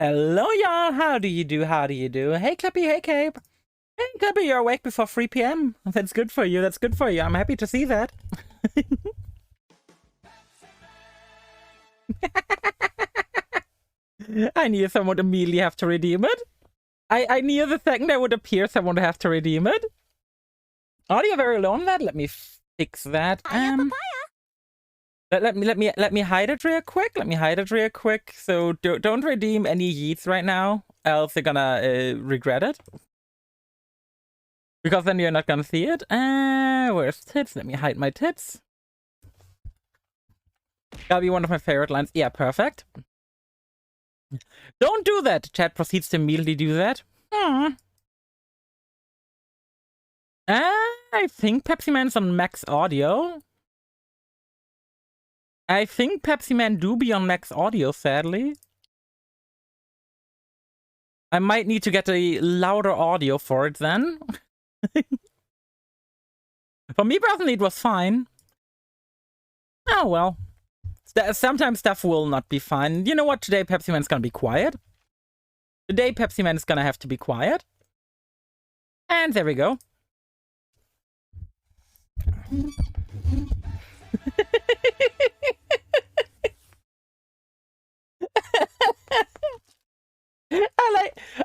Hello, y'all. How do you do? How do you do? Hey, Clippy. Hey, Cape. Hey, Clippy, you're awake before 3 p.m. That's good for you. That's good for you. I'm happy to see that. I knew someone would immediately have to redeem it. I knew the second there would appear someone would have to redeem it. Oh, you're very low on that. Let me fix that. Let me hide it real quick. Let me hide it real quick. So don't redeem any yeets right now, else you're gonna regret it. Because then you're not gonna see it. Where's tits? Let me hide my tits. That'll be one of my favorite lines. Yeah, perfect. Don't do that. Chat proceeds to immediately do that. I think Pepsi Man's on max audio. I think Pepsi Man do be on max audio, sadly. I might need to get a louder audio for it then. For me personally, it was fine. Oh well. Sometimes stuff will not be fine. You know what? Today Pepsi Man's gonna be quiet. Today Pepsi Man is gonna have to be quiet. And there we go.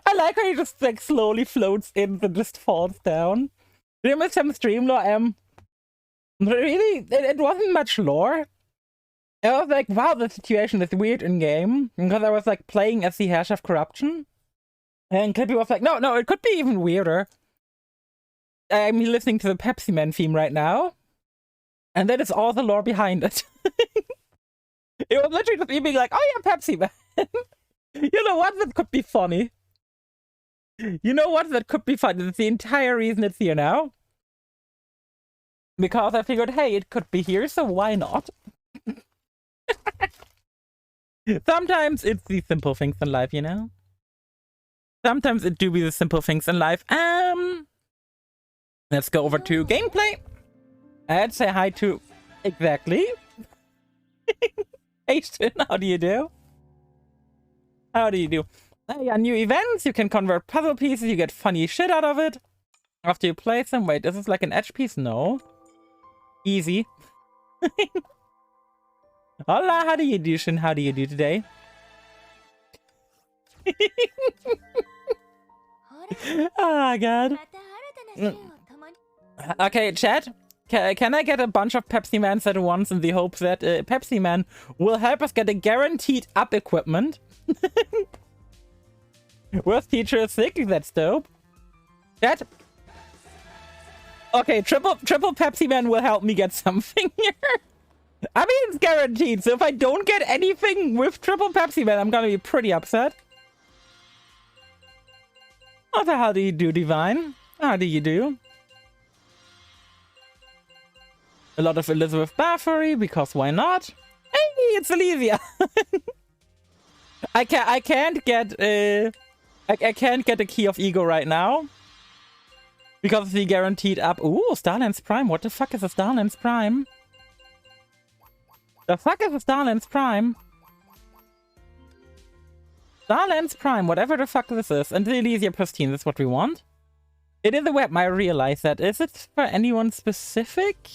I like how he just like slowly floats in and just falls down. Did you miss some stream lore? Really, it wasn't much lore. I was like, wow, the situation is weird in game because I was like playing as the Hash of Corruption, and Clippy was like, no, it could be even weirder. I'm listening to the Pepsi Man theme right now, and that is all the lore behind it. It was literally just me being like, oh yeah, Pepsi Man. You know what? That could be funny. You know what? That could be funny. That's the entire reason it's here now. Because I figured, hey, it could be here, so why not? Sometimes it's the simple things in life, you know? Sometimes it do be the simple things in life. Let's go over to gameplay. And say hi to... Exactly. Ashton, how do you do? How do you do? Yeah, new events. You can convert puzzle pieces. You get funny shit out of it. After you play them. Wait, is this like an edge piece? No. Easy. Hola, how do you do, Shin? How do you do today? Oh, God. Okay, chat. Can I get a bunch of Pepsi Mans at once in the hope that Pepsi Man will help us get a guaranteed up equipment? Worst teacher is sick. That's dope. Chat. Okay, triple Pepsi Man will help me get something here. I mean, it's guaranteed. So if I don't get anything with triple Pepsi Man, I'm gonna be pretty upset. What the hell do you do, Divine? How do you do? A lot of Elizabeth Bathory, because why not? Hey, it's Olivia. I can't get I can't get the key of ego right now because of the guaranteed up. Ooh, Starlands Prime. What the fuck is a Starlands Prime? The fuck is a Starlands Prime? Starlands Prime, whatever the fuck this is. And the Elysia Pristine, that's what we want. It is a web, I realize that. Is it for anyone specific?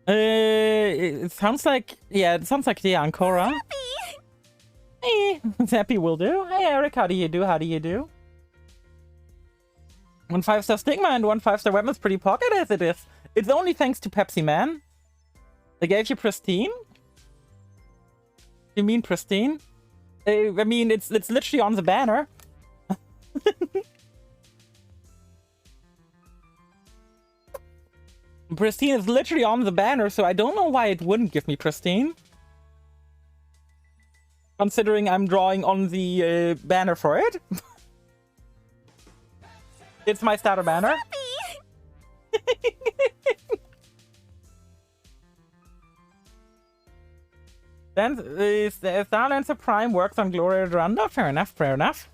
It sounds like... Yeah, it sounds like the Ancora. Hey, Zappy will do. Hey, Eric, how do you do? How do you do? 1 5-star Stigma and 1 5-star weapon is pretty pocket as it is. It's only thanks to Pepsi Man. They gave you Pristine? You mean Pristine? I mean, it's literally on the banner. Pristine is literally on the banner, so I don't know why it wouldn't give me Pristine. Considering I'm drawing on the banner for it. It's my starter banner. Then Starlancer Prime works on Gloria Duranda. Fair enough, fair enough.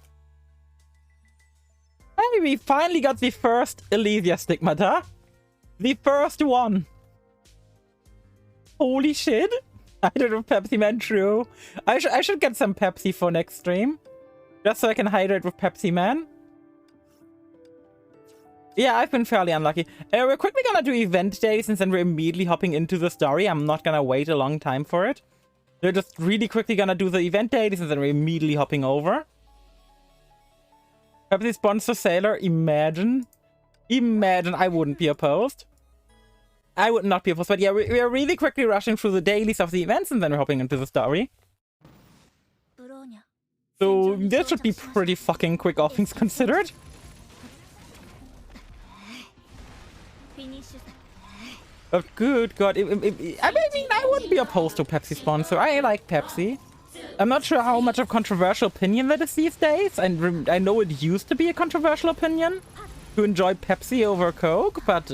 Hey, we finally got the first Elysia Stigmata. The first one. Holy shit. Hydrate with Pepsi Man, true. I should get some Pepsi for next stream. Just so I can hydrate with Pepsi Man. Yeah, I've been fairly unlucky. We're quickly gonna do event days and then we're immediately hopping into the story. I'm not gonna wait a long time for it. We're just really quickly gonna do the event days and then we're immediately hopping over. Pepsi sponsor Sailor, imagine. Imagine, I wouldn't be opposed. I would not be opposed, but yeah, we are really quickly rushing through the dailies of the events and then we're hopping into the story. So this should be pretty fucking quick, all things considered. But good God, I mean, I wouldn't be opposed to Pepsi sponsor. I like Pepsi. I'm not sure how much of a controversial opinion that is these days. And I know it used to be a controversial opinion to enjoy Pepsi over Coke, but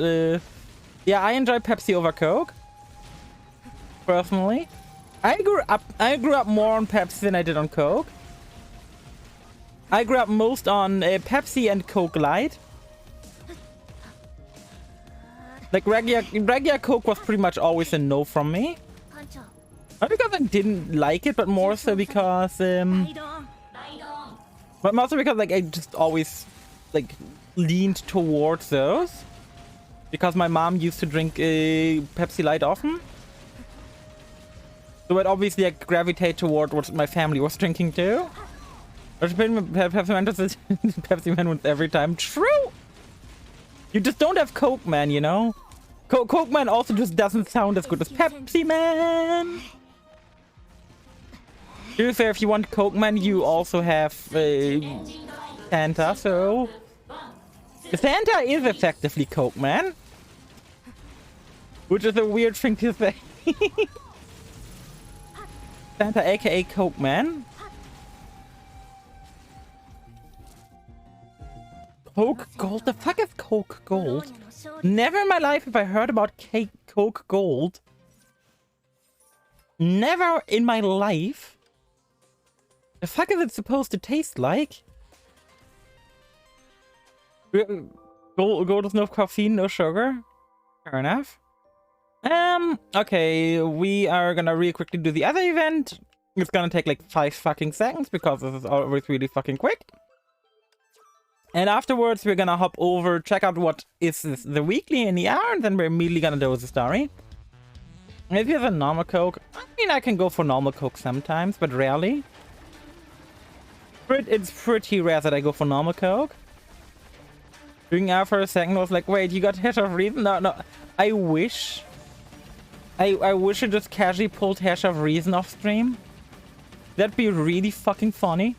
yeah, I enjoy Pepsi over Coke. Personally, I grew up more on Pepsi than I did on Coke. I grew up most on Pepsi and Coke Light. Like regular Coke was pretty much always a no from me. Not because I didn't like it, but more so because but mostly because like I just always like leaned towards those. Because my mom used to drink Pepsi Light often. So I'd obviously like, gravitate toward what my family was drinking too. Pepsi Man does Pepsi Man wins every time. True! You just don't have Coke Man, you know? Coke Man also just doesn't sound as good as Pepsi Man. To be fair, if you want Coke Man, you also have Santa, so... Santa is effectively Coke Man. Which is a weird thing to say. Santa aka Coke Man. Coke Gold? The fuck is Coke Gold? Never in my life have I heard about Coke Gold. Never in my life. The fuck is it supposed to taste like? Gold is no caffeine, no sugar. Fair enough. Okay, we are gonna really quickly do the other event. It's gonna take like 5 fucking seconds because this is always really fucking quick. And afterwards, we're gonna hop over, check out what is the weekly in the hour, and then we're immediately gonna do the story. If you have a normal Coke, I mean, I can go for normal Coke sometimes, but rarely. It's pretty rare that I go for normal Coke. Doing out for a second was like, wait, you got Hash of Reason? No. I wish. I wish I just casually pulled Hash of Reason off stream. That'd be really fucking funny.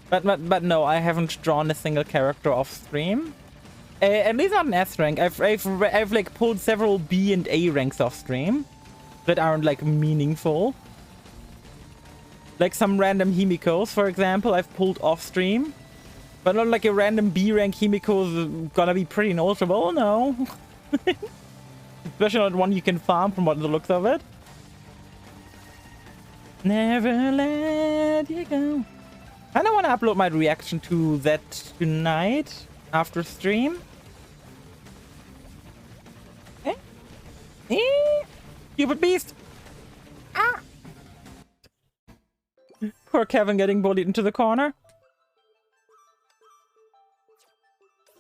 But no, I haven't drawn a single character off stream. At least not an S rank. I've like pulled several B and A ranks off stream that aren't like meaningful. Like some random Himikos, for example, I've pulled off stream. But not like a random B rank Himiko is gonna be pretty notable, no. Especially not one you can farm from what the looks of it. Never let you go. I don't want to upload my reaction to that tonight after stream. Stupid beast! Ah! Poor Kevin getting bullied into the corner.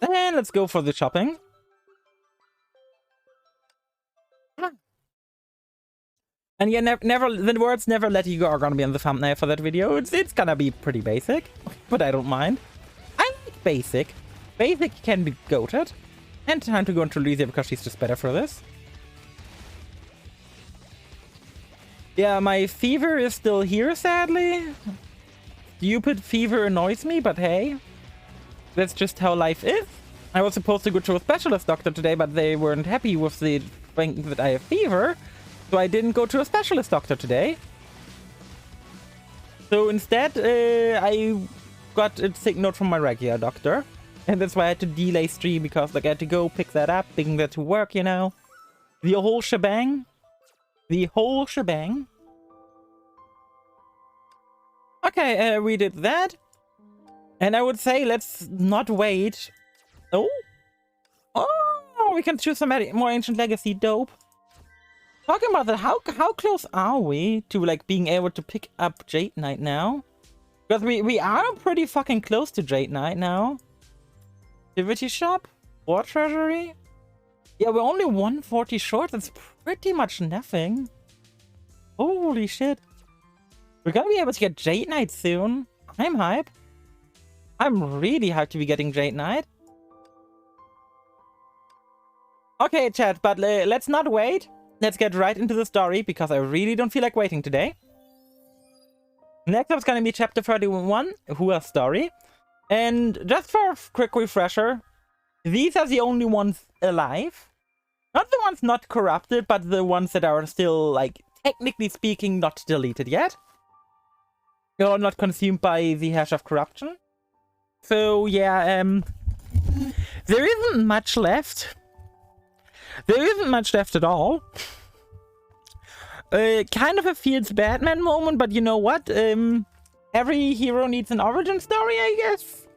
And let's go for the shopping. And yeah, never the words "never let you go" are gonna be on the thumbnail for that video. It's gonna be pretty basic, but I don't mind. I like basic. Basic can be goated. And time to go into Lysia because she's just better for this. Yeah, my fever is still here, sadly. Stupid fever annoys me, but hey. That's just how life is. I was supposed to go to a specialist doctor today, but they weren't happy with the thing that I have fever. So I didn't go to a specialist doctor today. So instead, I got a sick note from my regular doctor. And that's why I had to delay stream because like, I had to go pick that up, bring that to work, you know. The whole shebang. The whole shebang. Okay, we did that. And I would say let's not wait. Oh! Oh! We can choose some more Ancient Legacy. Dope. Talking about that, how close are we to like being able to pick up Jade Knight now? Because we are pretty fucking close to Jade Knight now. Activity shop? War treasury? Yeah, we're only 140 short. That's pretty much nothing. Holy shit. We're gonna be able to get Jade Knight soon. I'm hype. I'm really hyped to be getting Jade Knight. Okay, chat, but let's not wait. Let's get right into the story, because I really don't feel like waiting today. Next up is gonna be chapter 31, Uwus story. And just for a quick refresher, these are the only ones alive. Not the ones not corrupted, but the ones that are still, like, technically speaking, not deleted yet. Or not consumed by the hash of corruption. So, yeah, there isn't much left. There isn't much left at all. Kind of a Fields Batman moment, but you know what? Every hero needs an origin story, I guess.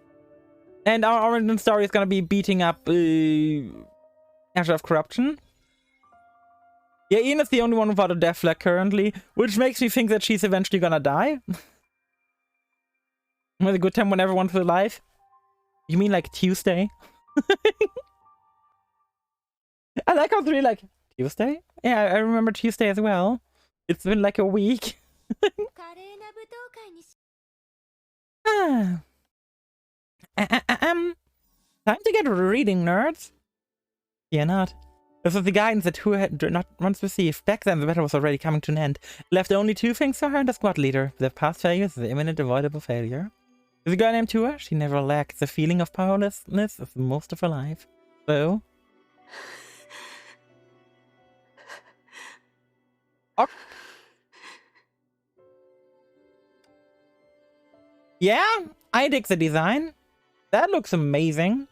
And our origin story is gonna be beating up Asher of Corruption. Yeah, Ian is the only one without a death flag currently, which makes me think that she's eventually gonna die. With a good time when everyone's alive. You mean like Tuesday? I like how it's really like, Tuesday? Yeah, I remember Tuesday as well. It's been like a week. Time to get reading, nerds. Yeah, not. This was the guidance that Who had not once received. Back then, the battle was already coming to an end. Left only two things for her and the squad leader. The past failures, the imminent avoidable failure. With a girl named Tua, she never lacked the feeling of powerlessness of most of her life. So... Oh. Yeah, I dig the design. That looks amazing.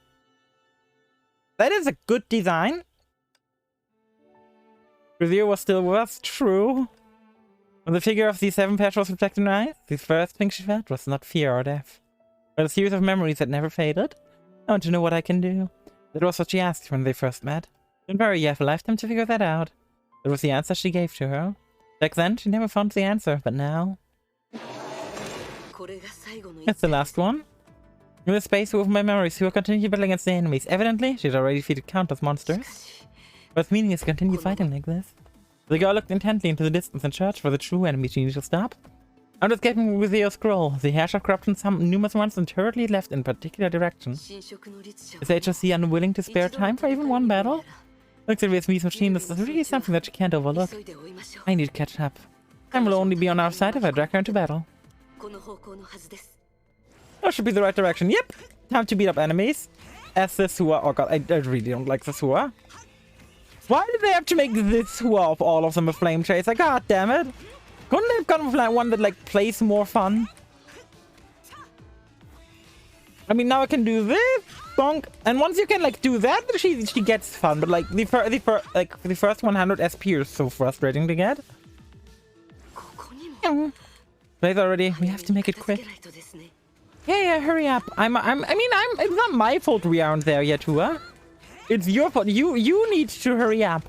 That is a good design. Review was still worth true. When the figure of the seven pairs was reflected in her eyes, the first thing she felt was not fear or death, but a series of memories that never faded. I want to know what I can do. That was what she asked when they first met. Don't worry, you have a lifetime to figure that out. That was the answer she gave to her. Back then, she never found the answer, but now... That's the last one. In the space with my memories, she will continue battling against the enemies. Evidently, she'd already defeated countless monsters. What's meaning is to continue fighting like this. The girl looked intently into the distance and searched for the true enemy she needed to stop. Out escaping with the scroll, the hash of corruption summoned numerous ones and hurriedly left in particular direction. Is HRC unwilling to spare time for even one battle? Looks at this machine, this is really something that she can't overlook. I need to catch up. Time will only be on our side if I drag her into battle. That should be the right direction. Yep! Time to beat up enemies. As this Hua. Oh god, I really don't like this Hua. Why did they have to make this Hua of all of them a flame chaser? God damn it! Couldn't they have gone with like one that like plays more fun? I mean, now I can do this, bonk, and once you can like do that, she gets fun. But like the first 100 SP is so frustrating to get. Plays already. We have to make it quick. Yeah, hurry up. It's not my fault we aren't there yet, Hua. It's your fault. You need to hurry up.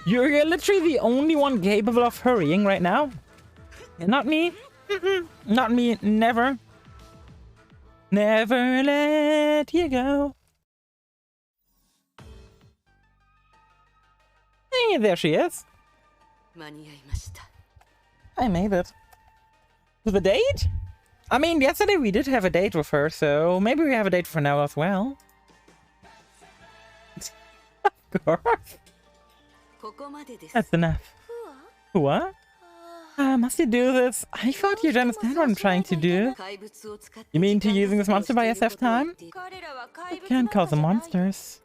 You're literally the only one capable of hurrying right now. And not me. Not me. Never. Never let you go. Hey, there she is. I made it. To the date? I mean, yesterday we did have a date with her, so maybe we have a date for now as well. Of course. That's enough. What? Must you do this? I thought you'd understand what I'm trying to do. You mean to using this monster by SF time? I can't call them monsters.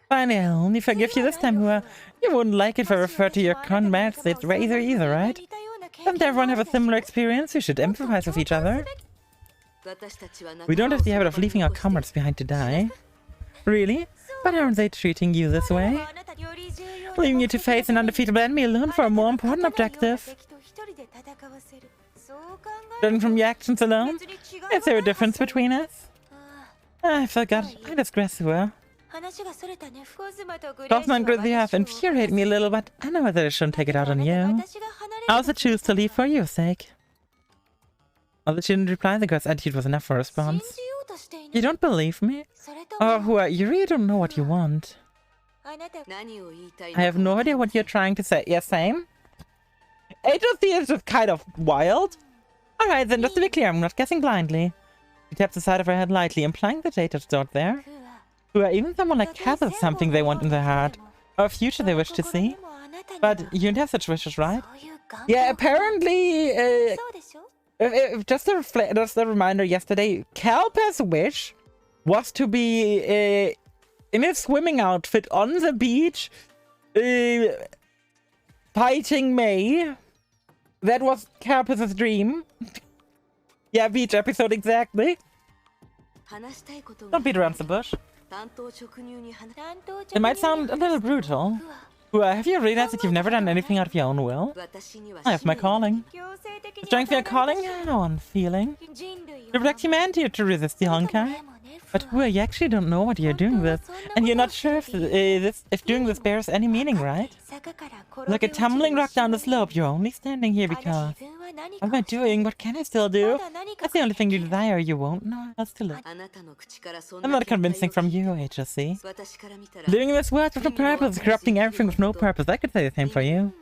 Fine, I'll only forgive you this time, Hua. You wouldn't like it if I referred to your comrades as Razor either, right? Doesn't everyone have a similar experience? We should improvise with each other. We don't have the habit of leaving our comrades behind to die. Really? But aren't they treating you this way? Leaving you to face an undefeatable enemy alone for a more important objective. Judging from your actions alone, is there a difference between us? I forgot. I digress, Hua. Cosmo and Grizzly have infuriated me a little, but I know that I shouldn't take it out on you. I also choose to leave for your sake. Although she didn't reply, the girl's attitude was enough for a response. You don't believe me? Or you really don't know what you want. I have no idea what you're trying to say. Yeah, same. Agency is just kind of wild. Alright then, just to be clear, I'm not guessing blindly. She taps the side of her head lightly, implying that Data's not there. Even someone like Kath has something they want in their heart. Or a future they wish to see. But you don't have such wishes, right? Yeah, apparently, just a reminder, yesterday, Kalpa's wish was to be in a swimming outfit on the beach, fighting May. That was Kalpa's dream. Yeah, beach episode exactly. Don't beat around the bush. It might sound a little brutal. Have you realized that you've never done anything out of your own will? I have my calling. Strength of your calling? How I'm feeling. To protect humanity or to resist the Honkai? But you actually don't know what you're doing with, and you're not sure if doing this bears any meaning, right? Like a tumbling rock down the slope, you're only standing here because... What am I doing? What can I still do? That's the only thing you desire. You won't know how else to live. I'm not convincing from you, HLC. Living in this world with no purpose, corrupting everything with no purpose. I could say the same for you.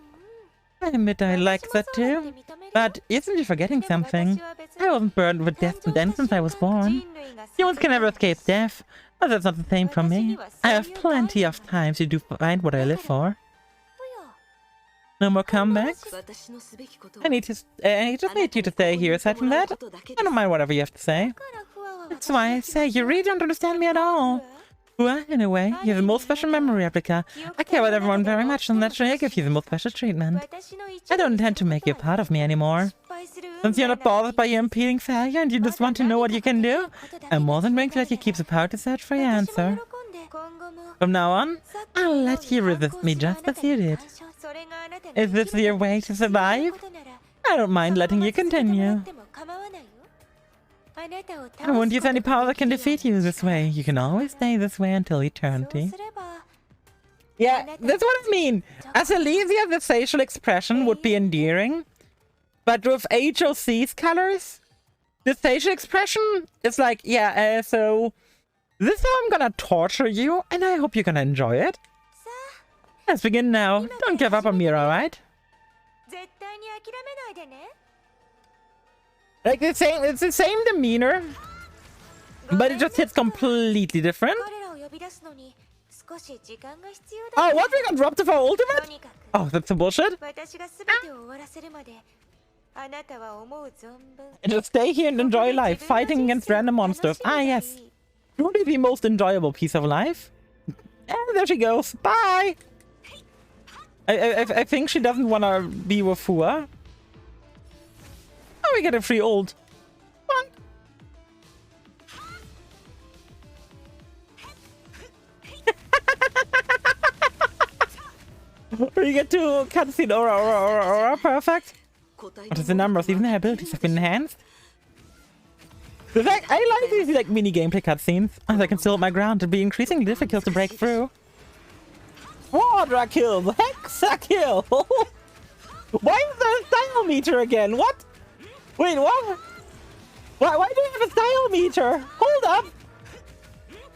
I admit I like that too. But isn't you forgetting something? I wasn't burdened with death and death since I was born. Humans can never escape death. But that's not the same for me. I have plenty of time to find what I live for. No more comebacks? I just need you to stay here. Aside from that, I don't mind whatever you have to say. That's why I say you really don't understand me at all. Well, in a way, you're the most special memory replica. I care about everyone very much, and naturally I give you the most special treatment. I don't intend to make you a part of me anymore. Since you're not bothered by your impeding failure and you just want to know what you can do, I'm more than willing to let you keep the power to search for your answer. From now on, I'll let you resist me just as you did. Is this your way to survive? I don't mind letting you continue. I won't use any power that can defeat you this way. You can always stay this way until eternity. Yeah, that's what I mean. As Elysia, the facial expression would be endearing. But with HOC's colors, the facial expression is like, yeah, so this is how I'm gonna torture you, and I hope you're gonna enjoy it. Let's begin now. Don't give up on me, alright? Like it's the same demeanor, but it just hits completely different. Oh, what? We got dropped of our ultimate? Oh, that's some bullshit. And just stay here and enjoy life, fighting against random monsters. Ah, yes. Truly the most enjoyable piece of life. And there she goes. Bye! I think she doesn't want to be with Fua. Oh, we get a free ult. What? We get to cutscene aura, perfect. What is the numbers? Even their abilities have been enhanced. The fact, I like these like mini gameplay cutscenes, as I can still hold my ground to be increasingly difficult to break through. Quadra kill, hexa kill. Why is there a style meter again? What? Wait, what? Why do you have a style meter? Hold up.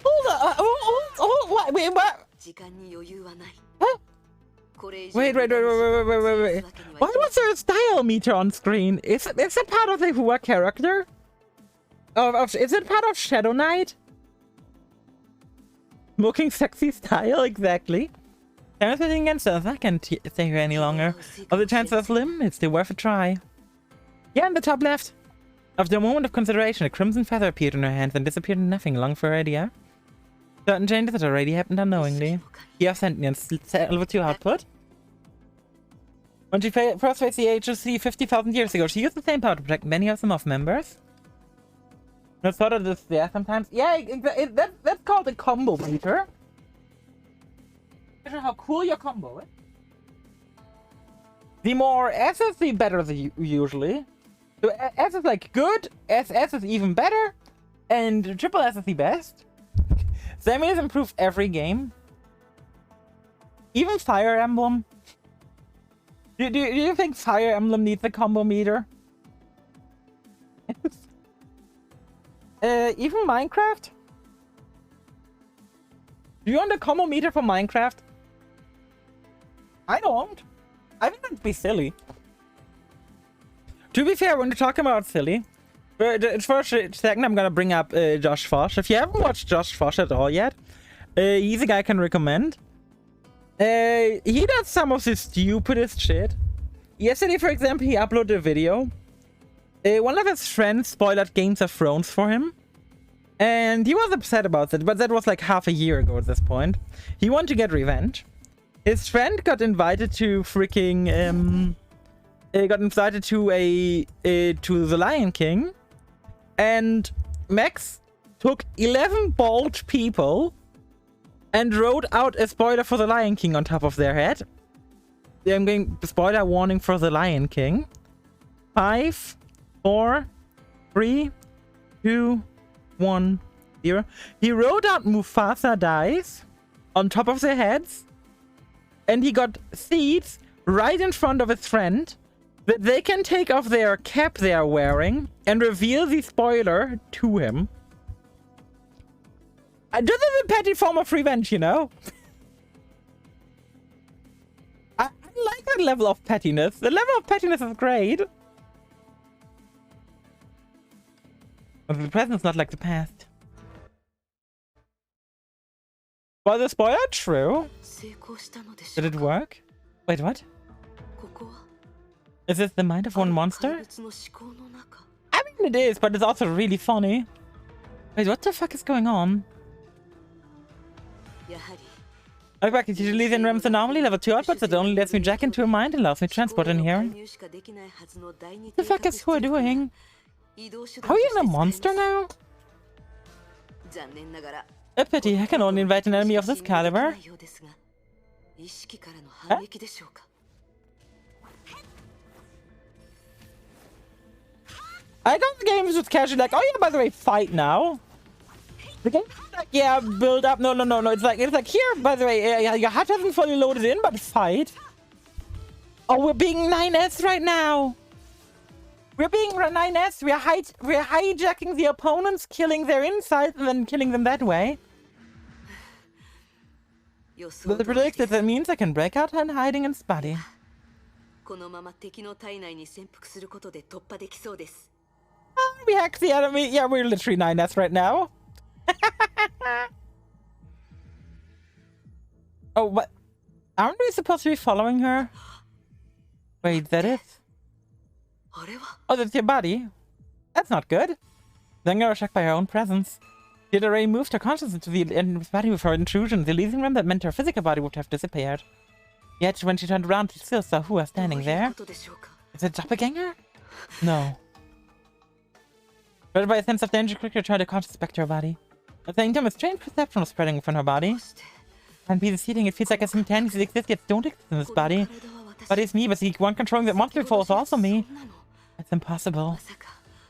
Hold up. What? Wait, what? Huh? Wait. Why was there a style meter on screen? Is it part of the Hua character? Is it part of Shadow Knight? Smoking sexy style, exactly. There's nothing against us. I can't stay here any longer. Although the chances are slim, it's still worth a try. Yeah, in the top left. After a moment of consideration, a crimson feather appeared in her hands and disappeared in nothing long for her idea. Certain changes had already happened unknowingly. Key of Sentience, level 2 output. When she first faced the HOC 50,000 years ago, she used the same power to protect many of the mob members. I thought of this there sometimes. Yeah, that's called a combo meter. How cool your combo is. The more SS, the better usually. So S is like good, SS is even better, and triple S is the best. Sammy has improved every game. Even Fire Emblem. Do you think Fire Emblem needs a combo meter? Even Minecraft? Do you want a combo meter for Minecraft? I don't. I think that'd be silly. To be fair, when we're talking about silly, for a second I'm gonna bring up Josh Fosh. If you haven't watched Josh Fosh at all yet, he's a guy I can recommend. He does some of the stupidest shit. Yesterday, for example, he uploaded a video. One of his friends spoiled Games of Thrones for him. And he was upset about it, but that was like half a year ago at this point. He wanted to get revenge. His friend got invited to freaking... got invited to the Lion King. And Max took 11 bald people and wrote out a spoiler for the Lion King on top of their head. I'm going spoiler warning for the Lion King. 5, 4, 3, 2, 1, 0. He wrote out Mufasa dies on top of their heads. And he got seats right in front of his friend that they can take off their cap they are wearing and reveal the spoiler to him. This is a petty form of revenge, you know? I like that level of pettiness. The level of pettiness is great. But the present's not like the past. Was the spoiler true? Did it work? Wait, what? Is this the mind of one monster? I mean, it is, but it's also really funny. Wait, what the fuck is going on? Look back at usually in Rem's anomaly, level 2 outputs that only lets me jack into a mind and allows me transport in here. What the fuck is who doing? Are you a monster now? A pity, I can only invite an enemy of this caliber. Huh? I got the game is just casually like, oh yeah, by the way, fight now. The game is like, yeah, build up. No. It's like here, by the way, your heart hasn't fully loaded in, but fight. Oh, we're being 9S right now. We're being 9S. We're hijacking the opponents, killing their insides, and then killing them that way. Will it predict that means I can break out and hiding in Spuddy? We hacked the enemy. Yeah, we're literally 9S right now. Oh, what? Aren't we supposed to be following her? Wait, that is? Oh, that's your body? That's not good. Then got shocked by her own presence. She had already moved her consciousness into the body with her intrusion. The Elysian realm that meant her physical body would have disappeared. Yet, when she turned around, she still saw who was standing there. Is it a doppelganger? No. Dreaded by a sense of danger, quickly tried to conscious back to her body. At the same time, a strange perception was spreading within her body. And be this eating, it feels like a simultaneously exists yet don't exist in this body. Body is me, but the one controlling that monster before is also me. It's impossible.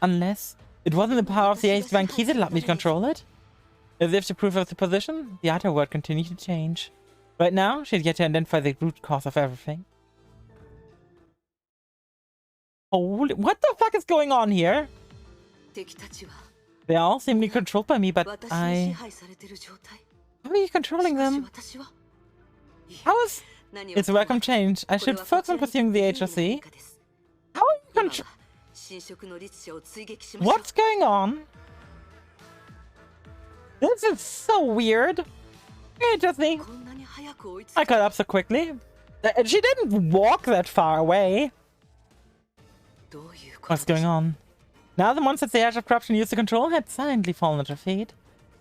Unless it wasn't the power of the Ace Divine Key that allowed me to control it. As if to prove of the position, the outer world continued to change. Right now, she's yet to identify the root cause of everything. Holy, what the fuck is going on here? They all seem to be controlled by me, but how are you controlling them? How is... It's a welcome change. I should focus on pursuing the HRC. How are you controlling... What's going on? This is so weird. HRC. I caught up so quickly. She didn't walk that far away. What's going on? Now the monsters the Ash of Corruption used to control had silently fallen at her feet.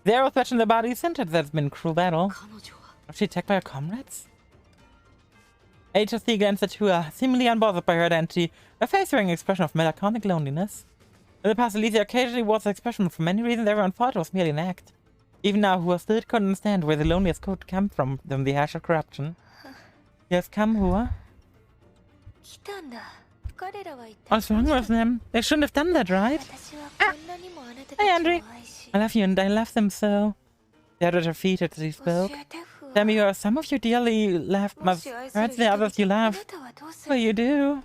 The arrow fletched in their bodies hinted that it's been a cruel battle. Was she attacked by her comrades? HSC glanced at Hua, seemingly unbothered by her identity, her face wearing an expression of melancholic loneliness. In the past, Alicia occasionally wore the expression. For many reasons, everyone thought it was merely an act. Even now, Hua still couldn't understand where the loneliness could come from the Ash of Corruption. Yes, come, Hua. What's wrong with them? They shouldn't have done that, right? Ah. Hey, Andre. I love you and I love them so. Stared at her feet as she spoke. Tell me, some of you dearly must hurt the others you love. Well, you do.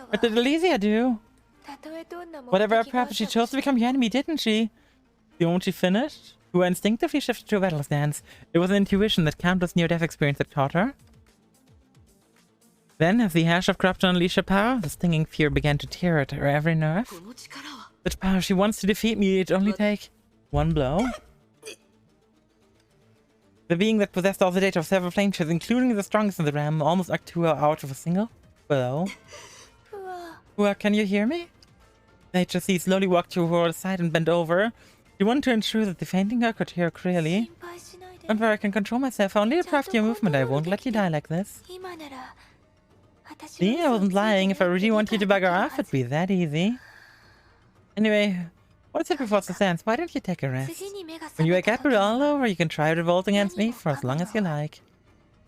What did Elysia do? Whatever her purpose, she chose to become your enemy, didn't she? Won't she finish? Who instinctively shifted to a battle stance. It was an intuition that countless near-death experience had taught her. Then, as the hash of corruption unleashed her power, the stinging fear began to tear at her every nerve. Such power, she wants to defeat me, it'd only take one blow. The being that possessed all the data of several flameshivers, including the strongest in the realm, almost knocked 2 out of a single blow. Well, can you hear me? The HSC slowly walked to her side and bent over. She wanted to ensure that the fainting her could hear her clearly. Don't worry, I can control myself. Only deprived your movement. I won't let you die like this. See, I wasn't lying. If I really want you to bugger off, it'd be that easy. Anyway, what's it before the sands? Why don't you take a rest? When you wake up, we're all over. You can try revolt against me for as long as you like.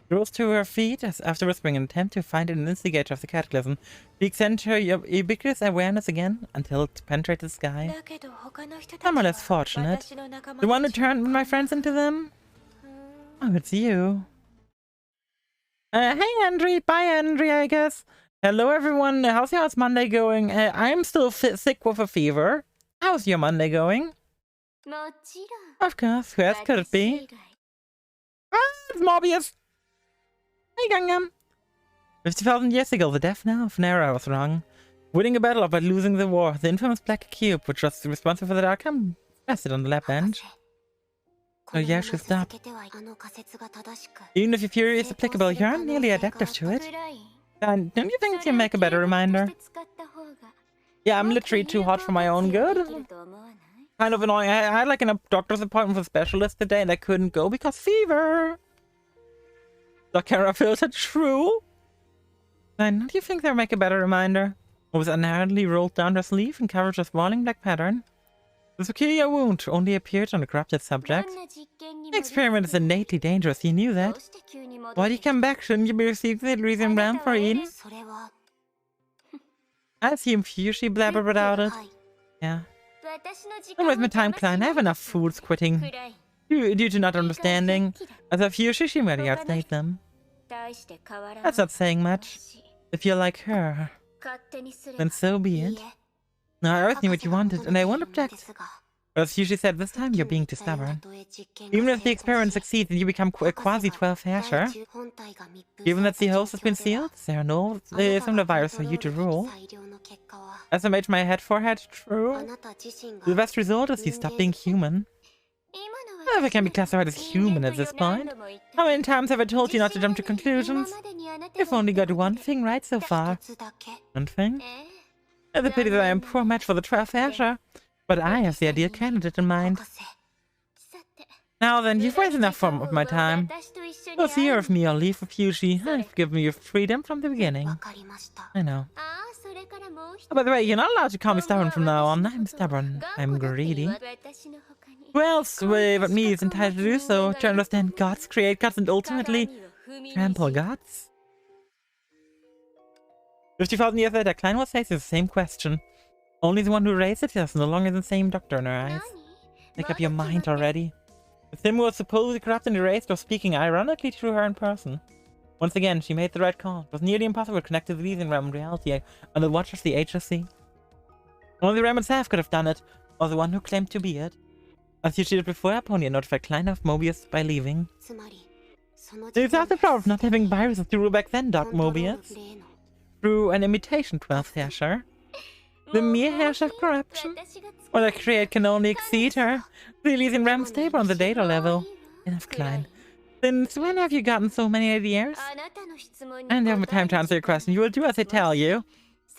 She rose to her feet as after whispering an attempt to find an instigator of the cataclysm. She extended her ubiquitous awareness again until it penetrated the sky. I'm less fortunate. The one who turned my friends into them? Oh, it's you. Hey, Andre. Bye, Andre, I guess. Hello, everyone. How's your Monday going? I'm still sick with a fever. How's your Monday going? Of course. Who else could it be? Ah, it's Mobius. Hey, Gangnam. 50,000 years ago, the death knell of Nera was rung. Winning a battle but losing the war, the infamous Black Cube, which was responsible for the outcome, rested on the lab bench. So yeah, she stopped. Even if your theory is applicable, you're not nearly adaptive to it. Don't you think you make a better reminder? Yeah, I'm literally too hot for my own good. Kind of annoying. I had like a doctor's appointment with a specialist today and I couldn't go because fever. The camera filter, true. Don't you think they'll make a better reminder? It was inherently rolled down her sleeve and covered with swirling black pattern. The peculiar wound only appeared on a corrupted subject. The experiment is innately dangerous, you knew that. Why do you come back? Shouldn't you be received in the Elysian realm for Eden? I assume Fushi blabbered about it. Yeah. Don't waste my time, Klein. I have enough fools quitting. Due to not understanding. As a Fushi, she merely outstayed them. That's not saying much. If you're like her, then so be it. No, I always knew what you wanted, and I won't object. But as Fushi said, this time you're being too stubborn. Even if the experiment succeeds and you become a quasi-12 hasher, given that the host has been sealed, there are no similar virus for you to rule. SMH my head forehead, true. The best result is you stop being human. Whatever can be classified as human at this point. How many times have I told you not to jump to conclusions? You've only got one thing right so far. One thing? It's a pity that I am poor match for the 12th Asher, but I have the ideal candidate in mind. Now then, you've wasted enough of my time. Go hear of me or leave with Fushi. I've given you freedom from the beginning. I know. Oh, by the way, you're not allowed to call me stubborn from now on. I'm stubborn. I'm greedy. Who else but me is entitled to do so? To understand gods, create gods, and ultimately trample gods? 50,000 years later, Klein will face the same question. Only the one who raised it is no longer the same doctor in her eyes. Make up your mind already. The Sim was supposedly corrupt and erased was speaking ironically to her in person. Once again, she made the right call. It was nearly impossible to connect to the Elysian realm in reality on the watch of the HSC. Only the realm itself could have done it, or the one who claimed to be it. As you did before, Apollonia notified Klein of Mobius by leaving. It's not the problem of not having viruses to rule back then, Doc Mobius. Through an imitation 12th Hasher. The mere hash of corruption. What I create can only exceed her. The Elysian realm stable on the data level. Enough, Klein. Since when have you gotten so many ideas? I don't have time to answer your question. You will do as I tell you.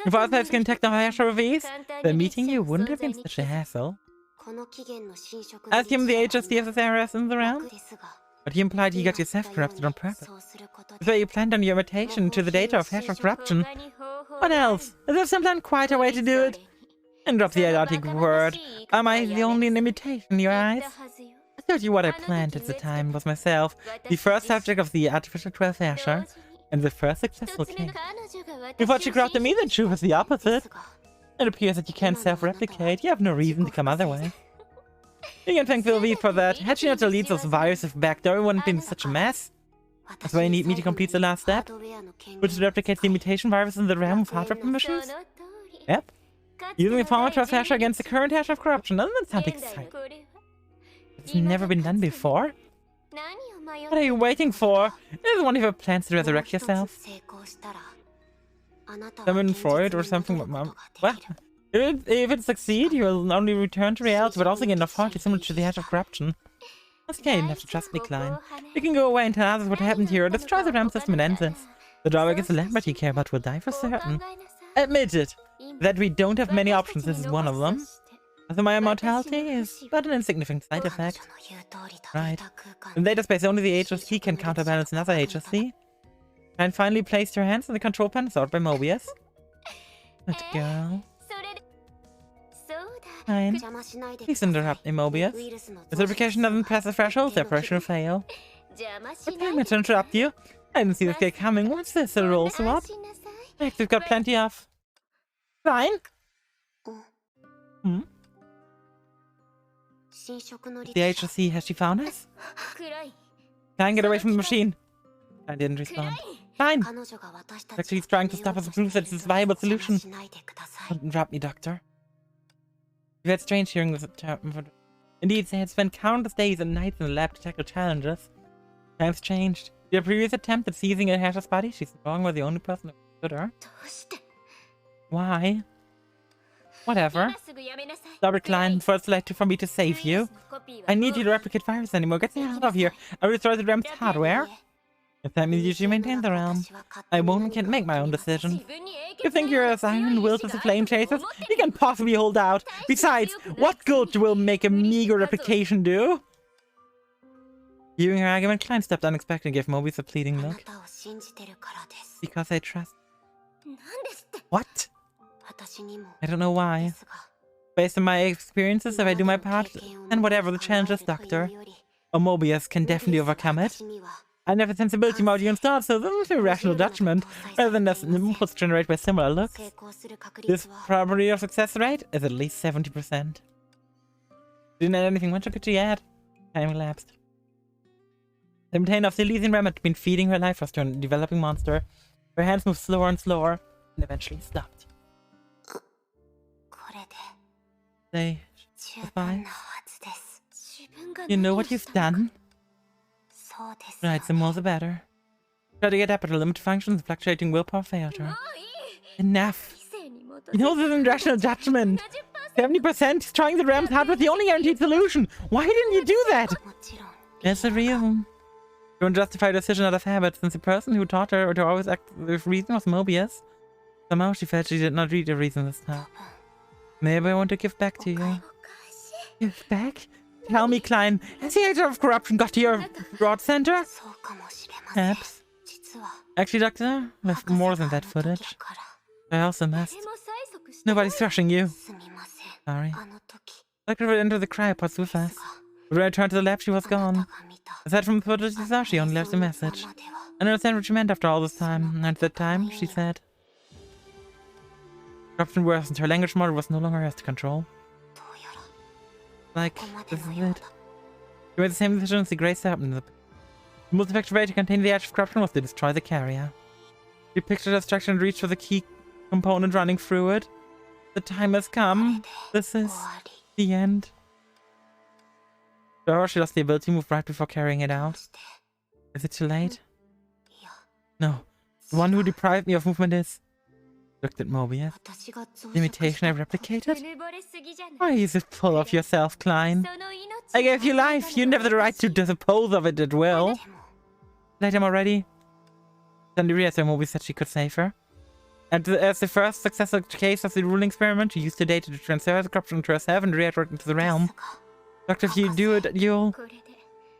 If I was going to take the Hasher of ease, then meeting you wouldn't have been such a hassle. I assume the HSD of the SRS in the realm? But you implied you got yourself corrupted on purpose. So you planned on your imitation to the data of hash of corruption. What else? Is there some quieter way to do it? And drop the idiotic word. Am I the only imitation in your eyes? I told you what I planned at the time was myself, the first subject of the artificial 12th Asher, and the first successful king. You thought you corrupted me, then true was the opposite. It appears that you can't self-replicate. You have no reason to come otherwise. You can thank Uwus for that. Had she not deleted those viruses back there, it wouldn't have been such a mess. That's why you need me to complete the last step, which replicates the mutation virus in the realm of hardware permissions. Yep. Using the former trust hash against the current hash of corruption. Doesn't that sound exciting? It's never been done before. What are you waiting for? Is one of your plans to resurrect yourself? Summon Freud or something? What? If it succeeds, you will not only return to reality, but also gain enough heart to summon to the hash of corruption. That's okay, you have to trust me, Klein. You can go away and tell others what happened here, or destroy the realm system and end this. The drawback is the celebrity you care about will die for certain. Admit it, that we don't have many options, this is one of them. Also, my immortality is but an insignificant side effect. Right. In data space, only the HSC can counterbalance another HSC. And finally placed her hands on the control panel sorted by Mobius. That girl. Fine. Please interrupt me, Mobius. If the application doesn't pass the threshold, the operation will fail. Okay, I'm going to interrupt you. I didn't see this guy coming. What's this, a roll swap? Heck, we've got plenty of... Fine. Hmm? The HSC, has she found us? Klein, get away from the machine. I didn't respond. Fine. Actually, he's trying to stop us to prove that it's a viable solution. Don't interrupt me, Doctor. You've had strange hearing this term. Indeed, they had spent countless days and nights in the lab to tackle challenges. Times changed. Your previous attempt at seizing a Hash's body, she's no longer the only person who could her. Why? Whatever. Robert Klein, first elected for me to save you. I need you to replicate virus anymore. Get the hell out of here. I will destroy the realm's hardware. If that means you should maintain the realm, I can't make my own decision. You think you're as iron-willed as the Flame Chasers? You can't possibly hold out. Besides, what good will make a meager replication do? Viewing her argument, Klein stepped unexpectedly and gave Mobius a pleading look. Because I trust... What? I don't know why. Based on my experiences, if I do my part, then whatever the challenge is, Doctor, or Mobius can definitely overcome it. I have a sensibility module installed, so this is a rational judgment, rather than just inputs generated by similar looks. This probability of success rate is at least 70%. Didn't add anything much, or could she add? Time elapsed. The maintainer of the Elysian realm had been feeding her life force to a developing monster. Her hands moved slower and slower, and eventually stopped. Say goodbye. You know what you've done? Right, the more the better. Try to get up, but her limited functions and fluctuating willpower failed her. Enough! You know this isn't rational judgment! 70% destroying the realm's hardware was the only guaranteed solution! Why didn't you do that? There's a reason. Don't justify the decision out of habit, since the person who taught her to always act with reason was Mobius. Somehow she felt she did not read the reason this time. Maybe I want to give back to you. Give back? Tell me, Klein, has the age of corruption got to your broad center? Perhaps. Actually, Doctor, I have more than that footage. I also must. Nobody's rushing you. Sorry. Doctor would enter the cryopods with us. But when I returned to the lab, she was gone. Aside from the footage you saw, she only left a message. I understand what she meant after all this time. And at that time, she said... Corruption worsened. Her language model was no longer hers to control. Like, this is it. She made the same decision as the Grace happened. The most effective way to contain the edge of corruption was to destroy the carrier. She pictured destruction and reached for the key component running through it. The time has come. This is the end. Sure, she lost the ability to move right before carrying it out. Is it too late? No. The one who deprived me of movement is... Looked at Mobius. The imitation I replicated? Why is it full of yourself, Klein? I gave you life. You never have the right to dispose of it at will. Let him already. Suddenly realized that Mobius said she could save her. And as the first successful case of the ruling experiment, she used the data to transfer the corruption into herself and react into the realm. Doctor, if you do it, you'll...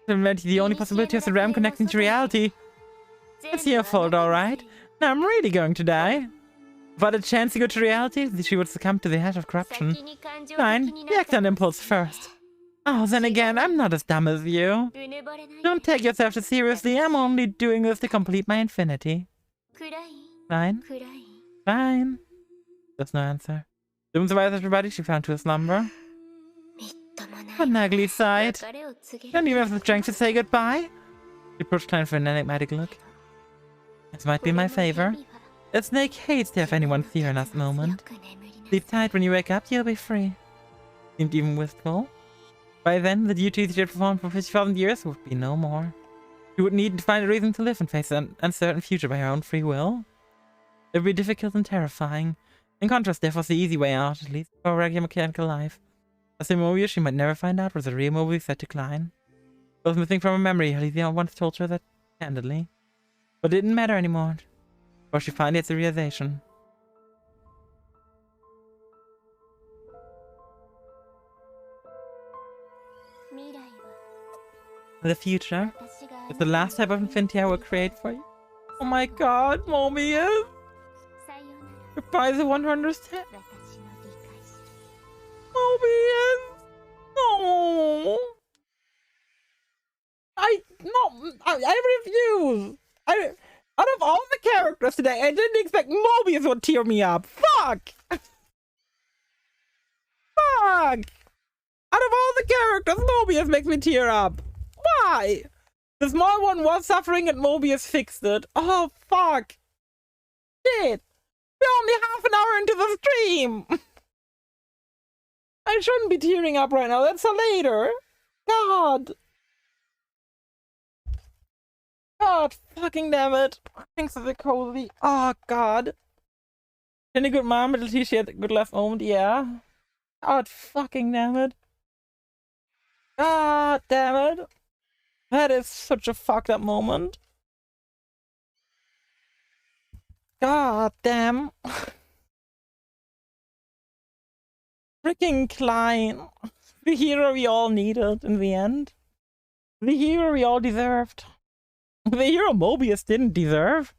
prevent the only possibility of the realm connecting to reality. It's your fault, alright. Now I'm really going to die. But a chance to go to reality, she would succumb to the hash of corruption. Fine, you act on impulse first. Oh, then again, I'm not as dumb as you. Don't take yourself too seriously, I'm only doing this to complete my infinity. Fine. Fine. There's no answer. Didn't survive everybody, she fell into a slumber. An ugly sight. Don't even have the strength to say goodbye. She approached Klein for an enigmatic look. This might be my favor. A snake hates to have anyone fear in that moment. Sleep tight, when you wake up, you'll be free. Seemed even wistful. By then, the duties she had performed for 50,000 years would be no more. She would need to find a reason to live and face an uncertain future by her own free will. It would be difficult and terrifying. In contrast, death was the easy way out, at least for a regular mechanical life. As a Mobius, she might never find out was a real Mobius that declined. It was missing from her memory. Alethea once told her that candidly. But it didn't matter anymore. Or she finally had the realization. The future is the last type of infinity I will create for you. Oh my god, Mobius! Goodbye, the one who understands. Mobius! No! I refuse! Out of all the characters today, I didn't expect Mobius would tear me up. Fuck! Fuck! Out of all the characters, Mobius makes me tear up. Why? The small one was suffering and Mobius fixed it. Oh, fuck. Shit. We're only half an hour into the stream. I shouldn't be tearing up right now. That's a later. God. God fucking damn it. Thanks for the cozy. Oh, God. Any good mom, at least she had a good last moment. Yeah. God fucking damn it. God damn it. That is such a fucked up moment. God damn. Freaking Klein. The hero we all needed in the end. The hero we all deserved. The hero Mobius didn't deserve.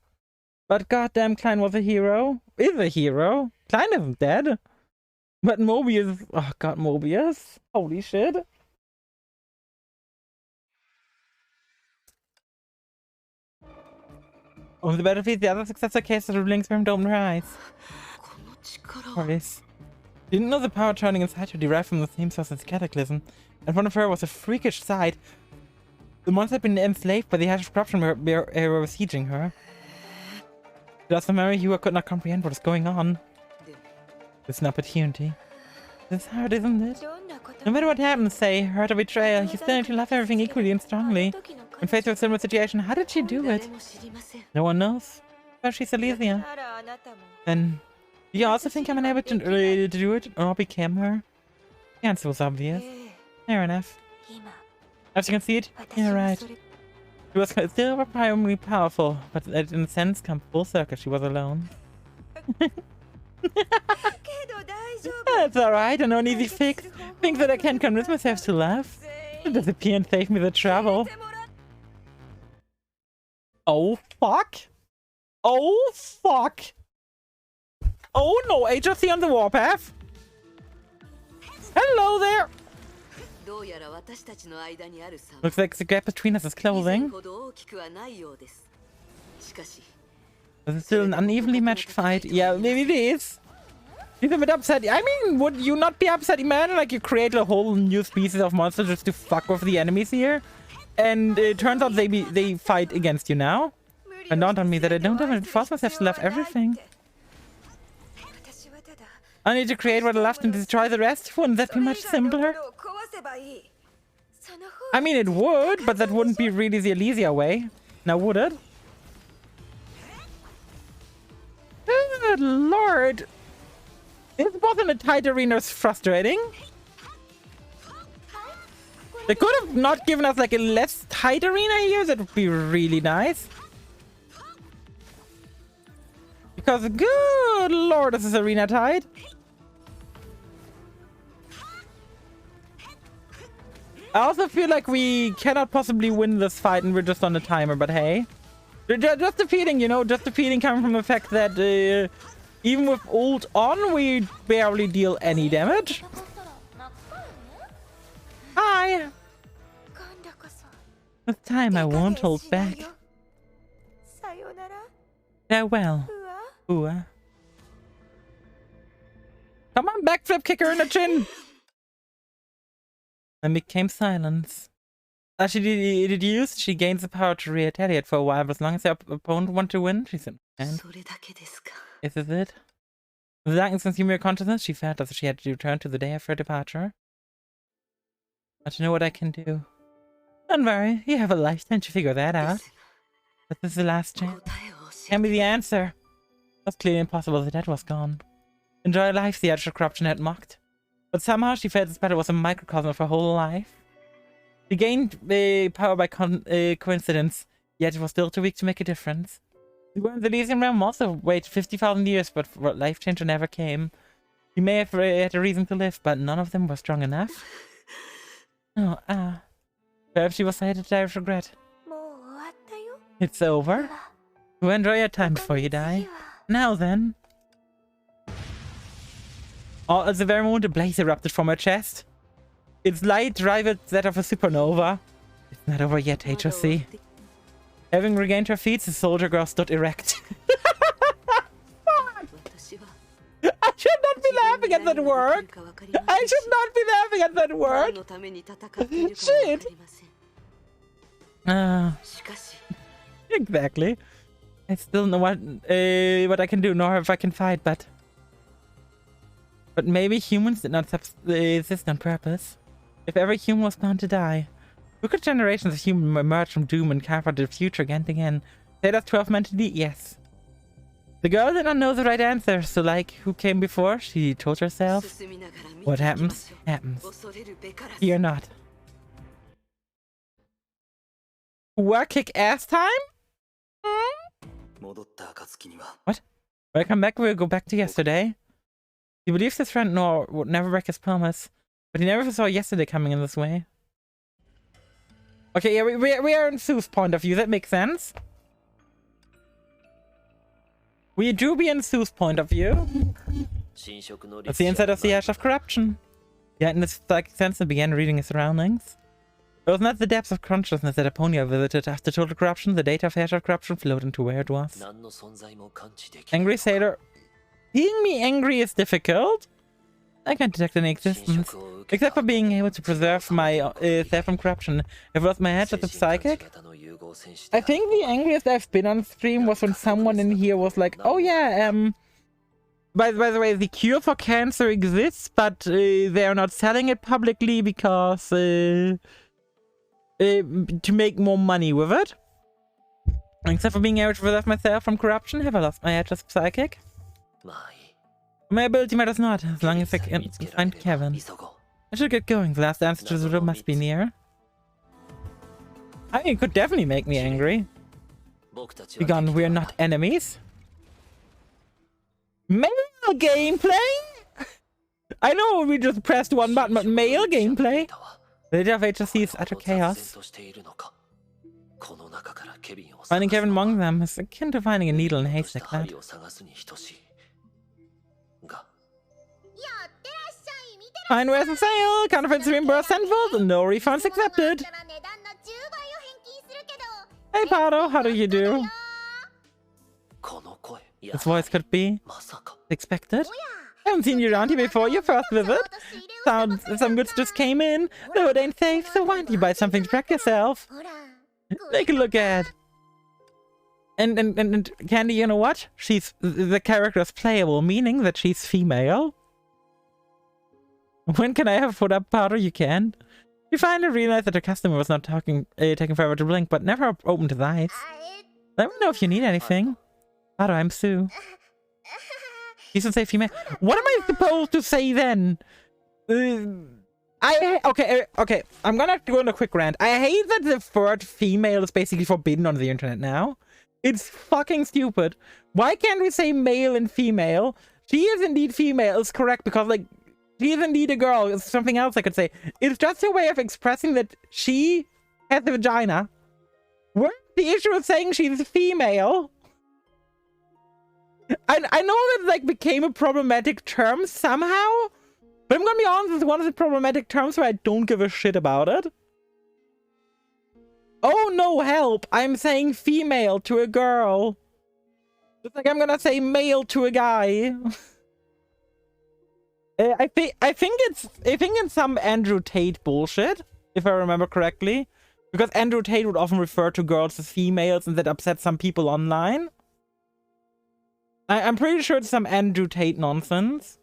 But goddamn Klein was a hero. Is a hero. Klein isn't dead. But Mobius... Oh god, Mobius. Holy shit. On the battlefield, the other successor case of the links from opened her eyes. Boris. Didn't know the power turning inside her derived from the same source as Cataclysm. In front of her was a freakish sight. The monster had been enslaved by the Ash of Corruption where were sieging her. She lost the memory, Uwus could not comprehend what was going on. It's an opportunity. It's hard, isn't it? No matter what happens, say, hurt or betrayal, you still need to love everything equally and strongly. When faced with a similar situation, how did she do it? No one knows. But she's Elysia. Then, do you also think I'm unable to do it or become her? The answer was obvious. Fair enough. As you can see it, you're right. She was still primarily powerful, but in a sense, come full circle, she was alone. That's alright, I know an easy fix. Things that I can't convince myself to love. Disappear and save me the trouble. Oh fuck! Oh fuck! Oh no, HRC on the warpath! Hello there! Looks like the gap between us is closing. This is still an unevenly matched fight. Yeah, maybe it is. She's a bit upset. I mean, would you not be upset, man? Like, you create a whole new species of monster just to fuck with the enemies here? And it turns out they fight against you now. And dawned on me that I don't have to force myself to love everything. I need to create what I loved and destroy the rest. Wouldn't that be much simpler? I mean, it would, but that wouldn't be really the Elysia way. Now, would it? Good lord. This boss in a tight arena is frustrating. They could have not given us like a less tight arena here. That would be really nice. Because good lord, this is arena tight. I also feel like we cannot possibly win this fight and we're just on a timer, but hey. Just a feeling, you know, just a feeling coming from the fact that even with ult on, we barely deal any damage. Hi! This time I won't hold back. Farewell, Uwus. Come on, backflip, kick her in the chin! And became silence. As she deduced, she gains the power to retaliate for a while, but as long as her opponent wants to win, she said, and is this it? With the darkness consumed her consciousness, she felt as if she had to return to the day of her departure. But to know what I can do. Don't worry, you have a lifetime to figure that out. But this is the last chance. Can't be the answer. It was clearly impossible. The dead was gone. Enjoy life, the edge of corruption had mocked. But somehow she felt this battle was a microcosm of her whole life. She gained power by coincidence, yet it was still too weak to make a difference. The world of the Elysian realm also waited 50,000 years, but life changer never came. She may have had a reason to live, but none of them were strong enough. Oh, perhaps she was headed to die with regret. It's over. Go enjoy your time before you die. Now then. Oh, at the very moment a blaze erupted from her chest. Its light rivaled that of a supernova. It's not over yet, HOC. Having regained her feet, the soldier girl stood erect. I should not be laughing at that word. I should not be laughing at that word. Shit. Exactly. I still know what I can do, nor if I can fight, but maybe humans did not exist on purpose. If every human was bound to die, who could generations of humans emerge from doom and carve out the future again and again? Say that's 12 meant to be? Yes. The girl did not know the right answer, so like, who came before? She told herself, what happens, happens. Fear not. What, kick ass time? What? Welcome back, we'll go back to yesterday. He believes his friend Nor would never break his promise, but he never saw yesterday coming in this way. Okay, yeah, we are in Sue's point of view, that makes sense. We do be in Sue's point of view. That's the inside of the Ash of Corruption. He heightened his psychic sense and began reading his surroundings. It was not the depths of consciousness that Aponia visited. After total corruption, the data of Ash of Corruption flowed into where it was. Angry Sailor. Being me angry is difficult. I can't detect any existence. Except for being able to preserve my self from corruption. If it was my edge as a psychic. I think the angriest I've been on stream was when someone in here was like, oh yeah, by the way, the cure for cancer exists, but they are not selling it publicly because to make more money with it. Except for being able to preserve myself from corruption, have I lost my edge as psychic? My ability matters not, as long as I can find Kevin. I should get going. The last answer to the riddle must be near. I mean, it could definitely make me angry. Begone, we are not enemies. Male gameplay? I know we just pressed one button, but male gameplay? The leader of HSC is utter chaos. Finding Kevin among them is akin to finding a needle in a haystack. Fine, where's the sale? Counterfeits reimbursed tenfold, no refunds accepted. Hey Pato, how do you do? This voice could be expected. I haven't seen you around here before your first visit. Some goods just came in, though it ain't safe, so why don't you buy something to protect yourself? Take a look at. And Candy, you know what? The character is playable, meaning that she's female. When can I have put up powder? You can. You finally realized that her customer was not taking forever to blink, but never opened his eyes. Let me know if you need anything. Powder, I'm Sue. You should say female. What am I supposed to say then? Okay. I'm gonna go on a quick rant. I hate that the word female is basically forbidden on the internet now. It's fucking stupid. Why can't we say male and female? She is indeed female. It's correct because, like, she is indeed a girl. It's something else I could say. It's just a way of expressing that she has a vagina. What's the issue with saying she's female? I know it, like, became a problematic term somehow, but I'm gonna be honest, it's one of the problematic terms where I don't give a shit about it. Oh no, help! I'm saying female to a girl. It's like I'm gonna say male to a guy. I think it's some Andrew Tate bullshit, if I remember correctly, because Andrew Tate would often refer to girls as females, and that upset some people online. I'm pretty sure it's some Andrew Tate nonsense.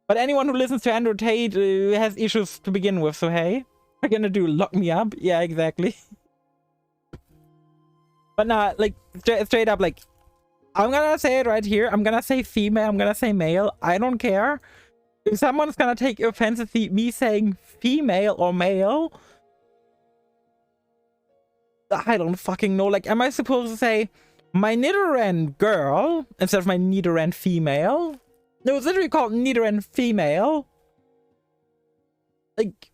But anyone who listens to Andrew Tate has issues to begin with, so hey. What are you gonna do? Lock me up? Yeah, exactly. But nah, like, straight up, like, I'm gonna say it right here. I'm gonna say female, I'm gonna say male. I don't care. If someone's gonna take offense at me saying female or male, I don't fucking know. Like, am I supposed to say my Nidoran girl instead of my Nidoran female? No, it's literally called Nidoran female. Like,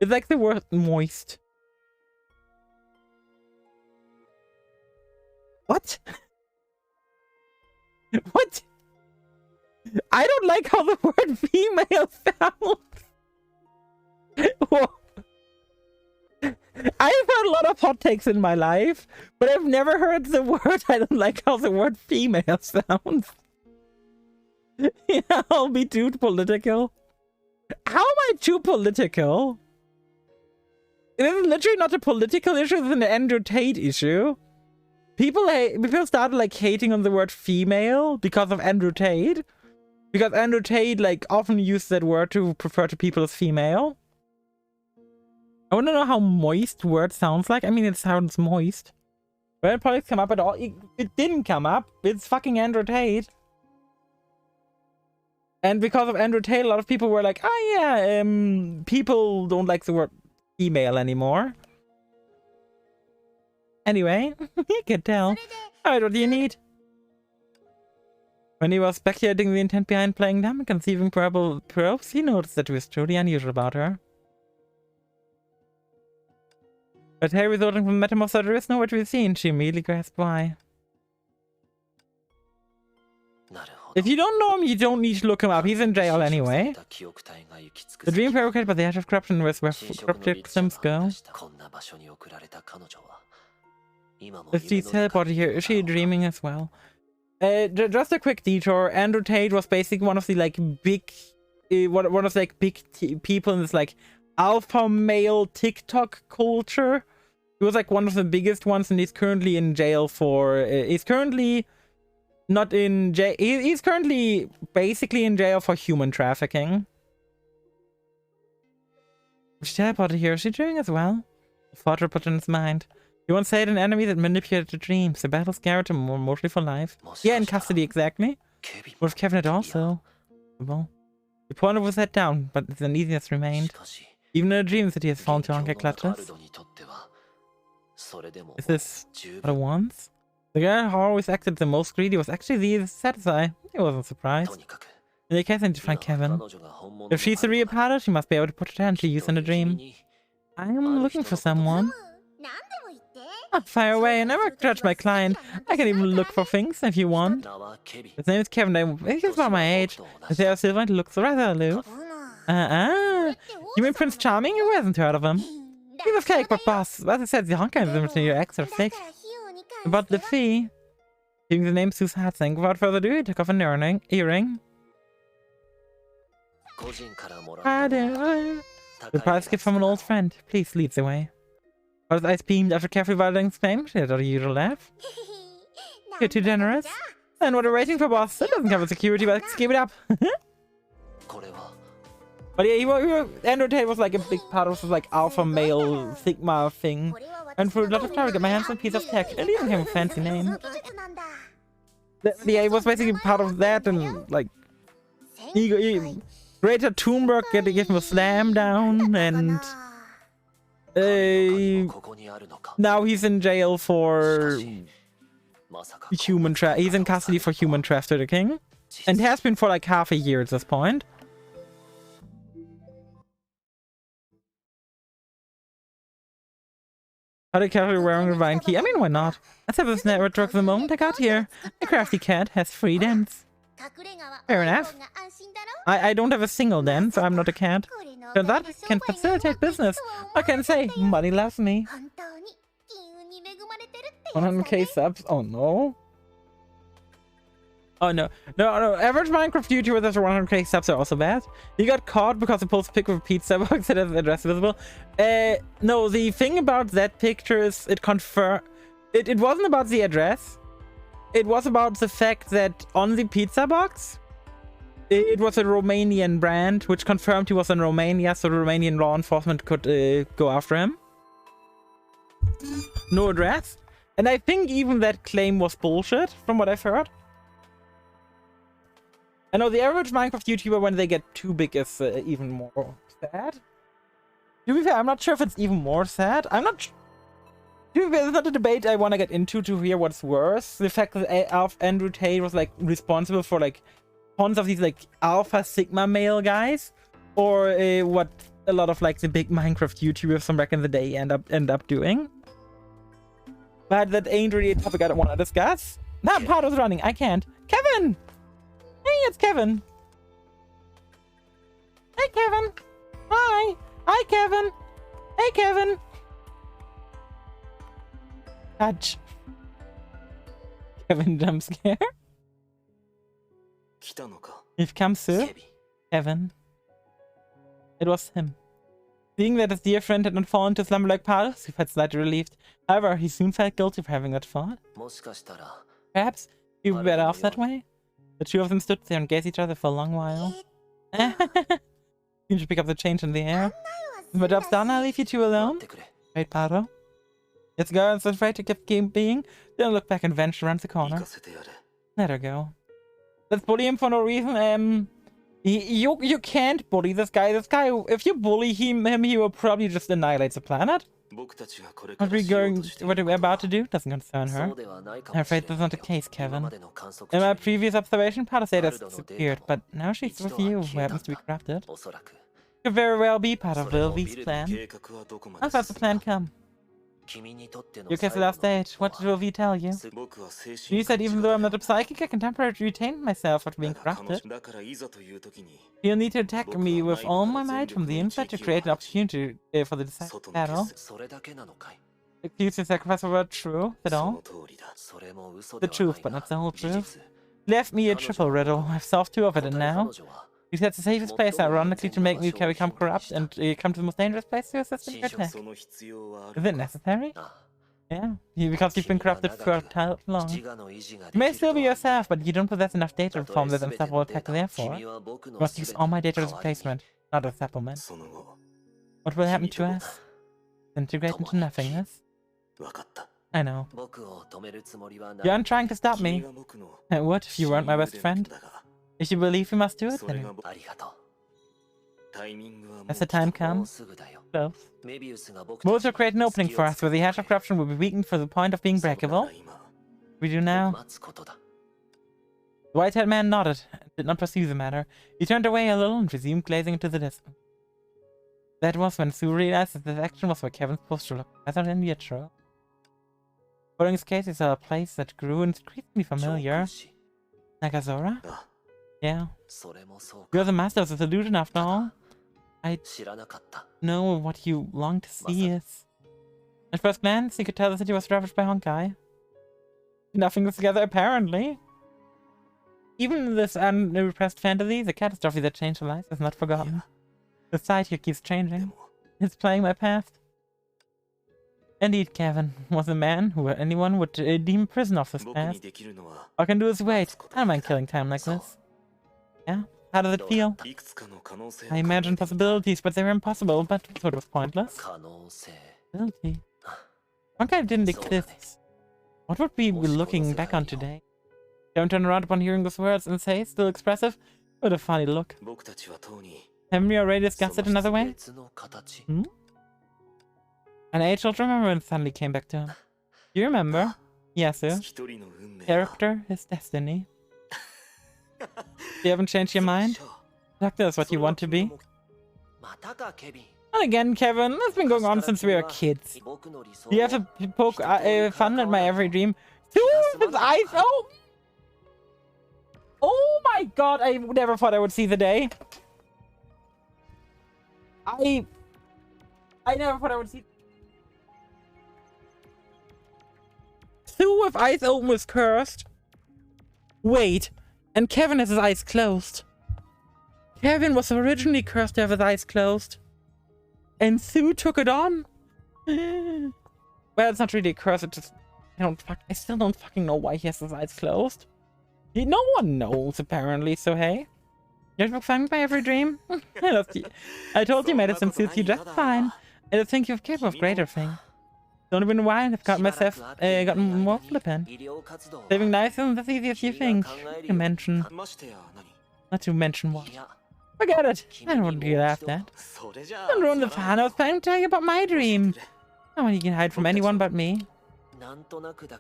it's like the word moist. What? What? I don't like how the word female sounds. Whoa. I've heard a lot of hot takes in my life, but I've never heard the word. I don't like how the word female sounds. Yeah, I'll be too political. How am I too political? It is literally not a political issue, it's an Andrew Tate issue. People started like hating on the word female because of Andrew Tate. Because Andrew Tate like often used that word to refer to people as female. I want to know how moist word sounds like. I mean, it sounds moist. But it probably come up at all. It didn't come up. It's fucking Andrew Tate. And because of Andrew Tate, a lot of people were like, oh yeah, people don't like the word female anymore. Anyway, you can tell. Alright, what do you need? When he was speculating the intent behind playing them and conceiving probable probes, he noticed that it was truly unusual about her. But hair resulting from metamorphosis there is nowhere to be seen. She immediately grasped why. If you don't know him, you don't need to look him up. He's in jail anyway. The dream fabricated by the ash of corruption was where corrupted Sims go. If she's teleported here, is she dreaming as well? Just a quick detour. Andrew Tate was basically one of the like big, one of the like big people in this like alpha male TikTok culture. He was like one of the biggest ones, and he's currently in jail for. He's currently not in jail. He's currently basically in jail for human trafficking. She teleported here. Is she doing as well? The thought put in his mind. You once said an enemy that manipulated the dreams. The battle scarred him mostly for life. Yeah, in custody, exactly. What if Kevin had also? Well, the pointer was set down, but the uneasiness remained. Even in the dreams that he has fallen to hunger clutches. Is this what it wants? The guy who always acted the most greedy was actually the satisfied. He wasn't surprised. In the case, I need to find Kevin. If she's the real pilot, she must be able to put her hand to use in a dream. I am looking for someone. Oh, fire away, I never judge my client. I can even look for things if you want. His name is Kevin. He's about my age. His hair is silver and he looks rather aloof. You mean Prince Charming? Who hasn't heard of him? He was cake, but boss. As I said, the honker is to your ex are sick. About the fee. Hearing the name Sue's heart sank. Without further ado, he took off an earring. The prize gift from an old friend. Please lead the way. His eyes beamed after carefully validating his name. She had a usual laugh. You're too generous. And what are we waiting for, boss? It doesn't cover security, but let's give it up. But yeah, Andrew Tate was like a big part of this like alpha male Sigma thing. And for a lot of time, I got my hands on a piece of tech. It even came with a fancy name. Yeah, he was basically part of that, and like Greater Toonberg get to give him a slam down, and now he's in jail for he's in custody for human trafficking, and has been for like half a year at this point. How did carefully wearing a divine key? I mean, why not? Let's have this network drug the moment I got here. A crafty cat has 3 dents. Fair enough. I don't have a single dent, so I'm not a cat. So that can facilitate business. I can say, money loves me. 100k subs? Oh no. Oh no. No. Average Minecraft YouTuber that's 100k subs are also bad. He got caught because he posted a pic of a pizza box that has the address visible. No, the thing about that picture is it confirmed. It wasn't about the address. It was about the fact that on the pizza box, it was a Romanian brand, which confirmed he was in Romania, so the Romanian law enforcement could go after him. No address. And I think even that claim was bullshit, from what I've heard. I know the average Minecraft YouTuber, when they get too big, is even more sad. To be fair, I'm not sure if it's even more sad. I'm not... To be fair, it's not a debate I want to get into to hear what's worse. The fact that Andrew Tate was, like, responsible for, like, tons of these, like, alpha sigma male guys. Or what a lot of, like, the big Minecraft YouTubers from back in the day end up doing. But that ain't really a topic I don't want to discuss. Nah, Pado's running. I can't. Kevin! Hey, it's Kevin. Hey, Kevin. Hi. Hi, Kevin. Hey, Kevin. Touch. Kevin jump scare. You've come, sir. Kevin. It was him. Seeing that his dear friend had not fallen to slumber like Pados, he felt slightly relieved. However, he soon felt guilty for having that thought. Perhaps he would be better off that way? The two of them stood there and gazed at each other for a long while. You should pick up the change in the air. Is my job's done, I'll leave you two alone. Wait, Paro. Let's go, I'm so afraid to keep being. Don't look back and vanish around the corner. Let her go. Let's bully him for no reason. You can't bully this guy. This guy, if you bully him, he will probably just annihilate the planet. What we're about to do doesn't concern her. I'm afraid that's not the case, Kevin. In my previous observation, Palisade has disappeared, but now she's with you, who happens to be corrupted. Could very well be part of Lil V's plan. How far does the plan come? You kissed the last stage. What did Lil V tell you? You said even though I'm not a psychic, I can temporarily retain myself after being corrupted. You'll need to attack me with all my might from the inside to create an opportunity for the decisive battle. Accuse and sacrifice were true, at all? The truth, but not the whole truth. Left me a triple riddle. I've solved two of it, and now? You said the safest place, ironically, to make me become corrupt and come to the most dangerous place to assist in your attack. Is it necessary? Yeah, because you've been corrupted for how long. You may still be yourself, but you don't possess enough data to form this unstoppable attack, therefore. You must use all my data as a replacement, not a supplement. What will happen to us? Integrate into nothingness? I know. You aren't trying to stop me. I would if you weren't my best friend. If you believe we must do it, then... As the time comes, close. Modes will create an opening for us where the hatch of corruption will be weakened for the point of being breakable. We do now. The white-haired man nodded and did not pursue the matter. He turned away a little and resumed gazing into the distance. That was when Sue realized that this action was where Kevin's posture looked rather than vitro. Following his case, he saw a place that grew increasingly familiar. Nagazora? Yeah. You're the master of the illusion after all. I know what you long to see is. At first glance, he could tell the city was ravaged by Honkai. Nothing was together, apparently. Even in this unrepressed fantasy, the catastrophe that changed her life is not forgotten. The side here keeps changing. It's playing my past. Indeed, Kevin was a man who anyone would deem prison of his past. All I can do is wait. I don't mind killing time like this. Yeah? How does it feel? I imagined possibilities, but they were impossible, but sort of pointless. Possibility? Honkai didn't exist. What would we be looking back on today? Don't turn around upon hearing those words and say, still expressive? What a funny look. Haven't we already discussed it another way? Hmm? An age-old remembrance suddenly came back to him. You remember? Yes, sir. Character is destiny. You haven't changed your mind? Doctor is what you want to be. And again, Kevin, that's been going on since we were kids. You have to poke fun at my every dream. His eyes. Oh my god, I never thought I would see the day. I never thought I would see. Sue with eyes open was cursed. Wait, And Kevin has his eyes closed. Kevin was originally cursed to have his eyes closed. And Sue took it on. Well, it's not really a curse, it just... I still don't fucking know why he has his eyes closed. No one knows, apparently, so hey. You're fine by every dream? I loved you. I told you medicine suits you just fine. I don't think you're capable of greater things. It's only been a while I've gotten more flippant. Saving lives isn't as easy as you think. You mention... Not to mention what? Forget it. I don't want to be laughed at. Don't ruin the fun. I was planning to tell you about my dream. No one you can hide from anyone but me. I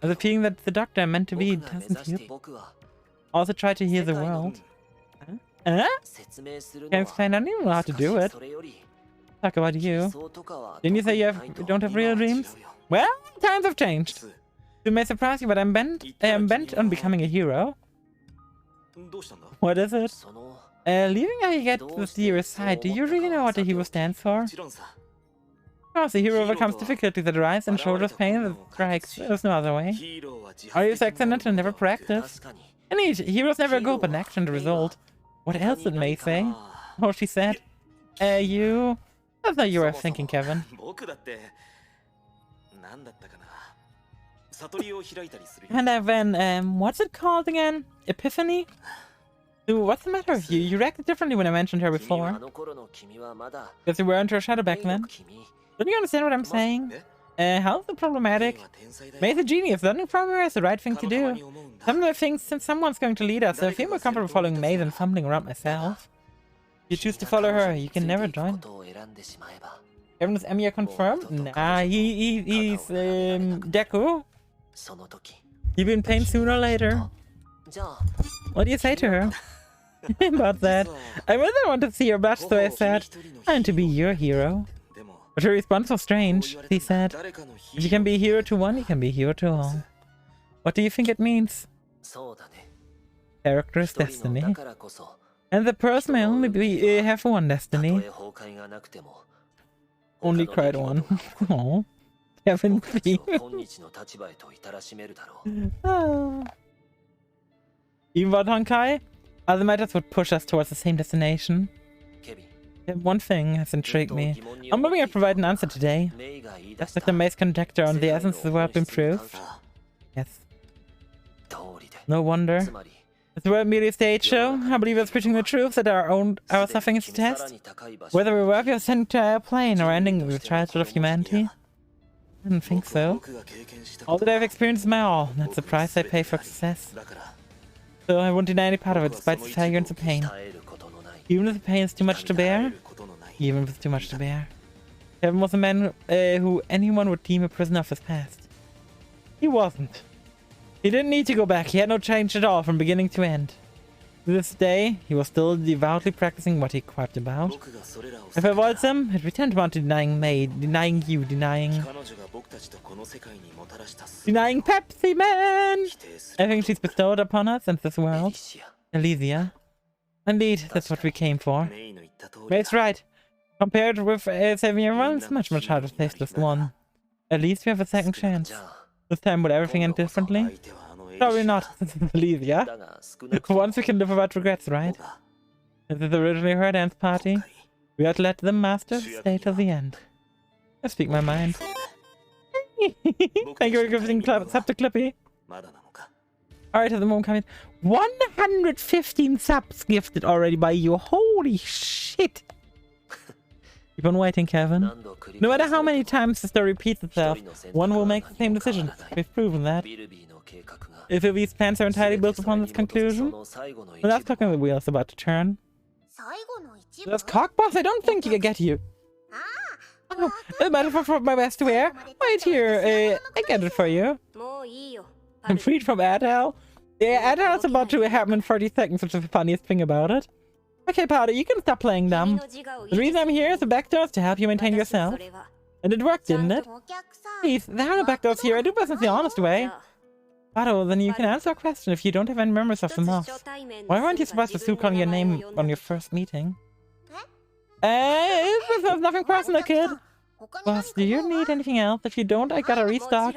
have a feeling that the doctor I'm meant to be doesn't heal. Also try to heal the world. Huh? Can't explain, I don't even know how to do it. Talk about you. Didn't you say you don't have real dreams? Well, times have changed. It may surprise you, but I am bent on becoming a hero. What is it? Leaving how you get to the serious side, do you really know what the hero stands for? Of course, a hero overcomes difficulties that arise and shoulders pain that strikes. There's no other way. Are you accident and never practice? Indeed, heroes never go but an action the result. What else did May say? Oh, she said. You... That's not you were thinking, Kevin. And then, what's it called again? Epiphany? Dude, what's the matter with you? You reacted differently when I mentioned her before. Because you weren't her shadow back then. Don't you understand what I'm saying? How's the problematic? May's a genius. Learning from her is the right thing to do. Some of the things, since someone's going to lead us, I feel more comfortable following May than fumbling around myself. If you choose to follow her, you can never join. Kevin is Emiya confirmed? Nah, he's Deku. He'll be in pain sooner or later. What do you say to her? About that? I really want to see her blush, so I said, I want to be your hero. But her response was strange. He said, if you can be a hero to one, you can be a hero to all. What do you think it means? Character is destiny. And the person may only have one destiny. Only cried one. Oh, Kevin P. Even about Honkai, other matters would push us towards the same destination. One thing has intrigued me. I'm hoping I provide an answer today. Just like the Maze Conjecture on the essence of the world improved. Yes. No wonder. Is the world merely a stage show? I believe it's preaching the truth that our suffering is a test. Whether we're worthy of sending to our plane or ending with the trials of humanity? I don't think so. All that I've experienced is my all. That's the price I pay for success. So I won't deny any part of it, despite the failure and the pain. Even if the pain is too much to bear? Even if it's too much to bear. Kevin was a man who anyone would deem a prisoner of his past. He wasn't. He didn't need to go back. He had no change at all from beginning to end. To this day, he was still devoutly practicing what he quacked about. If I avoid him, it returned to denying May, denying you, denying Pepsi Man! Everything she's bestowed upon us and this world. Elysia. Indeed, that's what we came for. May's right. Compared with saving everyone, it's much harder to save this one. At least we have a second chance. This time would everything end differently? Probably not, Elysia. Once we can live without regrets, right? This is originally her dance party. We ought to let them master stay till the end. I speak my mind. Thank you for giving sub to Clippy. Alright, at the moment coming. 115 subs gifted already by you. Holy shit. Keep on waiting, Kevin. No matter how many times the story repeats itself, one will make the same decision. We've proven that. If these plans are entirely built upon this conclusion, the last clock on the wheel is about to turn. That's cock boss, I don't think you can get you. Oh, a matter for my best wear. Wait here, I get it for you. I'm freed from Adele. Yeah, Adele's about to happen in 30 seconds, which is the funniest thing about it. Okay, Powder, you can stop playing dumb. The reason I'm here is the back doors to help you maintain yourself. And it worked, didn't it? Please, there are no back doors here. I do business the honest way. Powder, then you can answer a question if you don't have any memories of the moths. Why weren't you surprised with Sue calling your name on your first meeting? There's nothing personal, kid. Boss, do you need anything else? If you don't, I gotta restock.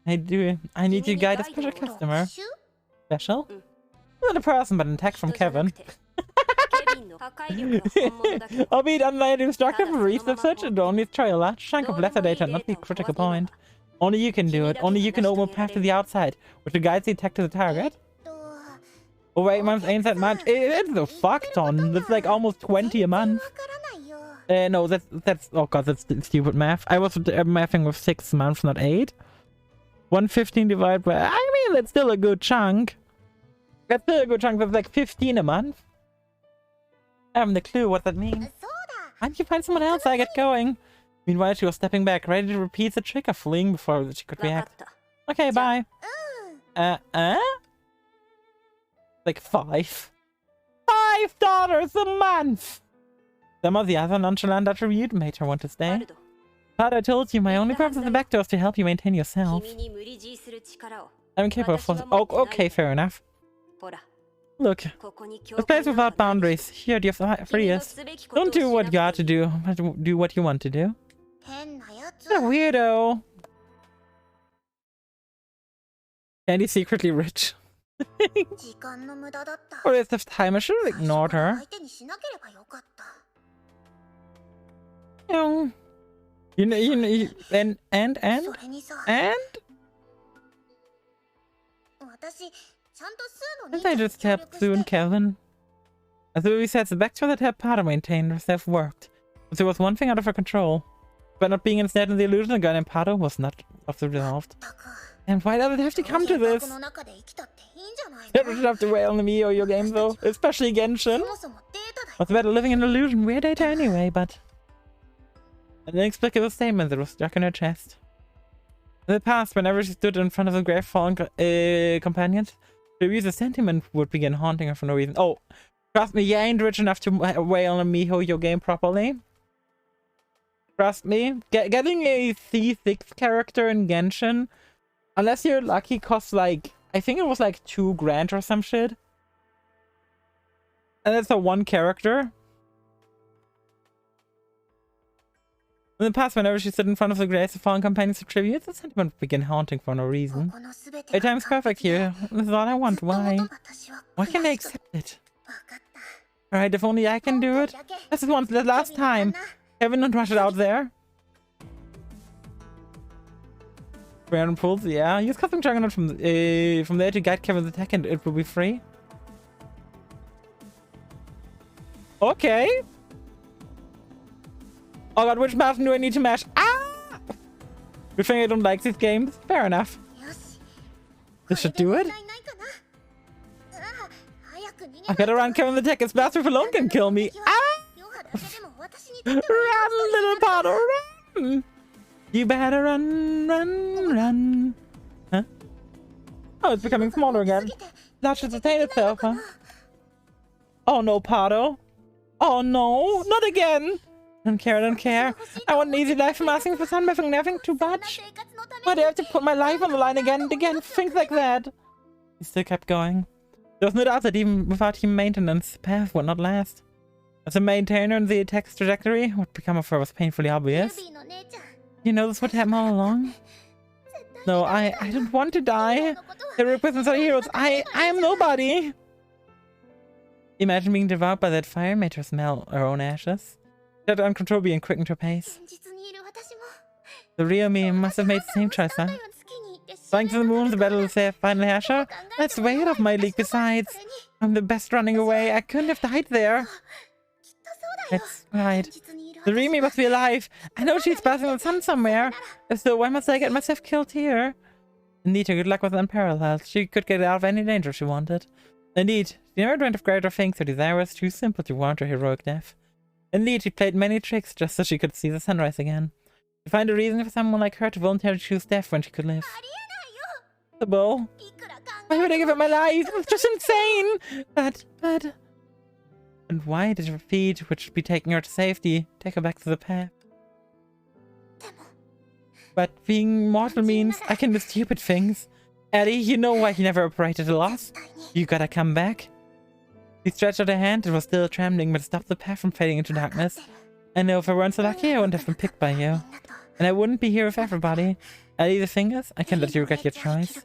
I do. I need you to guide a special customer. Special? Not a person, but an text from Kevin. Albeit unlikely destructive for research, it only try a large chunk of lesser data, not the critical point. Only you can do it. Only you can open a path to the outside, which guides the attack to the target. Oh, 8 months ain't that much. It's a fuck ton. That's like almost 20 a month. No, that's oh god, that's stupid math. I was mathing with 6 months, not 8. 115 divided by, I mean, that's still a good chunk. That's still a good chunk. That's like 15 a month. I haven't a clue what that means. Why don't you find someone else? I get going. Meanwhile, she was stepping back, ready to repeat the trick of fleeing before she could react. Okay, bye. Like $5 a month! Some of the other nonchalant attribute made her want to stay. But I told you, my only purpose of the back door is to help you maintain yourself. I'm capable of... Oh, okay, fair enough. Look, this place without boundaries. Here, you're freest. Don't do what you got to do, but do what you want to do. What a weirdo. And he's secretly rich. For waste of time, I should have ignored her. And? Didn't I just help Sue and Kevin? As Uwus said, the back door that helped Pada maintain herself worked. But there was one thing out of her control. But not being ensnared in the illusion of gun and Pada was not resolved. And why does it have to come to this? You don't have to wail on the Miho game though, especially Genshin. What's better living in illusion? Weird data anyway, but... An inexplicable statement that was stuck in her chest. In the past, whenever she stood in front of the grave fallen companions, the sentiment would begin haunting her for no reason. Oh, trust me, you ain't rich enough to wail on a Miho game properly. Trust me. Getting a C6 character in Genshin, unless you're lucky, costs like... I think it was like 2 grand or some shit. And that's a 1 character. In the past, whenever she stood in front of the graves of fallen companions of tribute, the sentiment would begin haunting for no reason. My time's perfect here. This is all I want. Why? Why can't I accept it? Alright, if only I can do it. This is the last time. Kevin, don't rush it out there. Random pulls, yeah. Use custom juggernaut from there to guide Kevin's attack and it will be free. Okay. Oh god, which mountain do I need to mash? Ah! Good thing I don't like these games. Fair enough. This should do it. I gotta run Kevin the tech. His blaster alone can kill me. Ah! Run, little Potter, run! You better run. Huh? Oh, it's becoming smaller again. That should sustain itself, huh? Oh no, Pato. Oh no, not again. Don't care. I want an easy life from asking for something, nothing too much. Why do I have to put my life on the line again and again for things like that? He still kept going. There was no doubt that even without human maintenance, the path would not last. As a maintainer in the attack's trajectory, what become of her was painfully obvious. You know this would happen all along? No, I don't want to die. The represents are heroes. I am nobody. Imagine being devoured by that fire, made her smell her own ashes. She had uncontrollably and quickened her pace. The real me must have made the same choice, huh? Flying to the moon, the battle of the final Asher? That's way out of my league. Besides, I'm the best running away. I couldn't have died there. That's right. The real me must be alive. I know she's passing the sun somewhere. So why must I get myself killed here? Indeed, her good luck was unparalleled. She could get out of any danger if she wanted. Indeed, she never dreamt of greater things. Her desire was too simple to warrant her heroic death. Indeed, she played many tricks just so she could see the sunrise again. To find a reason for someone like her to voluntarily choose death when she could live. Why would I give up my life? It's just insane! But... And why did her feet, which should be taking her to safety, take her back to the path? But being mortal means I can do stupid things. Ellie, you know why he never operated a loss? You gotta come back. She stretched out her hand. It was still trembling, but it stopped the path from fading into darkness. I know if I weren't so lucky, I wouldn't have been picked by you. And I wouldn't be here with everybody. Ellie the fingers, I can't let you regret your choice.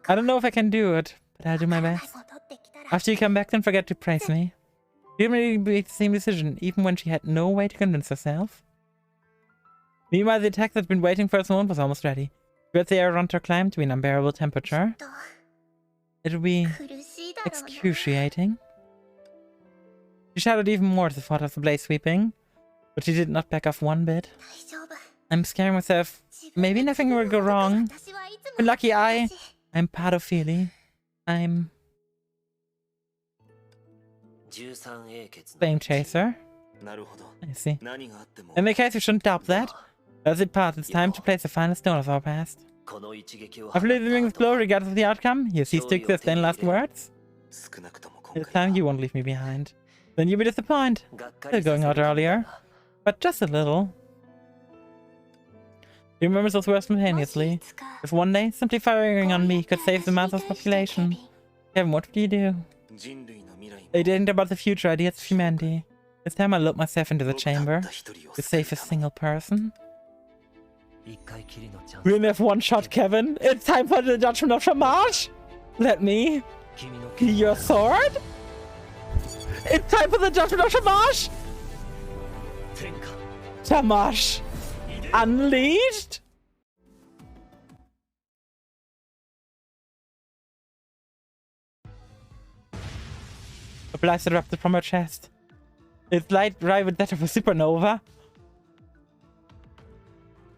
I don't know if I can do it, but I'll do my best. After you come back, don't forget to praise me. She really made the same decision, even when she had no way to convince herself. Meanwhile, the attack that's been waiting for its moment was almost ready. But the air around her climbed to an unbearable temperature. It would be excruciating. She shouted even more at the thought of the blaze sweeping, but she did not back off one bit. I'm scaring myself. Maybe nothing will go wrong. But lucky I'm Padophily. I'm... Flame Chaser. I see. In the case, you shouldn't doubt that. As it passed, it's time to place the final stone of our past. After leaving this blow, regardless of the outcome, you cease to exist. Any last words? This time you won't leave me behind. Then you'll be disappointed. Still going out earlier. But just a little. He remembers those words spontaneously. If one day, simply firing on me could save the mass of population. Kevin, what would you do? I didn't about the future ideas of humanity. This time I locked myself into the chamber to save a single person. We only have one shot, Kevin. It's time for the judgment of Shamash. Let me be your sword. It's time for the judgment of Shamash. Shamash unleashed. A blast erupted from her chest. Its light rivaled that of a supernova.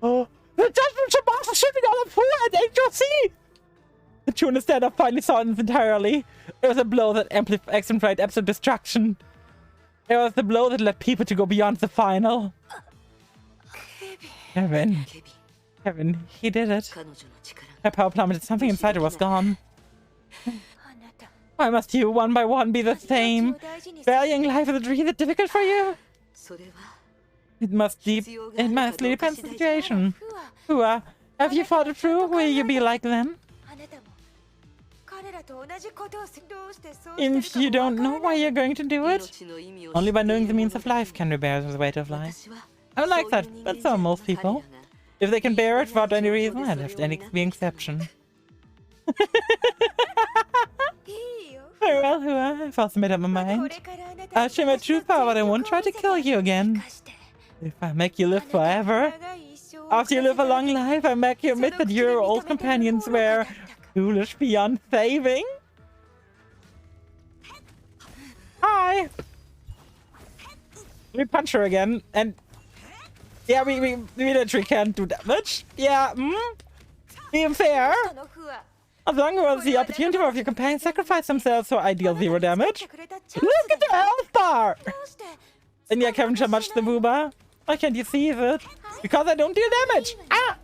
Oh, the judgment Shamash is shooting out of Fu and HOC! The tune instead of finally saw it entirely. It was a blow that exemplified absolute destruction. It was the blow that led people to go beyond the final. Kevin, he did it. Her power plummeted. Something inside her was gone. Why must you, one by one, be the same? Valuing life is really difficult for you? It must lead depends on the situation. Uwa, have you thought it through? Will you be like them? If you don't know why you're going to do it, only by knowing the means of life can we bear the weight of life. I like that, but so are most people. If they can bear it without any reason, I'd have to be an exception. Very well, Uwa, I've also made up my mind. I'll show my true power, but I won't try to kill you again. If I make you live forever, after you live a long life, I make you admit that your old companions were foolish beyond saving. Hi! We punch her again, and yeah, we literally can't do damage. Yeah, being fair. As long as the opportunity for your companions sacrifice themselves for ideal 0 damage. Look at the health bar! And yeah, Kevin shall match the booba. Why can't you see it? Because I don't deal damage! Ah!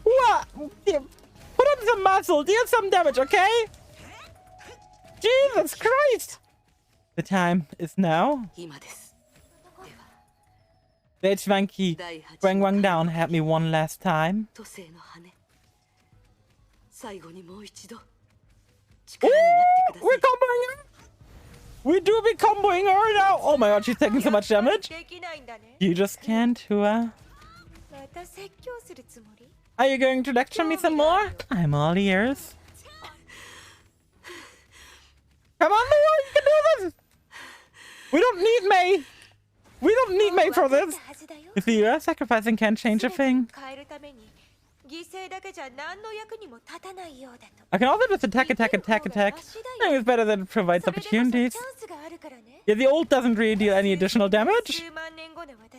What? Put on some muscle, deal some damage, okay? Jesus Christ! The time is now. Let Swanky Wang Wang down, help me one last time. Ooh, we're comboing her! We do be comboing her now! Oh my god, she's taking so much damage! You just can't, Uwa. Are you going to lecture me some more? I'm all ears. Come on, Uwa, you can do this! We don't need May! We don't need May for this! If you are sacrificing can't change a thing. I can also just attack. I think it's better that it provides opportunities. Yeah, the ult doesn't really deal any additional damage.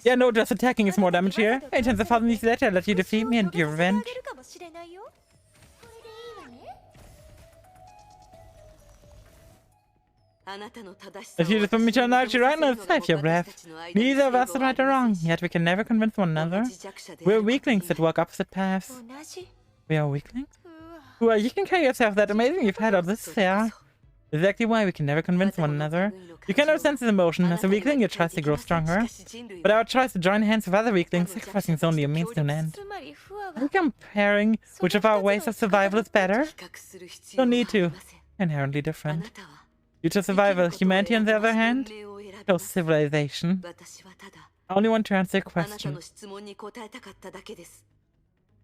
Yeah, no, just attacking is more damage here. Hey, chance of following that, I'll let you defeat me and your revenge. If you just want me to announce you right now, save your breath. Neither of us are right or wrong, yet we can never convince one another. We're weaklings that walk opposite paths. We are weaklings? Well, you can carry yourself that amazing you've had all this fair. Exactly why we can never convince one another. You cannot sense his emotion. As a weakling, your choice to grow stronger. But our choice to join hands with other weaklings, sacrificing is only a means to an end. Are we comparing which of our ways of survival is better? Don't need to. Inherently different. You chose survival. Humanity, on the other hand, chose civilization. I only want to answer your question.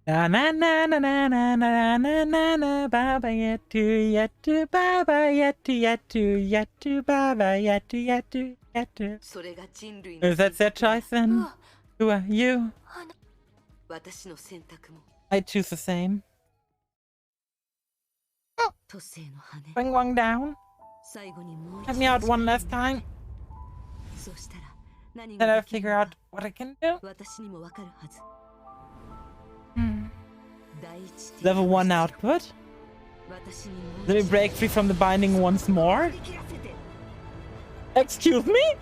Na na na na na na na na na na baba yetu baba yetu baba yetu. Is that their choice then? Who are you? I choose the same. Oh. Bring one down. Let me out one last time. Then I'll figure out what I can do. Level 1 output. Let me break free from the binding once more. Excuse me?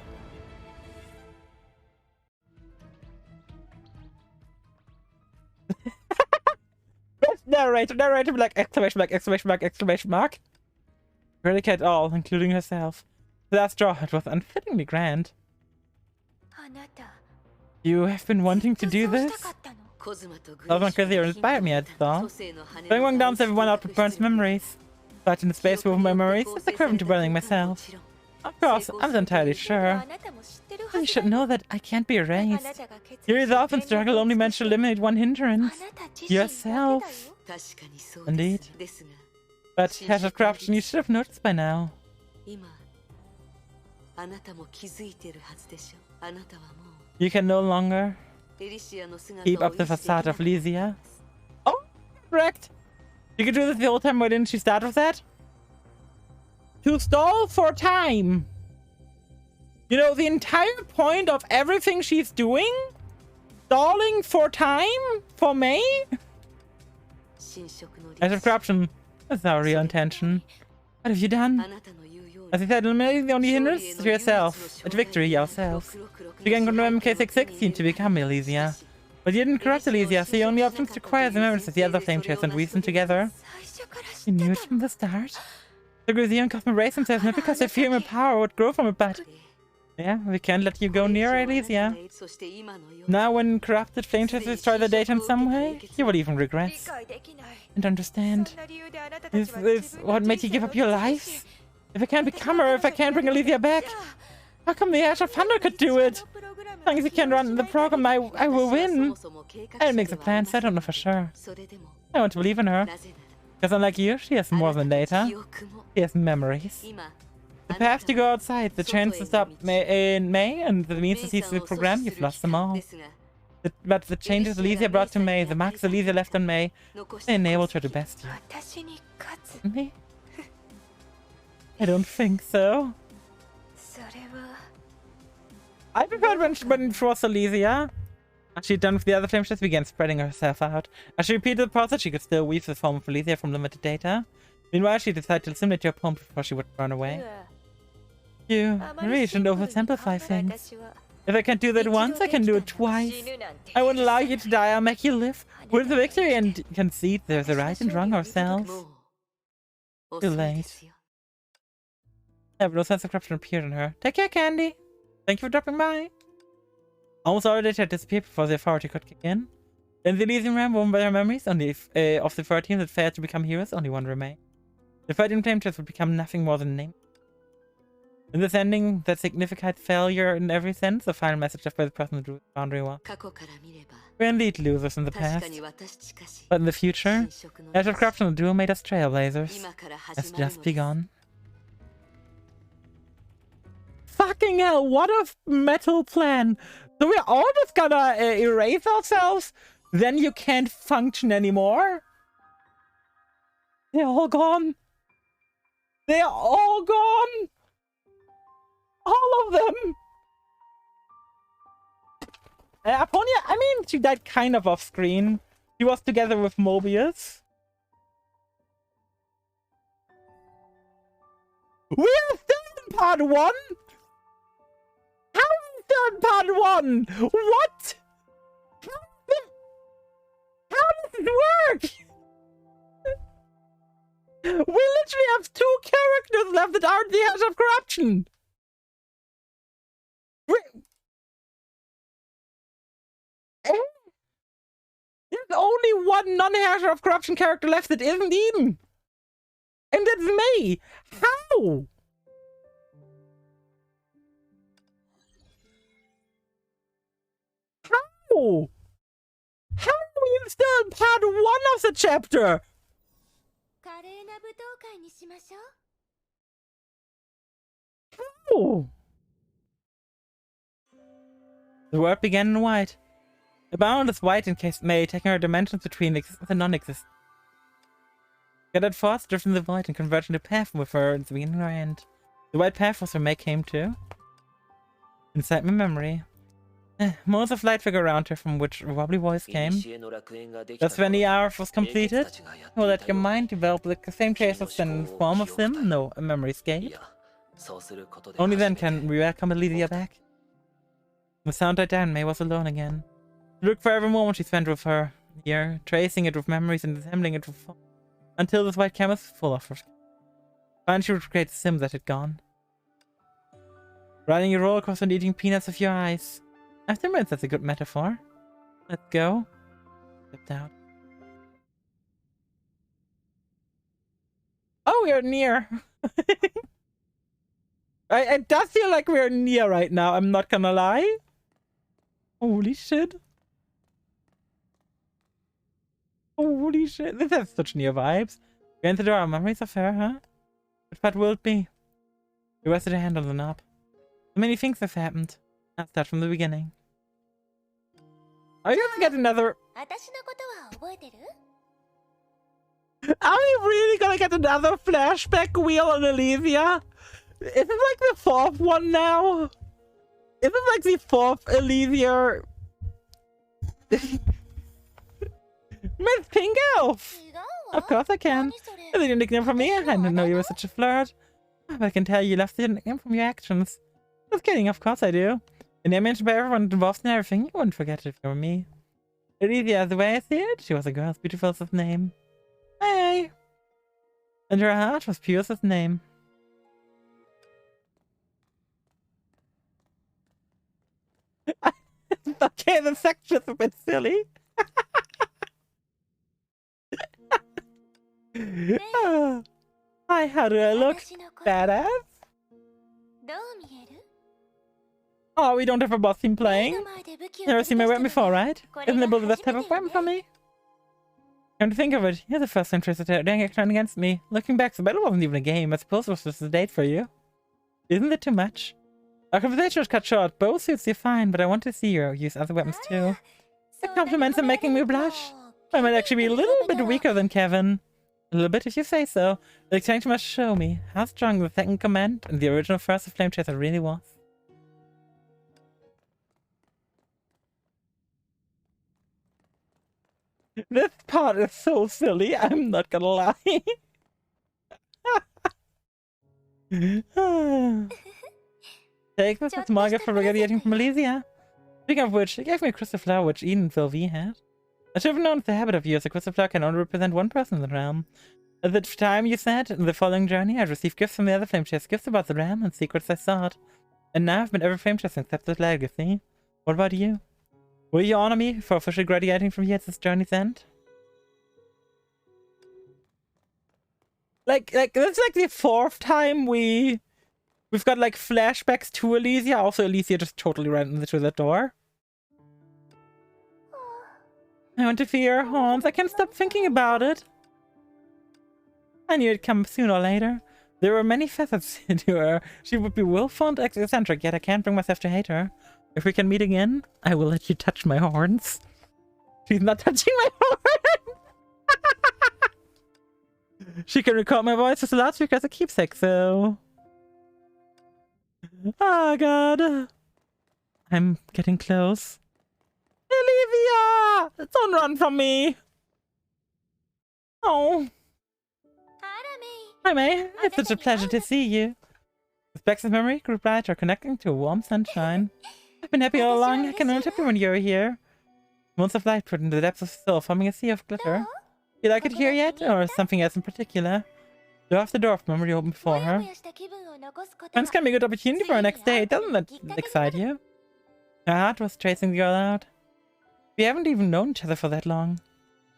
Narrator, like exclamation mark. Eradicate all, including herself. Last draw, it was unfittingly grand. You have been wanting to do this? Love crazy or inspired me, I thought. Going one down, everyone output burns memories. But in the space full of memories, it's equivalent to burning myself. Of course, I'm not entirely sure. You should know that I can't be erased. Your resolve and struggle only managed to eliminate one hindrance. Yourself. Indeed. But Head of Corruption, you should have noticed by now. You can no longer keep up the facade of Lysia. Oh, correct. You could do this the whole time. Why didn't she start with that? To stall for time. You know, the entire point of everything she's doing? Stalling for time? For May? As of corruption, that's our real intention. What have you done? As I said, eliminating the only hindrance to yourself. At victory yourself. You can confirm K616 to become Elysia. But you didn't corrupt Elysia, so your only options require the members of the other flame chairs and reason together. You knew it from the start. The Grizian Cosmo raised themselves not because they fear my power would grow from it, but... Yeah, we can't let you go near Elysia. Now when corrupted flame chairs destroy the data in some way, you will even regret. And understand. Is this what made you give up your life? If I can't become her, if I can't bring Elysia back, how come the Ash of Thunder could do it? As long as you can run the program, I will win. I'll make the plans, I don't know for sure. I want to believe in her. Because unlike you, she has more than data. She has memories. The path to go outside, the chance to stop in May, and the means to seize the program, you've lost them all. But the changes Elysia brought to May, the marks Elysia left on May, they enabled her to best you. Me? I don't think so. I preferred when it was Elysia. As she'd done with the other flame ships, began spreading herself out. As she repeated the process, she could still weave the form of Elysia from limited data. Meanwhile, she decided to eliminate your opponent before she would run away. You really shouldn't oversimplify things. If I can't do that once, I can do it twice. I won't allow you to die, I'll make you live. With the victory and concede there's a right and wrong ourselves. Too late. Yeah, but no sense of corruption appeared in her. Take care, Candy. Thank you for dropping by. Almost all the data had disappeared before the authority could kick in. In the Elysium realm, woven by her memories, only of the 13 that failed to become heroes, only one remained. The 13 flame chairs would become nothing more than a name. In this ending that signified failure in every sense, the final message left by the person who drew the boundary wall. We're indeed losers in the past, but in the future, Ash of Corruption and the duo made us trailblazers. Has just begun. Fucking hell, what a metal plan! So we're all just gonna erase ourselves? Then you can't function anymore? They're all gone. They're all gone! All of them! Aponia, I mean, she died kind of off screen. She was together with Mobius. We're still in part 1? How is it still in part 1? What? How does it work? We literally have 2 characters left that aren't the Ash of Corruption. There's only one non-Ash of Corruption character left that isn't Eden. And that's me. How? How? How are you still part 1 of the chapter! Oh. The word began in white. The boundless white encased May, taking her dimensions between existence and non-existence. Gathered force drifted in the void and converged into path with her at the beginning or end. The white path was where May came to. Inside my memory. Modes of light figure around her from which a wobbly voice came. Thus when the hour was completed, will let your mind develop the same traces in the form of them? No, a memory escape. Only then can we welcome Elysia back. The sound died down, May was alone again. She looked for every moment she spent with her here, tracing it with memories and assembling it with until this white canvas was full of her. Finally she would create the sim that had gone. Riding a roller coaster and eating peanuts with your eyes. After minutes, that's a good metaphor. Let's go. Stepped out. Oh, we are near. It does feel like we're near right now, I'm not gonna lie. Holy shit. Holy shit. This has such near vibes. We entered our memories of her, huh? Which part will it be? We rested a hand on the knob. So many things have happened. I'll start from the beginning. Are you gonna get another... Are we really gonna get another flashback wheel on Elysia? Is it like the 4th one now? Is it like the 4th Elysia? Miss Pink Elf! Of course I can. Is it a nickname from me? I didn't know you were such a flirt. But I can tell you left the nickname from your actions. Just kidding, of course I do. And I mentioned by everyone involved in everything, you wouldn't forget it if you were me. Elysia, the way I see it, she was a girl as beautiful as his name. Hey! And her heart was pure as his name. Okay, the section's a bit silly. Hi, how do I look? Badass? Oh, we don't have a boss team playing? Never seen my weapon before, right? Isn't it the best type of weapon for me? Come to think of it, you're the first interested doing action against me. Looking back, the battle wasn't even a game. I suppose it was just a date for you. Isn't it too much? Our conversation was cut short. Bow suits you fine, but I want to see you use other weapons too. The compliments are making me blush. I might actually be a little bit weaker than Kevin. A little bit if you say so. The exchange must show me how strong the second command and the original first of Flame Chaser really was. This part is so silly, I'm not gonna lie. Take this as Margaret for graduating from Elysia. Speaking of which, she gave me a crystal flower which Eden and Phil V had. I should have known it's a habit of yours. A crystal flower can only represent one person in the realm. At the time you said, in the following journey, I'd received gifts from the other flame chests, gifts about the realm and secrets I sought. And now I've been every flame chest except this legacy. What about you? Will you honor me for officially graduating from here at this journey's end? Like that's like the 4th time we've got like flashbacks to Elysia. Also, Elysia just totally ran into the door. I want to feel your horns. I can't stop thinking about it. I knew it'd come sooner or later. There were many facets to her. She would be willful and eccentric, yet I can't bring myself to hate her. If we can meet again, I will let you touch my horns. She's not touching my horns! She can record my voice as a loudspeaker as a keepsake, so... Oh god. I'm getting close. Elysia! Don't run from me! Oh. Hi May, it's such a pleasure to see you. The specks of memory grew brighter, connecting to a warm sunshine. I've been happy all along. I can only happy when you're here. Months of light put into the depths of soul, forming a sea of glitter. You like it here yet, or something else in particular? Door after door of memory open before her. Friends can be a good opportunity for our next date. Doesn't that excite you? Her heart was chasing the girl out. We haven't even known each other for that long.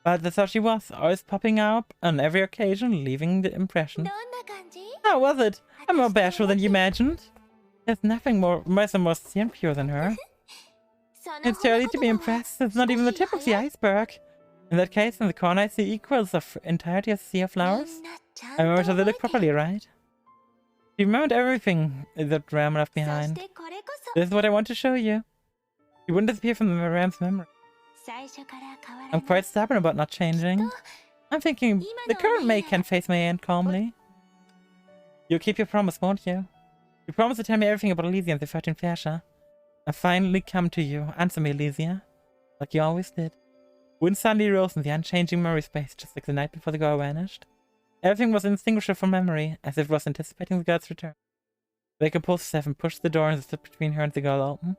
But that's how she was, always popping up on every occasion, leaving the impression. How was it? I'm more bashful than you imagined. There's nothing more sincere and pure than her. It's too early to be impressed. It's not even the tip of the iceberg. In that case, in the corner I see equals of entirety of the sea of flowers. I remember to look properly, right? You remembered everything that Ram left behind. This is what I want to show you. You wouldn't disappear from Ram's memory. I'm quite stubborn about not changing. I'm thinking the current May can face my end calmly. You'll keep your promise, won't you? You promised to tell me everything about Elysia and the 13 Fascia. I finally come to you. Answer me, Elysia. Like you always did. Wind suddenly rose in the unchanging memory space, just like the night before the girl vanished. Everything was indistinguishable from memory, as if it was anticipating the girl's return. They composed Seven, pushed the door and stood between her and the girl open.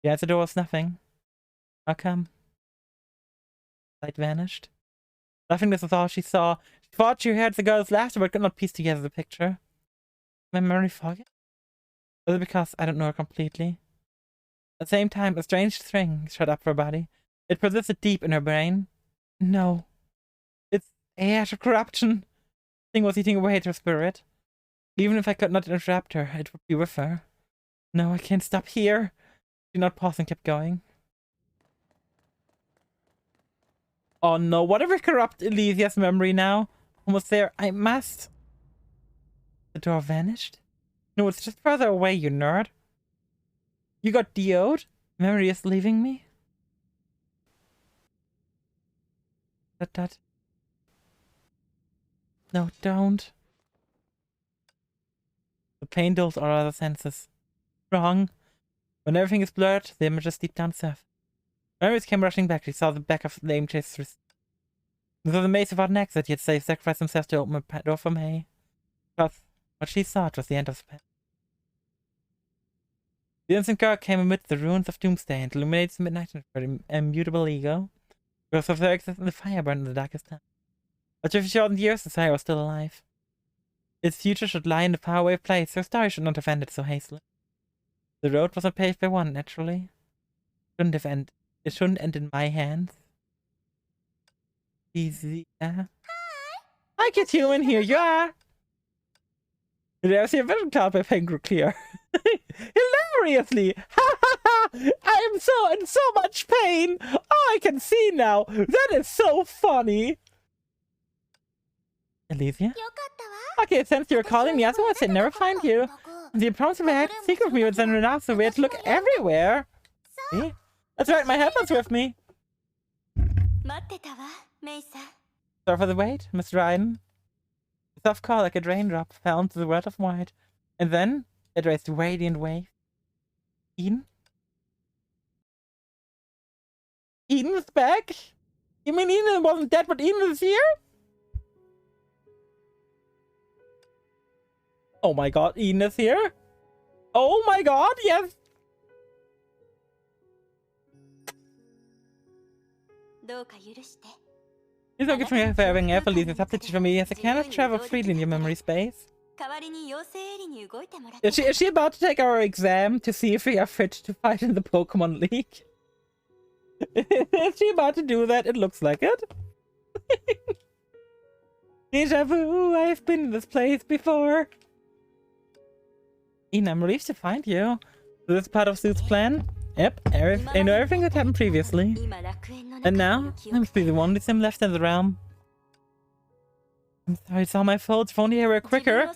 The answer door was nothing. How come? Light vanished. Nothingness was all she saw. She thought she heard the girl's laughter, but could not piece together the picture. My memory foggy? Was it because I don't know her completely? At the same time, a strange thing shot up her body. It persisted deep in her brain. No. It's ash of corruption. The thing was eating away at her spirit. Even if I could not interrupt her, it would be with her. No, I can't stop here. She did not pause and kept going. Oh no, whatever corrupt Elysia's memory now? Almost there. I must. The door vanished? No, it's just further away, you nerd. You got DO'd? Memory is leaving me? That. No, don't. The pain dulls all other senses. Wrong. When everything is blurred, the image is deep down south. Memories came rushing back. She saw the back of the lame chaser's. It was amazed about an exit, yet they sacrificed themselves to open a door for May. Because what she thought was the end of the path. The innocent girl came amid the ruins of Doomsday and illuminates the midnight in her immutable ego. Because of her existence, the fire burned in the darkest time. But 50,000 years, the Sire was still alive. Its future should lie in the faraway place. Her story should not have ended so hastily. The road was not paved by one, naturally. It shouldn't end in my hands. Easy. Hi, Kid Human, here you are! There's your vision cloud by Penguin Clear. Hilariously! Ha ha ha! I am in so much pain! Oh, I can see now! That is so funny! Elysia? Okay, since you're calling me, I thought I'd never find you. The promise we had to secret me was then enough, so we had to look everywhere. See? That's right, my helper's with me. Sorry for the wait, Miss Ryden. A soft call like a raindrop fell into the world of white. And then it raised a radiant wave. Eden? Eden's back? You mean Eden wasn't dead, but Eden is here? Oh my god, Eden is here? Oh my god, yes! Please don't give me for having ever leave a substitute for me, as I cannot travel freely in your memory space. Is she about to take our exam to see if we are fit to fight in the Pokemon League? Is she about to do that? It looks like it. Deja vu, I've been in this place before. Eden, I'm relieved to find you. Is this part of Suit's plan? Yep, I know everything that happened previously. And now, I must be the only sim left in the realm. I'm sorry, it's all my fault. If only I were quicker.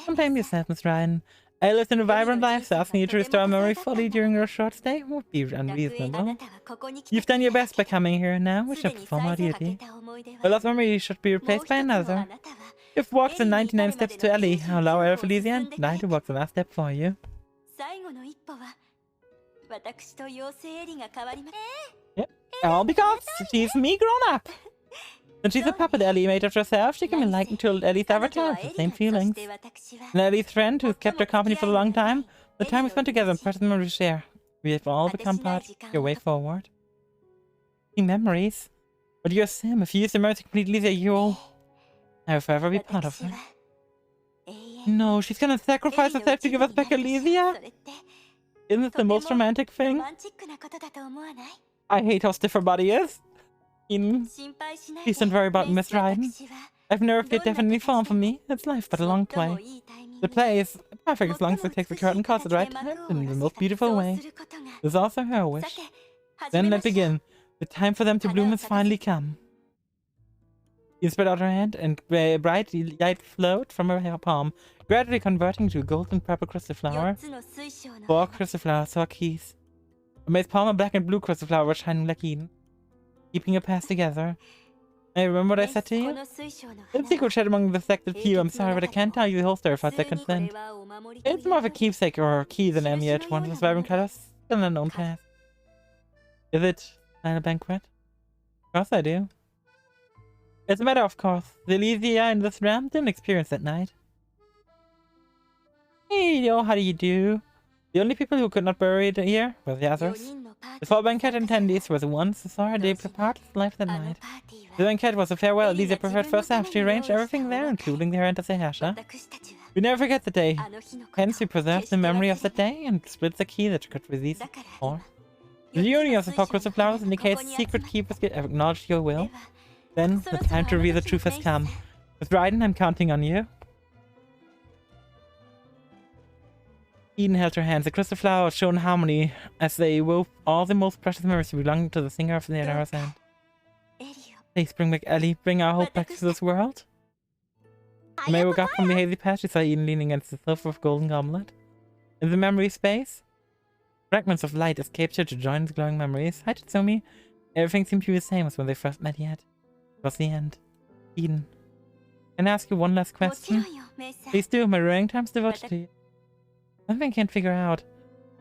Don't blame yourself, Miss Ryan. I lived in a vibrant life, so asking you to restore memory fully during your short stay would be unreasonable. You've done your best by coming here, and now we shall perform our duty. A lost memory should be replaced by another. You've walked the 99 steps to Ellie. I'll allow Elysia and I to walk the last step for you. Yep. All because she's me grown up. When she's a puppet Ellie made of herself, she can be likened to Ellie's avatar with the same feelings. And Ellie's friend, who's kept her company for a long time, the time we spent together and precious memories share. We have all become part of your way forward. Memories? But you're a sim. If you use the memories to complete Elysia, you'll... I will forever be part of her. No, she's gonna sacrifice herself to give us back Elysia? Isn't it the most romantic thing? I hate how stiff her body is. Please don't worry about Miss Ryden. I've never feared death in any form for me. It's life but a long play. The play is perfect as long as it takes the curtain calls at the right time in the most beautiful way. This is also her wish. Then let's begin. The time for them to bloom has finally come. You spread out her hand, and bright light flowed from her palm, gradually converting to a golden purple crystal flower. 4 crystal flowers saw keys. Amazed palm, a black and blue crystal flower was shining like Eden, keeping your past together. I remember what I said to you? The secret shared among the selected few. I'm sorry, but I can't tell you the whole story without their consent. It's more of a keepsake or a key than an amulet. One of the vibrant colors, still an unknown path. Is it a banquet? Of course I do. It's a matter of course. The Elysia in this realm didn't experience that night. Hey, yo, how do you do? The only people who could not bury it here were the others. The 4 banquet attendees were the ones who saw her depart life that night. The banquet was a farewell. Elysia prepared first half. She arranged everything there, including the hand of the Herrscher. We never forget the day. Hence, we preserved the memory of the day and split the key that could release it all. The union of the 4 crystal flowers indicates secret keepers have acknowledged your will. Then, the time to reveal the truth has come. With Raiden, I'm counting on you. Eden held her hands. The crystal flowers shone in harmony as they wove all the most precious memories belonging to the singer of the arrow's hand. Please bring back Ellie. Bring our hope back to this world. When May woke up from the hazy past, she saw Eden leaning against the silver of golden goblet. In the memory space, fragments of light escaped her to join the glowing memories. Hi, Tatsumi. Everything seemed to be the same as when they first met yet. It was the end. Eden. Can I ask you one last question? Please do. My remaining time's devoted to you. Something I can't figure out.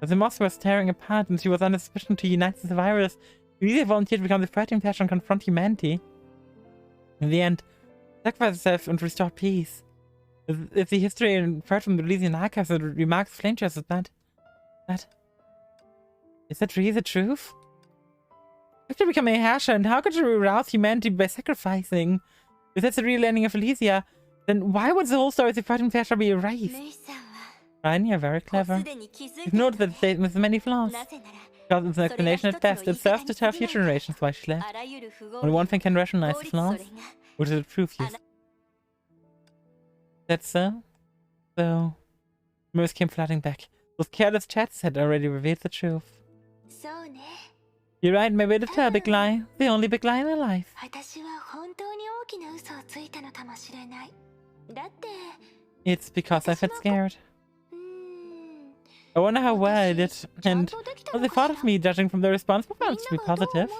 As the monsters were tearing apart and she was under suspicion to unite the survivors, Elysia volunteered to become the fighting passion and confront humanity. In the end, sacrifice herself and restore peace. If the history inferred from the Elysian archives and remarks flame chest is that... Is that really the truth? If you become a Herrscher, and how could you arouse humanity by sacrificing? If that's the real ending of Elysia, then why would the whole story of the fighting Herrscher be erased? Ryan, you're very clever. You've noted that the statement has many flaws. Because it's an explanation at best, it serves to tell future generations why she left. Only one thing can rationalize the flaws, which is the truth use. That's so? So... Mirrors came flooding back. Those careless chats had already revealed the truth. You're right, maybe it's a big lie. The only big lie in my life. It's because I felt scared. I wonder how well I did, and what they thought of me, judging from the response, perhaps to be positive.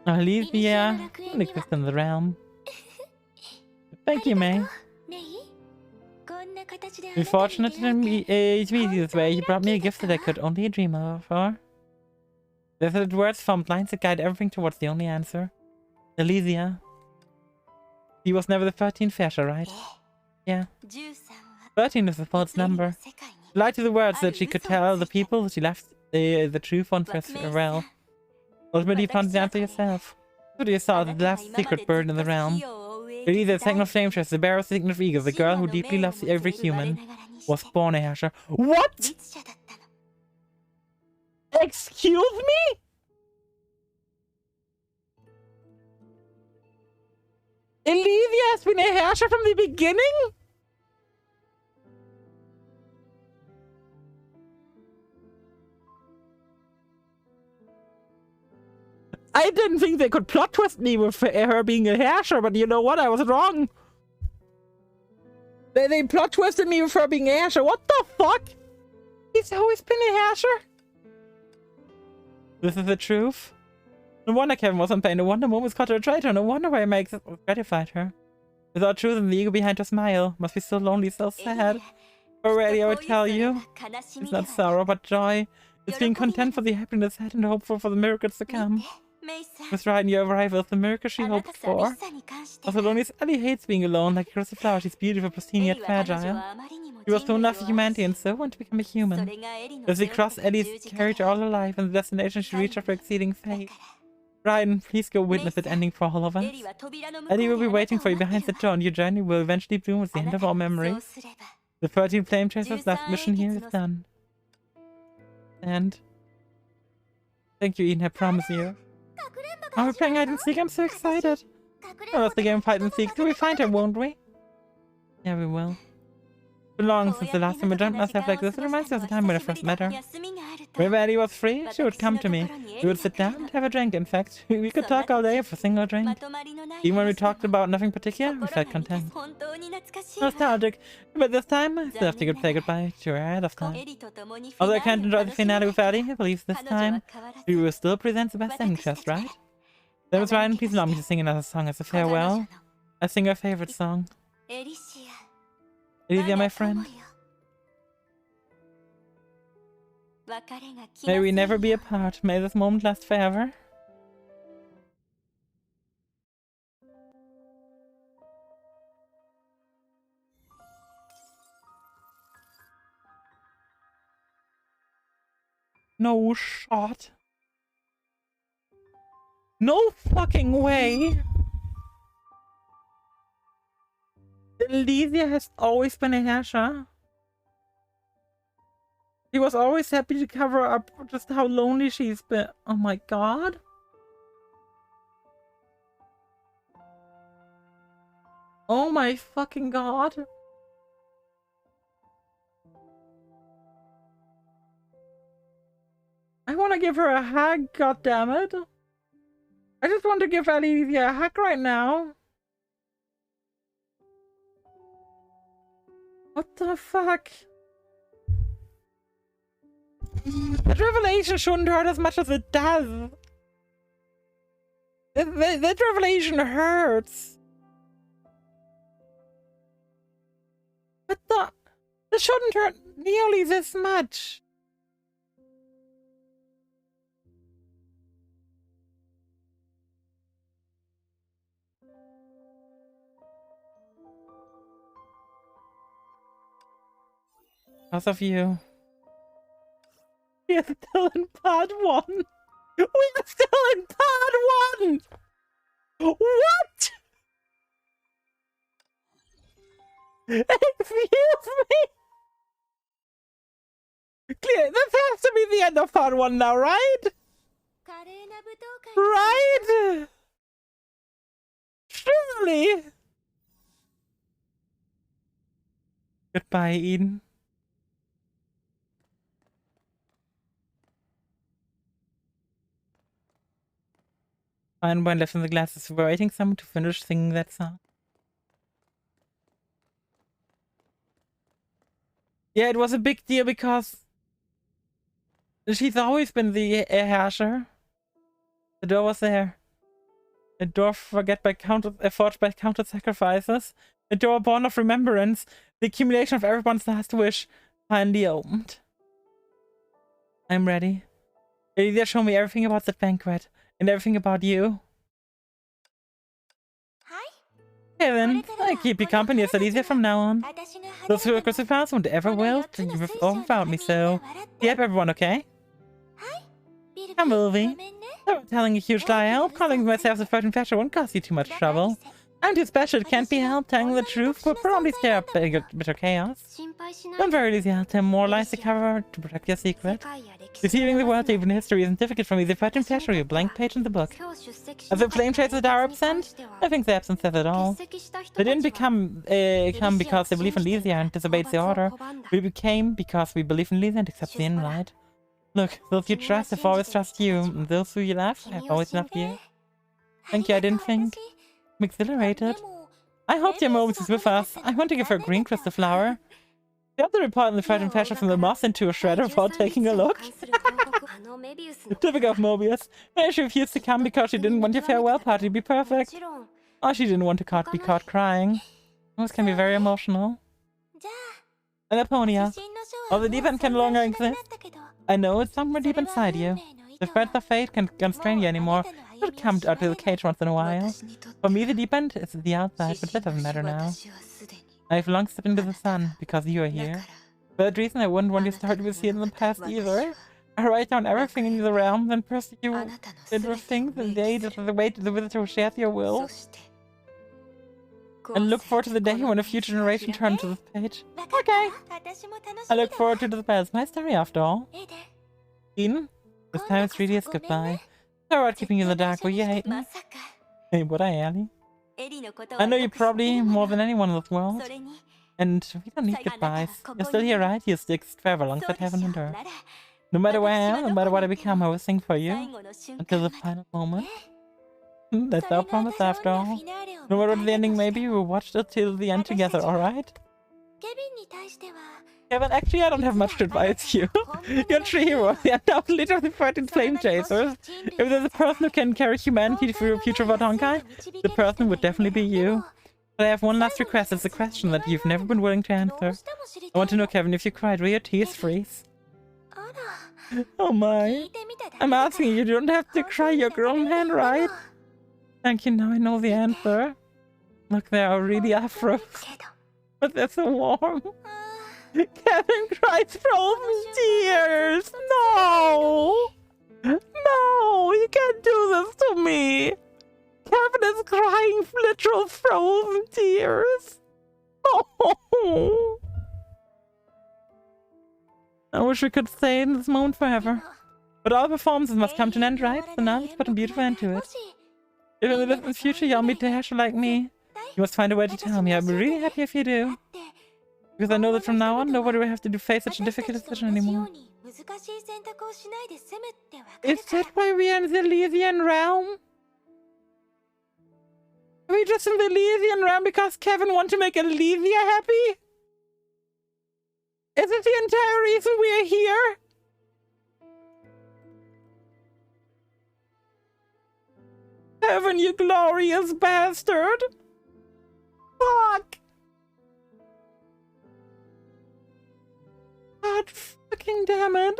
Olivia don't exist in the realm. Thank you, May. We're fortunate to meet you this way. You brought me a gift that I could only dream of. Desert words formed lines that guide everything towards the only answer. Elysia. He was never the 13th Herrscher, right? Yeah. 13 is the false number. She lied to the words that she could tell the people that she left the truth on farewell. Ultimately, you found the answer yourself. So you saw the last secret bird in the realm. Elysia, the second of flame chest, the bearer of the signet of ego, the girl who deeply loves every human, was born a Herrscher. What? Excuse me? Elysia has been a Herrscher from the beginning? I didn't think they could plot twist me with her being a Herrscher, but you know what? I was wrong. They plot twisted me with her being a Herrscher. What the fuck? He's always been a Herrscher. This is the truth. No wonder Kevin wasn't paying. No wonder Mom was caught her a traitor. No wonder why Mike gratified her. Without truth and the ego behind her smile. Must be so lonely, so sad. Already, I would tell you. It's not sorrow, but joy. It's being content for the happiness ahead and hopeful for the miracles to come. Miss Raiden, your arrival is the miracle she hoped for. Also, Lonely's Ellie hates being alone, like a crystal flower. She's beautiful, pristine, yet fragile. She was so in love with humanity and so wanted to become a human. As we crossed Ellie's carriage all her life and the destination she reached after exceeding fate. Raiden, please go witness that ending for all of us. Ellie will be waiting for you behind the door, and your journey will eventually bloom at the end of all memories. The 13 Flame Chasers' last mission here is done. And... thank you, Eden, I promise you. Are we playing hide and seek? I'm so excited. Oh, that's the game of hide and seek. Do we find her, won't we? Yeah, we will. Too long since the last time I dreamt myself like this. It reminds me of the time when I first met her. Whenever Ellie was free, she would come to me. We would sit down and have a drink. In fact, we could talk all day for a single drink. Even when we talked about nothing particular, we felt content. Nostalgic. But this time, I still have to say goodbye to her ahead of time. Although I can't enjoy the finale with Ellie, I believe this time, we will still present the best interest, right? That was right, and please allow me to sing another song as a farewell. I sing our favorite song. Elysia, my friend. May we never be apart. May this moment last forever. No shot. No fucking way. Elysia has always been a Herrscher. He was always happy to cover up just how lonely she's been. Oh my god. Oh my fucking god. I want to give her a hug, goddammit. I just want to give Elysia a hug right now. What the fuck? That revelation shouldn't hurt as much as it does. That revelation hurts. But that shouldn't hurt nearly this much. Because of you. We're still in part 1. We're still in part 1! What? Excuse me? Clear, this has to be the end of part 1 now, right? Right? Surely. Goodbye, Eden. Fine wine left in the glasses. We're waiting someone to finish singing that song. Yeah, it was a big deal because she's always been the Herrscher. The door was there. The door forged by countless sacrifices. The door born of remembrance. The accumulation of everyone's last wish. Finally opened. I'm ready. Elysia showed me everything about that banquet. And everything about you. Hey then, I keep you company as Elysia from now on. Those who are across the past won't ever will without me, so... Yep, everyone okay? I'm Ulvi. I'm telling a huge lie. I hope calling myself the Virgin Fetcher won't cost you too much trouble. I'm too special, it can't be helped. Telling the truth will probably stir up bitter chaos. Don't worry, Elysia, I'll tell more lies to cover to protect your secret. Deceiving the world, even history, isn't difficult for me. The Virgin Fetcher, a blank page in the book. As the flame tracers are absent, I think the absence says it all. They didn't come because they believe in Elysia and disobeyed the order. We became because we believe in Elysia and accept the invite. Look, those you trust have always trusted you, and those who you love have always loved you. Thank you, I didn't think. I'm exhilarated. I hope your Uwus is with us. I want to give her a green crystal flower. You have to report on the Virgin Fetcher from the moth into a shredder without taking a look. Typical of Mobius. Maybe she refused to come because she didn't want your farewell party to be perfect. Or she didn't want to be caught crying. This can be very emotional. Elaponia. While the deep end can no longer exist, I know it's somewhere deep inside you. The threads of fate can't constrain you anymore. It'll come out of the cage once in a while. For me, the deep end is the outside, but that doesn't matter now. I've long stepped into the sun because you are here. For that reason, I wouldn't want you to start with you in the past either. I write down everything in the realm, then pursue interesting the way to the visitor who shares your will. And look forward to the day when a future generation turns to this page. Okay. I look forward to the best. My story after all. Eden, this time it's really a goodbye. Sorry about keeping you in the dark, will you hate me? Hey, would I, Ellie? I know you probably more than anyone in this world. And we don't need goodbyes. You're still here, right? You stick forever alongside heaven and earth. No matter where I am, no matter what I become, I will sing for you until the final moment. That's our promise after all. No matter what the ending may be, we'll watch it till the end together, alright? Kevin, actually I don't have much to advise you. You're a true hero, the now leader of the 13 flame chasers. If there's a person who can carry humanity through the future of Wadonkai, the person would definitely be you. But I have one last request. It's a question that you've never been willing to answer. I want to know, Kevin, if you cried, will your tears freeze? Oh my. I'm asking you don't have to cry, you're a grown man, right? Thank you, now I know the answer. Look, they are really afros. But they're so warm. Kevin cries frozen tears! No! No! You can't do this to me! Kevin is crying literal frozen tears! Oh. I wish we could stay in this moment forever. But all performances must come to an end, right? So now let's put a beautiful end to it. If in the distant future you'll meet a Hesher like me, you must find a way to tell me. I'll be really happy if you do. Because I know that from now on, nobody will have to face such a difficult decision anymore. Is that why we are in the Elysian realm? Are we just in the Elysian realm because Kevin wants to make Elysia happy? Is it the entire reason we are here? Kevin, you glorious bastard! Fuck! God fucking damn it!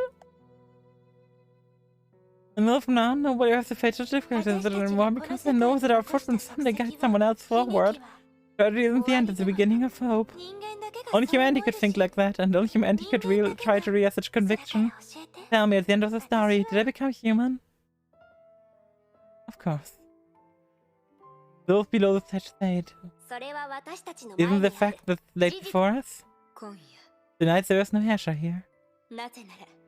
And then from now on, nobody has to face such difficulties anymore because I know that our footprints someday guide someone else forward. Tragedy isn't the end, it's the beginning of hope. Only humanity could think like that, and only humanity could try to realize such conviction. Tell me, at the end of the story, did I become human? Of course. Those below the thatched state. Isn't the fact that laid before us? Tonight there is no Hesher here.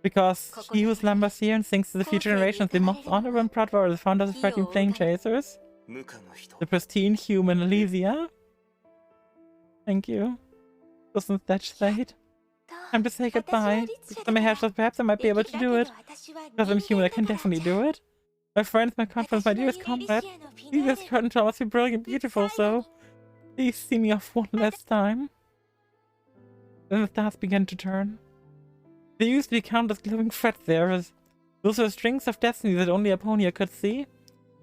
Because he who slumbers here and sings to the future generations, the most honorable and proud warrior, the founder of the 13 Flame Chasers. The pristine human Elysia. Thank you. Doesn't that state? Time to say goodbye. Because I'm a Hesher, perhaps I might be able to do it. Because I'm human, I can definitely do it. My friends, my confidence, my dearest comrade. This curtain shall must be brilliant, beautiful, so please see me off one last time. Then the stars began to turn. They used to be countless glowing threads there, as those were strings of destiny that only Aponia could see.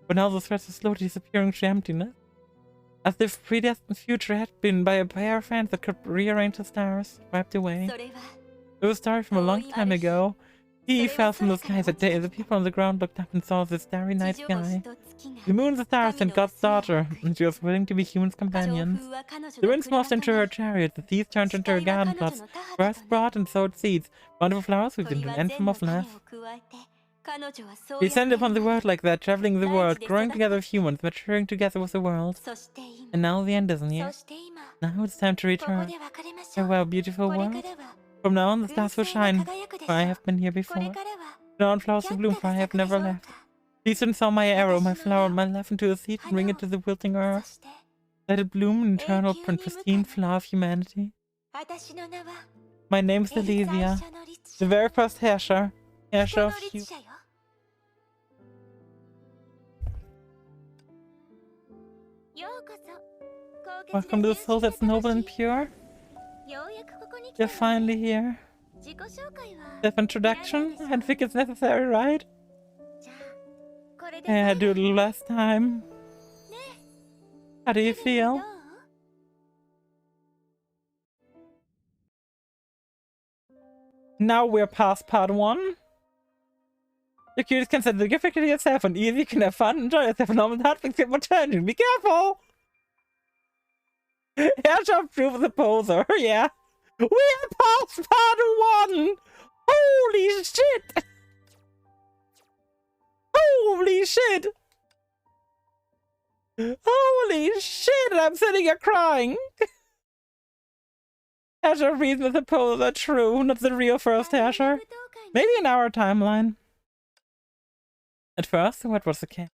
But now those threads are slowly disappearing to emptiness. As if predestined future had been by a pair of hands that could rearrange the stars, wiped away. It was a story from a long time ago. He fell from the sky that day, as the people on the ground looked up and saw the starry night sky. The moon, the stars, and God's daughter, and she was willing to be humans' companions. The winds mossed into her chariot, the seas turned into her garden plots, birds brought and sowed seeds, wonderful flowers weaved into an anthem of love. He descended upon the world like that, traveling the world, growing together with humans, maturing together with the world. And now the end is near. Now it's time to return. Farewell, beautiful world. From now on the stars will shine, for I have been here before. Now on flowers will bloom, for I have never left. Please send sow my arrow, my flower, my love into the seed and bring it to the wilting earth. Let it bloom an eternal and pristine flower of humanity. My name is Elysia, the very first Hesher of you. Welcome to the soul that's noble and pure. You're finally here. Self-introduction? I think it's necessary, right? Yeah, I do it last time. How do you feel? Now we're past part 1. The cutest can set the gift to yourself and easy, you can have fun, enjoy yourself, and normal hard things get more challenging. Be careful! Airshot proof the poser, yeah. We are past part 1! Holy shit! Holy shit! Holy shit! I'm sitting here crying! Hesher reads with the poser, true, not the real first Hesher. Maybe in our timeline. At first, what was the case?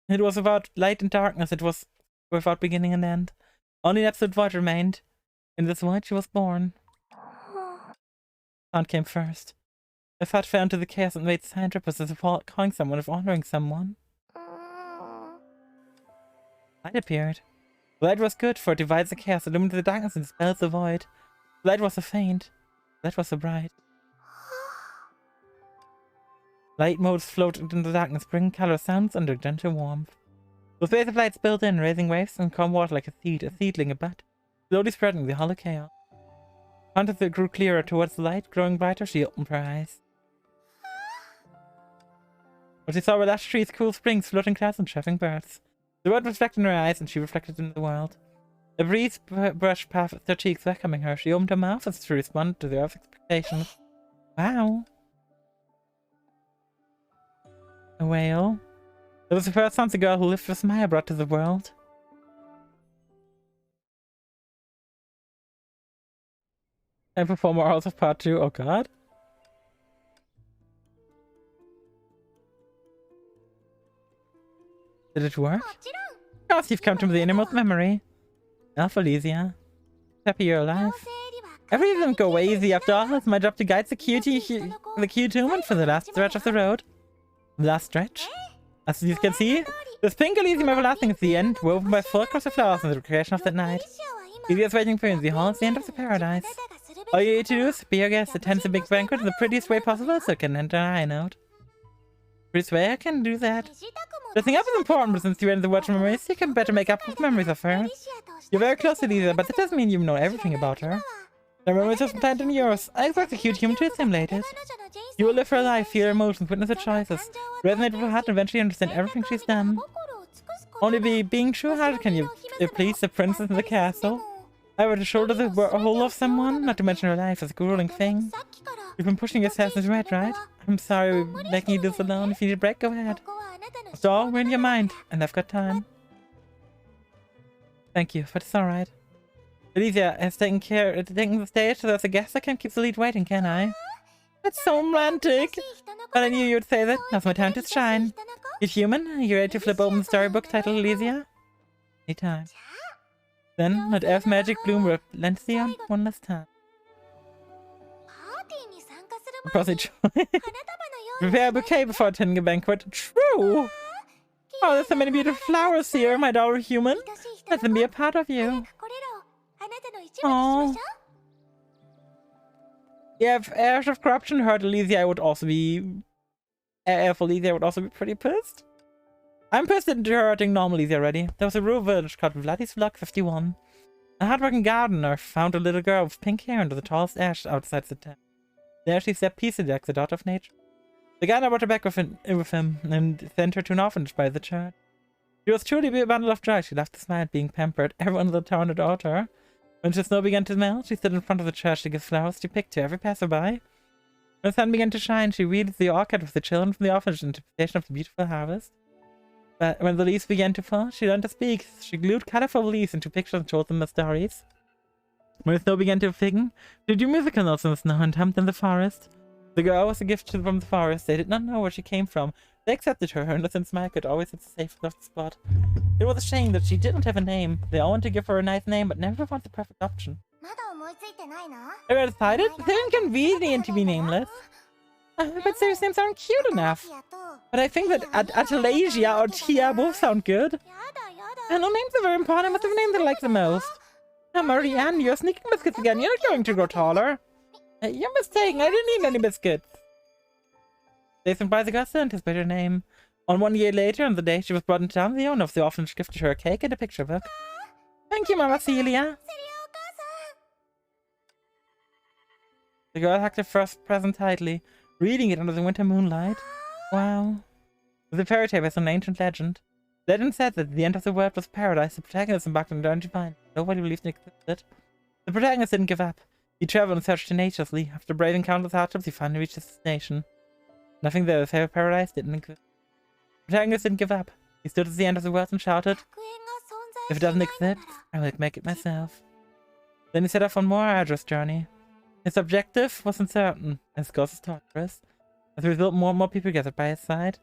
It was about light and darkness, it was without beginning and end. Only an absolute void remained. In this void she was born. Sound came first. The thought fell into the chaos and made sound ripples as if calling someone, if honoring someone. Light appeared. The light was good, for it divides the chaos, illuminates the darkness, and dispels the void. The light was so faint. The light was so bright. Light modes floated into the darkness, bringing color, sounds, and a gentle warmth. The waves of light spilled in, raising waves and calm water like a seedling, a bud, slowly spreading the hollow chaos. As it grew clearer towards the light, growing brighter, she opened her eyes. What she saw were lush trees, cool springs, floating clouds, and chirping birds. The world reflected in her eyes, and she reflected in the world. A breeze brushed past her cheeks, welcoming her. She opened her mouth as she responded to the earth's expectations. Wow. A whale. It was the first time the girl who lived with Maya brought to the world. And perform morals of part 2. Oh god. Did it work? Of course, you've come to the innermost memory. Elf Elysia. Happy you're alive. Everything doesn't go easy after all. It's my job to guide the cute human for the last stretch of the road. The last stretch? As you can see, this pink Elysium everlasting is the end, woven by full across the flowers in the creation of that night. Elysia is waiting for you in the hall. It's the end of the paradise. All you need to do is be your guest, attend the big banquet in the prettiest way possible so it can enter a high note. Prettiest way I can do that. Dressing up is important, but since you're in the world of memories, you can better make up with memories of her. You're very close to Elysia, but that doesn't mean you know everything about her. The memories are implanted in yours. I expect the cute human to assimilate it. You will live her life, feel her emotions, witness her choices, resonate with her heart, and eventually understand everything she's done. Only being true-hearted can you please the princess in the castle. However, to shoulder the whole of someone, not to mention her life, is a grueling thing. You've been pushing yourself into red, right? I'm sorry we're making you do this alone. If you need a break, go ahead. After all, we're in your mind, and I've got time. Thank you, but it's alright. Elysia has taken the stage, so as a guest I can't keep the lead waiting, can I? That's so romantic! But I knew you'd say that. Now's my time to shine. You human? Are you ready to flip open the storybook titled Elysia? Anytime. Then, let Earth's magic bloom relentlessly on one last time. Prepare a bouquet before attending a banquet. True! Oh, there's so many beautiful flowers here, my daughter human. Let them be a part of you. Oh. Yeah, if heirs of corruption heard Elysia, I would also be... If Elysia would also be pretty pissed. I'm pissed at hurting normal Elysia already. There was a rural village called Vladisvlog 51. A hardworking gardener found a little girl with pink hair under the tallest ash outside the town. There she slept peacefully like the daughter of nature. The gardener brought her back with him and sent her to an orphanage by the church. She was truly a bundle of joy. She laughed and smiled, being pampered. Everyone in the town adored her. When the snow began to melt, she stood in front of the church to give flowers to pick to every passerby. When the sun began to shine, she weeded the orchard with the children from the orphanage in anticipation of the beautiful harvest. But when the leaves began to fall, she learned to speak. She glued colorful leaves into pictures and told them the stories. When the snow began to thicken, she drew musical notes in the snow and hummed in the forest. The girl was a gift from the forest. They did not know where she came from. They accepted her. Her innocent smile could always hit the safe left spot. It was a shame that she didn't have a name. They all wanted to give her a nice name, but never found the perfect option. They were decided they're inconvenient to be nameless. But serious names aren't cute enough. But I think that Atalasia or Tia both sound good. And no names are very important. I must have a name that I like the most. Now, Marianne, you're sneaking biscuits again. You're not going to grow taller. You're mistaken. I didn't need any biscuits. They surprised the girl to anticipate her name. On 1 year later, on the day she was brought into town, the owner of the orphanage gifted her a cake and a picture book. Thank you, Mama Celia. The girl hugged her first present tightly, reading it under the winter moonlight. Wow. It was a fairy tale based on an ancient legend. Legend said that at the end of the world was paradise. The protagonist embarked on a journey to find. Nobody believed it existed. The protagonist didn't give up. He traveled and searched tenaciously. After braving countless hardships, he finally reached his destination. Nothing there, the fairy paradise didn't exist. The protagonist didn't give up. He stood at the end of the world and shouted, "If it doesn't exist, I will make it myself." Then he set off on a more arduous journey. His objective was uncertain, and his course was torturous. As a result, more and more people gathered by his side.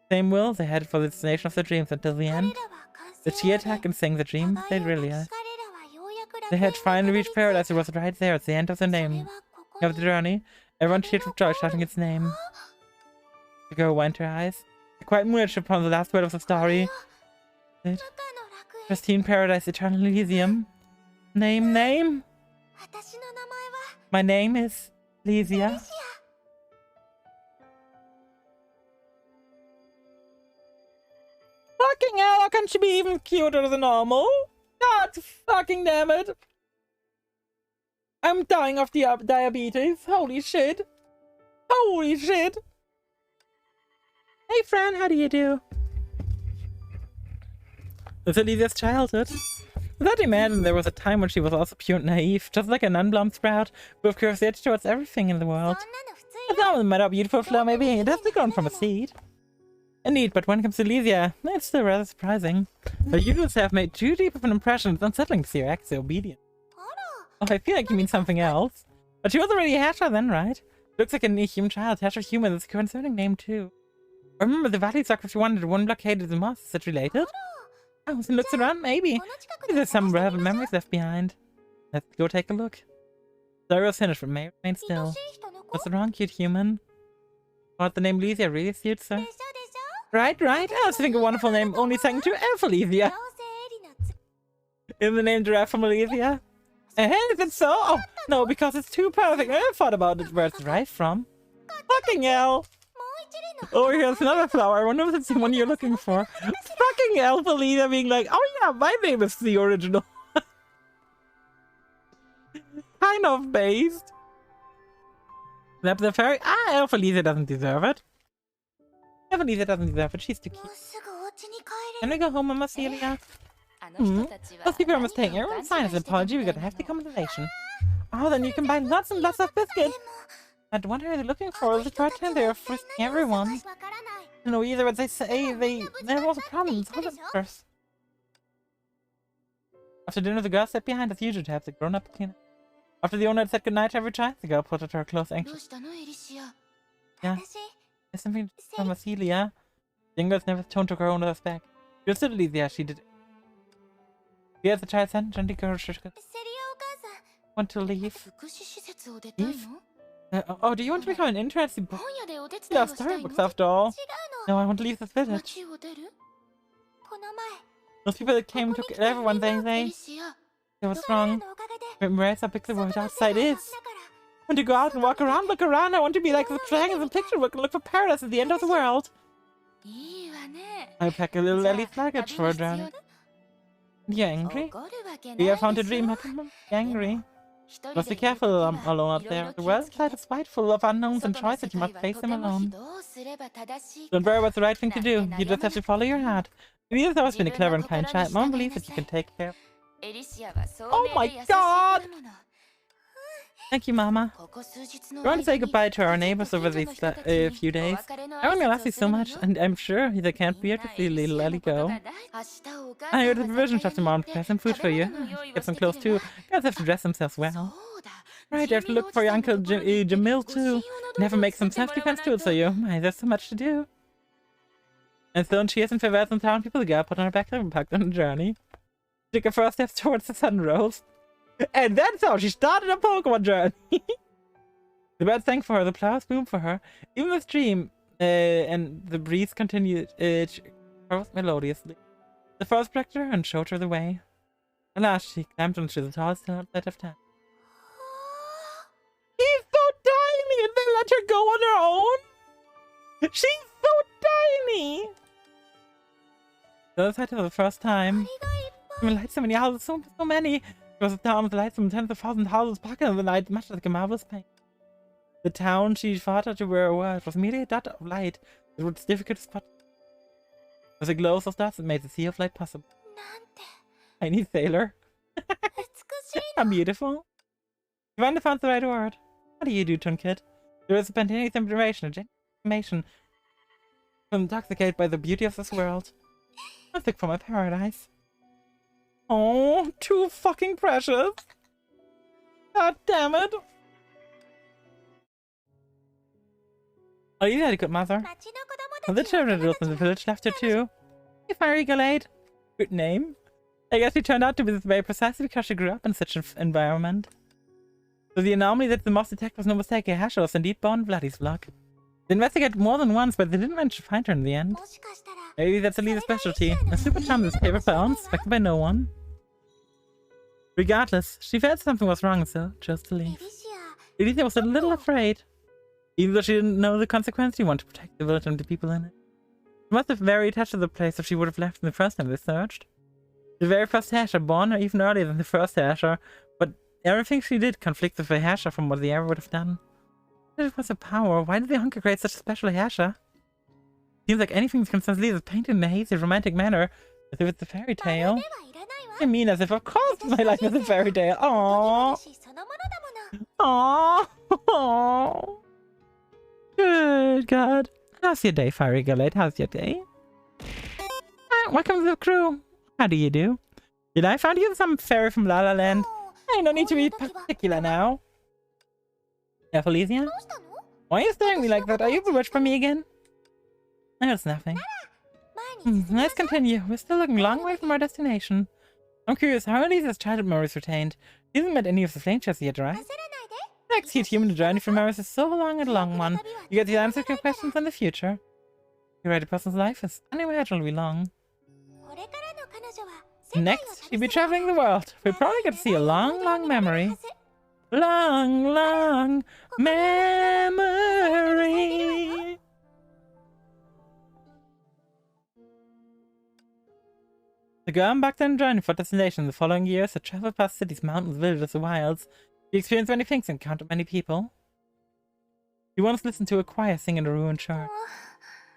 Same will, they headed for the destination of their dreams until the end. The Chi attack and sang the dream, they'd realize. They had finally reached paradise. It was right there. It's the end of the name of the journey. Everyone cheered with joy, shouting its name. The girl went her eyes. The quiet moonlight upon the last word of the story. Pristine paradise, eternal Elysium. Name? My name is Lysia. Fucking hell, how can she be even cuter than normal? God fucking damn it. I'm dying of diabetes. Holy shit. Holy shit. Hey Fran, how do you do? This is Lysia's childhood. Without imagine there was a time when she was also pure and naive, just like an unblown sprout, with curiosity towards everything in the world. It's not a matter of beautiful flower, maybe it has grown from a seed. Indeed, but when it comes to Lysia, it's still rather surprising. The Uwus have made too deep of an impression. It's unsettling to see her act so obedient. Oh, I feel like you mean something else. But she was already a Hasher then, right? Looks like a human child. Hasher human is a concerning name too. Remember the valley sacrifice wanted one blockaded the moss. Is it related? Oh, so looks around, maybe. Maybe there's some relevant memories left behind. Let's go take a look. Sorry was finished, but may remain still. What's wrong, cute human? Thought the name Lysia really suits her. Right. I was thinking a wonderful name, only second to Lysia. In the name derived from Lysia? Is it so? Oh, no, because it's too perfect. I never thought about it where it's derived from. Fucking hell. Oh, here's another flower. I wonder if it's the one you're looking for. Fucking hell, Lysia being like, oh yeah, my name is the original. Kind of based. That's the fairy. Lysia doesn't deserve it. Lysia doesn't deserve it. She's too cute. Can we go home, Mama Celia? Those people are mistaken. Everyone's sign is an apology. We got a hefty compensation. Oh, then you can buy lots and lots of biscuits. But what are they looking for? The cartoon, they're frisking everyone. You know, either what they say, they have also problems. First. After dinner, the girl sat behind as usual to have the grown-up clean up. After the owner had said goodnight to every child, the girl put her to her close anxious. Yeah. There's something from Celia. The young girl's never tone took her owner's back. You're still Lysia, she did. Yes, the child said, gently encouraged her. Want to leave? Leave? Oh, do you want to become an interesting book? Yeah, storybooks after all. No, I want to leave this village. Those people that came took everyone, they what's wrong? Remember how big the world outside is. I want to go out and walk around, look around. I want to be like the dragons in picture book and look for paradise at the end of the world. I pack a little Ellie's luggage for a journey. You angry? You have found a dream. How come you're angry? Must be careful alone out there. The world outside is quite full of unknowns and choices. You must face them alone. Don't worry what's the right thing to do. You just have to follow your heart. Maybe has always been a clever and kind child. Mom believes that you can take care of. Oh my god! Thank you, Mama. We want to say goodbye to our neighbors over these few days. Everyone loves you so much, and I'm sure they can't bear to see little Ellie go. I heard the provision shop tomorrow to prepare some food for you. Get some clothes too. Guys have to dress themselves well. Right, I have to look for your Uncle Jamil too. Never make some self-defense tools for you. My, there's so much to do. And so she isn't farewell some town people. The girl put on her back and packed on a journey. She took her first steps towards the sun rose. And that's how she started a Pokemon journey. The birds sang for her, the flowers bloomed for her. Even the stream and the breeze continued melodiously. The forest protected her and showed her the way. At last, she climbed onto the tallest outlet of town. She's so tiny, and they let her go on her own. She's so tiny. The other side for the first time. So many lights, so many houses, so many. It was a town with lights from tens of thousands of houses sparkling in the night, much like a marvelous paint. The town she thought her to wear a word was merely a dot of light that was difficult to spot. With a glow of stars that made the sea of light possible. Tiny sailor. I'm beautiful. You finally found the right word. What do you do, Tunkit? There is spontaneous information, a genuine information. I'm intoxicated by the beauty of this world. I think for my paradise. Oh, too fucking precious. God damn it. Oh, you had a good mother. Well, the children in the village left her too. You fiery Galade. Good name. I guess she turned out to be this way precisely because she grew up in such an environment. So the anomaly that the moss detected was no mistake. Hasha was indeed born Vladdy's block. They investigated more than once, but they didn't manage to find her in the end. Maybe that's Elise's specialty. A super charm that's favored by all, suspected by no one. Regardless, she felt something was wrong, so chose to leave. Elise was a little afraid. Even though she didn't know the consequence, she wanted to protect the village and the people in it. She must have very attached to the place if she would have left the first time they searched. The very first Hasha, born even earlier than the first Hasha, but everything she did conflicts with the Hasha from what the ever would have done. It was a power. Why did the Hunker create such a special Hasha? Seems like anything that concerns Lisa is painted in a hazy, romantic manner, as if it's a fairy tale. I mean, as if, of course, my life is a fairy tale. Aww. Aww. Aww. Good God. How's your day, Fiery Galate? How's your day? Welcome to the crew. How do you do? Did I find you some fairy from La La Land? Hey, no need to be particular now. Yeah, Felicia? Why are you staring at me like that? Are you bewitched by me again? No, it's nothing. Let's continue. We're still looking a long way from our destination. I'm curious, how are Elisa's childhood memories retained? She hasn't met any of the strangers yet, right? Next cute human journey from Maris is so long and long one. You get the answer to your questions in the future. You're right, a person's life is unimaginably long. Next, she'll be traveling the world. We'll probably get to see a long, long memory. Long, long memory. The girl embarked on a journey for destination. The following years, had traveled past cities, mountains, villages, and wilds. She experienced many things and encountered many people. She once listened to a choir sing in a ruined church.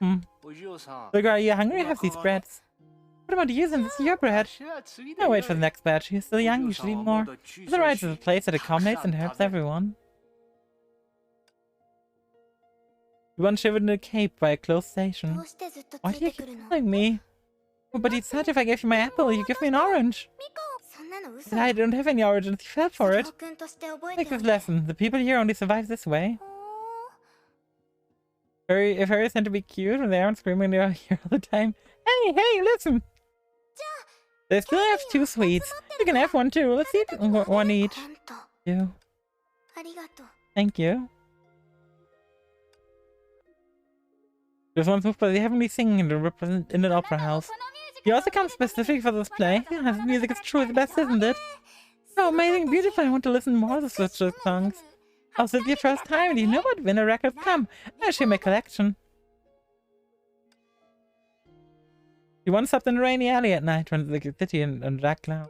The girl, are you hungry? Have these breads. What about you, since it's your bread? No, wait for the next batch. You're still young, you should eat more. The right is a place that accommodates and helps everyone. You once shivered in a cape by a closed station. Why do you keep telling me? Oh, but you said if I gave you my apple, you give me an orange. But I don't have any oranges, you fell for it. Take this lesson. The people here only survive this way. If fairies tend to be cute when they aren't screaming they are here all the time. Hey, listen! They still have 2 sweets. You can have one too. Let's eat one each. You. Thank you. This one's moved by the heavenly singing in an opera house. You also come specifically for this play. Yeah, this music is truly the best, isn't it? So amazing and beautiful. I want to listen more to such songs. Also, it's your first time and you know what? Winter records come. I'll share my collection. You once slept in a rainy alley at night when the city and dark cloud.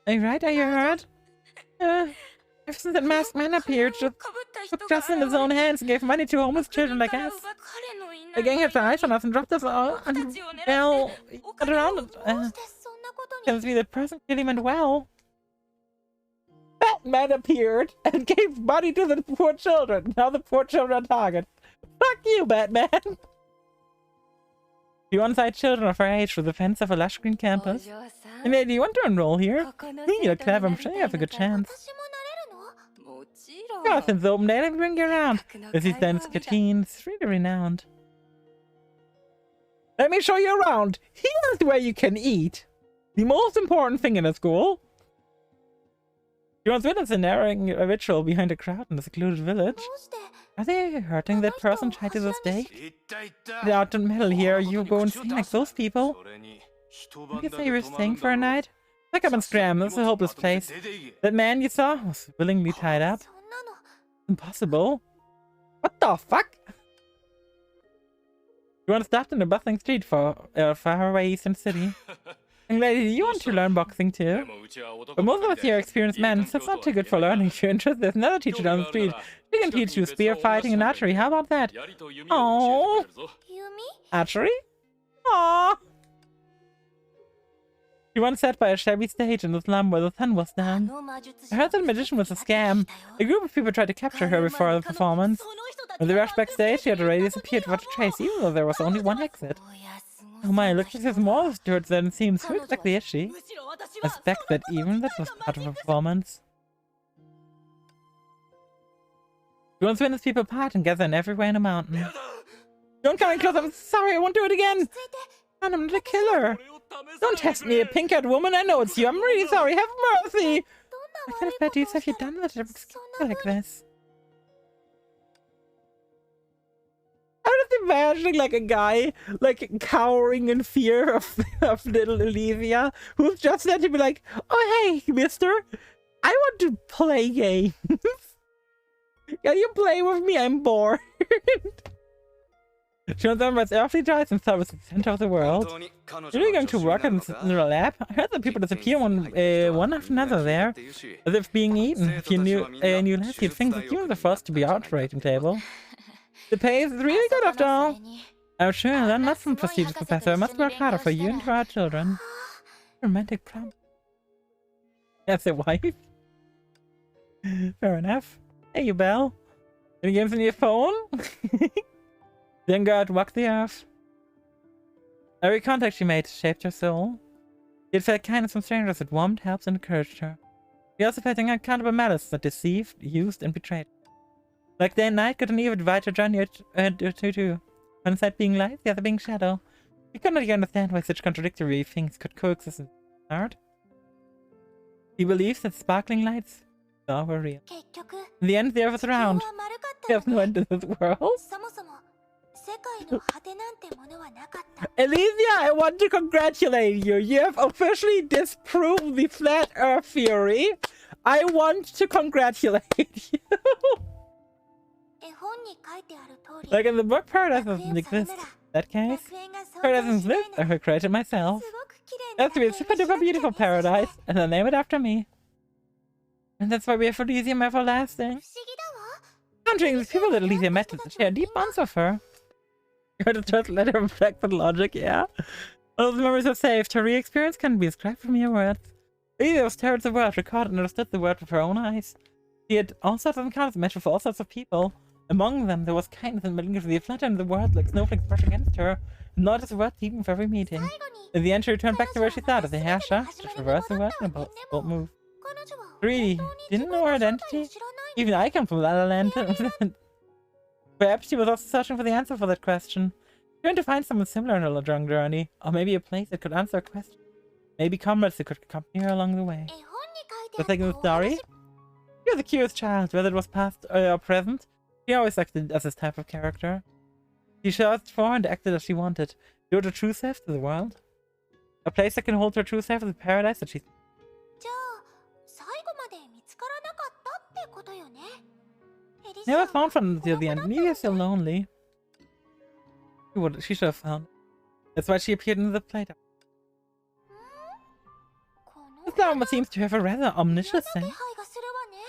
Are you right? Are you hurt? Ever since that masked man appeared, took justice in his own hands and gave money to homeless children like us. The gang had eyes on us and dropped us all. And, well, he got around it. Tells me that person clearly meant well. Batman appeared and gave money to the poor children. Now the poor children are target. Fuck you, Batman! You on-site children of our age for the fence of a lush green campus. And do you want to enroll here? You're clever, I'm sure you have a good chance. Yeah, since the open day, let me bring you around. This is Dennis Canteen, it's really renowned. Let me show you around. Here's where you can eat. The most important thing in a school. You once witnessed a narrowing ritual behind a crowd in a secluded village. Are they hurting that person tried to this day? Get out and meddle here, you go and sing like those people. Did you say you were staying for a night? Pack up and scram, this is a hopeless place. That man you saw was willingly tied up. Impossible. What the fuck? You once stopped in a bustling street for far away eastern city. Young lady, you want to learn boxing too? But most of us here are experienced men, so it's not too good for learning. If you're interested, there's another teacher down the street. She can teach you spear fighting and archery. How about that? Oh, archery? Aww. She once sat by a shabby stage in the slum where the sun was down. I heard that the magician was a scam. A group of people tried to capture her before the performance. When they rushed backstage, she had already disappeared without a trace, even though there was only one exit. Oh my, look at this more to it than it seems. Who exactly is she? I suspect that even that was part of a performance. You once witnessed people part and gather in everywhere in a mountain. Don't come in close, I'm sorry, I won't do it again! Man, I'm not a killer! Don't test me, a pink-haired woman. I know it's you. I'm really sorry. Have mercy. What kind of bad deeds have you done that are like this? I'm just imagining like a guy like cowering in fear of little Olivia, who's just there to be like, oh hey, mister, I want to play games. Can you play with me? I'm bored. She was on its earthly drives and thought it was the center of the world. You're really going to work in the lab? I heard that people disappear one after another there, as if being eaten. If you knew less, you'd think that you were the first to be out at the rating table. The pay is really good after all. I'm sure I'm not some prestigious professor. I must work harder for you and for our children. Romantic prom. That's a wife. Fair enough. Hey, you Belle. Any games on your phone? Then God walked the earth. Every contact she made shaped her soul. She had felt kindness from strangers that warmed, helped, and encouraged her. She also felt an uncountable malice that deceived, used, and betrayed her. Like day and night, good and evil divide her journey to. One side being light, the other being shadow. She could not understand why such contradictory things could coexist in her heart. She believes that sparkling lights were real. In the end, the earth was round. There's no end to this world. Elysia, I want to congratulate you. You have officially disproved the flat earth theory. I want to congratulate you. Like in the book, paradise doesn't exist. In that case, paradise doesn't exist. I created myself. That's to be a super duper beautiful paradise, and I'll name it after me. And that's why we have Elysium everlasting. Conjuring these people that Elysia met to share deep bonds with her. You had to just let her reflect the logic, yeah? All those memories are saved. Her re-experience can be described from mere words. Elysia was stared at the world, recorded and understood the world with her own eyes. She had all sorts of encounters met with all sorts of people. Among them, there was kindness and malignity. The flatter in the world like snowflakes brushed against her. Not as a word even for every meeting. In the end, she returned back to where she started, the Herrscher, to traverse the world in a bold move. Really? Didn't know her identity? Even I come from La La Land. Perhaps she was also searching for the answer for that question. Trying to find someone similar in her long journey, or maybe a place that could answer her question. Maybe comrades that could accompany her along the way. The thing of the story? You're the curious child, whether it was past or present. She always acted as this type of character. She searched for and acted as she wanted. Showed her true self to the world. A place that can hold her true self is a paradise that she... Never found from until the end. Maybe still lonely. She should have found. That's why she appeared in the playtime. This flower seems to have a rather ominous scent.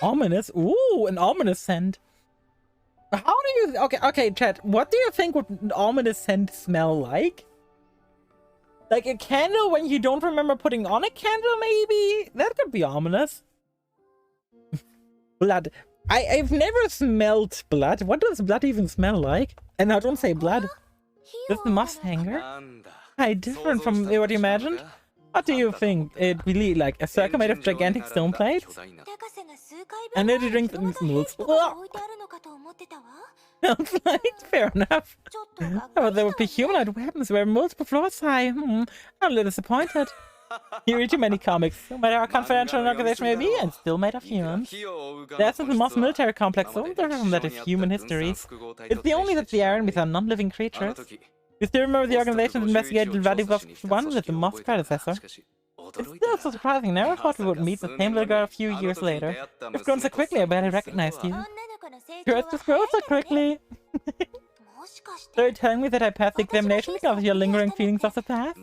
Ominous? Ooh, an ominous scent. How do you... Okay, chat. What do you think would an ominous scent smell like? Like a candle when you don't remember putting on a candle, maybe? That could be ominous. Blood. I've never smelled blood. What does blood even smell like? And I don't say blood. This is the moss hanger. Hi, different from what you imagined. What do you think? It really like a circle made of gigantic stone plates? And then you drink the milk. Sounds like fair enough. Oh, there would be humanoid weapons where multiple floors high. I'm a little disappointed. You read too many comics. No matter how confidential an organization may be, it's still made of humans. The essence of the most military complex so different from that of human histories. It's the only that the Ironbees are non-living creatures. You still remember the organization that investigated Vladivostok 1 with the Moss predecessor? It's still so surprising. Never thought we would meet the same little girl a few years later. You've grown so quickly, I barely recognized you. Yours just grows so quickly. So you're telling me that I passed the examination because of your lingering feelings of the past?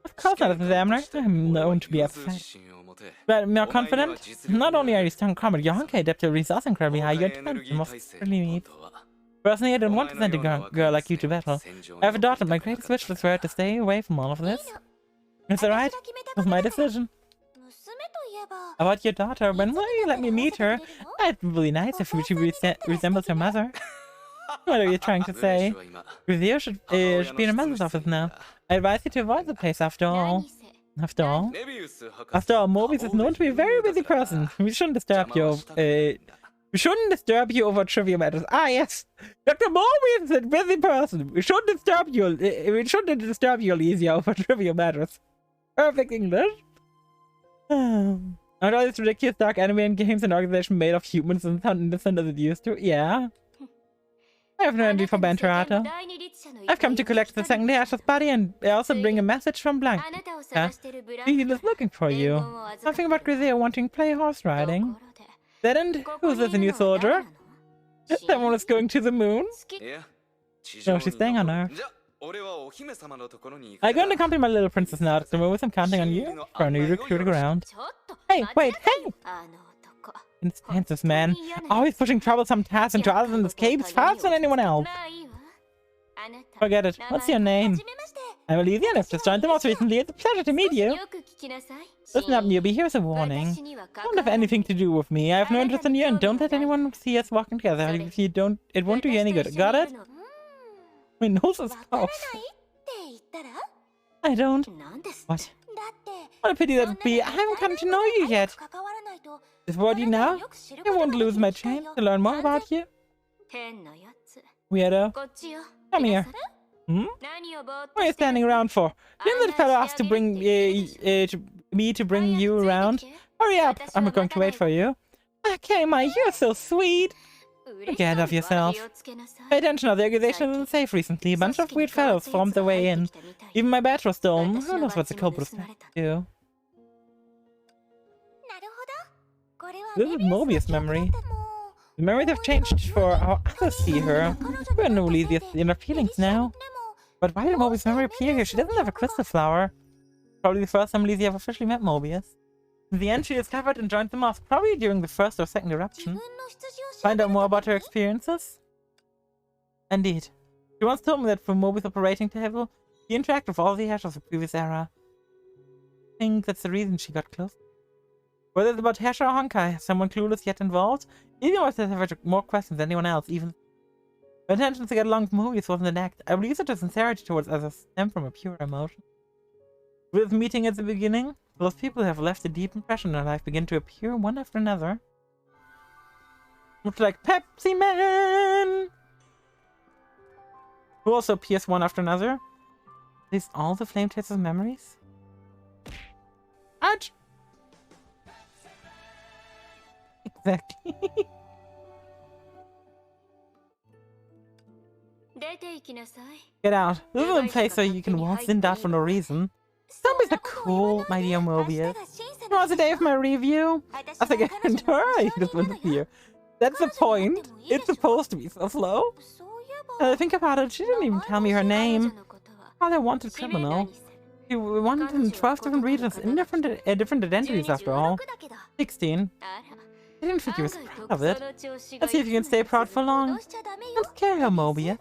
Of course not, as an examiner. I'm known to be upset. But more confident? Not only are you strong combat, your Honkai adaptability is also incredibly high. Your intelligence most certainly needs. Personally, I don't want to send a girl like you to battle. I have a daughter. My greatest wish was for her to stay away from all of this. Is that right? It was my decision. About your daughter, when will you let me meet her? It'd be really nice if she resembles her mother. What are you trying to say? Revere should be in her mother's office now. I advise you to avoid the place after all. After all, Mobius is known to be a very busy person. We shouldn't disturb your We shouldn't disturb you over trivial matters. Ah, yes. Dr. Mobius is a busy person. We shouldn't disturb you, Elysia, over trivial matters. Perfect English. And all this ridiculous dark anime and games and organization made of humans and innocent as it used to. Yeah. I have no envy for Banterata. I've come to collect the second Asher's body and I also bring a message from Blanca. He is looking for you. Something about Grisea wanting to play horse riding. That and who's this, a new soldier? Someone is going to the moon? No, she's staying on Earth. I'm going to accompany my little princess now to the moon. I'm counting on you for a new recruiting ground. Hey, wait, hey! Instances, man. Always pushing troublesome tasks into others in escapes faster than anyone else. Forget it. What's your name? I'm Elysia and I've just joined them most recently. It's a pleasure to meet you. Listen up, newbie. Here's a warning. Don't have anything to do with me. I have no interest in you and don't let anyone see us walking together. If you don't, it won't do you any good. Got it? My nose is off. I don't. What? What a pity that would be. I haven't come to know you yet. Is what you know? I won't lose my chance to learn more about you. Weirdo. Come here. Hmm? What are you standing around for? Didn't that fellow ask to bring me to bring you around? Hurry up! I'm not going to wait for you. Okay, Mai, you're so sweet. Take care of yourself. Pay attention, the organization isn't safe recently. A bunch of weird fellows formed their way in. Even my badge was stolen. Who knows what the culprit is to? This is Mobius' memory. The memories have changed for how others see her. We know Elysia's inner feelings now. But why did Mobius' memory appear here? She doesn't have a crystal flower. Probably the first time Elysia ever officially met Mobius. In the end, she discovered and joined the mosque, probably during the first or second eruption. Find out more about her experiences? Indeed. She once told me that from Mobius' operating table, she interacted with all the Ashes of the previous era. I think that's the reason she got close. Whether it's about Hesha or Honkai, someone clueless yet involved, Elysia always has ever more questions than anyone else, even. Her intentions to get along with Mobius wasn't an act. I believe such a sincerity towards others stemmed from a pure emotion. With this meeting at the beginning, those people who have left a deep impression in her life begin to appear one after another. Much like Pepsi Man! Who also appears one after another. Are these all the Flame Chaser's memories? Ouch! Exactly. Get out. This is a place where you can waltz in that for no reason. Zombies are cool, my dear Mobius. It was the day of my review. I think I can I just went here. That's the point. It's supposed to be so slow. Think about it, she didn't even tell me her name. Oh, they wanted criminal. She wanted in 12 different regions in different identities after all. 16. I didn't think you were proud of it. Let's see if you can stay proud for long. Don't scare her, Mobius.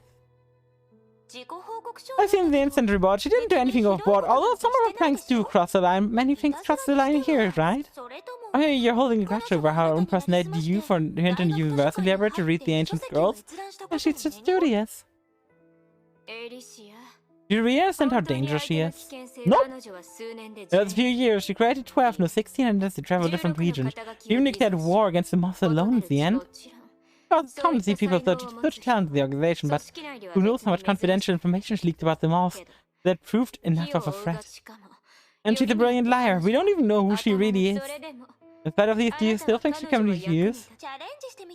I've seen the instant report. She didn't do anything overboard, although some of her pranks do cross the line. Many things cross the line here, right? Oh, hey, you're holding a grudge over how her impersonated you for hinting university ever to read the ancient scrolls? And she's just studious. Do you really understand how dangerous she is? Nope. It was a few years. She created 12, no 16, and has to travel different regions. She even declared war against the moth alone at the end. It's common to see people with such talent in the organization, but who knows how much confidential information she leaked about the moth that proved enough of a threat. And she's a brilliant liar. We don't even know who she really is. In spite of these, do you still think she can be used? I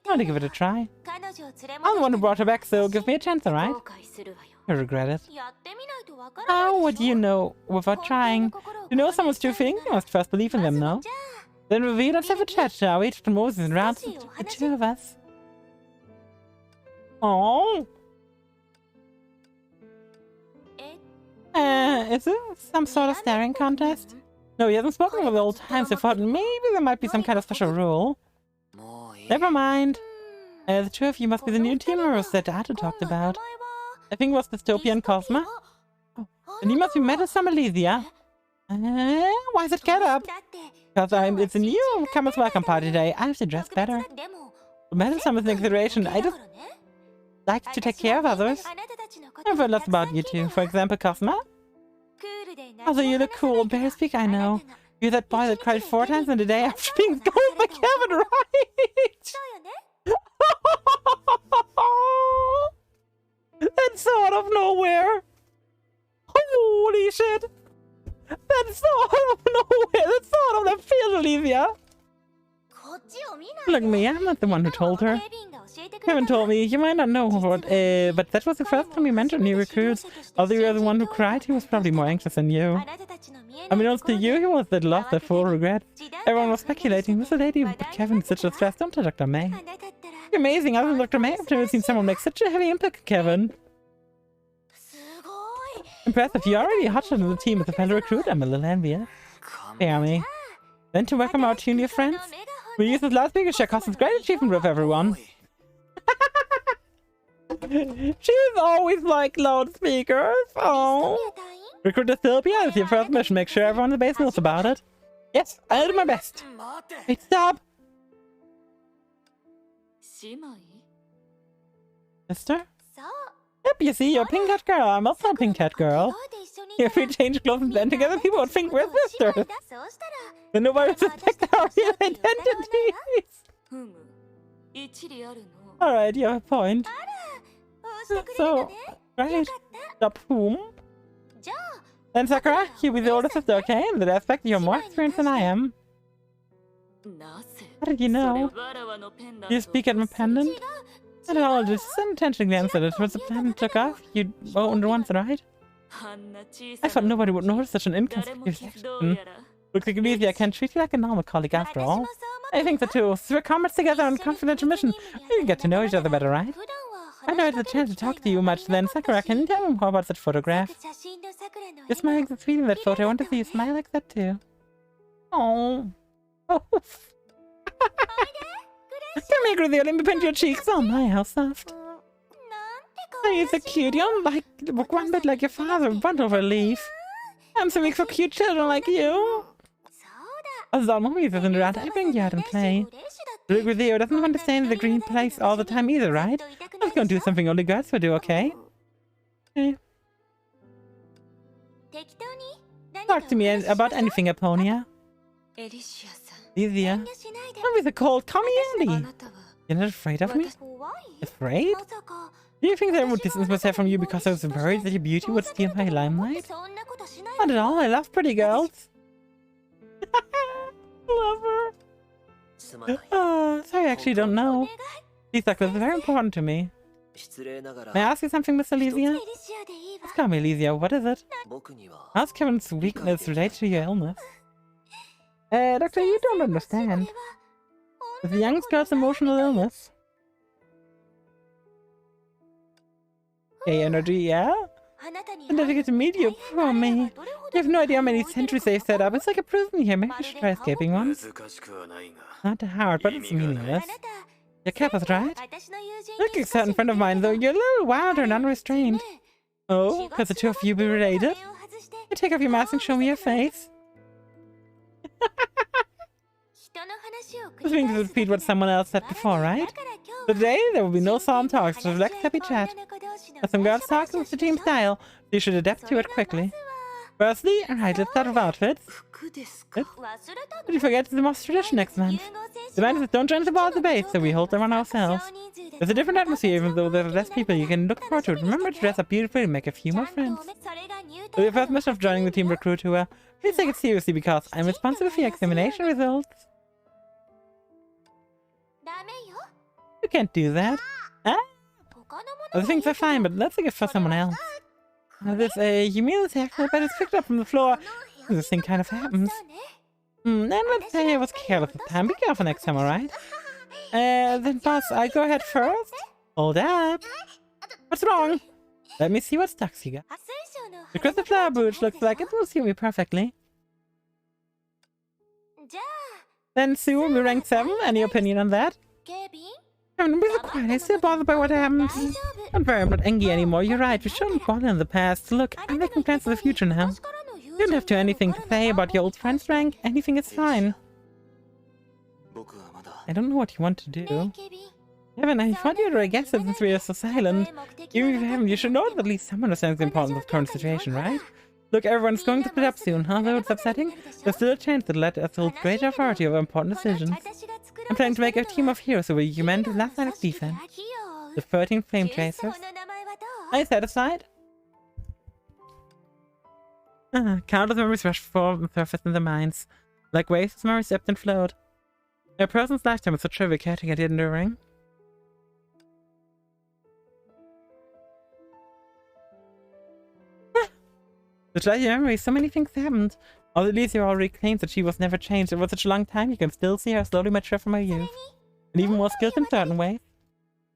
want to give it a try. I'm the one who brought her back, so give me a chance, alright? I regret it. How would you know without trying? You know someone's true feeling? You must first believe in them, no? Then let's have a chat, shall we? To Moses and round the two of us. Oh. Is this some sort of staring contest? No, he hasn't spoken for the old times. I thought maybe there might be some kind of special rule. Never mind. The two of you must be the new team members that Ato talked about. I think it was Dystopia and Cosma. Oh, and you must be Metal Summer Elysia. Why is it get up? Because it's a new Comers Welcome Party today. I have to dress better. Metal Summer's an consideration. I just like to take care of others. I've heard lots about you too. For example, Cosma. Although you look cool, better speak, I know. You're that boy that cried 4 times in a day after being scolded by Kevin, right? Look at me, I'm not the one who told her. Kevin told me, you might not know what, but that was the first time he mentioned new recruits. Although you were the one who cried, he was probably more anxious than you. Unbeknownst to you, he was that lost at full regret. Everyone was speculating, was the lady, but Kevin is such a stress, don't tell Dr. May. Amazing, other than Dr. May, I've never seen someone make such a heavy impact, Kevin. Impressive, you're already a hotshot in the team as a fellow recruit. I'm a little envious. Spare me. Then to welcome our two new friends. We used this loudspeaker to share Costa's great achievement with everyone. She's always like loudspeakers. Oh. Recruiter Sylvia, it's your first mission. Make sure everyone in the base knows about it. Yes, I'll do my best. Wait, stop. Sister? Yep, you see, you're a pink cat girl. I'm also a pink cat girl. If we change clothes and blend together, people would think we're sisters. Then nobody would suspect our real identities. Alright, you have a point. So, right. Stop whom? Then Sakura, you'll be the older sister, okay? In that aspect, you're more experienced than I am. How did you know? Do you speak at my pendant? Not at all, just some attention glance at it. Was the plan took off? You owned once, right? I thought nobody would notice such an inconspicuous action. Looks like Elysia can treat you like a normal colleague after all. I think so too. So we're comrades together on a confidential mission. We can get to know each other better, right? I never had the chance to talk to you much then. Sakura, can you tell me more about that photograph? You're smiling so sweet in that photo. I want to see you smile like that too. Oh. Oh. Come here, Grizzy. Let me pinch your cheeks. Oh my, how soft. Oh, you're so cute. You're like one bit like your father, a bundle of a leaf. I'm so weak for cute children like you. As all movies isn't around, I bring you out and play. Grizzy doesn't want to stay in the green place all the time either, right? Let's go and do something only girls would do, okay? Okay. Talk to me about anything, Aponia. Elysia. Don't be so cold. Call me Andy. You're not afraid of me? Afraid? Do you think that I would distance myself from you because I was worried that your beauty would steal my limelight? Not at all. I love pretty girls. Love her. Sorry, I actually don't know. These necklaces are very important to me. May I ask you something, Miss Elysia? Just call me Elysia. What is it? How's Kevin's weakness related to your illness? Doctor, you don't understand. It's the young girl's emotional illness. Hey, energy, yeah? I'm difficult to meet you, poor me. You have no idea how many sentries they've set up. It's like a prison here. Maybe you should try escaping once. Not hard, but it's meaningless. Your cap was right. Look, a certain friend of mine, though, you're a little wilder and unrestrained. Oh, because the two of you be related? You take off your mask and show me your face. This means to repeat what someone else said before, right? Today, there will be no solemn talks, just relaxed happy chat. As some girls talk, it's the team style, so you should adapt to it quickly. Firstly, alright, let's start with outfits. Did you forget the most tradition next month? The bandits don't join the ball at the base, so we hold them on ourselves. There's a different atmosphere even though there's less people. You can look forward to it. Remember to dress up beautifully and make a few more friends. So your first mission of joining the team recruit tour, please take it seriously because I'm responsible for your examination results. You can't do that. Huh? Other things are fine, but that's a gift for someone else. This humility actually, but it's picked up from the floor. This thing kind of happens. Then let's say I was careless this time. Be careful next time, alright? Then boss, I go ahead first? Hold up. What's wrong? Let me see what stocks you got. The crystal flower brooch looks like it will suit me perfectly. Then Sue will be ranked 7. Any opinion on that? Don't be so quiet. I'm still bothered by what happened. Don't worry, I'm not angry anymore. You're right. We shouldn't bother in the past. Look, I'm making plans for the future now. You don't have to anything to say about your old friend's rank. Anything is fine. I don't know what you want to do. Kevin, I thought you'd already guessed it since we are so silent. Even if you haven't, you should know that at least someone understands the importance of the current situation, right? Look, everyone's going to split up soon. Although it's upsetting, there's still a chance that let us hold greater authority over important decisions. I'm planning to make a team of heroes who will augment the last line of defense. The 13 Flame Tracers. Are you satisfied? Countless memories rush forward and surface in their minds. Like waves, memories ebbed and flowed. A person's lifetime is so trivial, getting it enduring. The treasure memory, so many things happened. Although Alicia already claims that she was never changed. It was such a long time, you can still see her slowly mature from her youth. And even more skilled in certain ways.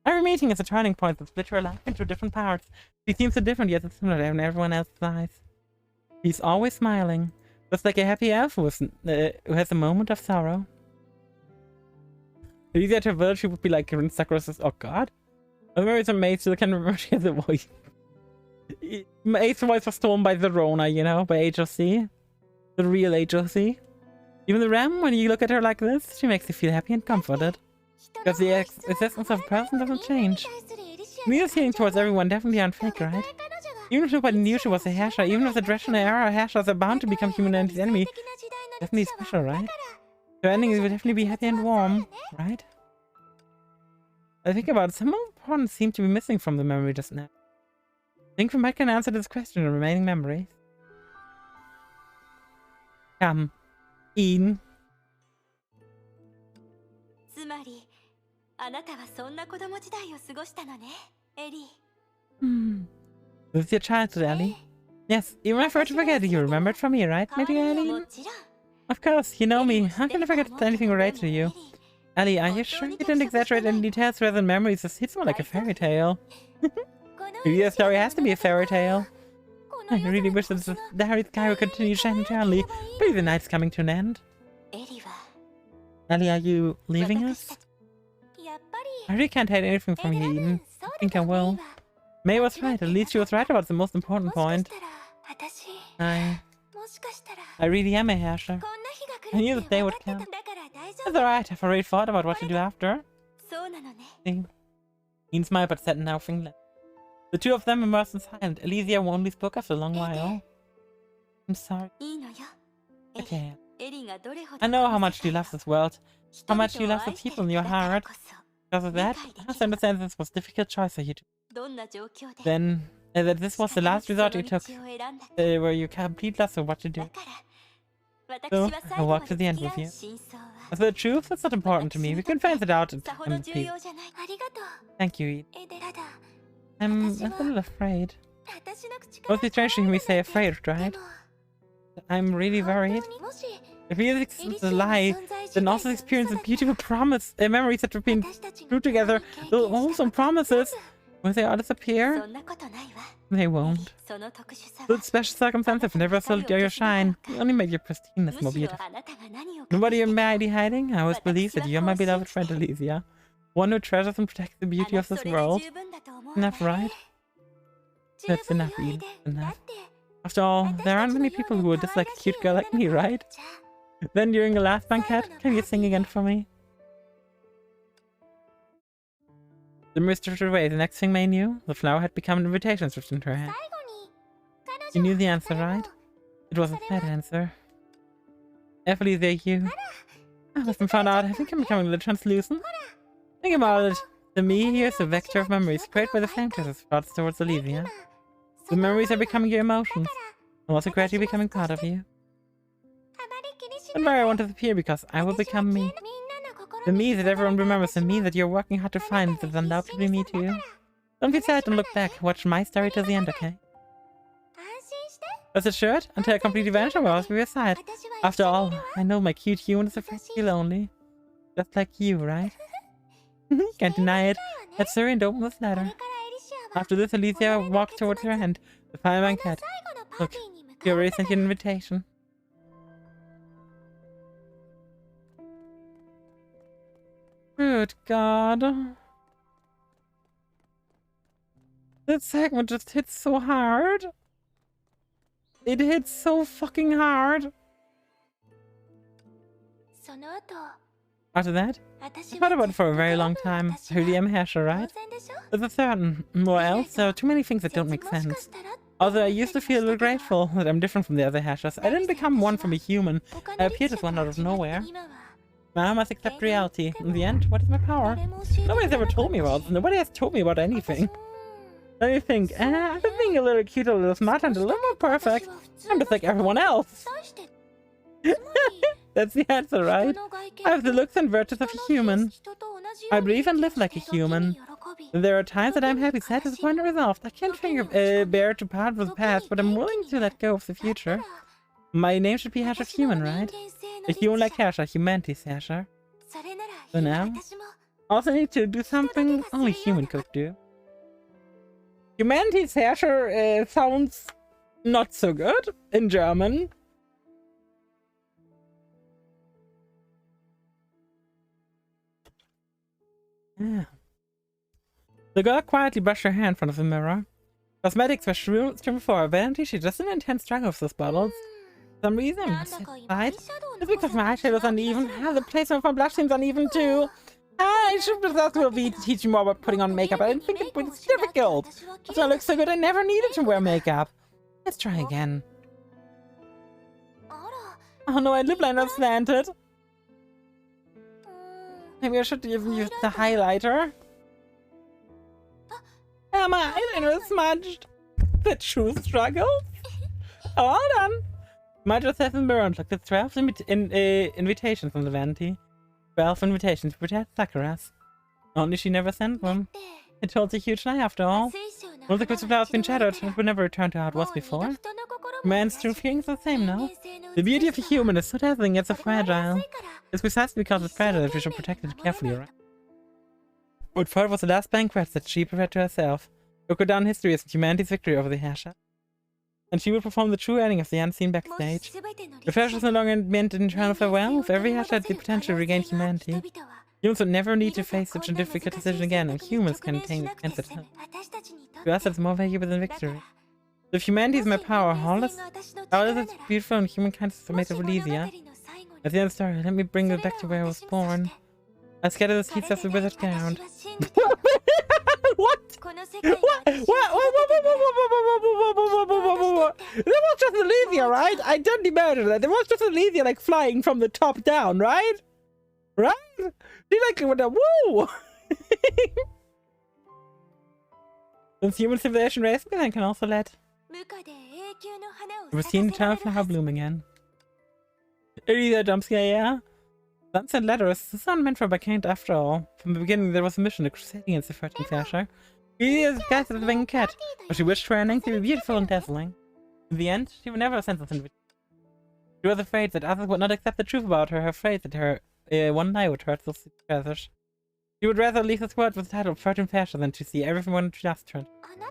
Every meeting is a turning point that split her life into different parts. She seems so different, yet similar in everyone else's eyes. She's always smiling, just like a happy elf who has a moment of sorrow. If you get to her village, she would be like Sakura says, oh god. I remember it's amazed, so I can remember she has a voice. Ace's voice was stolen by the Rona, you know, by HOC. The real HOC. Even the Ram, when you look at her like this, she makes you feel happy and comforted. Because the existence of a person doesn't change. Mia's feeling towards everyone definitely aren't fake, right? Even if nobody knew she was a Hasha, even if the traditional era Hashas are bound to become humanity's enemy, definitely special, right? Her ending will definitely be happy and warm, right? I think about it, some important seem to be missing from the memory just now. I think we might can answer this question in remaining memories. Come. In. This is your childhood, Ellie. Yes, even if I were to forget it, you remember it from me, right, my dear Ellie? Of course, you know me. How can I forget anything related to you? Ellie, are you sure you didn't exaggerate any details rather than memories? It's more like a fairy tale. Maybe your story has to be a fairy tale. I really wish that the Harry sky would continue shining eternally, but the night's coming to an end. Ellie, are you leaving us? I really can't hide anything from you, Eden. I think I will. May was right, at least she was right about the most important point. I really am a Hasher. I knew the day would come. It's alright, I've already thought about what to do after. Ian smiled but said nothing less. The two of them immersed in silence. Elysia only spoke after a long while. I'm sorry. Okay. I know how much you love this world. How much you love the people in your heart. Because of that, I have to understand this was a difficult choice for you to. Then, that this was the last resort you took. Where you complete lost of what to do. So, I'll walk to the end with you. As for the truth, that's not important to me. We can find it out at time and peace. Thank you, Eden. I'm a little afraid. It must be strange to hear me say afraid, right? I'm really worried. If music is a lie, then also experience the beautiful promise, memories that have been through together, those wholesome promises, will they all disappear? They won't. Those special circumstances have never sold your shine. You only made your pristineness more beautiful. And what are you mighty hiding? I always believe that you're my beloved friend Elysia. One who treasures and protects the beauty of this world. Enough, right? That's enough, Eden. Enough. After all, there aren't many people who would dislike a cute girl like me, right? Then during the last banquet, can you sing again for me? The mist drifted away. The next thing May knew, the flower had become an invitation slipped into her hand. You knew the answer, right? It was a sad answer. Everly, there you. I must have found out. I think I'm becoming a little translucent. Think about it. To me, here's a vector of memories created by the flame crystals thoughts towards Elysia. The memories are becoming your emotions. I'm also gradually becoming part of you. Don't worry, I won't disappear because I will become me. The me that everyone remembers, the me that you're working hard to find, is undoubtedly me too. Don't be sad and look back. Watch my story till the end, okay? Rest assured, until I completely vanish, I will always be your side. After all, I know my cute human is afraid to be lonely. Just like you, right? Can't deny it. Let's hurry and open this letter. After this, Elysia walked towards her end. The fireman cat. Look, you already sent you an invitation. Good God. That segment just hits so hard. It hits so fucking hard. After that, I thought about it for a very long time. I really am Hasher, right? There's a certain, or else there are too many things that don't make sense. Although I used to feel a little grateful that I'm different from the other Hashers, I didn't become one from a human. I appeared as one out of nowhere. Now I must accept reality. In the end, what is my power? Nobody's ever told me about this. Nobody has told me about anything. Let me think. I'm just being a little cute, a little smart, and a little more perfect. I'm just like everyone else. That's the answer, right? I have the looks and virtues of a human. I breathe and live like a human. There are times that I'm happy, sad, disappointed, resolved. I can't bear to part with the past, but I'm willing to let go of the future. My name should be Hasher Human, right? A human like Hasher, humanity's Hasher. So now, also need to do something only human could do. Humanity's Hasher sounds not so good in German. Yeah. The girl quietly brushed her hand in front of the mirror. Cosmetics were strewn before her. Apparently, she just an intense struggle with those bottles. For some reason, I'm not satisfied. It's because my eyeshadow's uneven. The placement of my blush seems uneven too. I should have thought we'll be teaching more about putting on makeup. I didn't think it was difficult. That's why I look so good. I never needed to wear makeup. Let's try again. Oh no, my lip liner is slanted. Maybe I should even use the highlighter. Oh, my eyeliner is smudged. The true struggle. Oh, well done. Smudge herself in the mirror and looked at 12 invitations from the vanity. 12 invitations to protect Sakura's. Only she never sent one. It holds a huge lie after all. One of the crystal flowers has been shattered and would never return to how it was before. Man's true feelings are the same now. The beauty of a human is so dazzling yet so fragile. It's precisely because it's fragile that we should protect it carefully, right? What followed was the last banquet that she prepared to herself. It would go down in history as humanity's victory over the Hasher. And she would perform the true ending of the unseen backstage. The flesh was no longer meant in eternal farewell. With every Hasher had the potential to regain humanity. Humans would never need to face such a difficult decision again, and humans can attain the chance at help. To us, it's more valuable than victory. So if humanity is my power, all is beautiful and humankind is made of Elysia. At the end of the story, let me bring it back to where I was born. I scatter the seeds of the withered ground. What? What? That was just Elysia, right? I don't imagine that. There was just Elysia like flying from the top down, right? Right? She like went a woo! Since human civilization raised, I can also let we've seen the eternal flower bloom again. Elysia jump scare, yeah? Sunset letters. This is not meant for Bakant after all. From the beginning, there was a mission, a crusade against the 13th Hasher. Elysia is guided as a winged cat, but she wished for her ending to be beautiful and dazzling. In the end, she would never send us invitation. She was afraid that others would not accept the truth about her, afraid that her one lie would hurt those treasures. She would rather leave this world with the title of 13th Hasher than to see everyone just turned. Am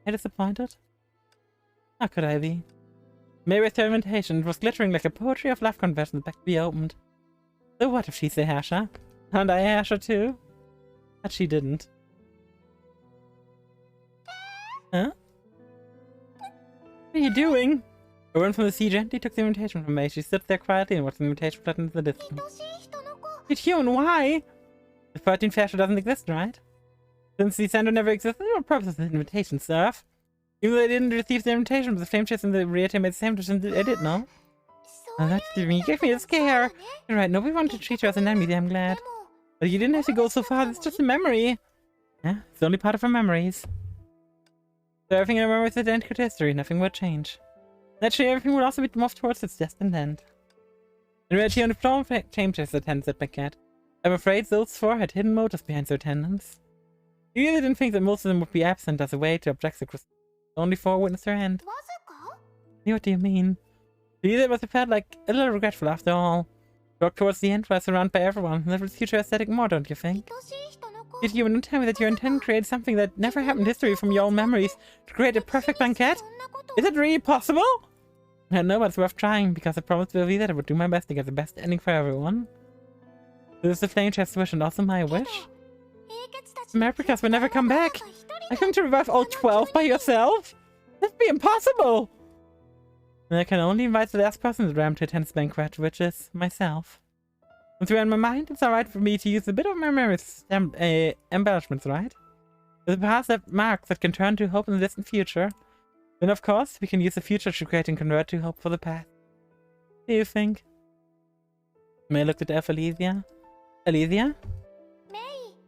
I disappointed? How could I be? Maybe with her invitation, it was glittering like a poetry of love confession back to be opened. So what if she's a Hasher? And I a Hasher too? But she didn't. Huh? What are you doing? A woman from the sea gently took the invitation from me. She stood there quietly and watched the invitation float into the distance. It's human, why? The 13th Hasher doesn't exist, right? Since the sender never existed, what purpose does the invitation serve? Even though they didn't receive the invitation, but the flame chest and the Riete made the same decision they did, no? Oh, that's me. You gave me a scare. You're right, nobody wanted to treat you as an enemy, I'm glad. But you didn't have to go so far, it's just a memory. Yeah, it's only part of our memories. So everything I remember is identical to history, nothing will change. Naturally, everything will also be moved towards its destined end. In reality, on the floor changes attendance at my cat. I'm afraid those four had hidden motives behind their attendance. You really didn't think that most of them would be absent as a way to object to only four witnessed their end. What do you mean? Either must have felt like a little regretful after all. Walk towards the end while surrounded by everyone. That was future aesthetic more, don't you think? Did you even tell me that your intent created something that never happened in history from your own memories to create a perfect banquet? Is it really possible? I know, but it's worth trying because I promised Vivi that I would do my best to get the best ending for everyone. This is the flame chest's wish and also my wish. Americas will never come back. I come to revive all 12 by yourself? That'd be impossible! And I can only invite the last person in the ram to attend this banquet, which is myself. Since we're in my mind, it's alright for me to use a bit of my memories embellishments, right? With a past that marks that can turn to hope in the distant future. Then of course, we can use the future to create and convert to hope for the past. What do you think? May looked at Elysia. Elysia?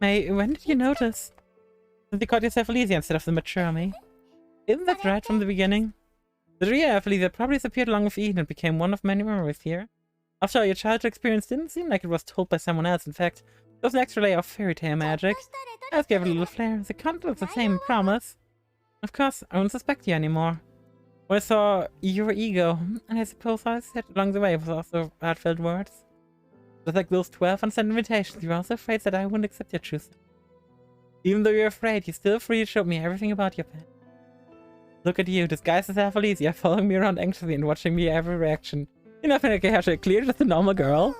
May, when did you notice? That you called yourself Elysia instead of the mature me. Isn't that right from the beginning? The real Elysia probably disappeared along with Eden and became one of many memories here. After all, your childhood experience didn't seem like it was told by someone else. In fact, there was an extra layer of fairy tale magic. I just gave it a little flair. The content was the same, I promise. Of course, I won't suspect you anymore. When I saw your ego, and I suppose I said along the way was also heartfelt words. Just like those 12 unsent invitations, you were also afraid that I wouldn't accept your truth. Even though you're afraid, you're still free to show me everything about your pet. Look at you, disguised as Alizia, following me around anxiously and watching me every reaction. You're nothing like a clear, just a normal girl.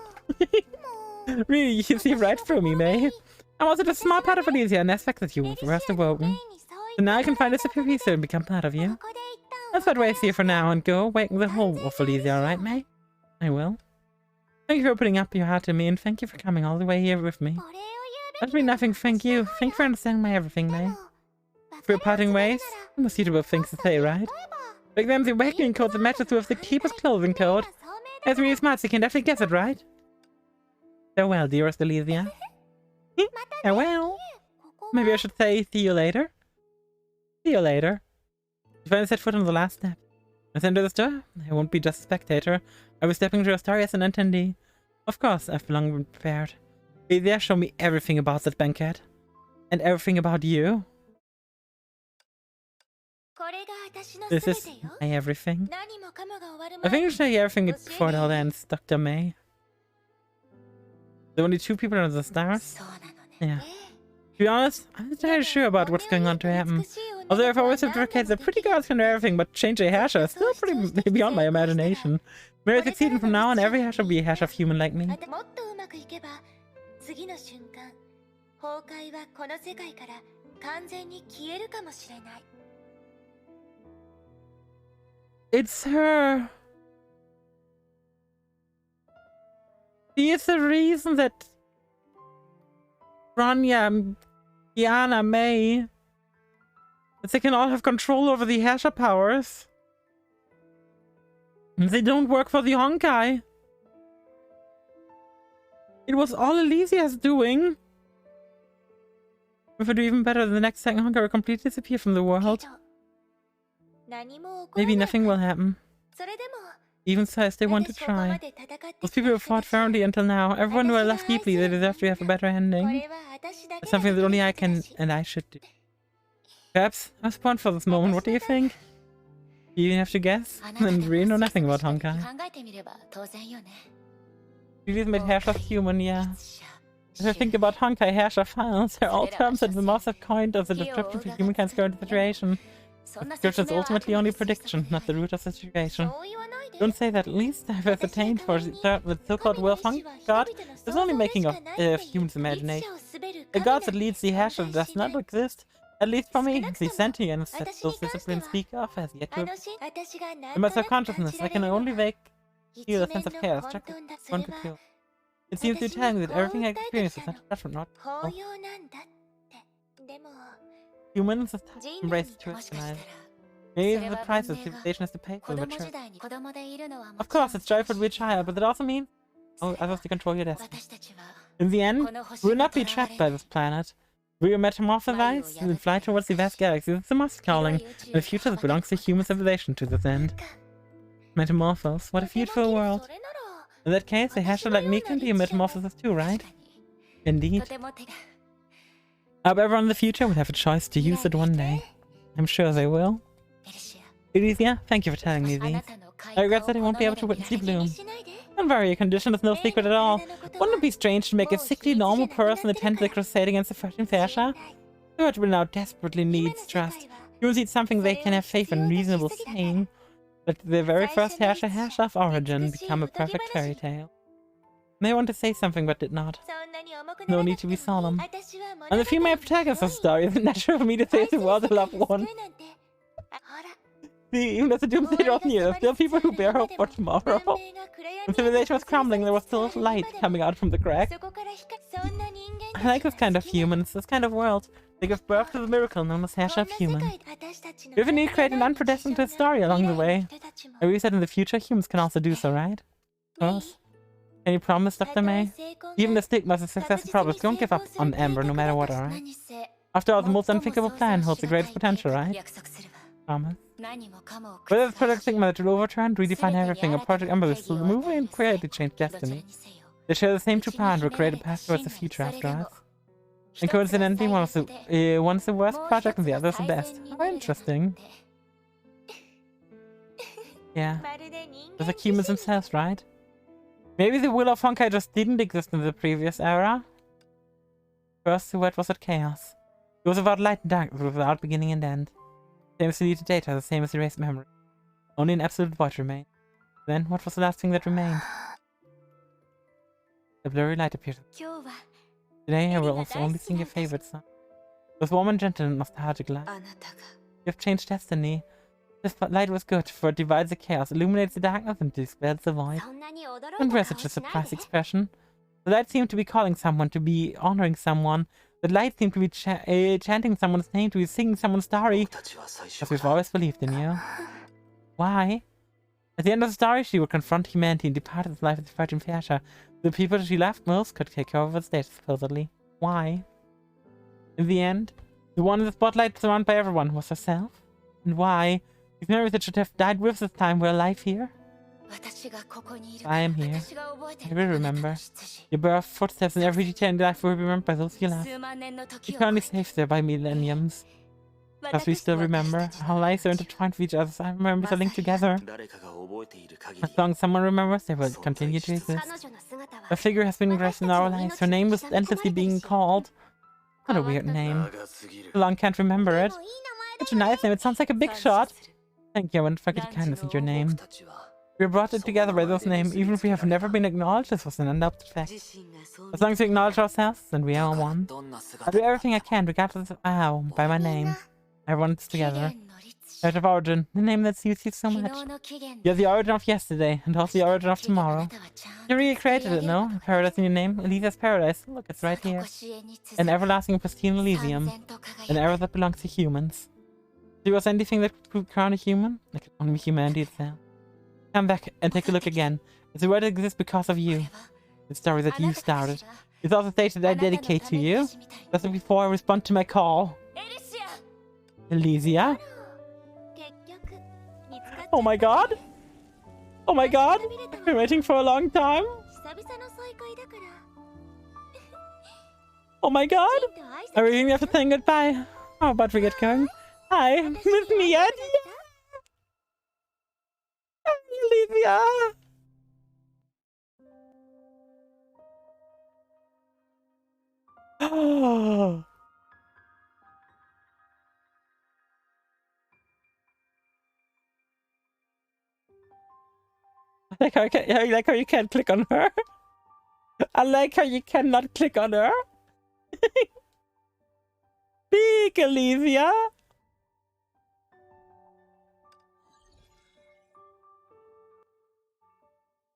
Really, you see right through me, May. I'm also just a small part of Alizia, an aspect that you were first awoken. So now I can find a superior and become part of you. That's what I see you for now, and go awaken the whole of Alizia, alright, May? I will. Thank you for opening up your heart to me, and thank you for coming all the way here with me. That means nothing, thank you. Thank you for understanding my everything, May. For your parting ways, no suitable things to say, right? Like them, the awakening code that matches with the keeper's clothing code. As really smart, so you can definitely guess it, right? Farewell, dearest Alizia. Farewell. Maybe I should say, see you later. See you later. If I set foot on the last step, as I enter the store, I won't be just a spectator. I'll be stepping through a story as an attendee. Of course, I've long been prepared. Alizia, show me everything about that banquet. And everything about you. This is my everything. I think you should show you everything before it all ends, Dr. May. There are only 2 people under the stars? Yeah. To be honest, I'm not entirely sure about what's going on to happen. Although I've always advocated that pretty girls can do everything, but change a Hasha is still pretty beyond my imagination. May I succeed, and from now on every Hasha will be a Hasha of human like me. It's her. She is the reason that Rania, Kiana, May, that they can all have control over the Hasha powers. And they don't work for the Honkai. It was all Elysia's doing. If I do even better, the next second Honkai will completely disappear from the world. Maybe nothing will happen. Even so, I still want to try. Those people who fought fairly until now, everyone who I loved deeply, they deserve to have a better ending. It's something that only I can and I should do. Perhaps I was born for this moment. What do you think? You even have to guess? And really know nothing about Honkai. Really made Hasha human, yeah. As I think about Honkai Hasha files, they're all terms that the moths have coined as a description for humankind's current situation. Description is ultimately only a prediction, not the root of the situation. Don't say that. At least I've ascertained for certain that so-called Wolf-Hung God is only making of humans' imagination. A god that leads the Hasha does not exist. At least for me, the sentience that those disciplines speak of has yet to appear. In my subconsciousness, I can only feel a sense of chaos, one could feel. It seems to be telling me that everything I experience is not different, not well. Humans have embraced to recognize. Maybe the price that civilization has to pay for maturity. Of course, it's joyful to be a child, but that also means others to control your destiny. In the end, we will not be trapped by this planet. We will metamorphosize and fly towards the vast galaxy. It's the master calling, and the future that belongs to human civilization to this end. Metamorphose, what a beautiful world. In that case, a Hasha like me can be a metamorphosis too, right? Indeed. However, in the future, we'll have a choice to use it one day. I'm sure they will. Elysia, thank you for telling me these. I regret that I won't be able to witness you bloom. Don't worry, your condition is no secret at all. Wouldn't it be strange to make a sickly normal person attend the crusade against the Fresh Hasha? The world will now desperately needs trust. Humans need something they can have faith in, reasonable saying. But the very first Hasha of origin become a perfect fairy tale. May want to say something but did not. No need to be solemn. And the female protagonist of the story is natural for me to say the world a loved one. See, even as the doomsday draws near, there are still people who bear hope for tomorrow. When civilization was crumbling, there was still light coming out from the crack. I like this kind of humans, this kind of world. They give birth to the miracle known as Hasha of Human. We even need to create an unprecedented story along the way. And we said in the future, humans can also do so, right? Of course. Can you promise, Dr. May? Even the stigmas of successful problems, don't give up on Amber no matter what, alright? After all, the most unthinkable plan holds the greatest potential, right? Promise. Whether this project Sigma that will overturn, redefine everything, or Project Embolus will remove and create change destiny. They share the same two plans, will create a path towards the future after us. And coincidentally, one's the worst project and the other's the best. How interesting. Yeah. Those are humans themselves, right? Maybe the will of Honkai just didn't exist in the previous era. First silhouette was at chaos. It was about light and dark, it was without beginning and end. Same as deleted data, the same as erased memory. Only an absolute void remained. Then, what was the last thing that remained? The blurry light appeared. Today I will also only sing your favorite song. It was warm and gentle and nostalgic light. You have changed destiny. This light was good, for it divides the chaos, illuminates the darkness, and dispels the void. Don't wear such a surprised expression. The light seemed to be calling someone, to be honoring someone. The light seemed to be chanting someone's name, to be singing someone's story. Because we've always believed in you. Why? At the end of the story, she would confront humanity and depart this life as the Virgin Fascia. The people she loved most could take over the stage, supposedly. Why? In the end, the one in the spotlight surrounded by everyone was herself. And why? These memories that should have died with this time were alive here. I am here. I will remember. Your birth, footsteps, and every detail in life will be remembered by those you love. You currently safe there by millenniums. Because we still remember. Our lives are intertwined with each other, so our memories are linked together. As long as someone remembers, they will continue to exist. Her figure has been engraved in our lives. Her name was endlessly being called. What a weird name. So long can't remember it. Such a nice name, it sounds like a big shot. Thank you, I won't forget the kindness in your name. We were brought together by those names, even if we have never been acknowledged. This was an undoubted fact. As long as we acknowledge ourselves, then we are one. I'll do everything I can, regardless of how, by my name. Everyone's together. Out of origin, the name that suits you so much. You're the origin of yesterday, and also the origin of tomorrow. You really created it, no? A paradise in your name? Elysia's paradise. Look, it's right here. An everlasting pristine Elysium. An era that belongs to humans. If there was anything that could crown a human, it could only be humanity itself. Come back and take a look again. It's a world that exists because of you. The story that you started. It's also a stage that I dedicate to you. Just before I respond to my call. Elysia? Oh my god! Oh my god! I've been waiting for a long time! Oh my god! I really have to say goodbye. How about we get going? Hi, miss me yet? Elysia! Oh. I like how you can't click on her. I like how you cannot click on her. Speak, Elysia.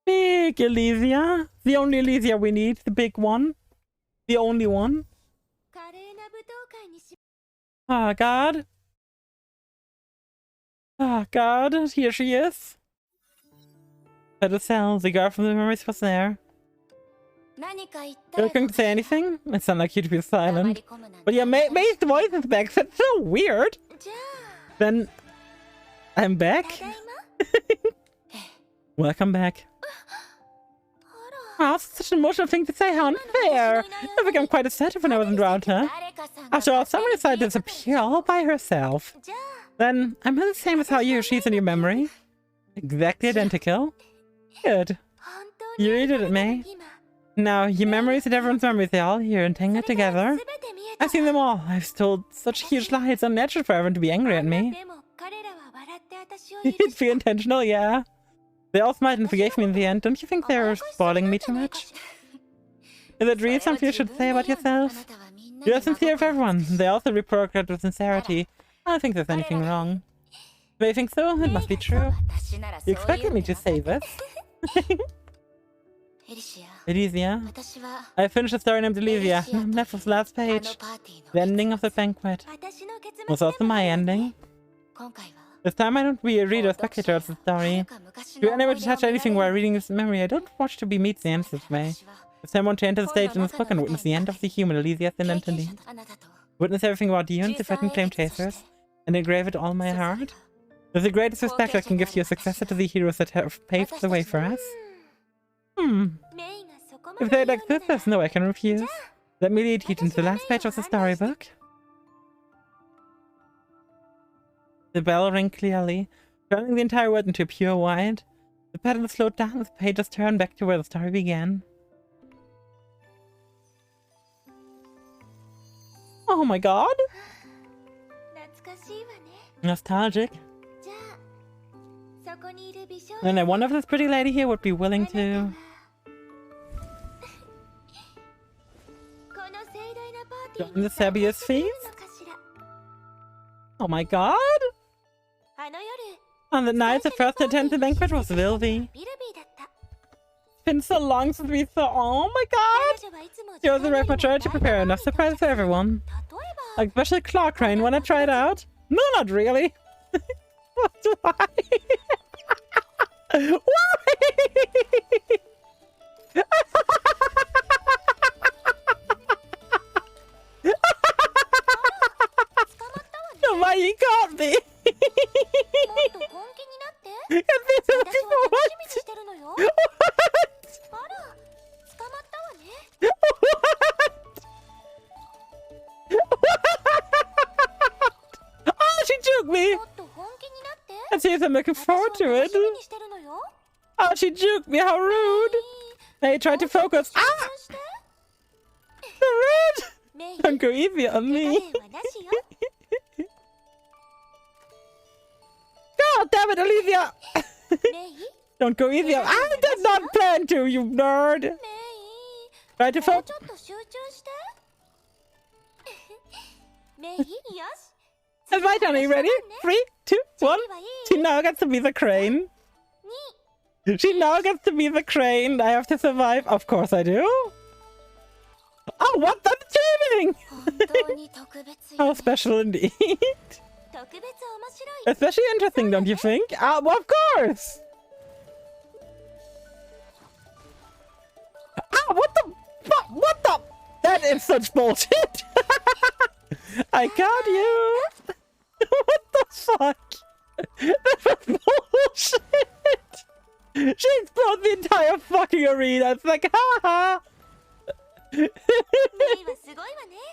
Speak, Elysia. The only Elysia we need. The big one. The only one. Ah, God. Ah, God. Here she is. Pedicel, the girl from the memories was there. You're going to say anything? It sounded like you to be silent. But yeah, May's voice is back. That's so weird. Then I'm back. Welcome back. Oh, such an emotional thing to say. How unfair. I think I'm quite assertive when I wasn't around her. After all, someone decided to disappear all by herself. Then I'm the same as how she's in your memory. Exactly identical. Good. You really did it, May. Now, your memories and everyone's memories, they're all here and tangled together. I've seen them all. I've told such huge lies. It's unnatural for everyone to be angry at me. It'd be intentional, yeah. They all smiled and forgave me in the end. Don't you think they're spoiling me too much? Is it really something you should say about yourself? You're sincere of everyone. They also reprogramed with sincerity. I don't think there's anything wrong. Do you think so? It must be true. You expected me to say this? Elysia. I finished the story named Elysia. I'm left with the last page. The ending of the banquet was also my ending. This time I don't be a reader or spectator of the story. If you're unable to touch anything while reading this memory, I don't watch to be meets the end this way. This time I want to enter the stage in this book and witness the end of the human Elysia's identity. Witness everything about you and the threatened claim chasers. and engrave it all in my heart. With the greatest respect, I can give you a successor to the heroes that have paved the way for us. If they like this, there's no I can refuse. Let me lead you into the last page of the storybook. The bell rang clearly, turning the entire world into a pure white. The pattern slowed down as the pages turned back to where the story began. Oh my god! Nostalgic. And I wonder if this pretty lady here would be willing to... join the Sabius feast? Oh my god! On the night the first to attend the banquet was Vilvi. It's been so long since we saw... Oh my god! She was the right majority to prepare enough surprises for everyone. Like special claw crane, wanna try it out? No, not really. Why? Why? Why you caught me? Oh, she juked me! And see if I'm looking forward to it. Oh, she juked me, how rude! Hey, tried to focus. Ah! So rude! Don't go easy on me. God damn it, Olivia! Don't go easy on... I did not plan to, you nerd! Try to focus. That's my turn, are you ready? 3, 2, 1. She now gets to be the crane. She now gets to be the crane. I have to survive. Of course I do. Oh, what? That's cheating! How special indeed. Especially interesting, don't you think? Well, of course! What the fuck? What the? That is such bullshit! I got you! What the fuck? That was bullshit! She exploded the entire fucking arena! It's like, haha!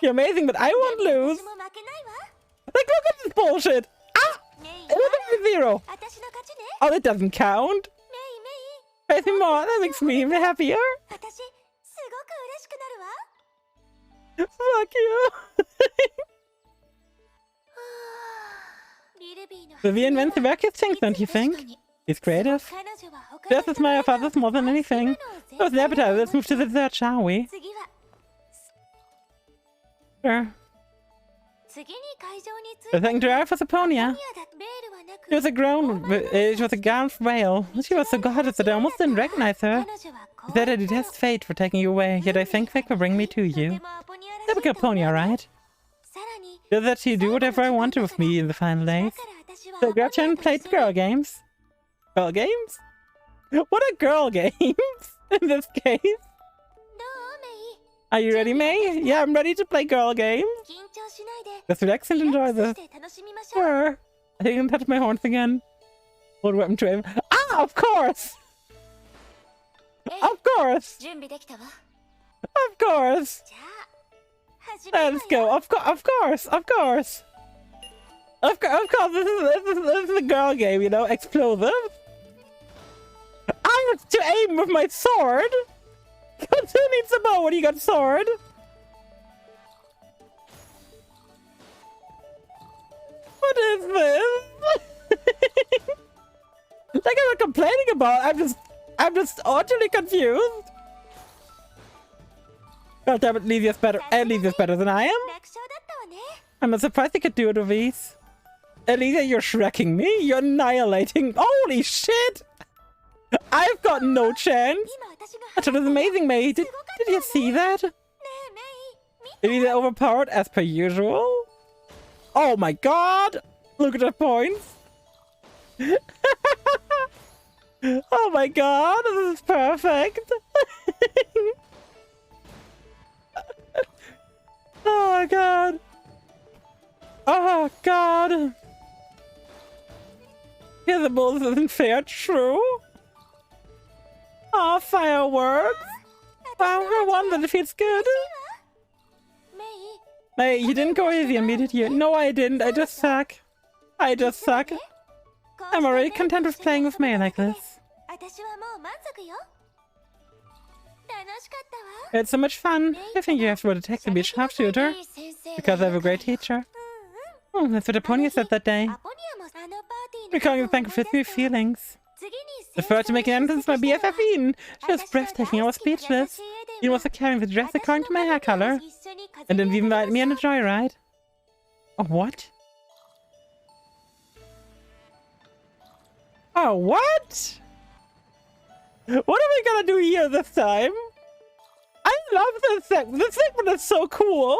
You're amazing, but I won't lose! Like, look at this bullshit! Ah! It was a 0! Oh, that doesn't count! Praise me more, that makes me happier! Fuck you! Vivi invents the wacky things, don't you think? He's creative. Just admire of others more than anything. That was the appetizer, let's move to the dessert, shall we? Sure. The thing to her for Saponia. She was a ground whale. She was so gorgeous that I almost didn't recognize her. He said I detest fate for taking you away, yet I thank fate for bringing me to you. Typical Ponia, right? Just that she do whatever I wanted with me in the final days. So Gretchen and played girl games. Girl games? What are girl games in this case? Are you ready, May? Yeah, I'm ready to play girl games. Just relax and enjoy this. Sure. I think I can touch my horns again. What weapon to aim? Ah, of course! Of course! Of course! Let's go. Of course! Of course! Of course, this is a girl game, you know? Explosive. I have to aim with my sword! Because who needs a bow when you got a sword? What is this? Like I'm not complaining about, I'm just utterly confused. God damn it, Livia's better. Livia's better than I am. I'm not surprised you could do it with ease. Lydia, you're shrekking me. You're annihilating. Holy shit! I've got no chance. That was amazing, May. Did you see that? Lydia overpowered as per usual. Oh my god! Look at the points. Oh my god, this is perfect. Oh my god. Oh god. Yeah, the bulls isn't fair, true. Oh, fireworks. Wow, I won, it feels good. Hey, you didn't go easy on me, did you? No, I didn't. I just suck. I just suck. I'm already content with playing with May like this. It's so much fun. I think you have to attack the beach sharpshooter. Because I have a great teacher. Oh, that's what Aponia said that day. Recalling the banquet with me feelings. The first to make an entrance, my BFF Eden. She was breathtaking, I was speechless. Eden was carrying the dress according to my hair color. And then even invited me on a joyride. Oh, what? Oh, what? What are we gonna do here this time? I love this segment. This segment is so cool.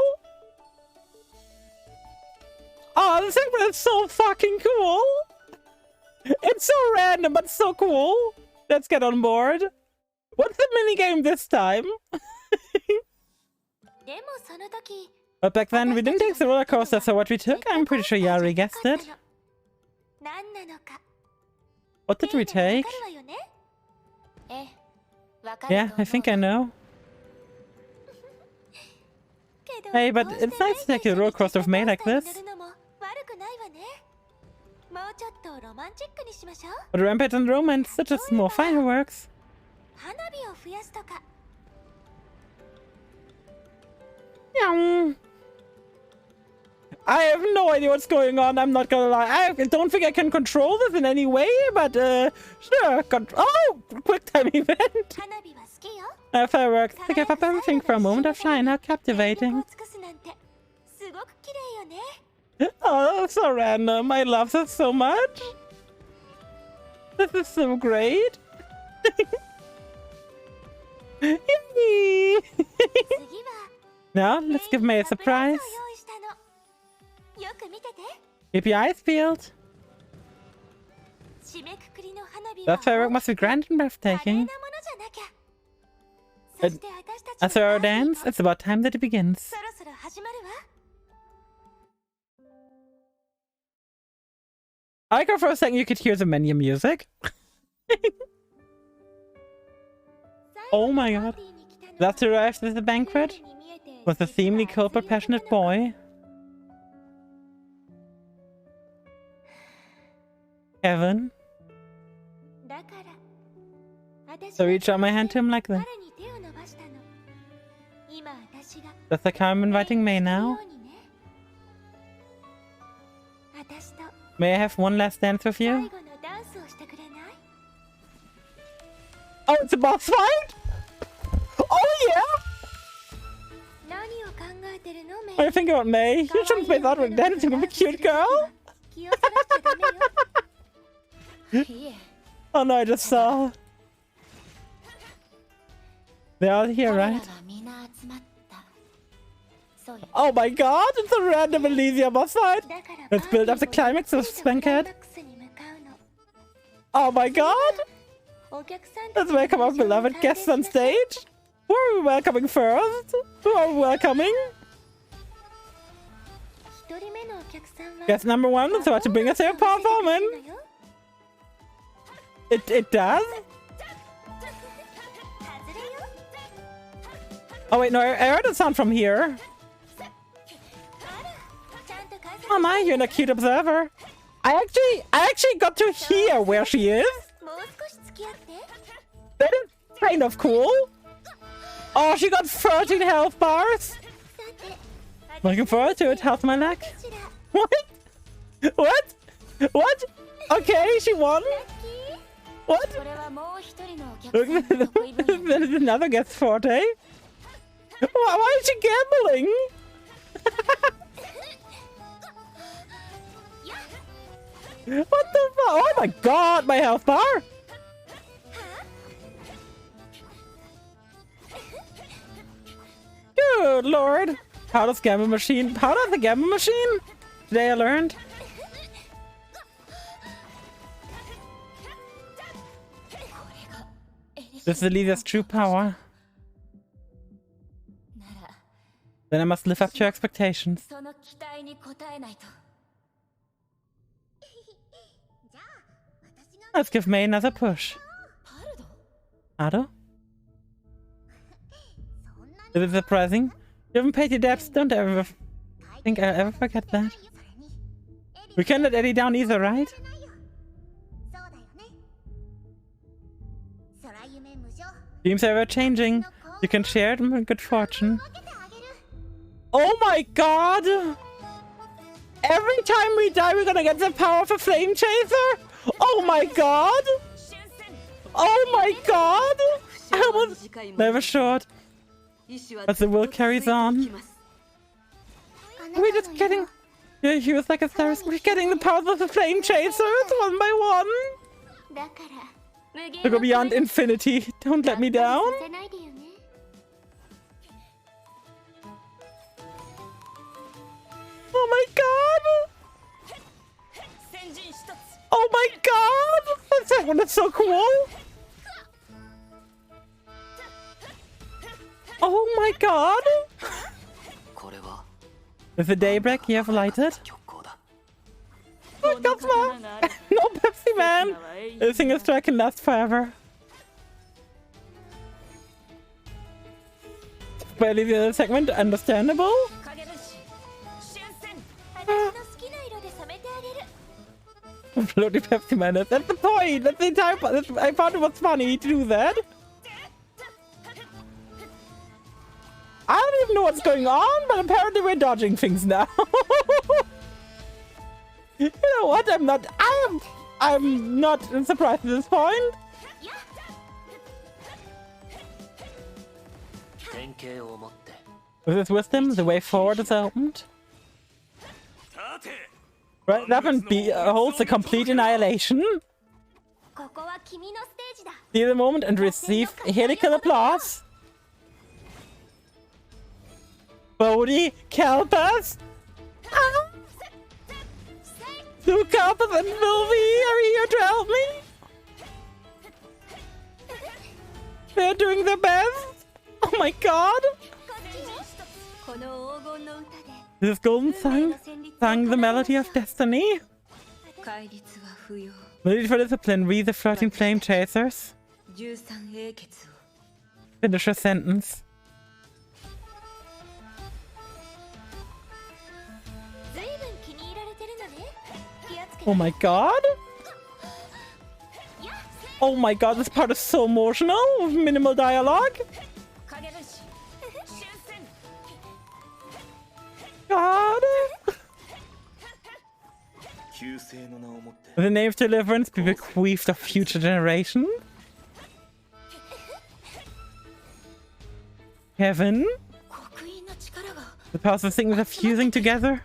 Oh, this segment is so fucking cool. It's so random, but so cool. Let's get on board. What's the minigame this time? But back then, we didn't take the roller coaster, so what we took, I'm pretty sure you already guessed it. What did we take? Yeah, I think I know. Hey, but it's nice to take a roller coaster with May like this. But rampage and romance, such as more fireworks. Yeah. I have no idea what's going on, I'm not gonna lie. I don't think I can control this in any way, but sure. Oh! Quick time event! Fireworks. I gave up everything for a moment of shine. How captivating. Oh, that's so random. I love this so much. This is so great. Yay! Now, let's give May a surprise. Keep your eyes peeled. That firework must be grand and breathtaking. After our dance, it's about time that it begins. I go for a second you could hear the menu music. Oh my god. That's arrived at the banquet with a seemingly cold but passionate boy. Kevin. So reach out my hand to him like that. That's like how I'm inviting May now. May I have one last dance with you? Oh, it's a boss fight? Oh yeah! What do you think about May? You shouldn't be thought of dancing with a cute girl? Oh no, I just saw. They're all here, right? Oh my god, it's a random Elysia boss fight! Let's build up the climax of Spanket. Oh my god! Let's welcome our beloved guests on stage! Who are we welcoming first? Who are we welcoming? Guest number 1 is about to bring us a performance! It does? Oh wait, no, I heard a sound from here. Oh my, you're a cute observer. I actually got to hear where she is. That is kind of cool. Oh, she got 13 health bars. Looking forward to it. How's my luck? What? What? What? Okay, she won. What? There's another guest forte. Why is she gambling? What the fuck? Oh my god, my health bar! Good lord! How does gamble machine? How does the gamble machine? Today I learned. This is Elysia's true power. Then I must live up to your expectations. Let's give May another push. Ado? Is it surprising? You haven't paid your debts, don't ever think I'll ever forget that. We can't let Eddie down either, right? Dreams are ever changing. You can share them with good fortune. Oh my god! Every time we die, we're gonna get the power of a flame chaser? Oh my god! Oh my god! I was never short. But the will carries on. We're just getting... Yeah, he was like a star. We're getting the powers of the flame chasers one by one. To go beyond infinity. Don't let me down. Oh my god! Oh my god! That one is so cool! Oh my god! With the daybreak you have lighted? Oh, Cosmo! No Pepsi Man! This single strike can last forever. Barely the other segment, understandable? Floaty Pepsi Man, that's the point! That's the entire point! I thought it was funny to do that. I don't even know what's going on, but apparently we're dodging things now. You know what? I'm not surprised at this point. With his wisdom, the way forward is opened. Right, that one holds a complete annihilation. See the moment and receive helical applause. Bodhi, Kalpas! Ah! Two Kalpas and Vilvi are here to help me! They're doing their best! Oh my god! This golden song sang the melody of destiny. Ready for discipline, read the floating flame chasers. Finish your sentence. Oh my god! Oh my god, this part is so emotional with minimal dialogue. God! The name of deliverance be bequeathed of future generations. Heaven? The powers of things are fusing together.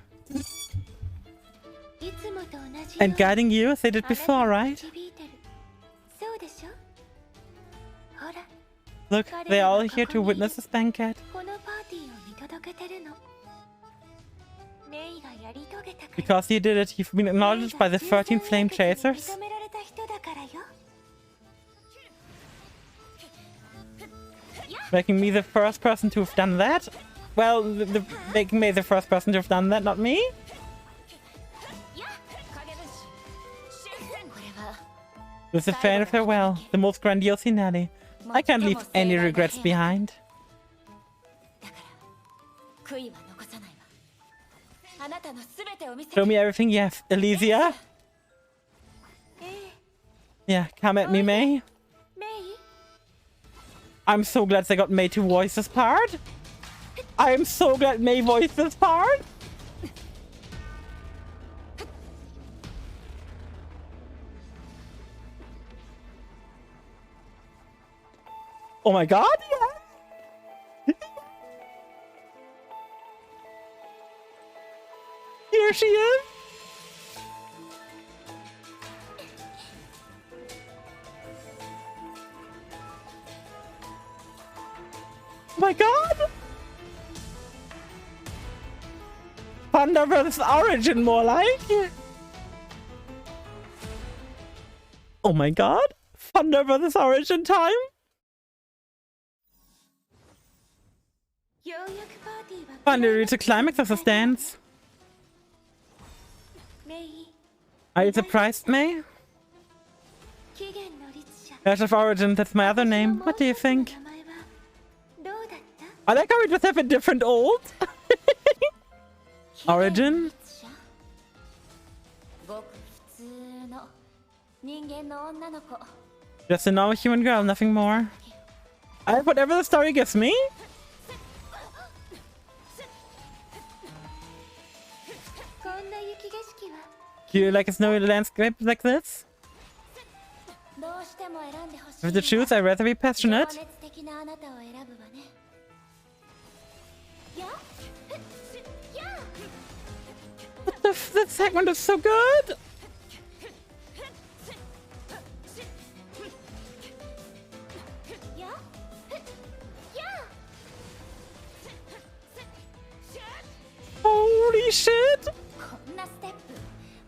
And guiding you as they did before, right? Look, they're all here to witness this banquet. Because you did it, you've been acknowledged by the 13 flame chasers. Making me the first person to have done that? Well, making me the first person to have done that, not me? This is a fair farewell, the most grandiose finale. I can't leave any regrets behind. Show me everything you have, Elysia. Yeah, come at me, May. I'm so glad they got May to voice this part. I am so glad May voiced this part. Oh my god, yeah. Here she is. Oh my god. Thunder vs. Origin, more like. Oh my god. Thunder vs. Origin time. Finally reach the climax of this dance. Are you surprised, May? Ash of Origin, that's my other name. What do you think? I like how we just have a different old. Origin? Just a normal human girl, nothing more. I have whatever the story gives me. Do you like a snowy landscape like this? If to choose, I'd rather be passionate. What the f— that segment is so good! Holy shit!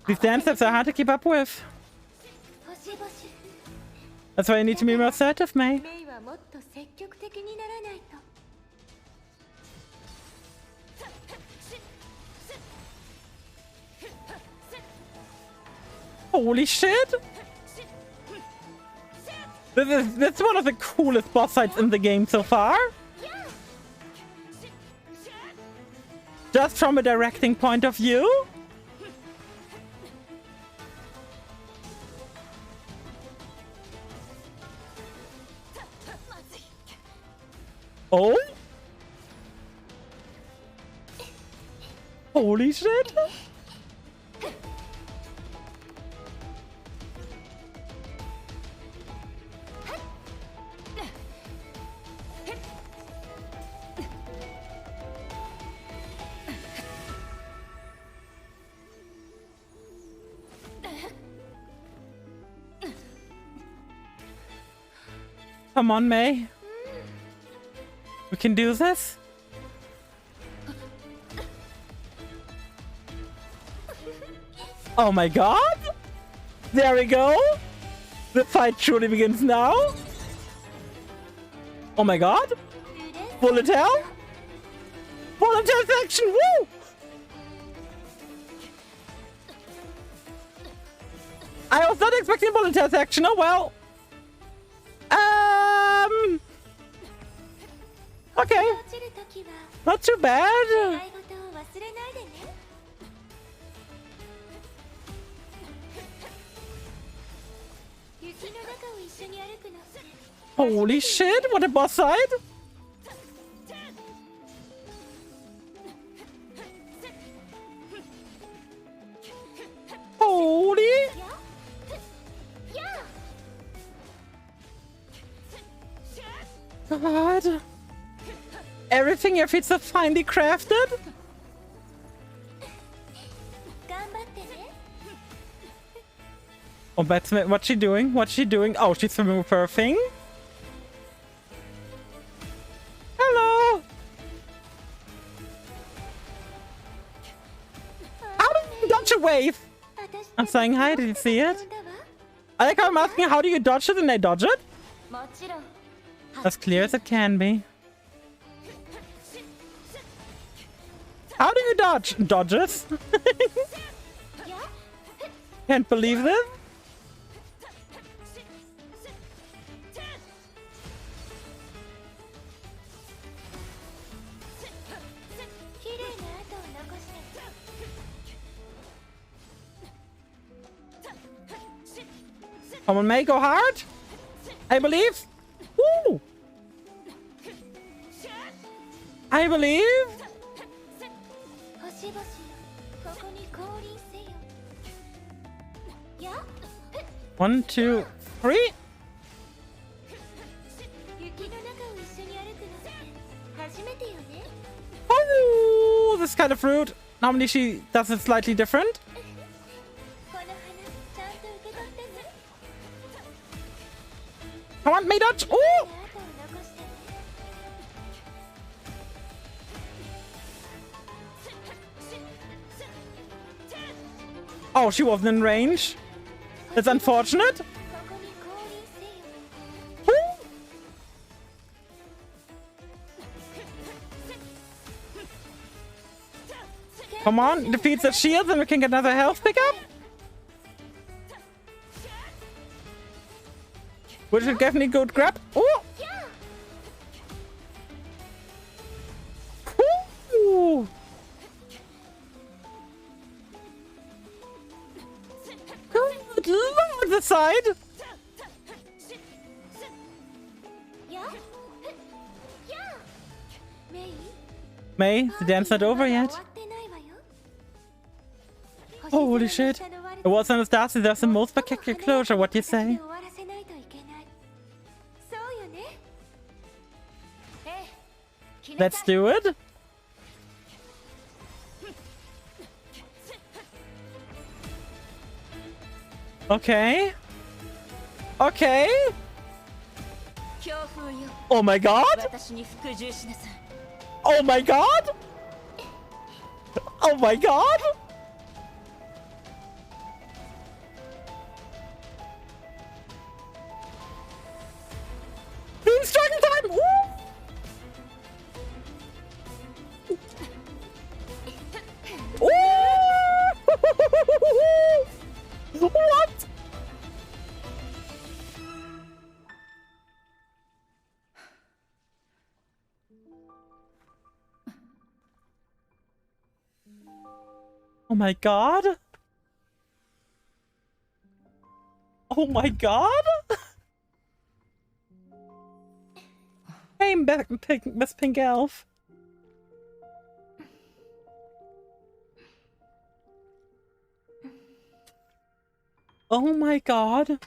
These dance steps are hard to keep up with. That's why you need to be more assertive, May. Holy shit! This is one of the coolest boss fights in the game so far. Just from a directing point of view. Oh? Holy shit! Come on, May. We can do this. Oh my god! There we go! The fight truly begins now! Oh my god! Bullet hell! Bullet hell section! Woo! I was not expecting bullet hell section, oh well! Okay. Not too bad. Holy shit, what a boss fight! Holy! God. Everything here feels so finely crafted. Oh, that's what's she doing? What's she doing? Oh, she's swimming with her thing. Hello. How do you dodge a wave? I'm saying hi. Did you see it? I like how I'm asking how do you dodge it, and they dodge it. As clear as it can be. How do you dodge? Dodges? Can't believe this. Come on, May, go hard. I believe. Woo! I believe. 1, 2, 3. Oh, this kind of fruit. Normally she does it slightly different. Come on, May, dodge. Oh! Oh, she wasn't in range. That's unfortunate. Ooh. Come on, defeats that shield, then we can get another health pickup. Which is definitely good grab. Oh! Ooh. Good lord, the side! May, the dance not over yet. Holy shit. It was on the start, there's the most spectacular closure, what do you say? Let's do it. Okay. Okay. Oh my god. Oh my god. Oh my god. Boom striking time. Woo! What? Oh my god. Oh my god. Hey, Miss Pink Elf. Oh my god.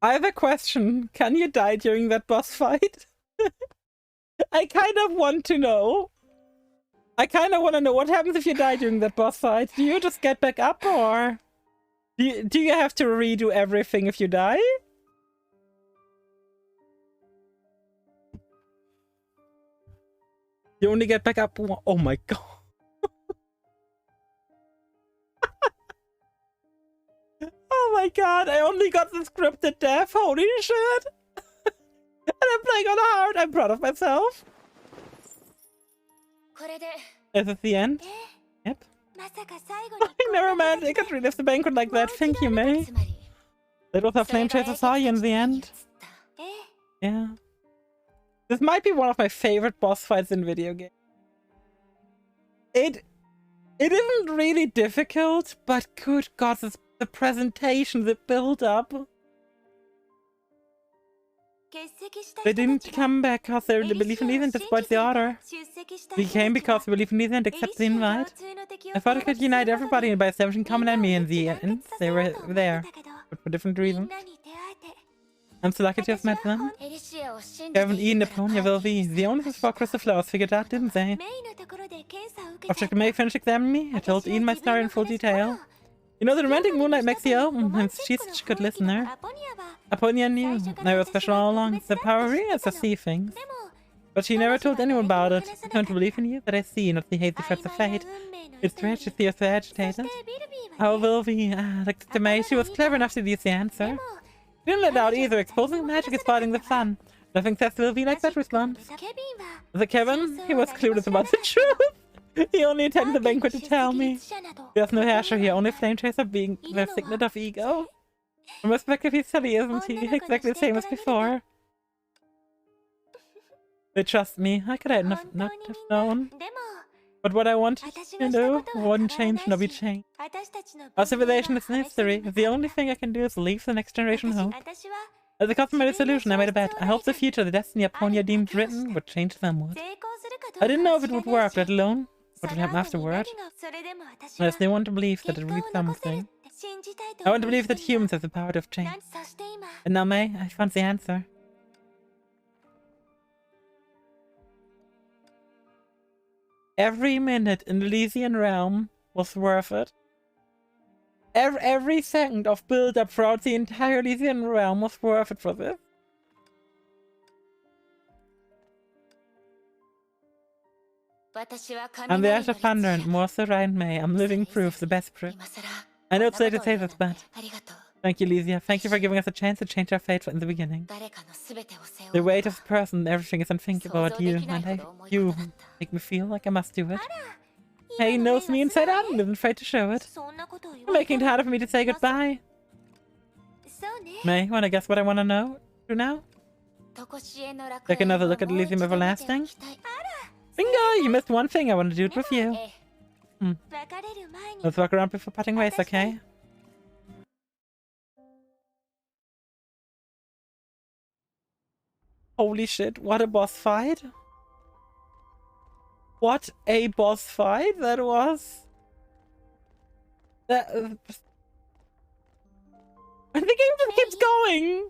I have a question. Can you die during that boss fight? I kind of want to know. I kind of want to know what happens if you die during that boss fight. Do you just get back up, or do you have to redo everything if you die? You only get back up. Oh my god. Oh my god, I only got the scripted death. Holy shit. And I'm playing on hard. I'm proud of myself. Is it the end? Yep. Never mind, I could relive the banquet like that. Thank you, May. That was how Flame Chaser saw you in the end. Yeah. This might be one of my favorite boss fights in video games. It isn't really difficult, but good god, the presentation, the build-up. They didn't come back because they believe in the event despite the order. They came because they believe in the event, accept the invite. I thought I could unite everybody by establishing common enemy in the end. They were there, but for different reasons. I'm so lucky to have met them. You haven't eaten upon your will be. The owners of Crystal Flowers figured out, didn't they? After May finished examining me, I told Ian my story in full detail. You know, the romantic moonlight makes you open, and she's such a good listener. Aponia knew. I was special all along. The power really is to see things. But she never told anyone about it. I don't believe in you that I see, not the hazy threats of fate. It's strange to see her so agitated. How will we? Like to May, she was clever enough to use the answer. She didn't let out either. Exposing magic is part of the fun. Nothing says will be like that response. The Kevin, he was clueless about the truth. He only attended the banquet to tell me. There's no Herrscher here, only Flame Chaser being the signet of ego. From perspective, he's silly, isn't he? Exactly the same as before. They trust me. How could I not have known? But what I want to do won't change nor be changed. Our civilization is in history. The only thing I can do is leave the next generation hope. As a cosmetic solution, I made a bet. I hope the future, the destiny Aponia deemed written, would change somewhat. I didn't know if it would work, let alone what would happen afterward. I still want to believe that it would be something. I want to believe that humans have the power of change. And now, May, I found the answer. Every minute in the Elysian realm was worth it. Every second of build-up throughout the entire Elysian realm was worth it for this. I'm the Ash of Thunder and more so Ryan May. I'm living proof, the best proof. I know it's late to say this, but thank you, Lysia. Thank you for giving us a chance to change our fate in the beginning. The weight of the person, everything is unthinkable about you, and you make me feel like I must do it. Hey, knows me inside out and isn't afraid to show it. You're making it harder for me to say goodbye. May, wanna guess what I wanna know? Do now? Take another look at Elysium Everlasting. Bingo! You missed one thing. I want to do it with you. Let's walk around before parting ways, okay? Holy shit, what a boss fight. What a boss fight that was. And the game just keeps going!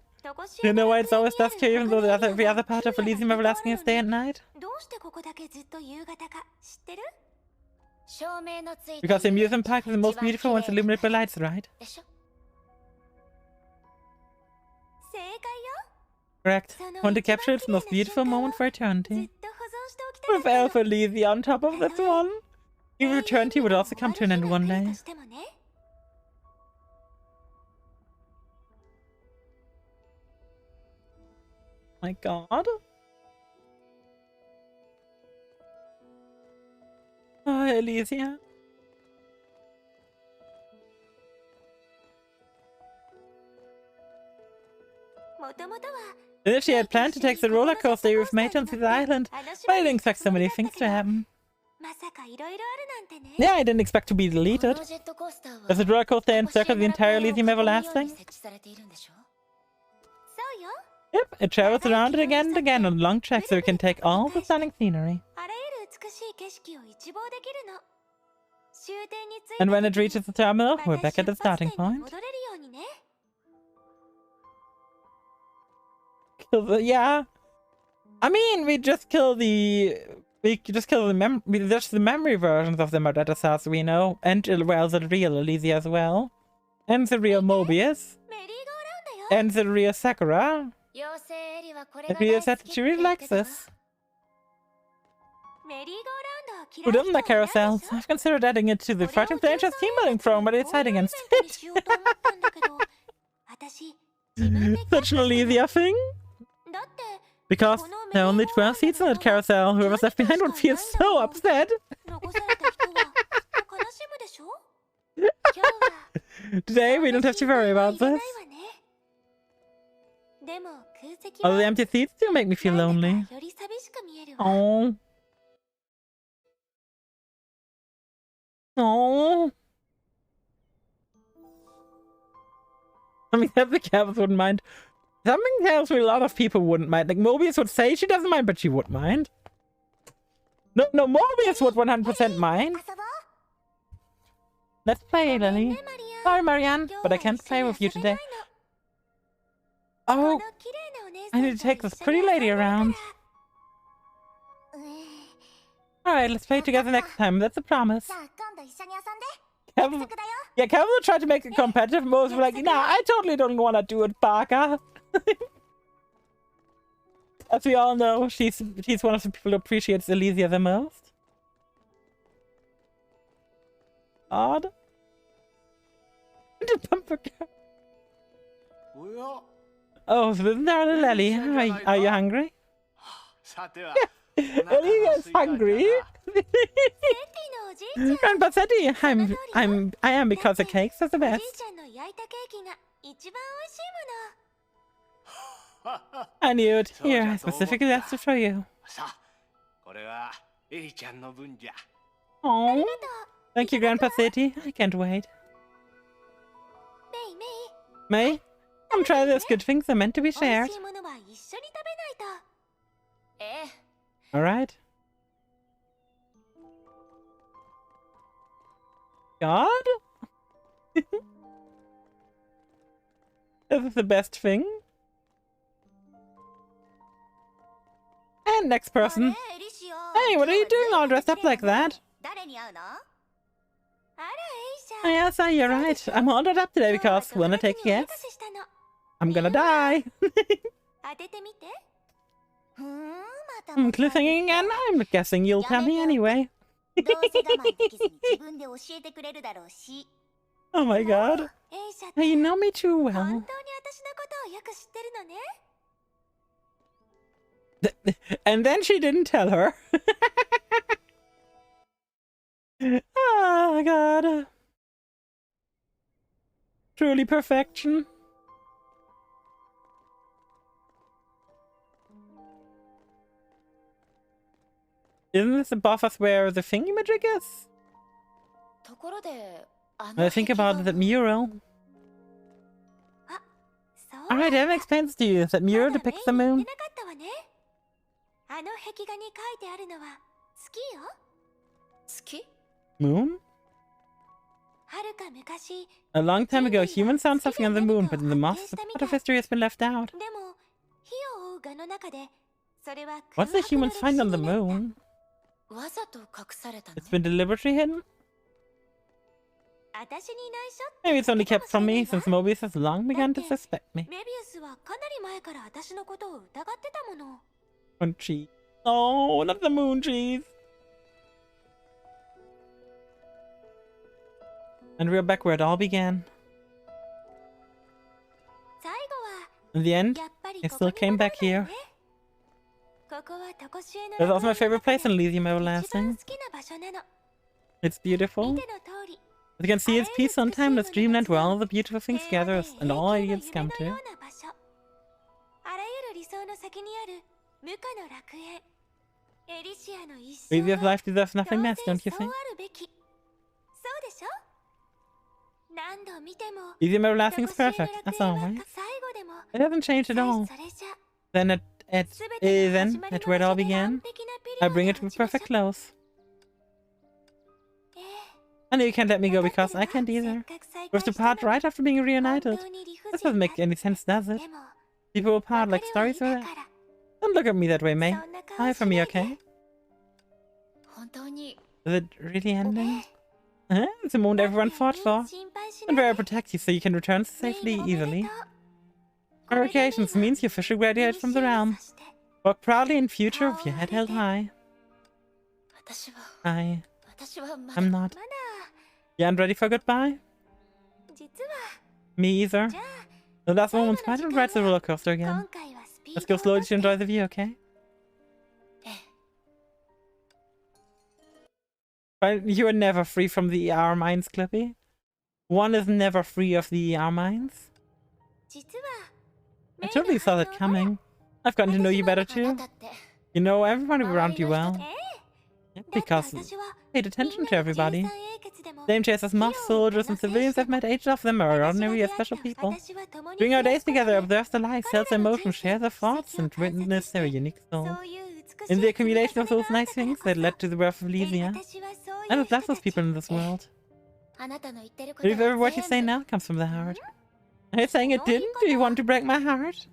You know why it's always dusk here even though every other part of Elysium Everlasting is day and night? Because the amusement park is the most beautiful once illuminated by lights, right? Correct. I want to capture its most beautiful moment for eternity. With Alpha Elysia on top of this one. Even eternity would also come to an end one day. My god. Oh, Elysia. If she had planned to take the roller coaster with mate onto the island, but I didn't expect so many things to happen. Yeah, I didn't expect to be deleted. Does the roller coaster encircle the entire Elysium Everlasting? Yep, it travels around it again and again on long tracks so we can take all the stunning scenery. And when it reaches the terminal, we're back at the starting point. Yeah. I mean, we just kill the memory versions of the Mardata we know. And well, the real Elysia as well. And the real Mobius. And the real Sakura. Ria said that she really likes this. Who doesn't like carousels? I've considered adding it to the Frightened Planet's team building program, but I decided against it. Such an Elysia thing? Because there are only 12 seats in that carousel. Whoever's left behind would feel so upset. Today, we don't have to worry about this. Although the empty seats do make me feel lonely. Oh. Oh. I mean, the Cavs wouldn't mind. Something tells me a lot of people wouldn't mind. Like, Mobius would say she doesn't mind, but she would mind. No, Mobius would 100% mind. Let's play, Lily. Sorry, Marianne, but I can't play with you today. Oh, I need to take this pretty lady around. Alright, let's play together next time. That's a promise. Kevin will try to make it competitive. Most were like, nah, I totally don't want to do it, Parker. As we all know, she's one of the people who appreciates Elysia the most. Odd. The bumper car. Oh, so isn't there a Lily? Are you hungry? Elysia is hungry. Grandpa Seti, I am because the cakes are the best. I knew it. Here, I specifically asked it for you. Oh, thank you, Grandpa Seti. I can't wait. May? Come try this. Good things are meant to be shared. Alright. God? This is the best thing. And next person. Hey, what are you doing all dressed up like that? Oh, yes, you're right. I'm all dressed up today because, wanna take a guess? I'm gonna die. Cliffhanging again? I'm guessing you'll tell me anyway. Oh my god. You know me too well. And then she didn't tell her. Oh god. Truly perfection. Isn't this above us where the thingy-majig is? When I think about that mural. Alright, that explains to you. That mural depicts the moon. Moon? A long time ago, humans found something on the moon, but in the moss, the part of history has been left out. What's the humans find on the moon? It's been deliberately hidden? Maybe it's only kept from me, since Mobius has long begun to suspect me. Moon cheese. Oh, not the moon cheese. And we're back where it all began. In the end, I still came back here. That's also my favorite place in Elysium Everlasting. It's beautiful. As you can see, it's peaceful and timeless dreamland where all the beautiful things gather and all ideas come to. Elysium's life deserves nothing less, don't you think? Elysium Everlasting is perfect, as always. It hasn't changed at all. Then at where it all began, I bring it to perfect close. I know you can't let me go because I can't either. We have to part right after being reunited. This doesn't make any sense, does it? People will part like stories with it. Don't look at me that way, May. Hi for me, okay? Is it really ending? Huh? It's the moment everyone fought for. And where I protect you so you can return safely, easily. Congratulations means you officially graduated from the realm. Walk proudly in future with your head held high. I'm not. You aren't ready for goodbye? Me either. The last moment's might have rides the roller coaster again. Let's go slowly to enjoy the view, okay? But you are never free from the ER mines, Clippy. One is never free of the ER mines. I totally saw that coming. I've gotten to know you better too. You know everybody around you well. Yeah, because I paid attention to everybody. Flame chasers, moth soldiers, and civilians I've met, each of them are ordinary yet special people. During our days together, I observed their lives, felt their emotions, shared their thoughts, and witnessed their unique souls. In the accumulation of those nice things that led to the birth of Lysia, I would bless those people in this world. If every word you say now comes from the heart. Are you saying it didn't? Do you want to break my heart?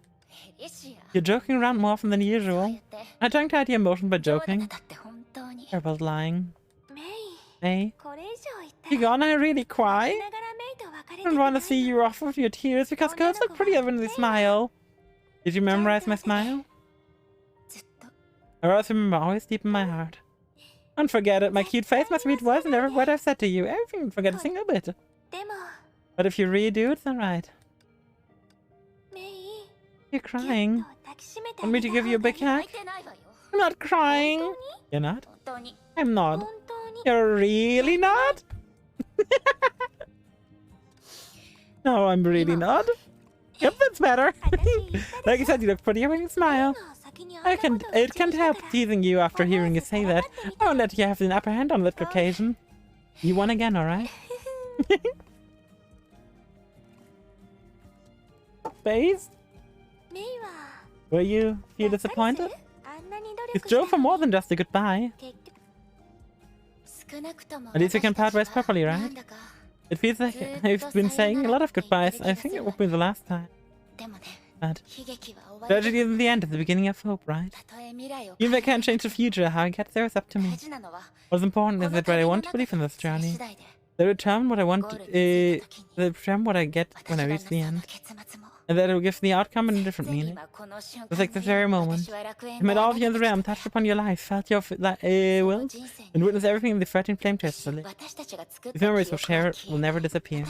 You're joking around more often than usual. I trying to hide your emotion by joking. You're about lying. May? You gonna really cry? I don't want to see you off with your tears because girls look prettier when they smile. Did you memorize my smile? I always remember, always deep in my heart. Don't forget it, my cute face, my sweet voice, and every word I've said to you. Everything, forget a single bit. But if you really do, it's alright. You're crying. Want me to give you a big hug? I'm not crying. You're not? I'm not. You're really not? No, I'm really not. Yep, that's better. Like I said, you look prettier when you smile. It can't help teasing you after hearing you say that. I won't let you have the upper hand on that occasion. You won again, alright? Face? Were you feel disappointed? You strove for more than just a goodbye. At least we can part ways properly, right? It feels like I've been saying a lot of goodbyes. I think it will be the last time. But tragedy isn't the end, it's the beginning of hope, right? Even if I can't change the future, how I get there is up to me. What's important is that what I want to believe in this journey. They determine what I want, they determine what I get when I reach the end. And that it will give the outcome a different meaning. Just like this very moment. I met all of you in the realm, touched upon your life, felt your will, and witnessed everything in the 13 flame chests. These memories will never disappear.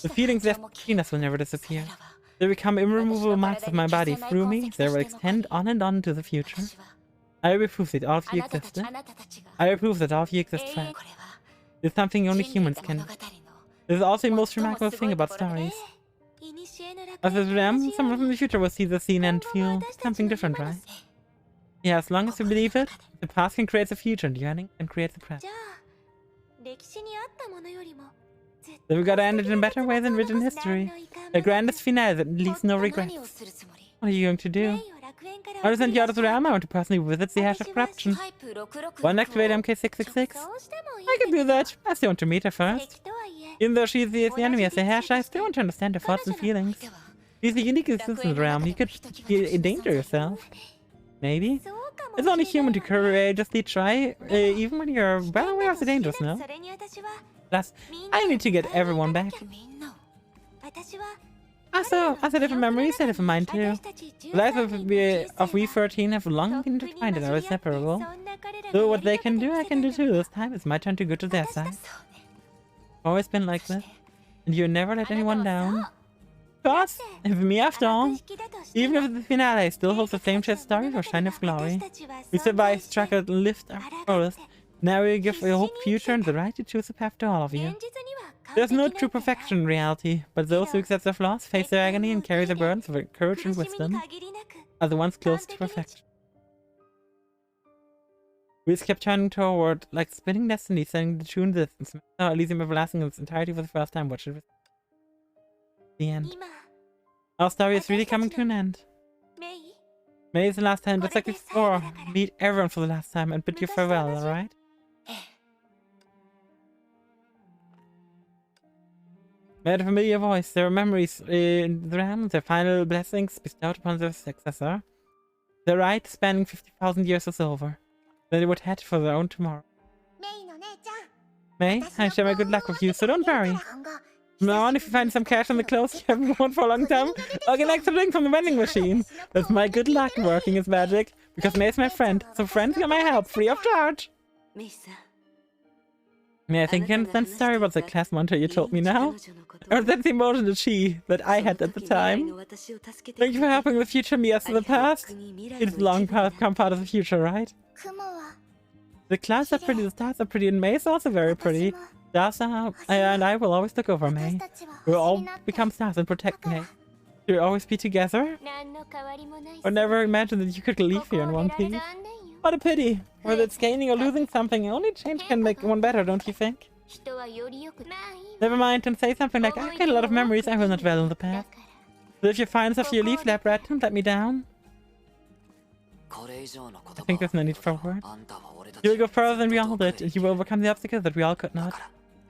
The feelings left between us will never disappear. They become immovable marks of my body. Through me, they will extend on and on to the future. I will prove that all of you existed. I will prove that all of you exist forever. This is something only humans can do. This is also the most remarkable thing about stories. As with them, someone from the future will see the scene and feel something different, right? Yeah, as long as you believe it, the past can create the future, and the yearning can create the present. So we gotta end it in a better way than written history. The grandest finale that leaves no regrets. What are you going to do? I will send you out of the realm. I want to personally visit the Ash of Corruption. One activate MK666. I can do that. I still want to meet her first. Even though she is the enemy as a hash, I still want to understand her thoughts and feelings. She's a unique existence in the realm. You could endanger yourself. Maybe. It's only human to courageously try, even when you're well aware of the dangers, no? Plus, I need to get everyone back. Also, I said if a memory, said if a mind too. The lives of we 13 have long been intertwined and are inseparable. So what they can do, I can do too. This time it's my turn to go to their side. Always been like this. And you never let anyone down. Of course, it's me after all. Even if the finale still holds the same chest story or shine of glory. We survived, struggled, and lived our forest. Now we give a hope future and the right to choose a path to all of you. There's no true perfection in reality, but those who accept their flaws, face their agony, and carry the burdens of courage and wisdom are the ones close to perfection. We just kept turning toward, like spinning destiny, sending the tune distance. Now Elysium Everlasting in its entirety for the first time. Watch it. The end. Our story is really coming to an end. May is the last time, just like before. Meet everyone for the last time and bid you farewell, alright? May a familiar voice, their memories in the realm, their final blessings bestowed upon their successor. Their right spanning 50,000 years was over. Then they would head for their own tomorrow. May, I share my good luck with you, so don't worry. From now on, if you find some cash in the clothes you haven't worn for a long time, I'll get an extra drink from the vending machine. That's my good luck working as magic, because May's my friend, so friends get my help free of charge. May I think you can understand the story about the class monitor you told me now? Or that's the emotion that I had at the time. Thank you for helping the future me as to the past. It's long become part of the future, right? The clouds are pretty, the stars are pretty, and May is also very pretty. Stars are, and I will always look over May. We'll all become stars and protect May. You'll always be together. I never imagined that you could leave here in one piece. What a pity. Whether it's gaining or losing something, only change can make one better, don't you think? Never mind, and say something like, I've got a lot of memories, I will not dwell on the past. But if you find us after you leave, Labrat, don't let me down. I think there's no need for a word. You will go further than we all did, and you will overcome the obstacles that we all could not.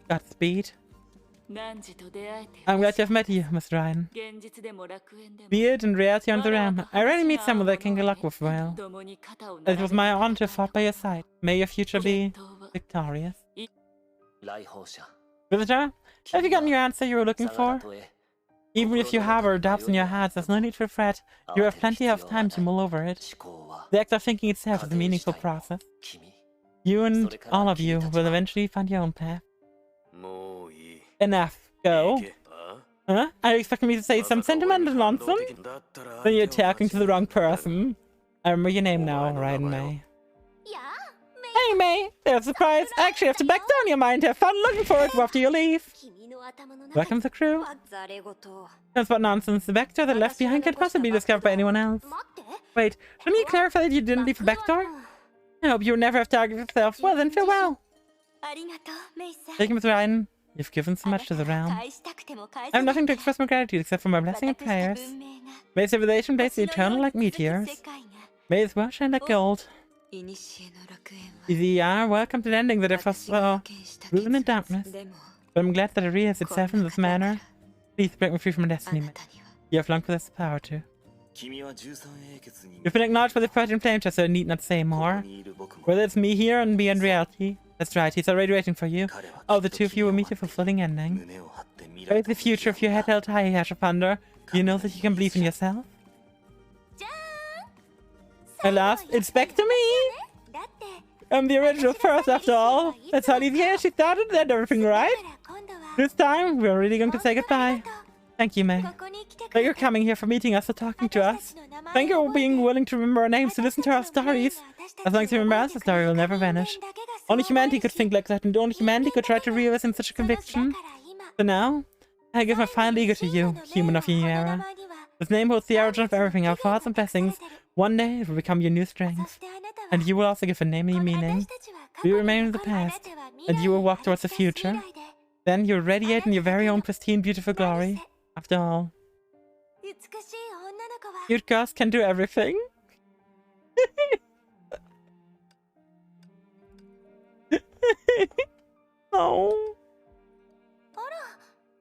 Godspeed. I'm glad to have met you, Mr. Ryan. Be it in reality or in the realm, I rarely meet someone that I can get luck with well. It was my honor to fight by your side. May your future be victorious. Visitor, have you gotten your answer you were looking for? Even if you harbor doubts in your heart, there's no need for fret. You have plenty of time to mull over it. The act of thinking itself is a meaningful process. You and all of you will eventually find your own path. Enough. Go. Huh? Are you expecting me to say some sentimental nonsense? Then you're talking to the wrong person. I remember your name now, Ryan May. Hey May! There's a surprise! I actually have to back down your mind. Have fun looking forward to after you leave. Welcome to the crew. That's what nonsense. The back door that left behind can't possibly be discovered by anyone else. Wait, shouldn't you clarify that you didn't leave the back door? I hope you never have to argue with yourself. Well then, farewell. Thank you, Mr. Ryan. You've given so much to the realm. I have nothing to express my gratitude except for my blessing and prayers. May civilization blaze eternal like meteors. May its world shine like gold. Easy, welcome to the ending that I foresaw. Ruin and darkness. But I'm glad that it realized itself in this manner. Please break me free from my destiny, man. You have long possessed the power to. You've been acknowledged by the Virgin Flame, so I need not say more. Whether it's me here and me in reality. That's right, he's already waiting for you. Oh, the two of you will meet a fulfilling ending. Face the future if your head held high, Ash of Thunder. You know that you can believe in yourself? Alas, it's back to me! I'm the original first after all. That's how the year she started and everything, right? This time, we're really going to say goodbye. Thank you, May. Thank you for coming here, for meeting us, for talking to us. Thank you for being willing to remember our names, to listen to our stories. As long as you remember us, the story will never vanish. Only humanity could think like that, and only humanity could try to realize in such a conviction. So now, I give my final ego to you, human of your new era. This name holds the origin of everything, our thoughts and blessings. One day it will become your new strength. And you will also give a name and meaning. We remain in the past, and you will walk towards the future. Then you'll radiate in your very own pristine, beautiful glory. After all, cute girls can do everything. Oh.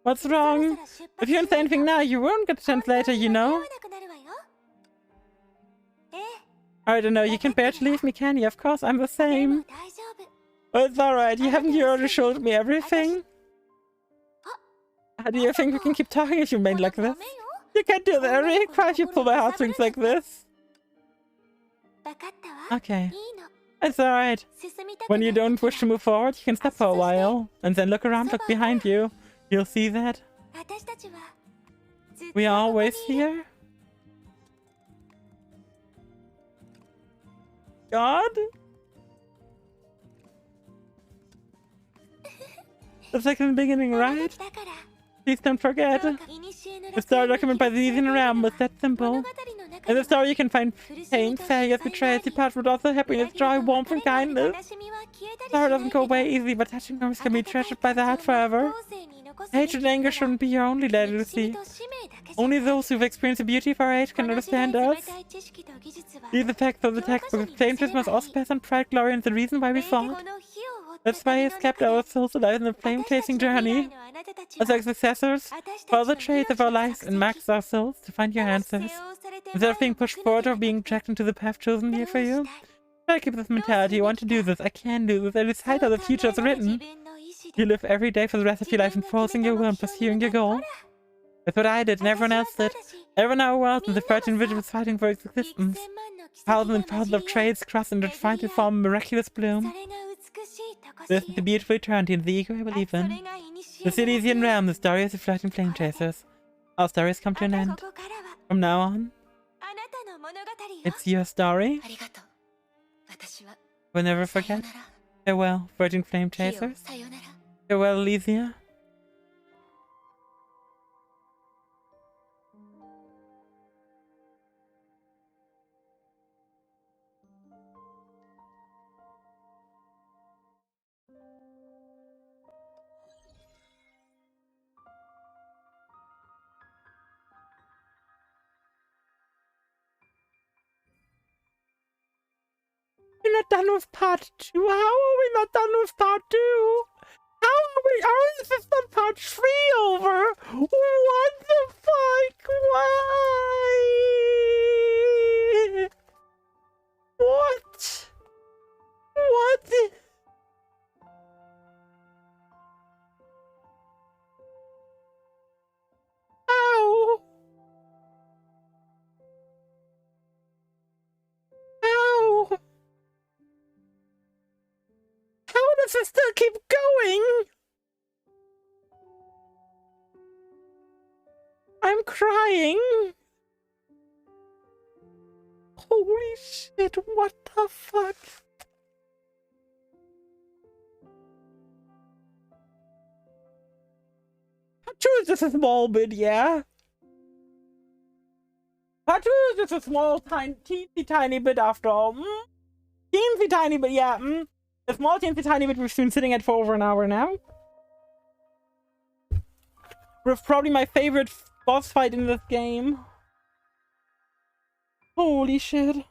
What's wrong? If you don't say anything now, you won't get a chance later, you know? I don't know, you can bear to leave me, can you? Of course, I'm the same. Oh, it's alright, haven't you already showed me everything? How do you think we can keep talking if you remain like this? You can't do that, I really cry if you pull my heartstrings like this. Okay. It's alright. When you don't wish to move forward, you can stop for a while. And then look around, look behind you. You'll see that. We are always here. God? It's like in the beginning, right? Please don't forget. The story documented by the Elysian realm was that simple. In the story you can find pain, failures, betrayals, departure, but also happiness, joy, warmth, and kindness. Sorrow doesn't go away easily, but touching memories can be treasured by the heart forever. Hatred and anger shouldn't be your only legacy. Only those who've experienced the beauty of our age can understand us. These effects of the textbook flames must also pass on pride, glory, and the reason why we fought. That's why it's kept our souls alive in the flame-chasing journey. As our successors, follow the traits of our lives and marks our souls to find your answers. Instead of being pushed forward or being dragged into the path chosen here for you, try to keep this mentality. You want to do this, I can do this, and it's how the future is written. You live every day for the rest of your life enforcing your will and pursuing your goal. That's what I did and everyone else did. Everyone in our world and the 13 individuals fighting for its existence. Thousands and thousands of trades crossed and defined to form a miraculous bloom. This is the beautiful eternity and the ego I believe in. The Elysian realm, the stories of floating flame chasers. Our stories come to an end. From now on, it's your story. We'll never forget. Farewell, virgin flame chasers. Farewell, Elysia. We're not done with part 2. How are we not done with part 2? How are we? How is this not part 3 over? What the fuck? Why? What? What? How? How? How does it still keep going? I'm crying. Holy shit, what the fuck? Part 2 is just a small bit, yeah? Part 2 is just a small, teensy tiny bit after all. Teensy tiny bit, yeah. A small teensy tiny bit we've been sitting at for over an hour now. With probably my favorite boss fight in this game. Holy shit.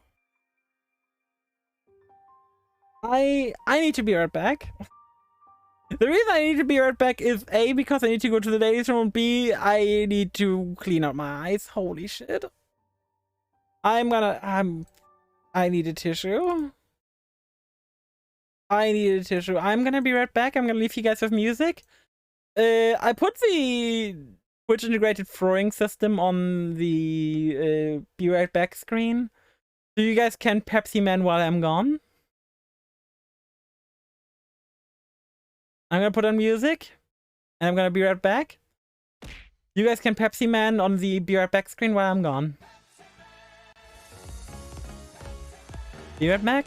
I need to be right back. The reason I need to be right back is A, because I need to go to the ladies' room, B, I need to clean out my eyes. Holy shit. I need a tissue. I need a tissue. I'm gonna be right back. I'm gonna leave you guys with music. I put the Twitch integrated throwing system on the be right back screen. So you guys can Pepsi Man while I'm gone. I'm gonna put on music. And I'm gonna be right back. You guys can Pepsi Man on the be right back screen while I'm gone. Be right back.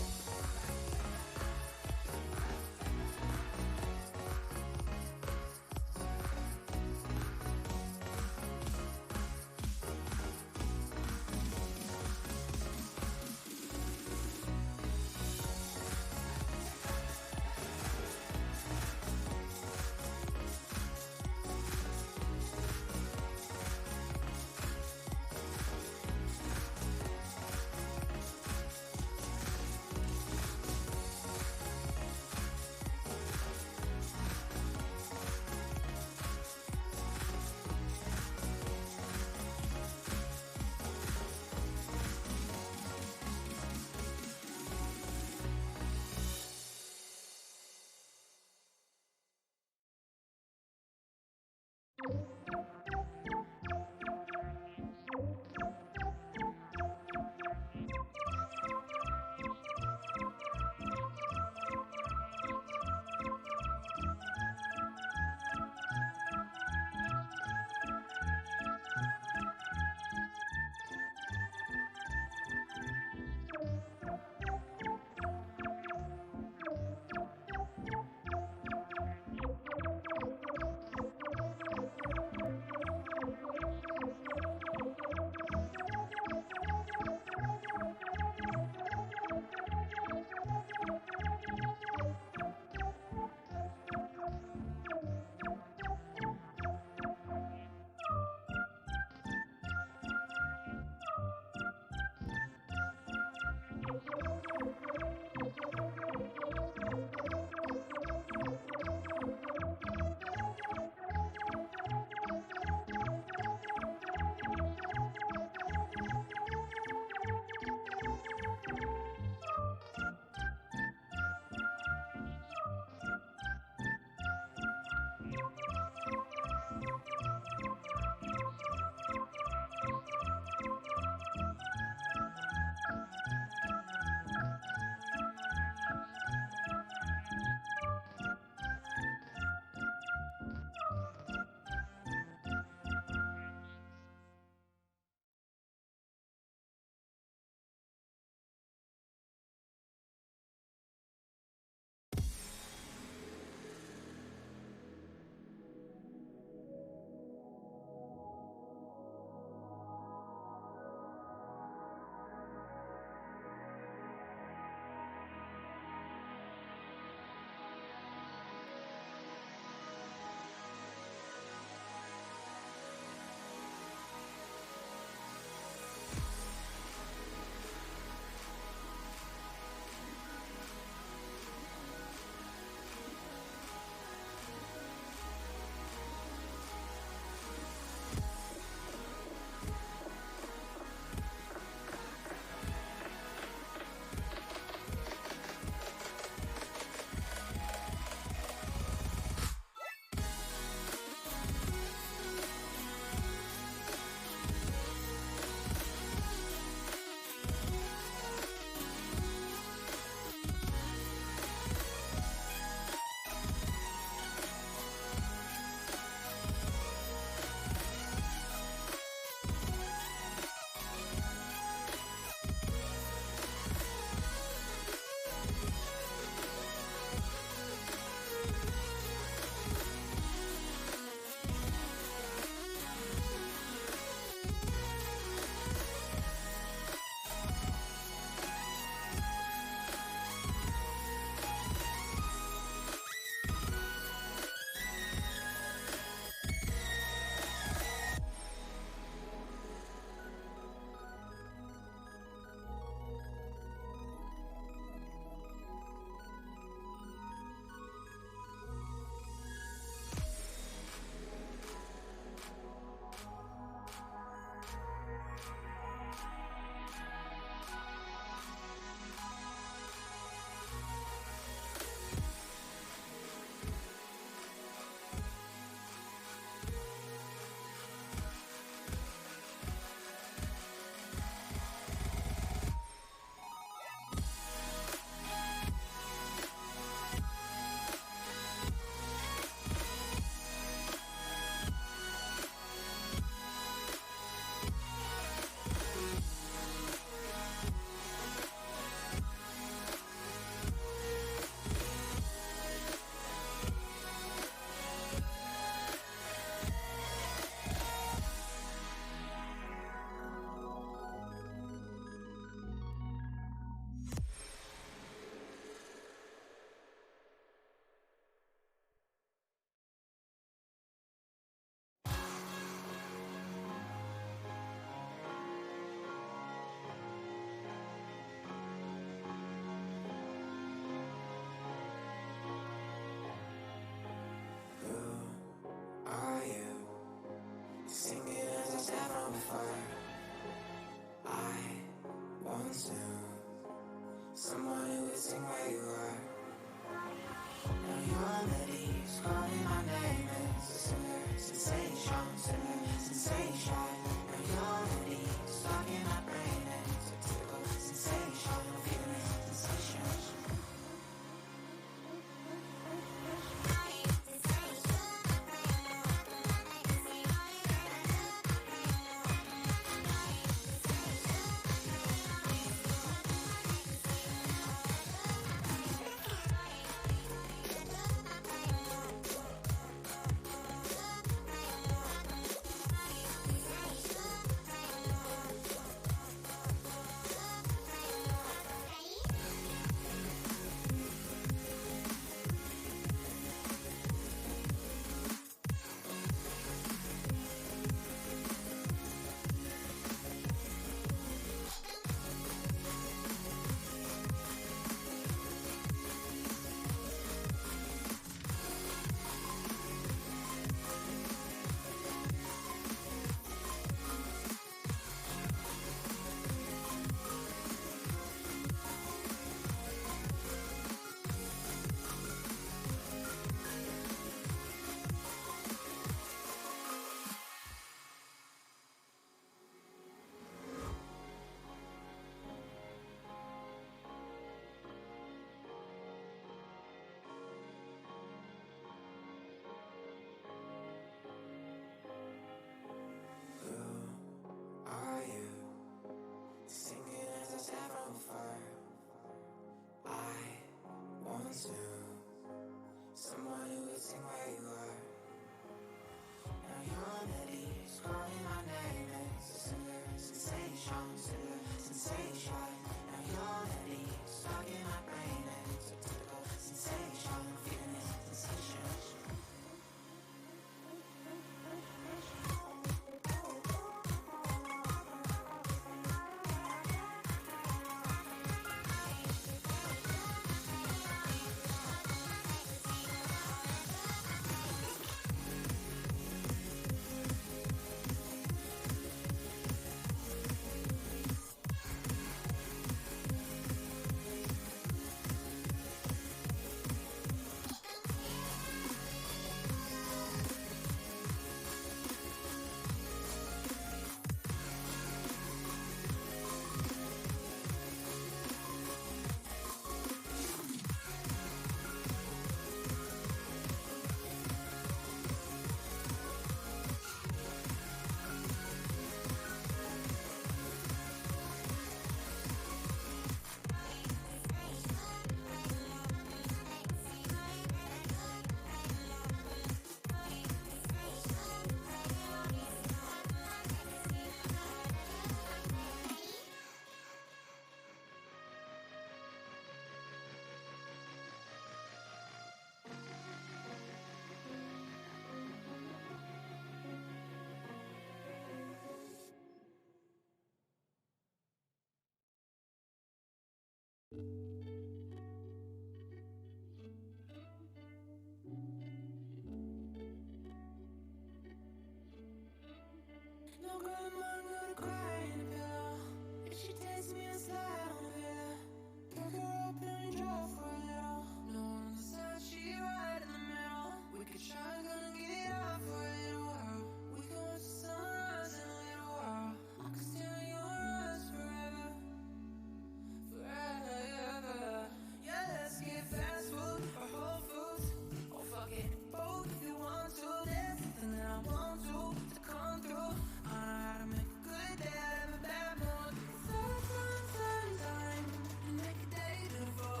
Good day to fall.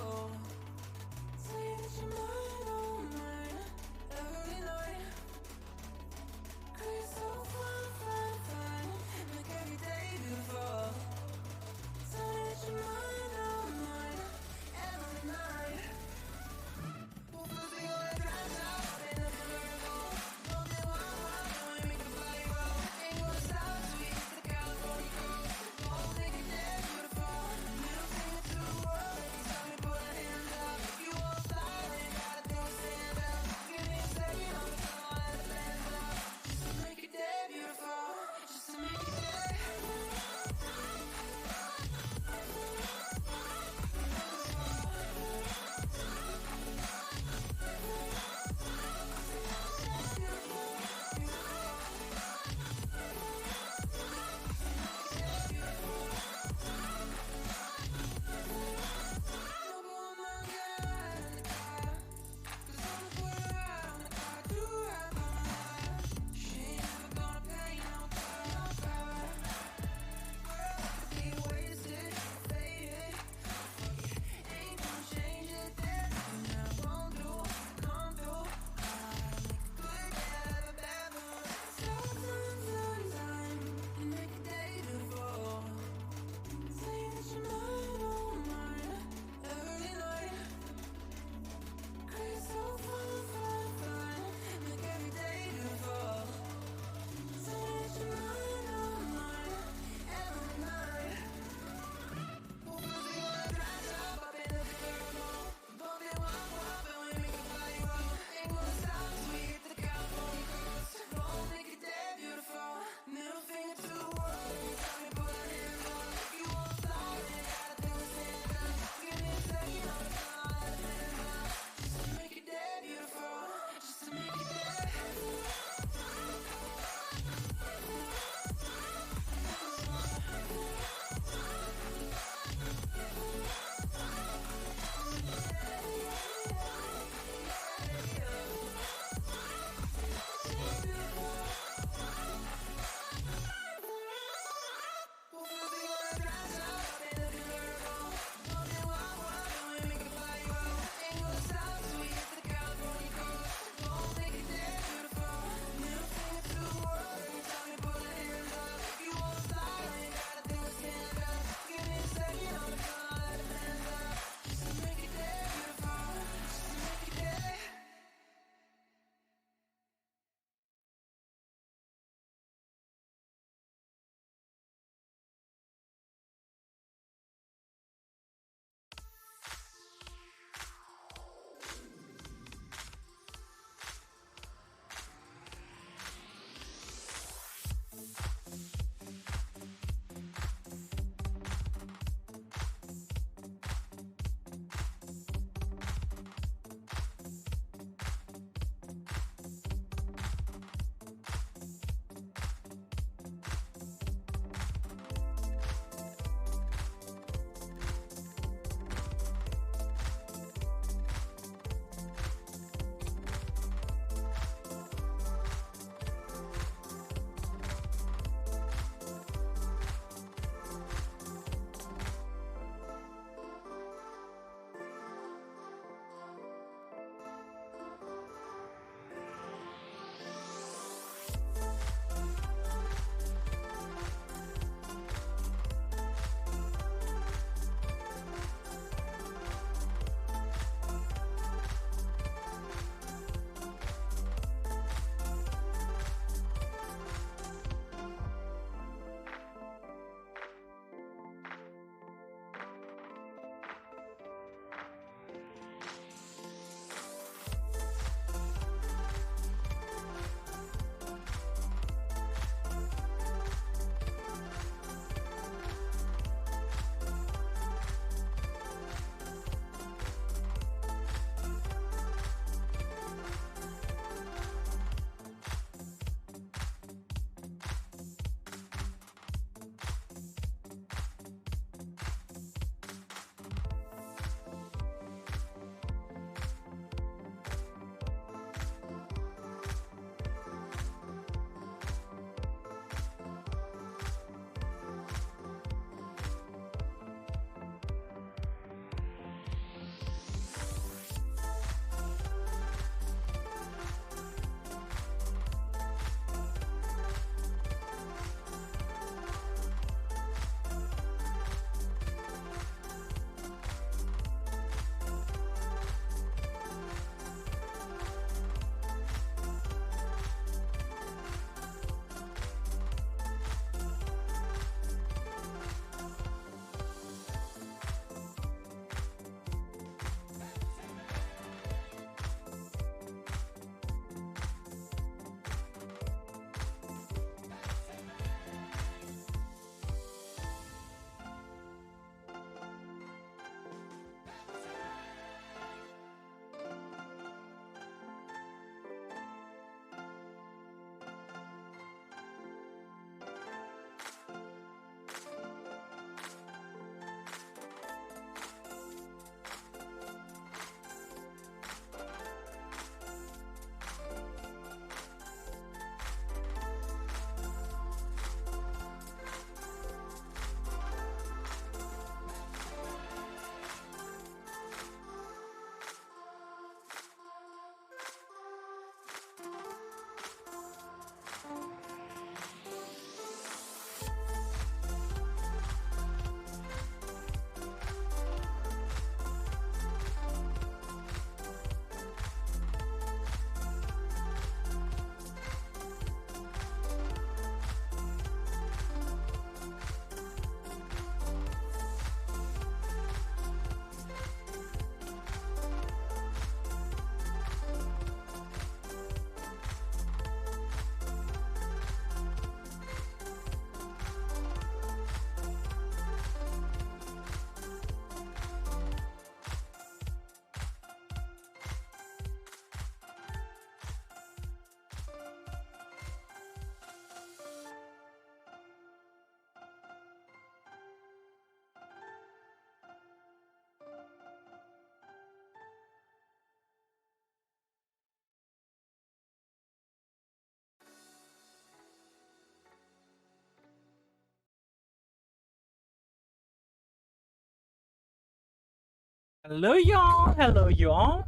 Hello, y'all. Hello, y'all.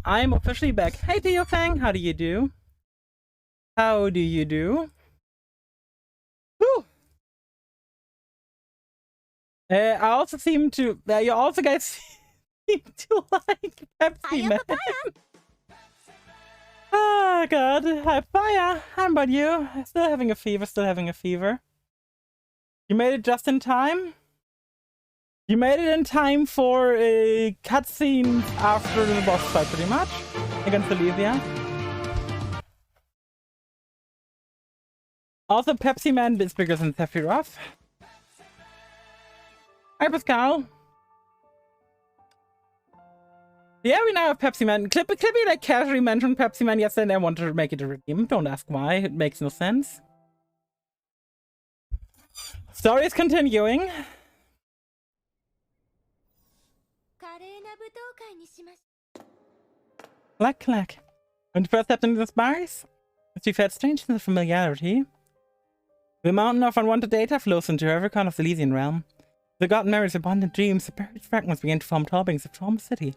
I'm officially back. Hey, Theofang. How do you do? How do you do? Whew. I also seem to... you also guys seem to like Pepsi Man. Oh, God. Hi, Fire. How about you? Still having a fever, still having a fever. You made it just in time? You made it in time for a cutscene after the boss fight, pretty much, against Olivia. Also, Pepsi Man is bigger than Sephiroth. Hi, Pascal. Yeah, we now have Pepsi Man. Clippy like casually mentioned Pepsi Man yesterday and I wanted to make it a redeem. Don't ask why, it makes no sense. Story is continuing. Clack, clack. When you first stepped into the bars, she felt strange sense of familiarity. The mountain of unwanted data flows into every corner of the Elysian realm. The forgotten memories, abundant dreams, the buried fragments begin to form tall buildings of Trauma City.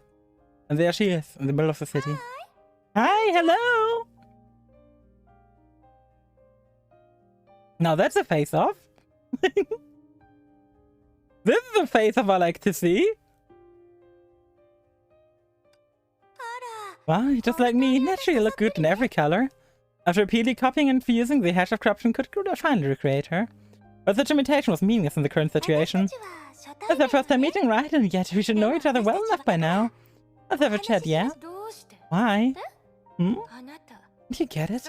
And there she is, in the middle of the city. Hi, hello! Now that's a face-off. This is a face-off I like to see. Wow, just like me, naturally you look good in every color. After repeatedly copying and fusing, the hash of corruption could finally recreate her. But such imitation was meaningless in the current situation. It's our first time meeting, right? And yet we should know each other well enough by now. Let's have a chat, yeah? Why? Hmm? You get it?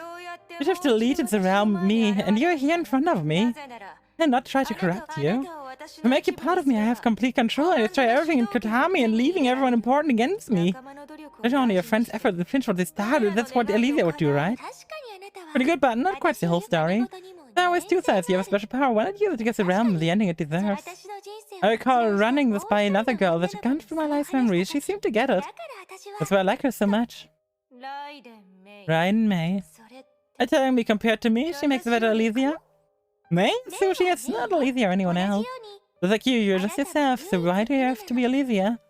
You have deleted the realm me, and you're here in front of me. And not try to corrupt you. To make you part of me, I have complete control. I destroy everything in Katami and leaving everyone important against me. Not only your friend's effort to finish what they started, that's what Olivia would do, right? Pretty good, but not quite the whole story. There are always two sides. You have a special power. Why not use it to get the realm the ending it deserves? I recall running this by another girl that had gone through my life's memories. She seemed to get it. That's why I like her so much. Raiden May. Are you telling me compared to me, she makes a better Olivia? May? So she is not Olivia or anyone else. Just like you're just yourself, so why do you have to be Olivia?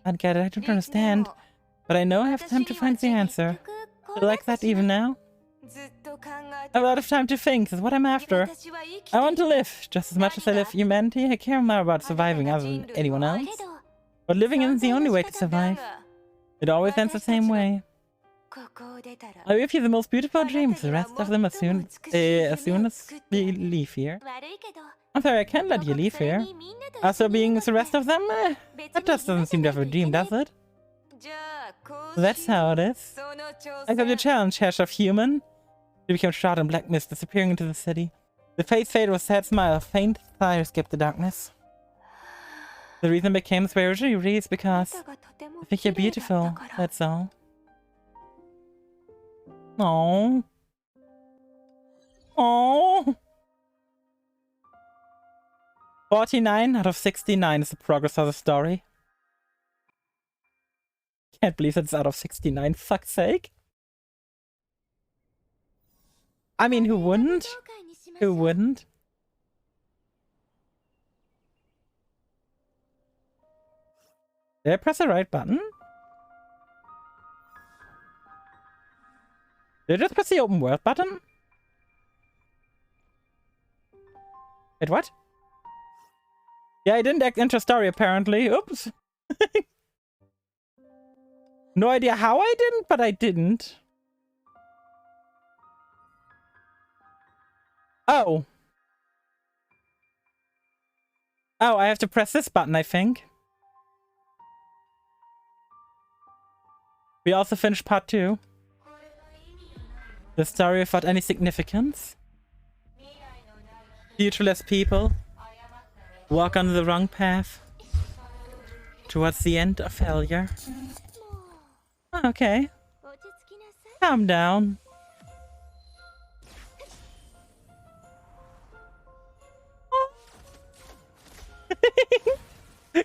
I get it, I don't understand. But I know I have time to find the answer. Do you like that even now? I have a lot of time to think, is what I'm after. I want to live, just as much as I live humanity. I care more about surviving other than anyone else. But living isn't the only way to survive. It always ends the same way. I wish you the most beautiful dreams, the rest of them as soon as we leave here. I'm sorry, I can't let you leave here. Also being the rest of them, that just doesn't seem to have a dream, does it? That's how it is. Accept your challenge, Hash of Human. She became shrouded in black mist, disappearing into the city. The face faded with a sad smile, a faint sigh escaped the darkness. The reason I became this way originally is because I think you're beautiful, that's all. Oh. Oh. 49 out of 69 is the progress of the story. Can't believe it's out of 69, fuck's sake. I mean, who wouldn't? Who wouldn't? Did I press the right button? Did I just press the open world button? Wait, what? Yeah, I didn't enter story apparently. Oops. No idea how I didn't, but I didn't. Oh. Oh, I have to press this button, I think. We also finished part 2. The story without any significance. Futureless people walk on the wrong path towards the end of failure. Okay. Calm down. Oh. Go,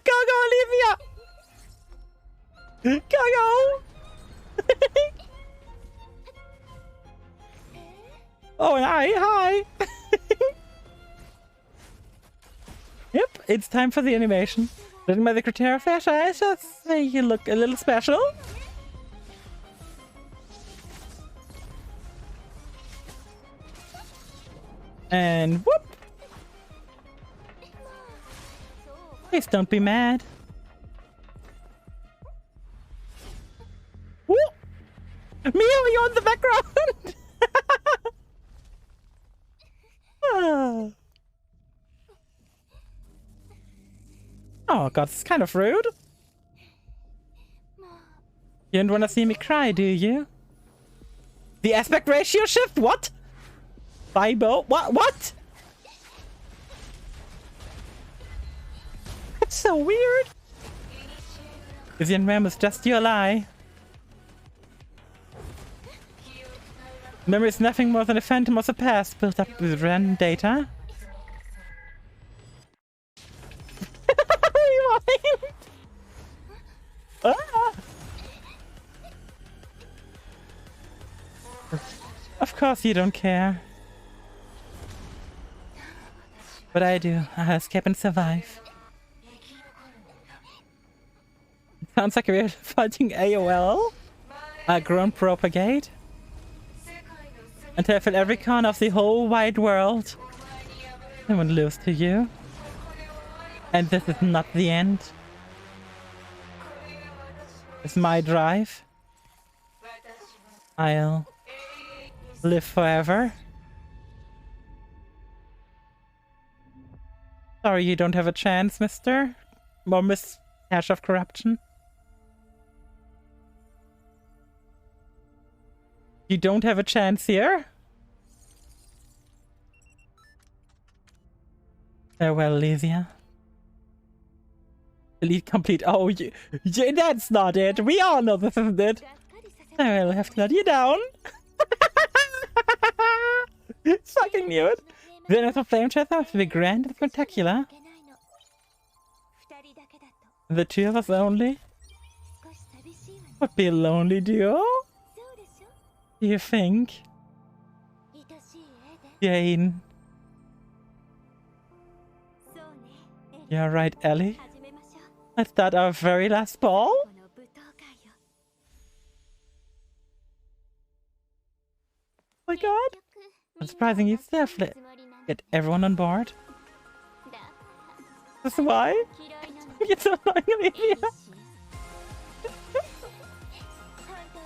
Olivia! Go! Oh, hi! Yep, it's time for the animation. Written by the criteria fish, I just say you look a little special. And whoop! Please don't be mad. Whoop! Mio, you're in the background! Oh god, it's kind of rude. You don't want to see me cry, do you? The aspect ratio shift? What? Bibo? What? That's so weird. Vivian Ram is just your lie. Memory is nothing more than a phantom of the past built up with random data. Rewind! Ah! Of course you don't care. But I do. I'll escape and survive. It sounds like we're fighting AOL. Grown propagate. Until I fill every corner of the whole wide world. I won't lose to you. And this is not the end. It's my drive. I'll live forever. Sorry you don't have a chance, mister. Or Miss Ash of Corruption. You don't have a chance here. Farewell, Lysia. Delete complete. Oh, that's not it. We all know this isn't it. I will have to let you down. Fucking knew it. Then as a flame chest has to be grand and spectacular. The two of us only? Would be a lonely duo? Do you think? Jane. You're right, Ellie. Let's start our very last ball. Oh my god. I'm surprising you still get everyone on board. That's why? You're so annoying, Olivia.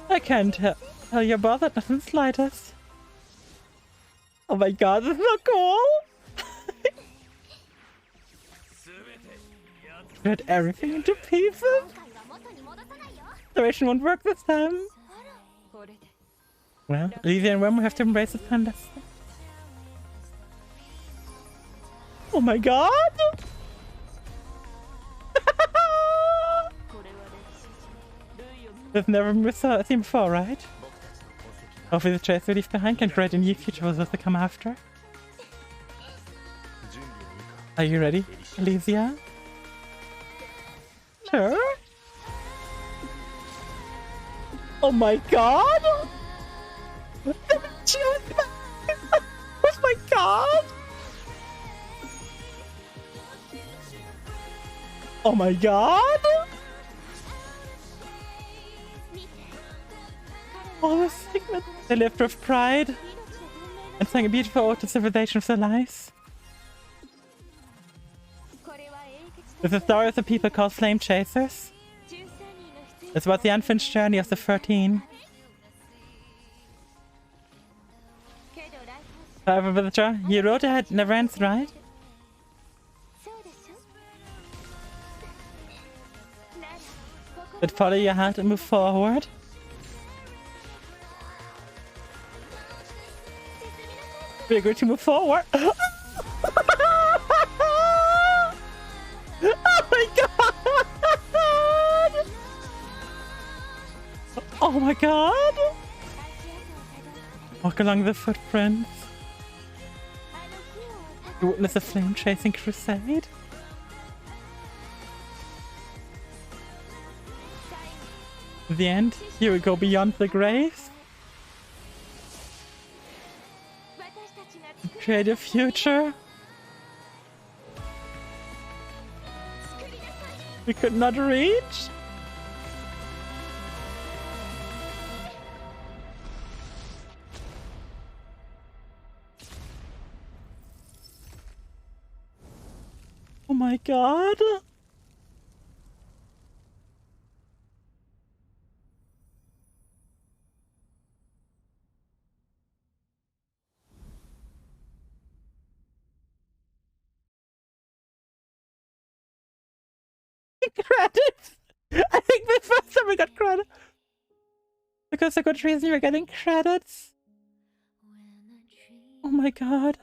I can't tell you're bothered, not in the slightest. Oh my god, this is so cool! Shred everything into pieces? Duration won't work this time. Well, Olivia and Rem will have to embrace the thunder. Oh my god! We've never missed a theme before, right? Hopefully the trace we leave behind can create a new future for those to come after. Are you ready, Alicia? Sure. Oh my god! Oh my god! Oh my god! Oh, the segment. They lived with pride and sang a beautiful ode to civilization of their lives. With the story of the people called Flame Chasers. It's about the unfinished journey of the 13. However, Villager, you rode ahead never ends, right? But follow your heart and move forward. We're going to move forward. Oh my god! Oh my god! Walk along the footprints. You witness a flame-chasing crusade. In the end, you will go beyond the grave. Create a future. We could not reach. Oh my god. Credits! I think the first time we got credit. Because a good reason you're getting credits. Oh my god.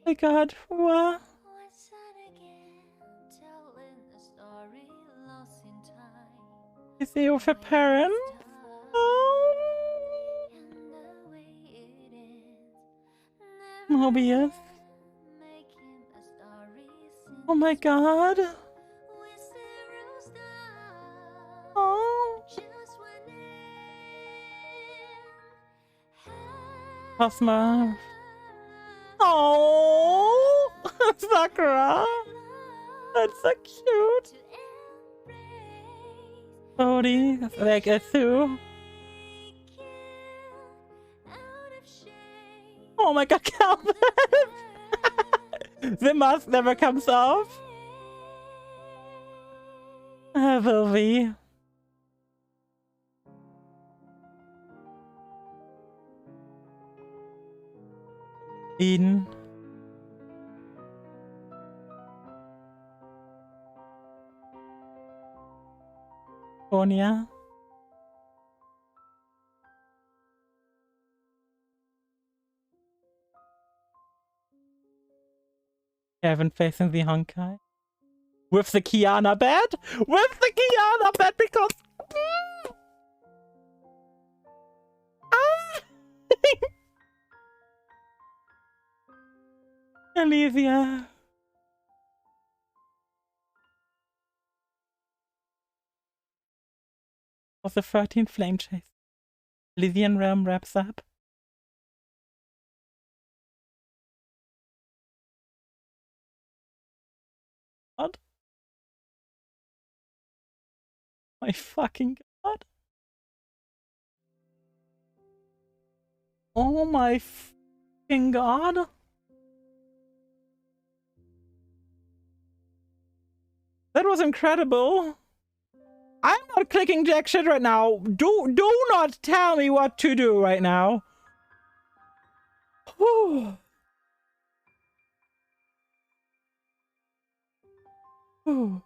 Oh my god, what? Is he with a parent? Oh. Mobius. Oh my god. Oh. Cosmo. Oh. Sakura. That's so cute. Bodhi. Like a Sue. Oh my god, Calvin. The mask never comes off. Vilvi. Eden. Sonia. Kevin facing the Honkai. With the Kiana bed? With the Kiana bed because... Ah! Elysia. Of the 13th flame chase. Elysian realm wraps up. God. My fucking god. Oh my fucking god. That was incredible. I'm not clicking jack shit right now. Do not tell me what to do right now. Whew. Whew.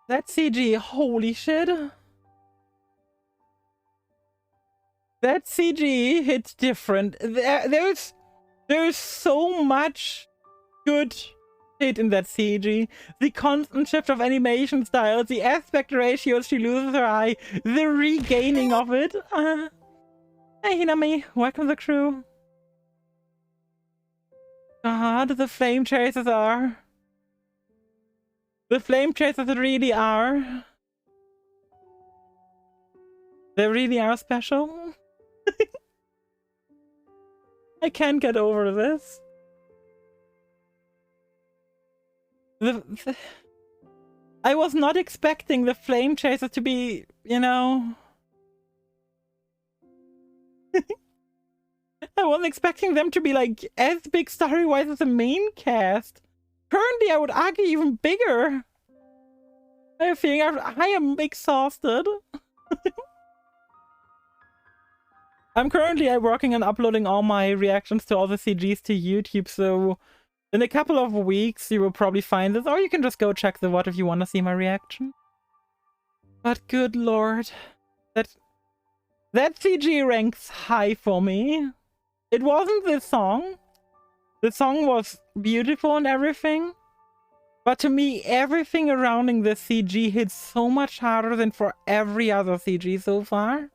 That CG, holy shit. That CG hits different. There's so much good shit in that CG. The constant shift of animation styles, the aspect ratio she loses her eye, the regaining of it. Hey Hinami, welcome to the crew. God, the flame chasers are. The flame chasers really are. They really are special. I can't get over this. I was not expecting the flame chasers to be, you know... I wasn't expecting them to be like as big story-wise as the main cast. Currently, I would argue even bigger. I have a feeling I am exhausted. I'm currently working on uploading all my reactions to all the CGs to YouTube, so in a couple of weeks you will probably find this, or you can just go check the VOD if you want to see my reaction. But good lord, that CG ranks high for me. It wasn't this song. The song was beautiful and everything. But to me, everything surrounding the CG hits so much harder than for every other CG so far.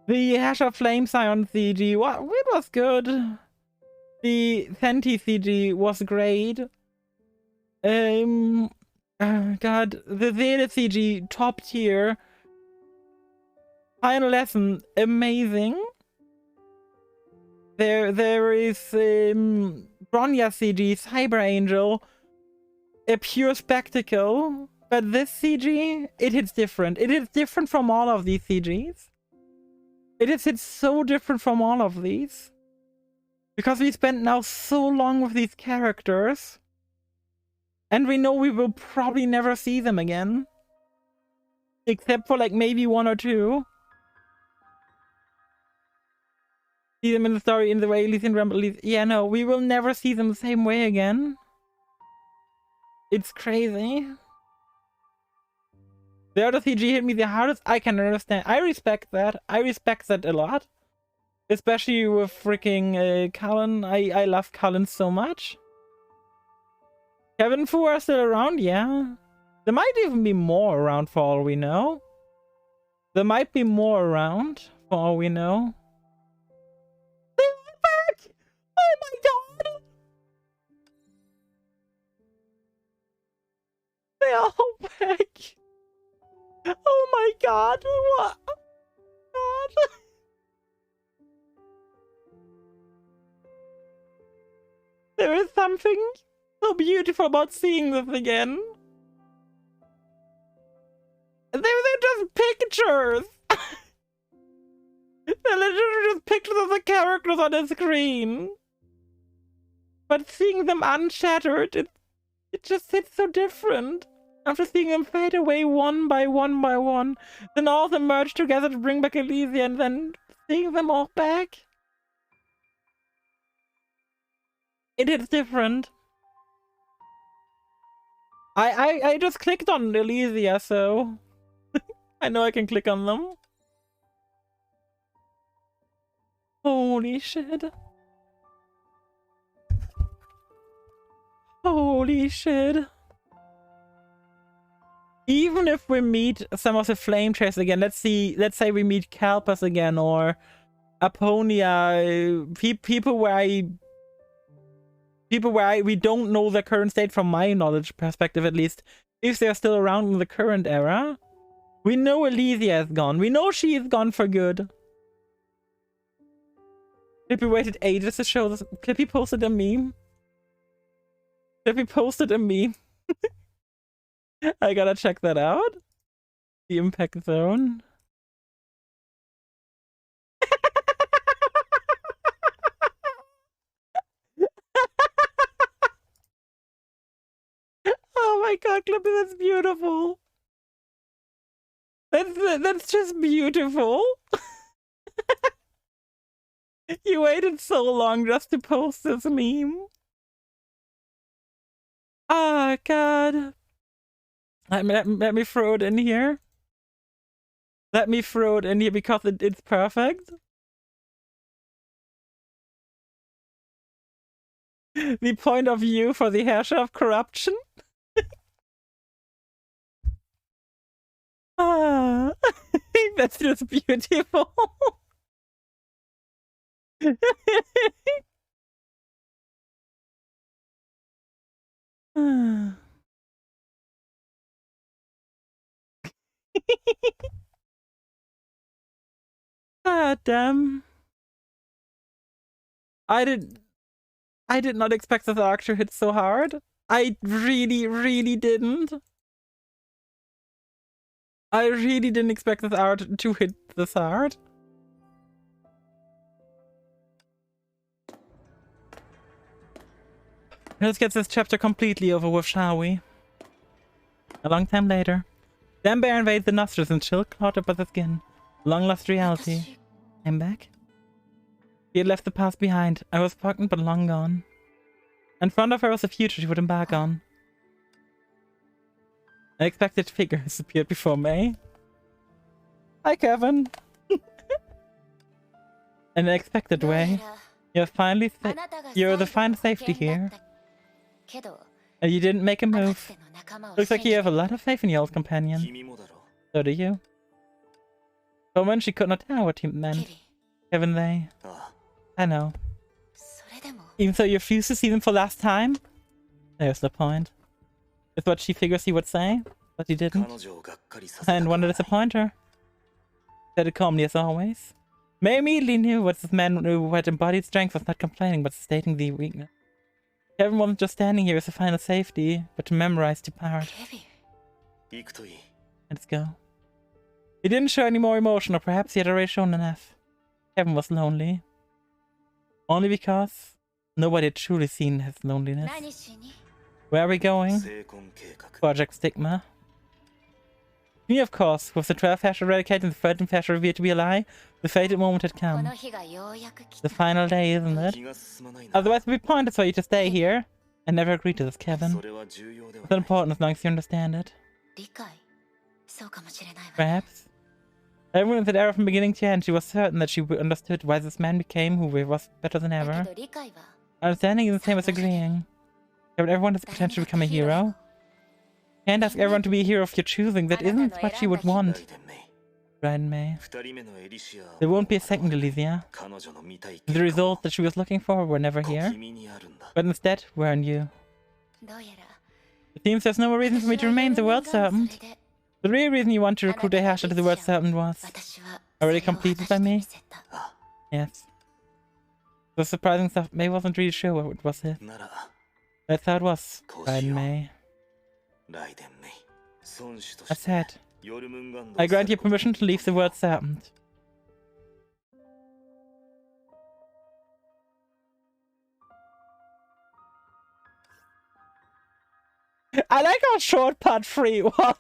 The Hash of Flame Scion CG, it was good. The Fenty CG was great. God, the Zeta CG, top tier. Final Lesson, amazing. There is Bronya CG, Cyber Angel, a pure spectacle. But this CG, it hits different. It hits different from all of these CGs. It hits so different from all of these. Because we spent now so long with these characters. And we know we will probably never see them again. Except for like maybe one or two. See them in the story in the way Elysian Rumble. Yeah, no, we will never see them the same way again. It's crazy. The other CG hit me the hardest. I can understand. I respect that. I respect that a lot. Especially with freaking Cullen. I love Cullen so much. Kevin Fu are still around? Yeah. There might even be more around for all we know. There might be more around for all we know. They're back! Oh my god! They are all back! Oh my god! What? God. There is something so beautiful about seeing this again. They're just pictures! They're literally just pictures of the characters on the screen. But seeing them unshattered, it just hits so different. After seeing them fade away one by one by one, then all of them merge together to bring back Elysia, and then seeing them all back. It hits different. I just clicked on Elysia, so I know I can click on them. Holy shit. Holy shit. Even if we meet some of the Flame Chasers again, let's say we meet Kalpas again, or Aponia, people where we don't know their current state from my knowledge perspective at least, if they're still around in the current era. We know Elysia is gone. We know she is gone for good. Clippy waited ages to show this. Clippy posted a meme. Clippy posted a meme. I gotta check that out. The impact zone. Oh my god, Clippy, that's beautiful. That's just beautiful. You waited so long just to post this meme. Oh god. Let me throw it in here. Let me throw it in here because it's perfect. The point of view for the harsher of corruption. Ah, that's just beautiful. Ah, damn. I did not expect this arc to hit so hard. I really didn't. I really didn't expect this arc to hit this hard. Let's get this chapter completely over with, shall we? A long time later, Dan Bear invades the nostrils and chill caught up by the skin. Long lost reality. I'm back. She had left the past behind. I was pregnant but long gone. In front of her was the future she would embark on. Unexpected figures appeared before May. Hi, Kevin. In an unexpected way. You're the final safety here. And you didn't make a move. Looks like you have a lot of faith in your old companion. So do you. For a moment she could not tell what he meant. Kevin, they... I know. Even though you refused to see them for last time? There's the point. It's what she figures he would say, but he didn't. And want to disappoint her. Said it calmly as always. May immediately knew what this man who had embodied strength was not complaining but stating the weakness. Kevin wasn't just standing here as a final safety, but to memorize the part. Let's go. He didn't show any more emotion, or perhaps he had already shown enough. Kevin was lonely. Only because nobody had truly seen his loneliness. Where are we going? Project Stigma. Me, of course. With the 12th hash eradicated and the 13th hash revealed to be a lie, the fated moment had come. The final day, isn't it? Otherwise it would be pointless for you to stay here. I never agreed to this, Kevin. It's important as long as you understand it. Perhaps. Everyone said error from beginning to end. She was certain that she understood why this man became who he was better than ever. Understanding is the same as agreeing. But everyone has the potential to become a hero. Can't ask everyone to be a hero of your choosing. That isn't what she would want. Raiden May. There won't be a second Elysia. The results that she was looking for were never here. But instead, were in you. It seems there's no more reason for me to remain the World Serpent. The real reason you want to recruit a Hasha to the World Serpent was already completed by me? Yes. The surprising stuff, May wasn't really sure what it was it. That's how it was, Raiden May. I said, I grant you permission to leave the World Serpent. I like how short part 3 was.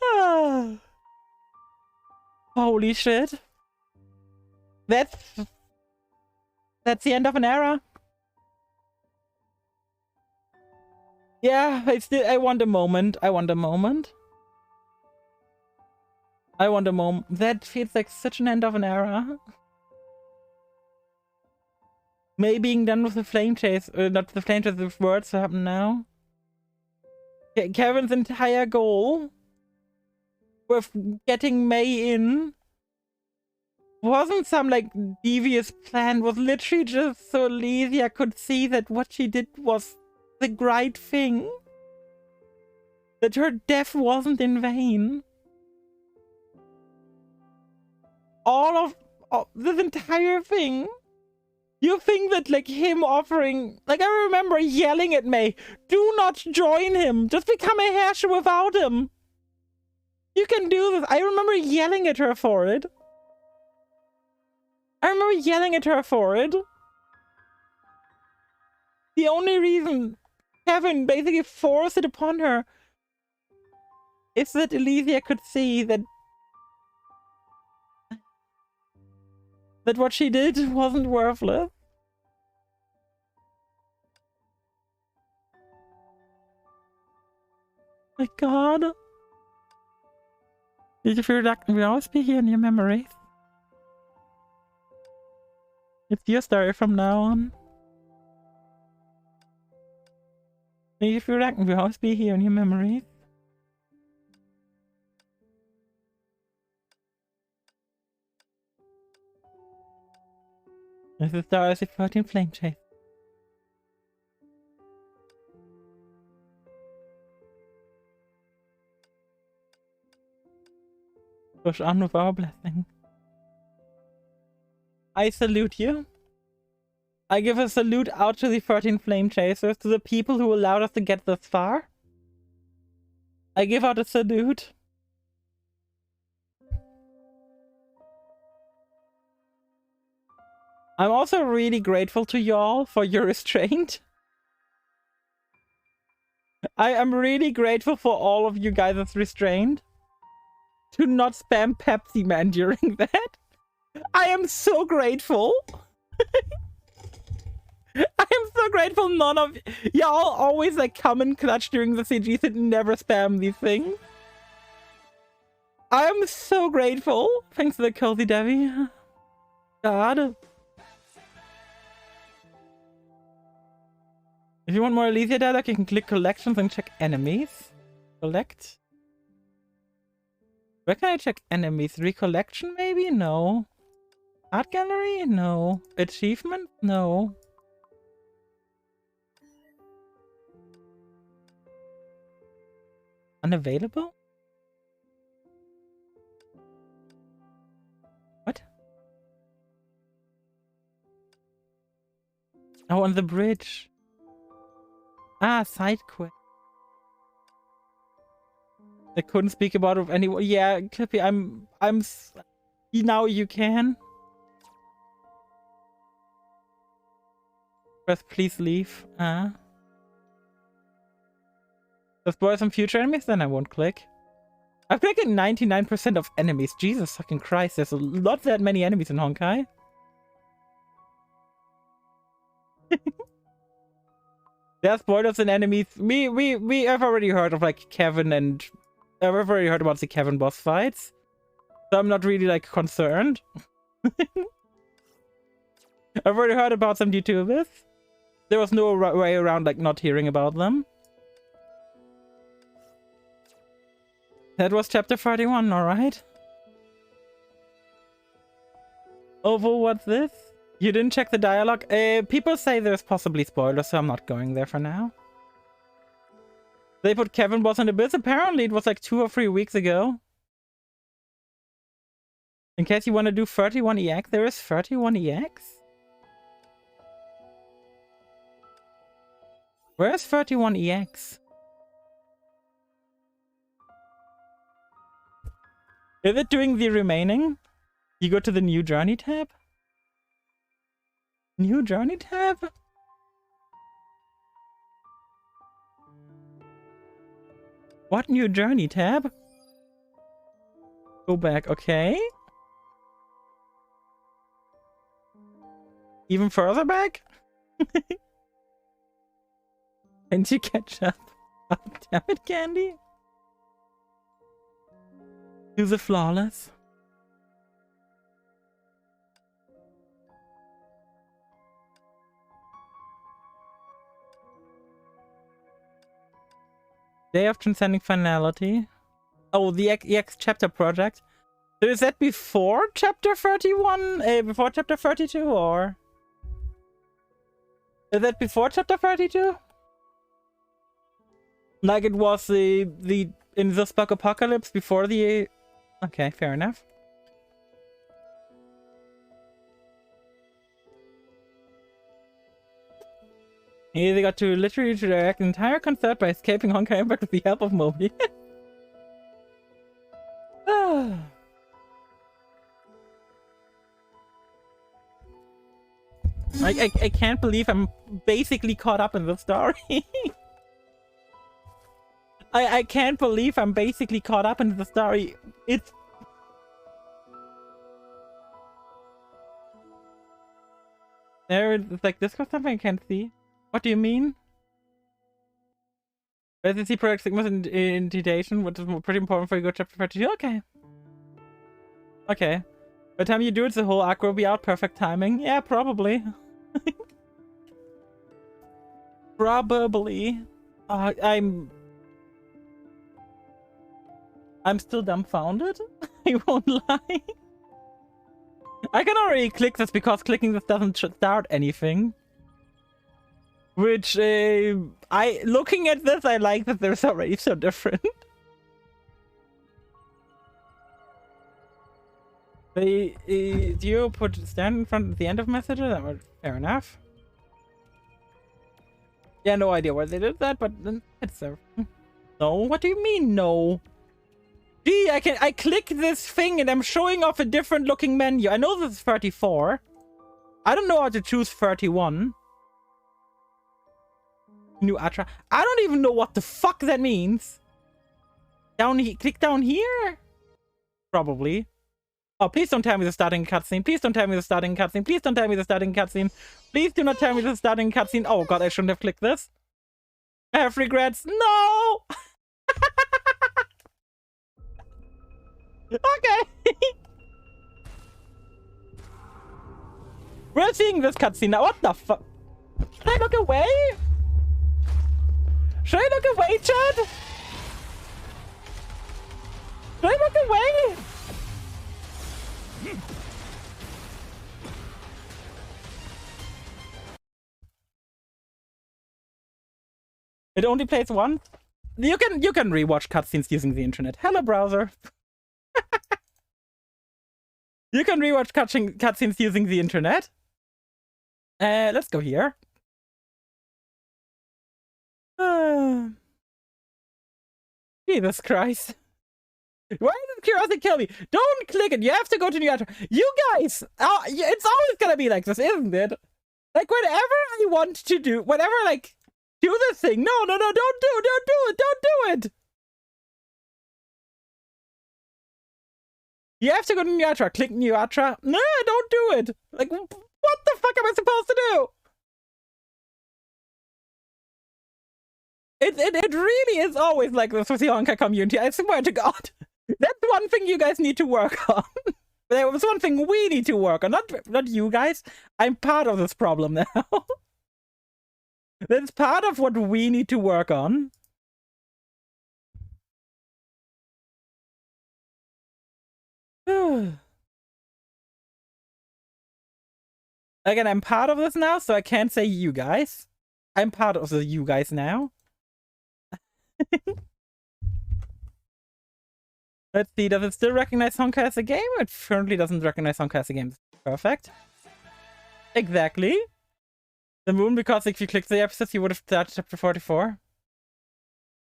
Oh. Holy shit. That's the end of an era. Yeah, I want a moment. I want a moment. I want a moment. That feels like such an end of an era. May being done with the flame chase, not the flame chase, the words to happen now. Kevin's entire goal with getting May in wasn't some like devious plan, was literally just so Elysia could see that what she did was the right thing. That her death wasn't in vain. All of this entire thing. You think that, like, him offering... Like, I remember yelling at May, do not join him. Just become a Herrscher without him. You can do this. I remember yelling at her for it. The only reason Kevin basically forced it upon her is that Elysia could see that what she did wasn't worthless. My god. Did you feel that we always be here in your memories? It's your story from now on. Did you feel that we always be here in your memories? This is Star as a 13 flame chase. Push on with our blessing. I salute you. I give a salute out to the 13 flame chasers, to the people who allowed us to get this far. I give out a salute. I'm also really grateful to y'all for your restraint. I am really grateful for all of you guys that's restrained. To not spam Pepsi Man during that. I am so grateful. I am so grateful none of y'all always like come and clutch during the CGs and never spam these things. I am so grateful. Thanks to the cozy Debbie. God. If you want more Elysia dialogue, you can click collections and check enemies. Collect. Where can I check enemies? Recollection maybe? No. Art gallery? No. Achievement? No. Unavailable? What? Oh, on the bridge. Ah, side quest. I couldn't speak about it with anyone. Yeah, Clippy, now you can. Press please leave. Spoil some future enemies? Then I won't click. I've clicked 99% of enemies. Jesus fucking Christ, there's not that many enemies in Honkai. There are spoilers and enemies. We have already heard of like Kevin and I've already heard about the Kevin boss fights. So I'm not really like concerned. I've already heard about them due to this. There was no way around like not hearing about them. That was chapter 31, alright. Ovo, what's this? You didn't check the dialogue? People say there's possibly spoilers, so I'm not going there for now. They put Kevin boss in the biz. Apparently it was like 2 or 3 weeks ago. In case you want to do 31 EX, there is 31 EX? Where's 31 EX? Is it doing the remaining? You go to the new journey tab? New journey tab? What new journey tab? Go back, okay. Even further back? Can't you catch up? Oh, damn it, Candy. Do the flawless. Day of Transcending Finality. Oh, the EX chapter project. So is that before chapter 31? Before chapter 32, or? Is that before chapter 32? Like it was the in the Spark Apocalypse before the... Okay, fair enough. Yeah, they got to literally direct the entire concert by escaping Honkai Impact with the help of Moby. I can't believe I'm basically caught up in the story. I can't believe I'm basically caught up in the story. It's... It's like this was something I can't see. What do you mean? Residency Project Sigma's invitation, which is pretty important for you to go chapter 32. Okay. Okay. By the time you do it, the whole arc will be out. Perfect timing. Yeah, probably. Probably. I'm still dumbfounded. I won't lie. I can already click this because clicking this doesn't start anything. Which, looking at this, I like that there's already so different. Do you stand in front at the end of messages? That was fair enough. Yeah, no idea why they did that, but it's there. No, what do you mean no? Gee, I click this thing and I'm showing off a different looking menu. I know this is 34. I don't know how to choose 31. New Atra. I don't even know what the fuck that means. Down here, click down here? Probably. Oh, please don't tell me the starting cutscene. Please don't tell me the starting cutscene. Please don't tell me the starting cutscene. Please do not tell me the starting cutscene. Oh god, I shouldn't have clicked this. I have regrets. No! Okay. We're seeing this cutscene now. What the fuck? Should I look away? Should I look away, Chad? Should I look away? It only plays once? You can rewatch cutscenes using the internet. Hello, browser. You can rewatch cutscenes using the internet. Let's go here. Jesus Christ. Why did curiosity kill me? Don't click it. You have to go to the other. You guys, it's always gonna be like this, isn't it? Like, whenever I want to do, whenever, like, do this thing. No, don't do it. You have to go to Nyatra. Click Nyatra. No, don't do it. Like, what the fuck am I supposed to do? It really is always like this with the Honkai community. I swear to God. That's one thing you guys need to work on. There was one thing we need to work on. Not you guys. I'm part of this problem now. That's part of what we need to work on. Again, I'm part of this now, so I can't say you guys. I'm part of the you guys now. Let's see, does it still recognize Honkai as a game? It currently doesn't recognize Honkai as a game. Perfect. Exactly. The moon, because if you click the episodes, you would have started chapter 44.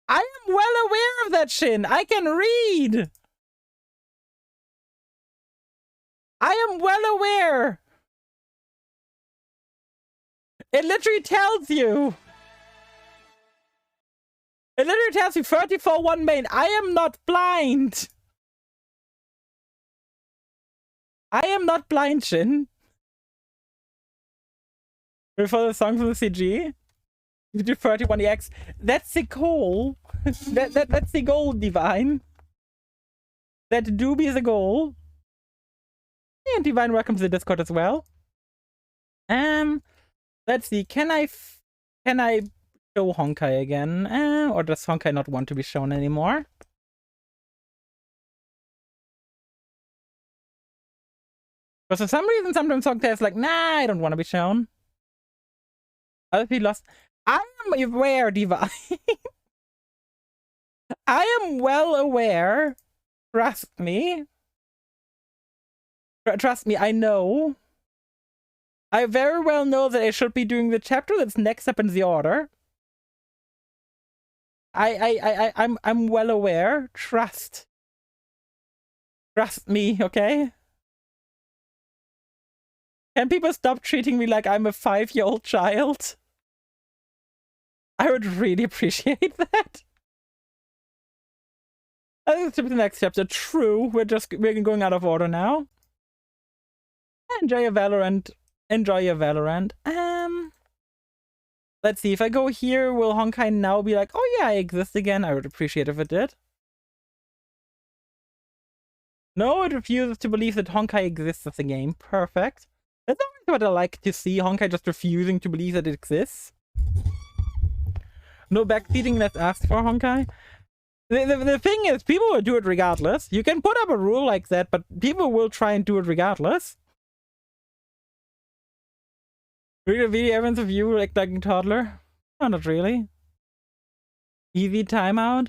I am well aware of that, Shin. I can read. I am well aware. It literally tells you. It literally tells you 34 1 main. I am not blind. I am not blind, Shin. Before the song from the CG, you do 31EX. That's the goal. That's the goal, Divine. That do be the goal. And Divine, welcome to the Discord as well. Let's see. Can I show Honkai again? Or does Honkai not want to be shown anymore? Because for some reason, sometimes Honkai is like, nah, I don't want to be shown. Other people lost. I am aware, Divine. I am well aware. Trust me. Trust me, I know. I very well know that I should be doing the chapter that's next up in the order. I'm well aware. Trust me, okay? Can people stop treating me like I'm a 5-year-old child? I would really appreciate that. I think it's the next chapter. True, we're going out of order now. Enjoy your Valorant. Enjoy your Valorant. Let's see. If I go here, will Honkai now be like, oh yeah, I exist again? I would appreciate if it did. No, it refuses to believe that Honkai exists as a game. Perfect. That's always what I like to see. Honkai just refusing to believe that it exists. No backseating, let's ask for Honkai. The thing is, people will do it regardless. You can put up a rule like that, but people will try and do it regardless. Read a video evidence of you like a toddler? No, not really. Easy timeout?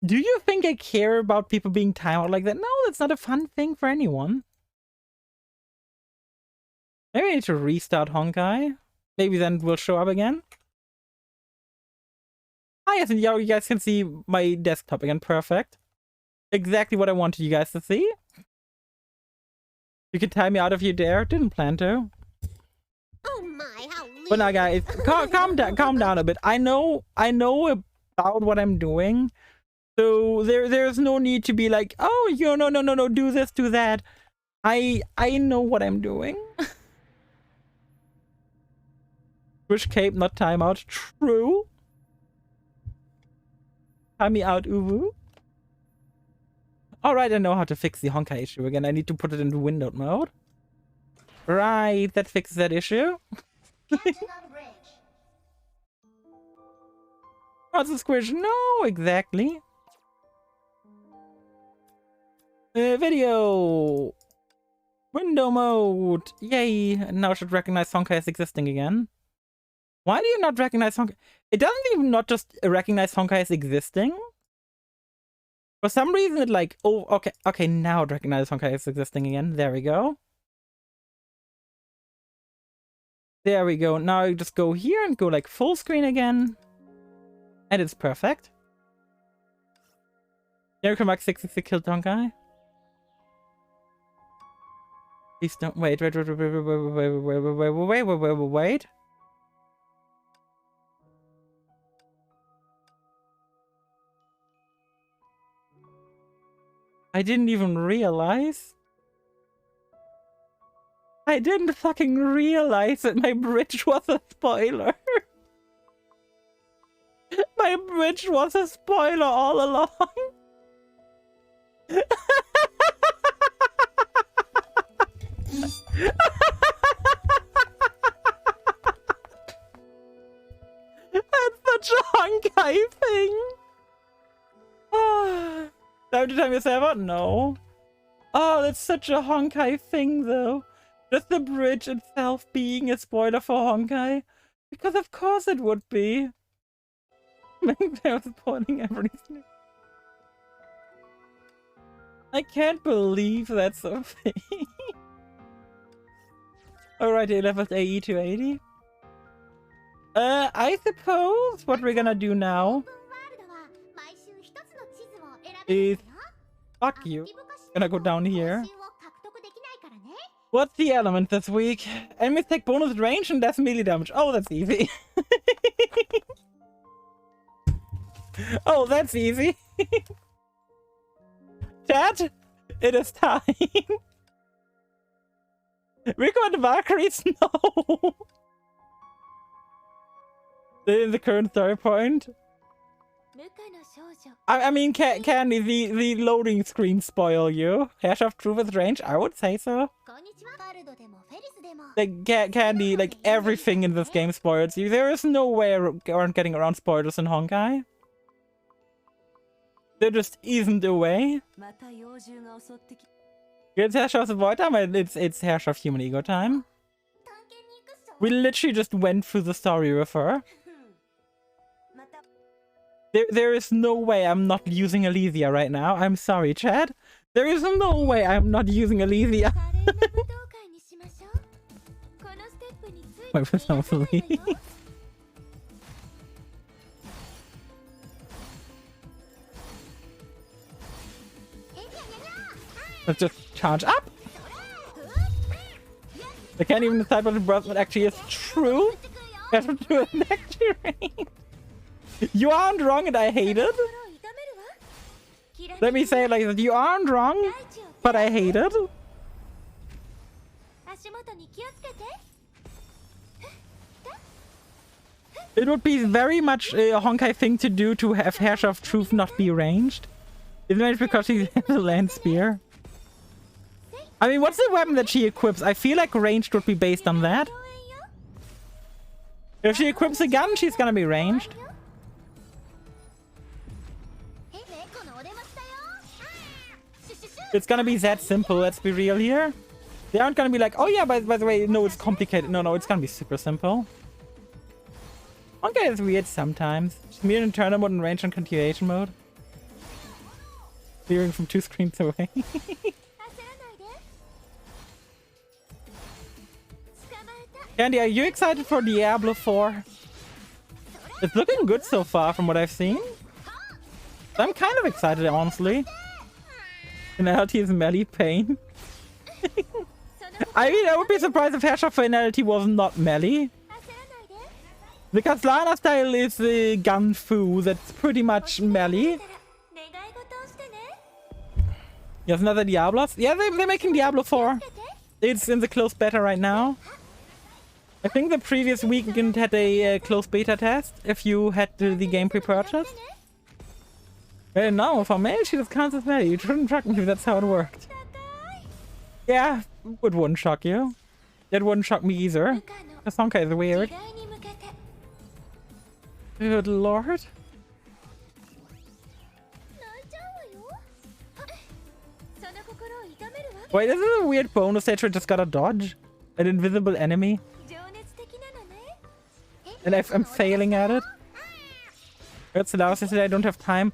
Do you think I care about people being timeout like that? No, that's not a fun thing for anyone. Maybe I need to restart Honkai. Maybe then we'll show up again. Ah, yes, and you guys can see my desktop again. Perfect. Exactly what I wanted you guys to see. You can time me out if you dare. Didn't plan to. Oh my, how but now, guys, calm down a bit. I know about what I'm doing, so there's no need to be like, oh, no, do this, do that. I know what I'm doing. Push cape, not timeout. True. Time me out, Uwu. Alright, I know how to fix the Honkai issue again. I need to put it into windowed mode. Right, that fixes that issue. What's the squish? No, exactly. Video. Window mode. Yay. And now it should recognize Honkai as existing again. Why do you not recognize Honkai? It doesn't even not just recognize Honkai as existing. For some reason it like, oh, okay, now it recognizes Honkai as existing again. There we go. There we go. Now you just go here and go like full screen again. And it's perfect. Jericho Mark 66 killed Honkai. Please don't wait. Wait. I didn't even realize. I didn't fucking realize that my bridge was a spoiler. My bridge was a spoiler all along. That's such a Honkai thing. Time to time yourself out? No. Oh, that's such a Honkai thing though. Just the bridge itself being a spoiler for Honkai. Because of course it would be. I was spoiling everything. I can't believe that's a thing. Alright, they leveled AE to 80. I suppose what we're gonna do now is... Fuck you. Gonna go down here. What's the element this week? Enemies take bonus range and that's melee damage. Oh, that's easy. Oh, that's easy. Chat, it is time. Rico and the Valkyries? No. In the current story point. I mean, can the loading screen spoil you? Hash of Truth with range? I would say so. Like, Candy, like, everything in this game spoils you. There is no way around getting around spoilers in Honkai. There just isn't a way. It's Hash of the Void time, and it's Hash of Human Ego time. We literally just went through the story with her. There is no way I'm not using Elysia right now. I'm sorry, Chad. There is no way I'm not using Elysia. Wait for someone to leave. Let's just charge up. I can't even decide what the breath actually is true. I have to do it next range. You aren't wrong and I hate it. Let me say it like that. You aren't wrong, but I hate it. It would be very much a Honkai thing to do to have Hash of Truth not be ranged. Isn't it because he has a land spear? I mean, what's the weapon that she equips? I feel like ranged would be based on that. If she equips a gun, she's gonna be ranged. It's gonna be that simple, let's be real here. They aren't gonna be like, oh yeah, by the way, no, it's complicated. No, it's gonna be super simple. Honkai is weird sometimes. Mirror in turn mode and range and continuation mode. Clearing from 2 screens away. Candy, are you excited for Diablo 4? It's looking good so far from what I've seen. I'm kind of excited, honestly. Finality is melee pain. I mean, I would be surprised if Hash of Finality was not melee. The Kaslana style is the gun fu that's pretty much melee. Yes, another Diablos. Yeah, they're making Diablo 4. It's in the closed beta right now. I think the previous weekend had a closed beta test if you had the game pre-purchased. No, for me, she just counts as melee. You shouldn't shock me if that's how it worked. Yeah, it wouldn't shock you. It wouldn't shock me either. The Honkai is weird. Good lord. Wait, this is a weird bonus stage where I just gotta dodge an invisible enemy. And I'm failing at it. It's Stellaris yesterday, I don't have time.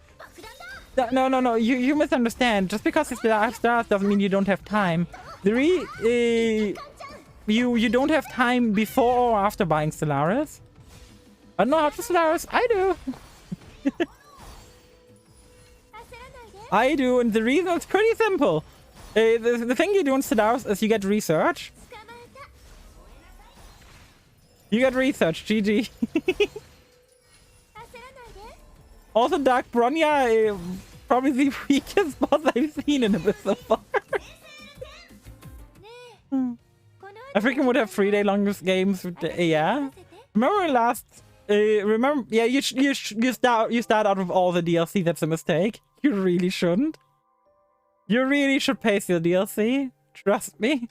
No, you misunderstand. Just because it's Stellaris doesn't mean you don't have time. You don't have time before or after buying Stellaris. I don't know how to Stellaris. I do. I do, and the reason is pretty simple. The thing you do in Stellaris is you get research. You get research, GG. Also, Dark Bronya, probably the weakest boss I've seen in a bit so far. I freaking would have 3-day longest games. Yeah. Remember last? Remember? Yeah, you start out with all the DLC. That's a mistake. You really shouldn't. You really should pace your DLC. Trust me.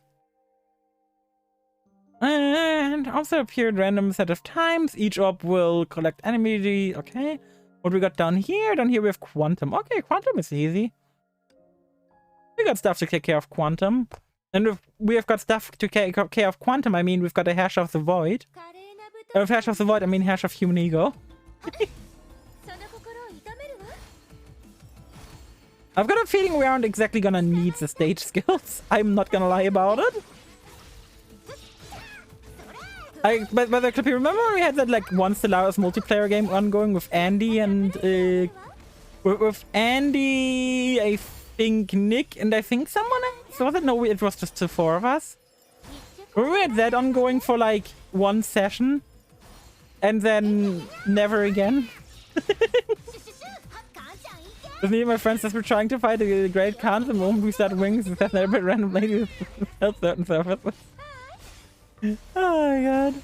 And also appear at random set of times. Each orb will collect enemy. Okay. What we got down here? Down here we have Quantum. Okay, Quantum is easy. We got stuff to take care of Quantum. And if we have got stuff to take care of Quantum, I mean, we've got a Hash of the Void. Hash of the Void, I mean Hash of Human Ego. I've got a feeling we aren't exactly gonna need the stage skills. I'm not gonna lie about it. But Clippy, remember we had that like one Stellaris multiplayer game ongoing with Andy and with Andy, I think Nick, and I think someone else? Was it? No, it was just the 4 of us. We had that ongoing for like one session and then never again. With me and my friends as we're trying to fight the Great Khan, the moment we start wings and set a bit random ladies at certain surfaces. Oh my god.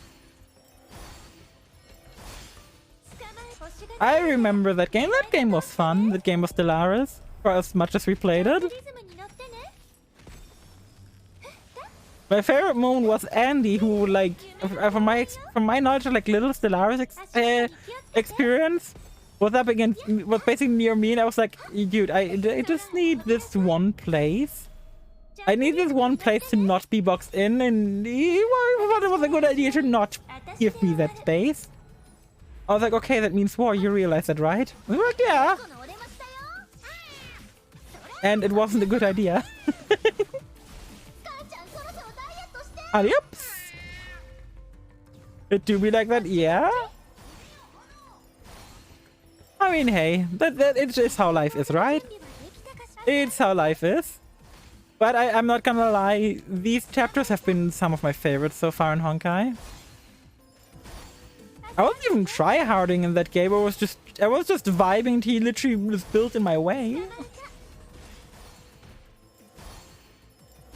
I remember that game. That game was fun. That game was Stellaris. For as much as we played it. My favorite moment was Andy, who like, from my knowledge of like little Stellaris experience, was up against, was basically near me, and I was like, dude, I just need this one place. I need this one place to not be boxed in, and he thought it was a good idea to not give me that space. I was like, okay, that means war. You realize that, right? We were like, yeah. And it wasn't a good idea. Adios. It do be like that, yeah. I mean, hey, that it's just how life is, right? It's how life is. But I'm not gonna lie, these chapters have been some of my favorites so far in Honkai. I wasn't even try-harding in that game, I was just vibing until he literally was built in my way.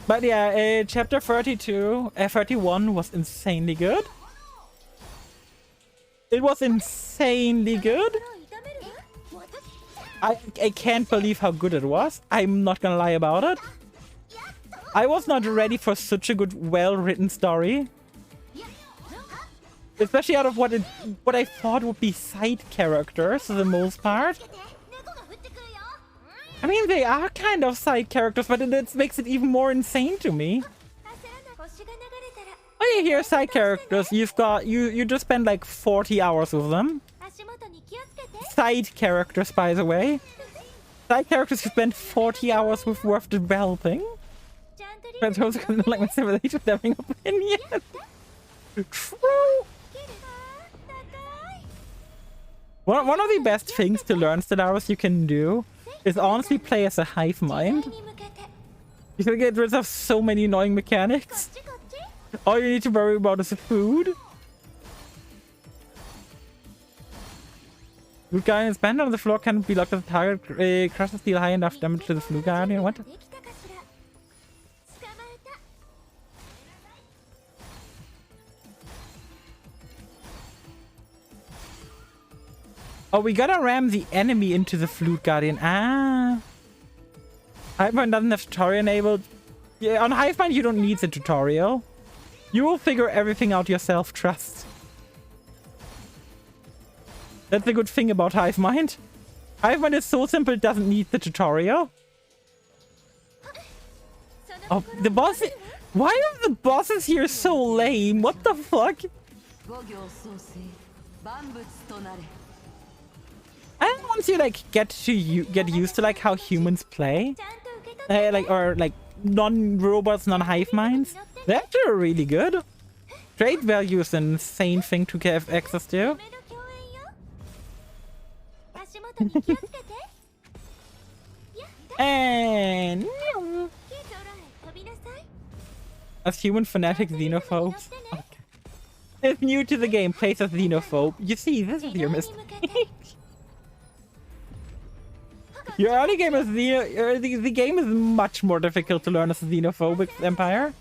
But yeah, chapter 31 was insanely good. It was insanely good. I can't believe how good it was. I'm not gonna lie about it. I was not ready for such a good, well-written story. Especially out of what I thought would be side characters for the most part. I mean, they are kind of side characters, but it makes it even more insane to me. Oh, you hear side characters, you just spend like 40 hours with them. Side characters, by the way. Side characters you spend 40 hours with worth developing. But those kind of like my civilization having opinion. True. One of the best things to learn Stellaris you can do is honestly play as a hive mind. You can get rid of so many annoying mechanics. All you need to worry about is the food. Flute Guardian's banned on the floor can be locked at the target. Crushes deal high enough damage to the Flute Guardian. What? Oh, we gotta ram the enemy into the Flute Guardian. Ah. Hivemind doesn't have tutorial enabled. Yeah, on Hivemind you don't need the tutorial. You will figure everything out yourself, trust. That's the good thing about Hivemind. Hivemind is so simple it doesn't need the tutorial. Oh, the boss... Why are the bosses here so lame? What the fuck? And once you like get used to like how humans play, or non-robots, non-hive minds, they're actually really good. Trade value is an insane thing to have access to. And as human fanatic xenophobes. Okay. It's new to the game, plays as xenophobe. You see, this is your mistake. Your early game is the game is much more difficult to learn as a xenophobic empire.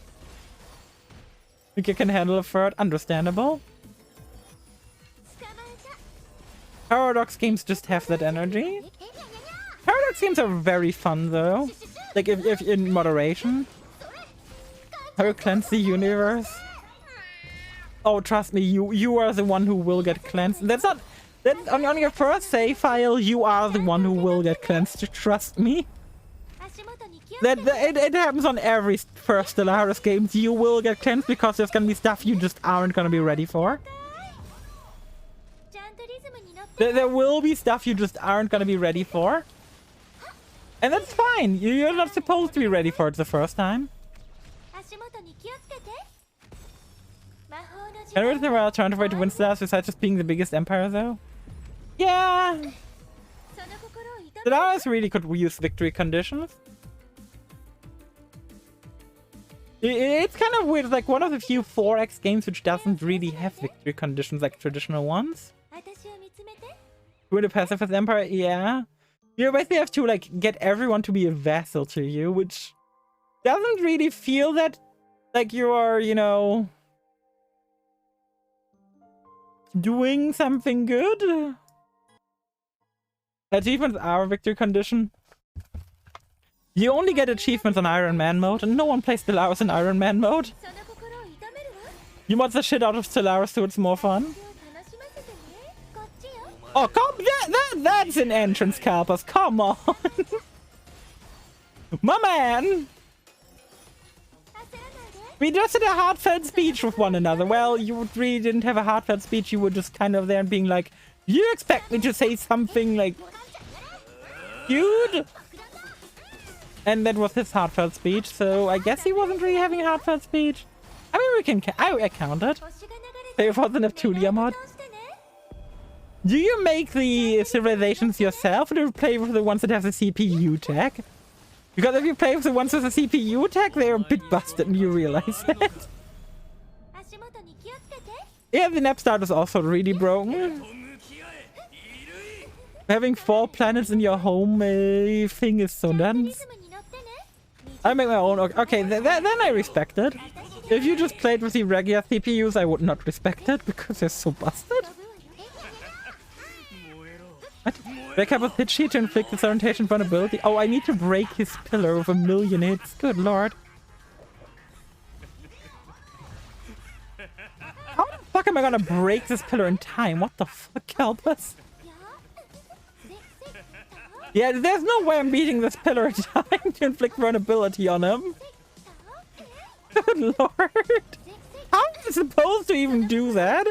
Think you can handle a third, understandable. Paradox games just have that energy. Paradox games are very fun though. Like if in moderation. How cleanse the universe. Oh, trust me, you are the one who will get cleansed. That's not that on your first save file. You are the one who will get cleansed. Trust me. It happens on every first Stellaris games. You will get cleansed because there's gonna be stuff you just aren't gonna be ready for. There will be stuff you just aren't gonna be ready for. And that's fine. You're not supposed to be ready for it the first time. Can we think about trying to fight to win Stellaris besides just being the biggest empire though? Yeah. Stellaris really could use victory conditions. It's kind of weird, like one of the few 4X games which doesn't really have victory conditions like traditional ones. With a pacifist empire, yeah. You basically have to like get everyone to be a vassal to you, which doesn't really feel that like you are, you know, doing something good. Achievements are a victory condition. You only get achievements on Iron Man mode, and no one plays Stellaris in Iron Man mode. You mod the shit out of Stellaris so it's more fun. Oh, that's an entrance, Kalpas. Come on. My man. We just had a heartfelt speech with one another. Well, you really didn't have a heartfelt speech. You were just kind of there and being like, you expect me to say something like, dude? And that was his heartfelt speech, so I guess he wasn't really having a heartfelt speech. I mean, we can I count it. Play for the Neptunia mod. Do you make the civilizations yourself, or do you play with the ones that have the CPU tag? Because if you play with the ones with the CPU tag, they're a bit busted and you realize it. Yeah, the Nep start is also really broken. Having 4 planets in your home thing is so nuts. I make my own. Okay, then I respect it. If you just played with the regular CPUs, I would not respect it because they're so busted. What? Break up with hit sheet to inflict disorientation vulnerability. Oh, I need to break his pillar with 1,000,000 hits. Good lord. How the fuck am I gonna break this pillar in time? What the fuck, Kalpas? Yeah, there's no way I'm beating this pillar in time to inflict vulnerability on him. Good lord. How am I supposed to even do that?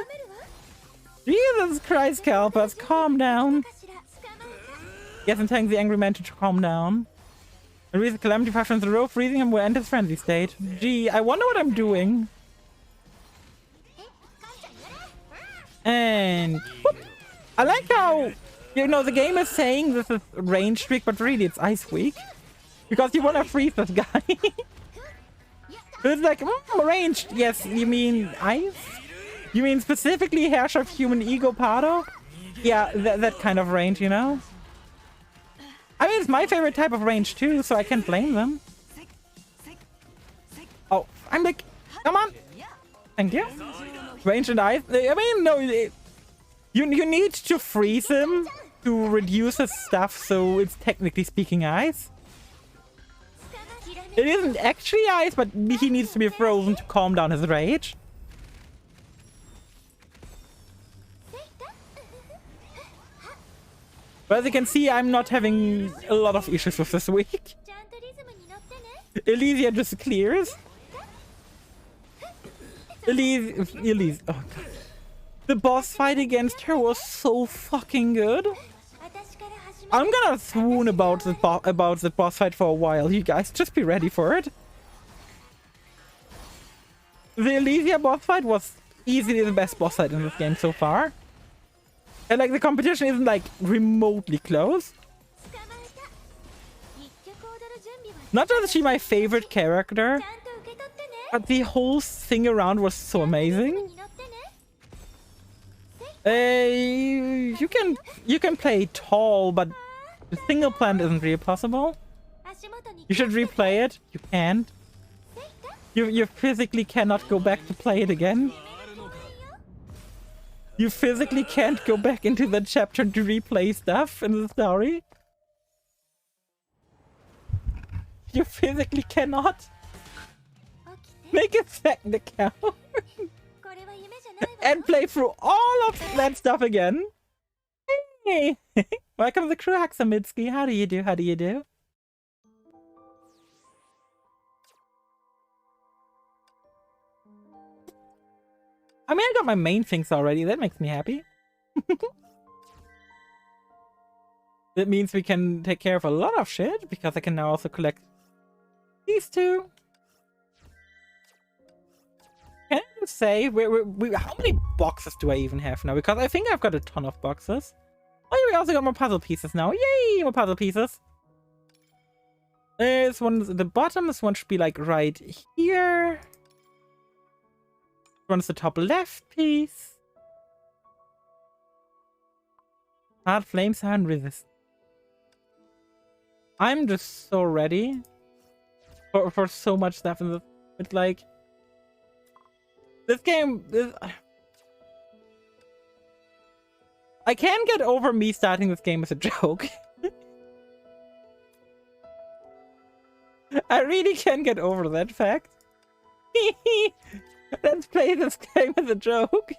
Jesus Christ, Kalpas, calm down. Yes, I'm telling the angry man to calm down. Release the calamity 5 times in a row, freezing him will end his frenzy state. Gee, I wonder what I'm doing. And whoop. I like how, you know, the game is saying this is range streak, but really it's ice week. Because you want to freeze this guy. It's like, ranged. Yes, you mean ice? You mean specifically Hash of Human Ego Pardo? Yeah, that kind of range, you know? I mean, it's my favorite type of range too, so I can't blame them. Oh, I'm like, come on. Thank you. Range and ice. I mean, no, you need to freeze him to reduce his stuff, so it's technically speaking ice. It isn't actually ice, but he needs to be frozen to calm down his rage. But as you can see, I'm not having a lot of issues with this week. Elysia just clears. Elise. Oh god. The boss fight against her was so fucking good. I'm gonna swoon about the boss fight for a while, you guys. Just be ready for it. The Elysia boss fight was easily the best boss fight in this game so far. And like the competition isn't like remotely close. Not just is she my favorite character, but the whole thing around was so amazing. You can play tall, but the single plant isn't really possible. You should replay it. You can't. You physically cannot go back to play it again. You physically can't go back into that chapter to replay stuff in the story. You physically cannot. Make a second account. And play through all of that stuff again. Hey! Welcome to the crew, Haxamitsky. How do you do? How do you do? I mean, I got my main things already. That makes me happy. That means we can take care of a lot of shit, because I can now also collect these two. Can I even say, how many boxes do I even have now? Because I think I've got a ton of boxes. Oh yeah, we also got more puzzle pieces now. Yay, more puzzle pieces. This one's at the bottom. This one should be like right here. This one's the top left piece. Hard flames are unresisted. I'm just so ready for so much stuff in this. It's like this game is... I can't get over me starting this game as a joke. I really can't get over that fact. Let's play this game as a joke.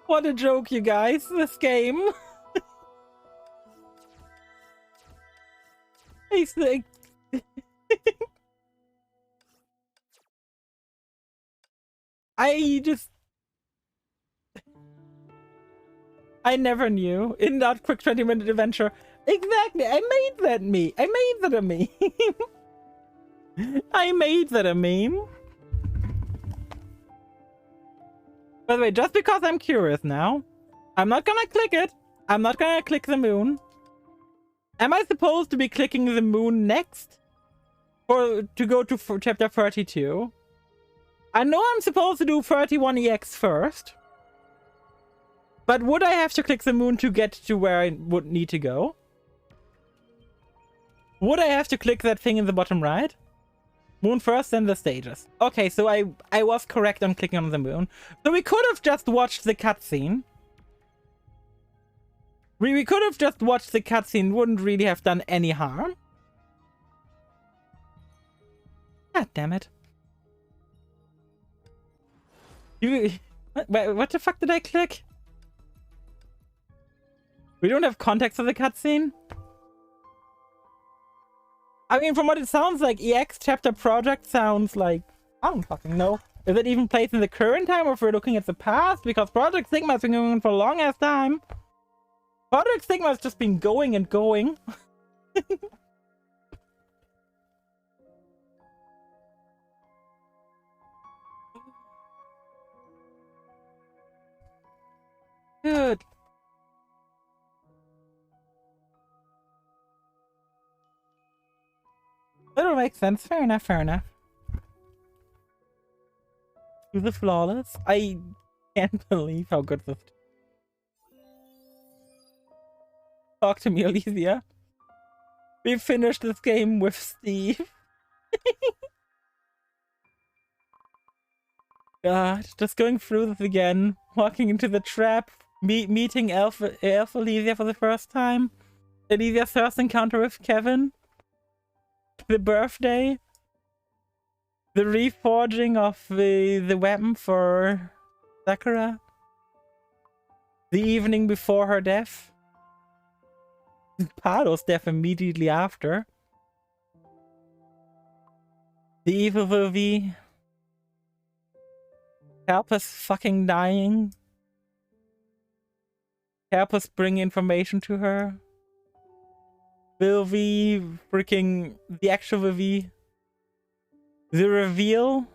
What a joke, you guys, this game. He's like... I never knew. In that quick 20-minute adventure. Exactly, I made that meme. I made that a meme. I made that a meme. By the way, just because I'm curious now, I'm not gonna click it. I'm not gonna click the moon. Am I supposed to be clicking the moon next? Or to go to chapter 32? I know I'm supposed to do 31EX first. But would I have to click the moon to get to where I would need to go? Would I have to click that thing in the bottom right? Moon first, then the stages. Okay, so I was correct on clicking on the moon. So we could have just watched the cutscene. We could have just watched the cutscene. Wouldn't really have done any harm. God damn it. What the fuck did I click? We don't have context of the cutscene? I mean, from what it sounds like, EX chapter project sounds like... I don't fucking know. Is it even placed in the current time, or if we're looking at the past? Because Project Sigma has been going on for a long ass time. Project Sigma has just been going and going. Good. That'll make sense. Fair enough, fair enough. Do the flawless. I can't believe how good this... Talk to me, Alicia. We finished this game with Steve. God, just going through this again. Walking into the trap. Meeting Alpha Alicia for the first time. Alicia's first encounter with Kevin. The birthday. The reforging of the weapon for Sakura. The evening before her death. Pado's death immediately after. The evil Vivi. Help us fucking dying. Help us bring information to her. Vivi, freaking the actual Vivi. The reveal.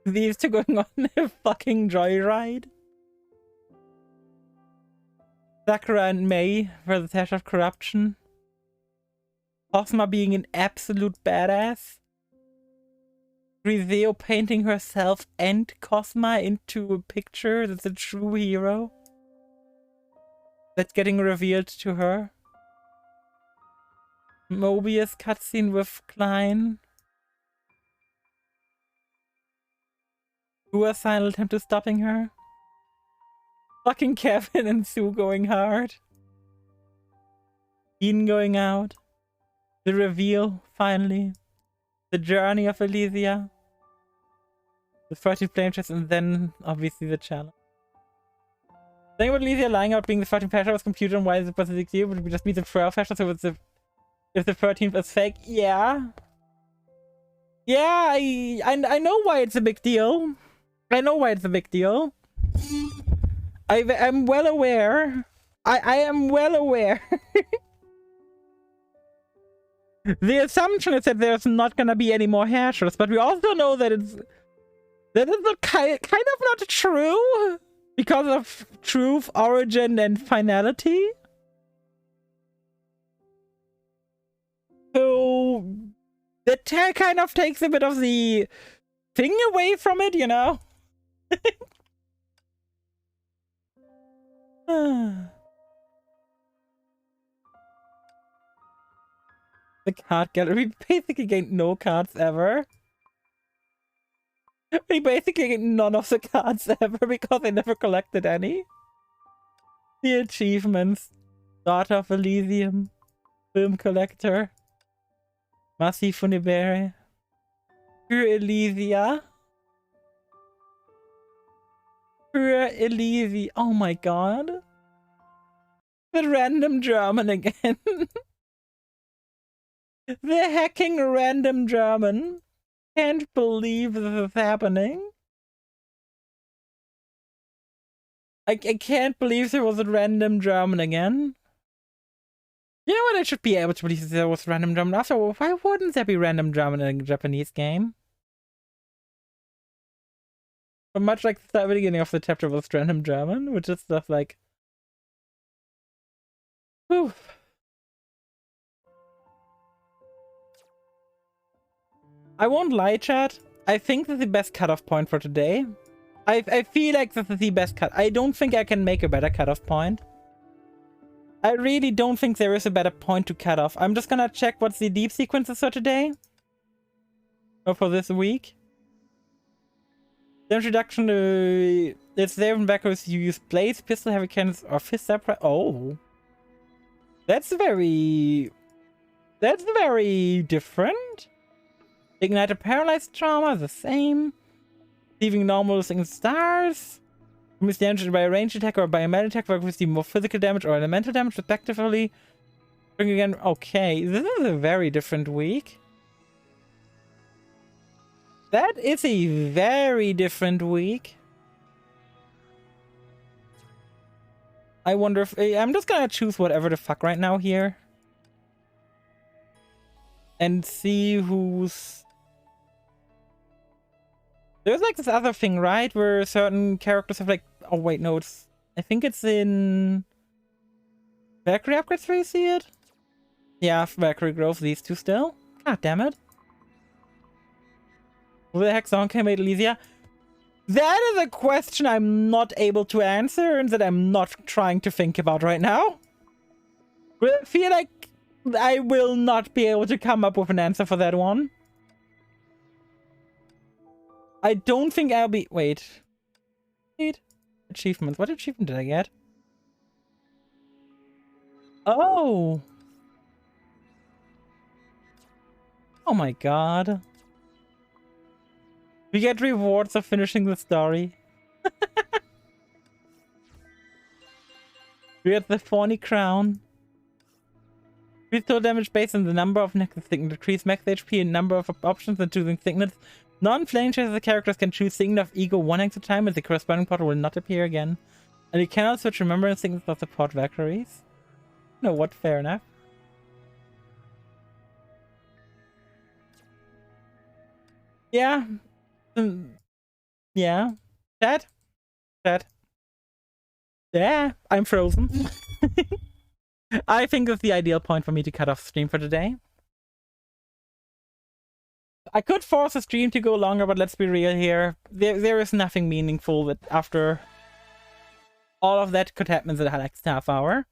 These two going on a fucking joyride. Sakura and Mei for the test of corruption. Cosma being an absolute badass. Rizeo painting herself and Cosma into a picture that's a true hero. That's getting revealed to her. Mobius cutscene with Klein. Uwus final attempt to stopping her. Fucking Kevin and Sue going hard. Ian going out. The reveal, finally. The journey of Elysia. The 13 flame chest, and then obviously the challenge. The thing about Elysia lying out being the 13th fashion was computer and why is it specific to you? Would it just be the 12th fashion, so it's if the 13th is fake? Yeah. Yeah, I know why it's a big deal. I know why it's a big deal. I'm well aware. I am well aware. The assumption is that there's not gonna be any more hashers, but we also know that it's kind of not true because of truth, origin, and finality. So that kind of takes a bit of the thing away from it, you know. The card gallery basically gained no cards ever. We basically get none of the cards ever because I never collected any. The achievements. Daughter of Elysium. Film collector. Massi Funibere. Pure Elysia. Pure Elysia. Oh my god. The random German again. The hacking random German. Can't believe this is happening. I can't believe there was a random German again. You know what? I should be able to believe there was random German. Also, why wouldn't there be random German in a Japanese game? But much like the beginning of the chapter was random German, which is stuff like... Whew. I won't lie, chat. I think this is the best cutoff point for today. I feel like this is the best cut. I don't think I can make a better cutoff point. I really don't think there is a better point to cut off. I'm just gonna check what's the deep sequences for today. Or for this week. The introduction to... It's there in backwards. You use blades, pistol, heavy cannons, or fist separate. Oh. That's very different. Ignite a paralyzed trauma, the same. Leaving normal single stars. Miss damage by a range attack or by a melee attack, with the more physical damage or elemental damage, respectively. Bring again. Okay, this is a very different week. That is a very different week. I wonder if... I'm just gonna choose whatever the fuck right now here. And see who's... There's like this other thing, right? Where certain characters have like... Oh wait, no, it's... I think it's in... Valkyrie upgrades where you see it? Yeah, Valkyrie Grove, these two still. God damn it. Who the heck Zonka made Elysia? That is a question I'm not able to answer and that I'm not trying to think about right now. I feel like I will not be able to come up with an answer for that one. I don't think I'll be... Wait. Achievements. What achievement did I get? Oh. Oh my god. We get rewards for finishing the story. We get the Thorny Crown. Critical damage based on the number of necklace signets. Decrease max HP and number of options when choosing signets. Non-flame chaser characters can choose signet of ego one at a time, and the corresponding portal will not appear again. And you cannot switch remembrance signets that support Valkyries. No, what? Fair enough. Yeah. Yeah. Chat? Chat. Yeah, I'm frozen. I think it's the ideal point for me to cut off stream for today. I could force the stream to go longer, but let's be real here. There is nothing meaningful that after all of that could happen in the next half hour.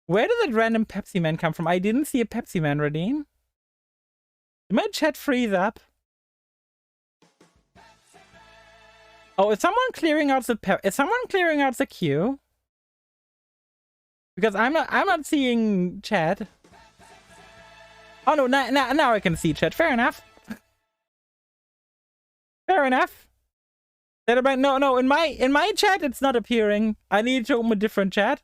Where did that random Pepsi Man come from? I didn't see a Pepsi Man redeem. Did my chat freeze up? Oh, is someone clearing out the queue? Because I'm not seeing chat. Oh no, now I can see chat. Fair enough. Fair enough. No, in my chat it's not appearing. I need to open a different chat.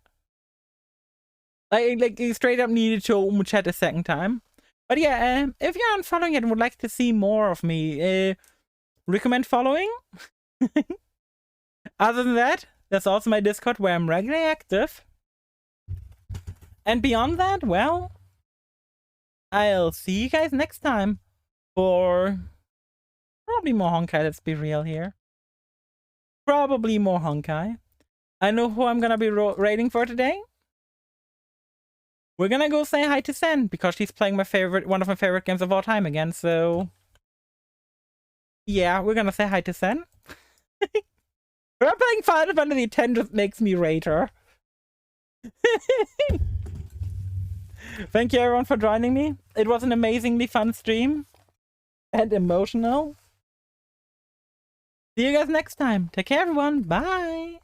Like straight up needed to open chat a second time. But yeah, if you aren't following it and would like to see more of me, recommend following. Other than that, there's also my Discord where I'm regularly active. And beyond that, well, I'll see you guys next time for probably more Honkai, let's be real here. Probably more Honkai. I know who I'm gonna be raiding for today. We're gonna go say hi to Sen because she's playing one of my favorite games of all time again, so yeah, we're gonna say hi to Sen. We're playing Final Fantasy X just makes me rate her. Thank you everyone for joining me. It was an amazingly fun stream. And emotional. See you guys next time. Take care everyone. Bye.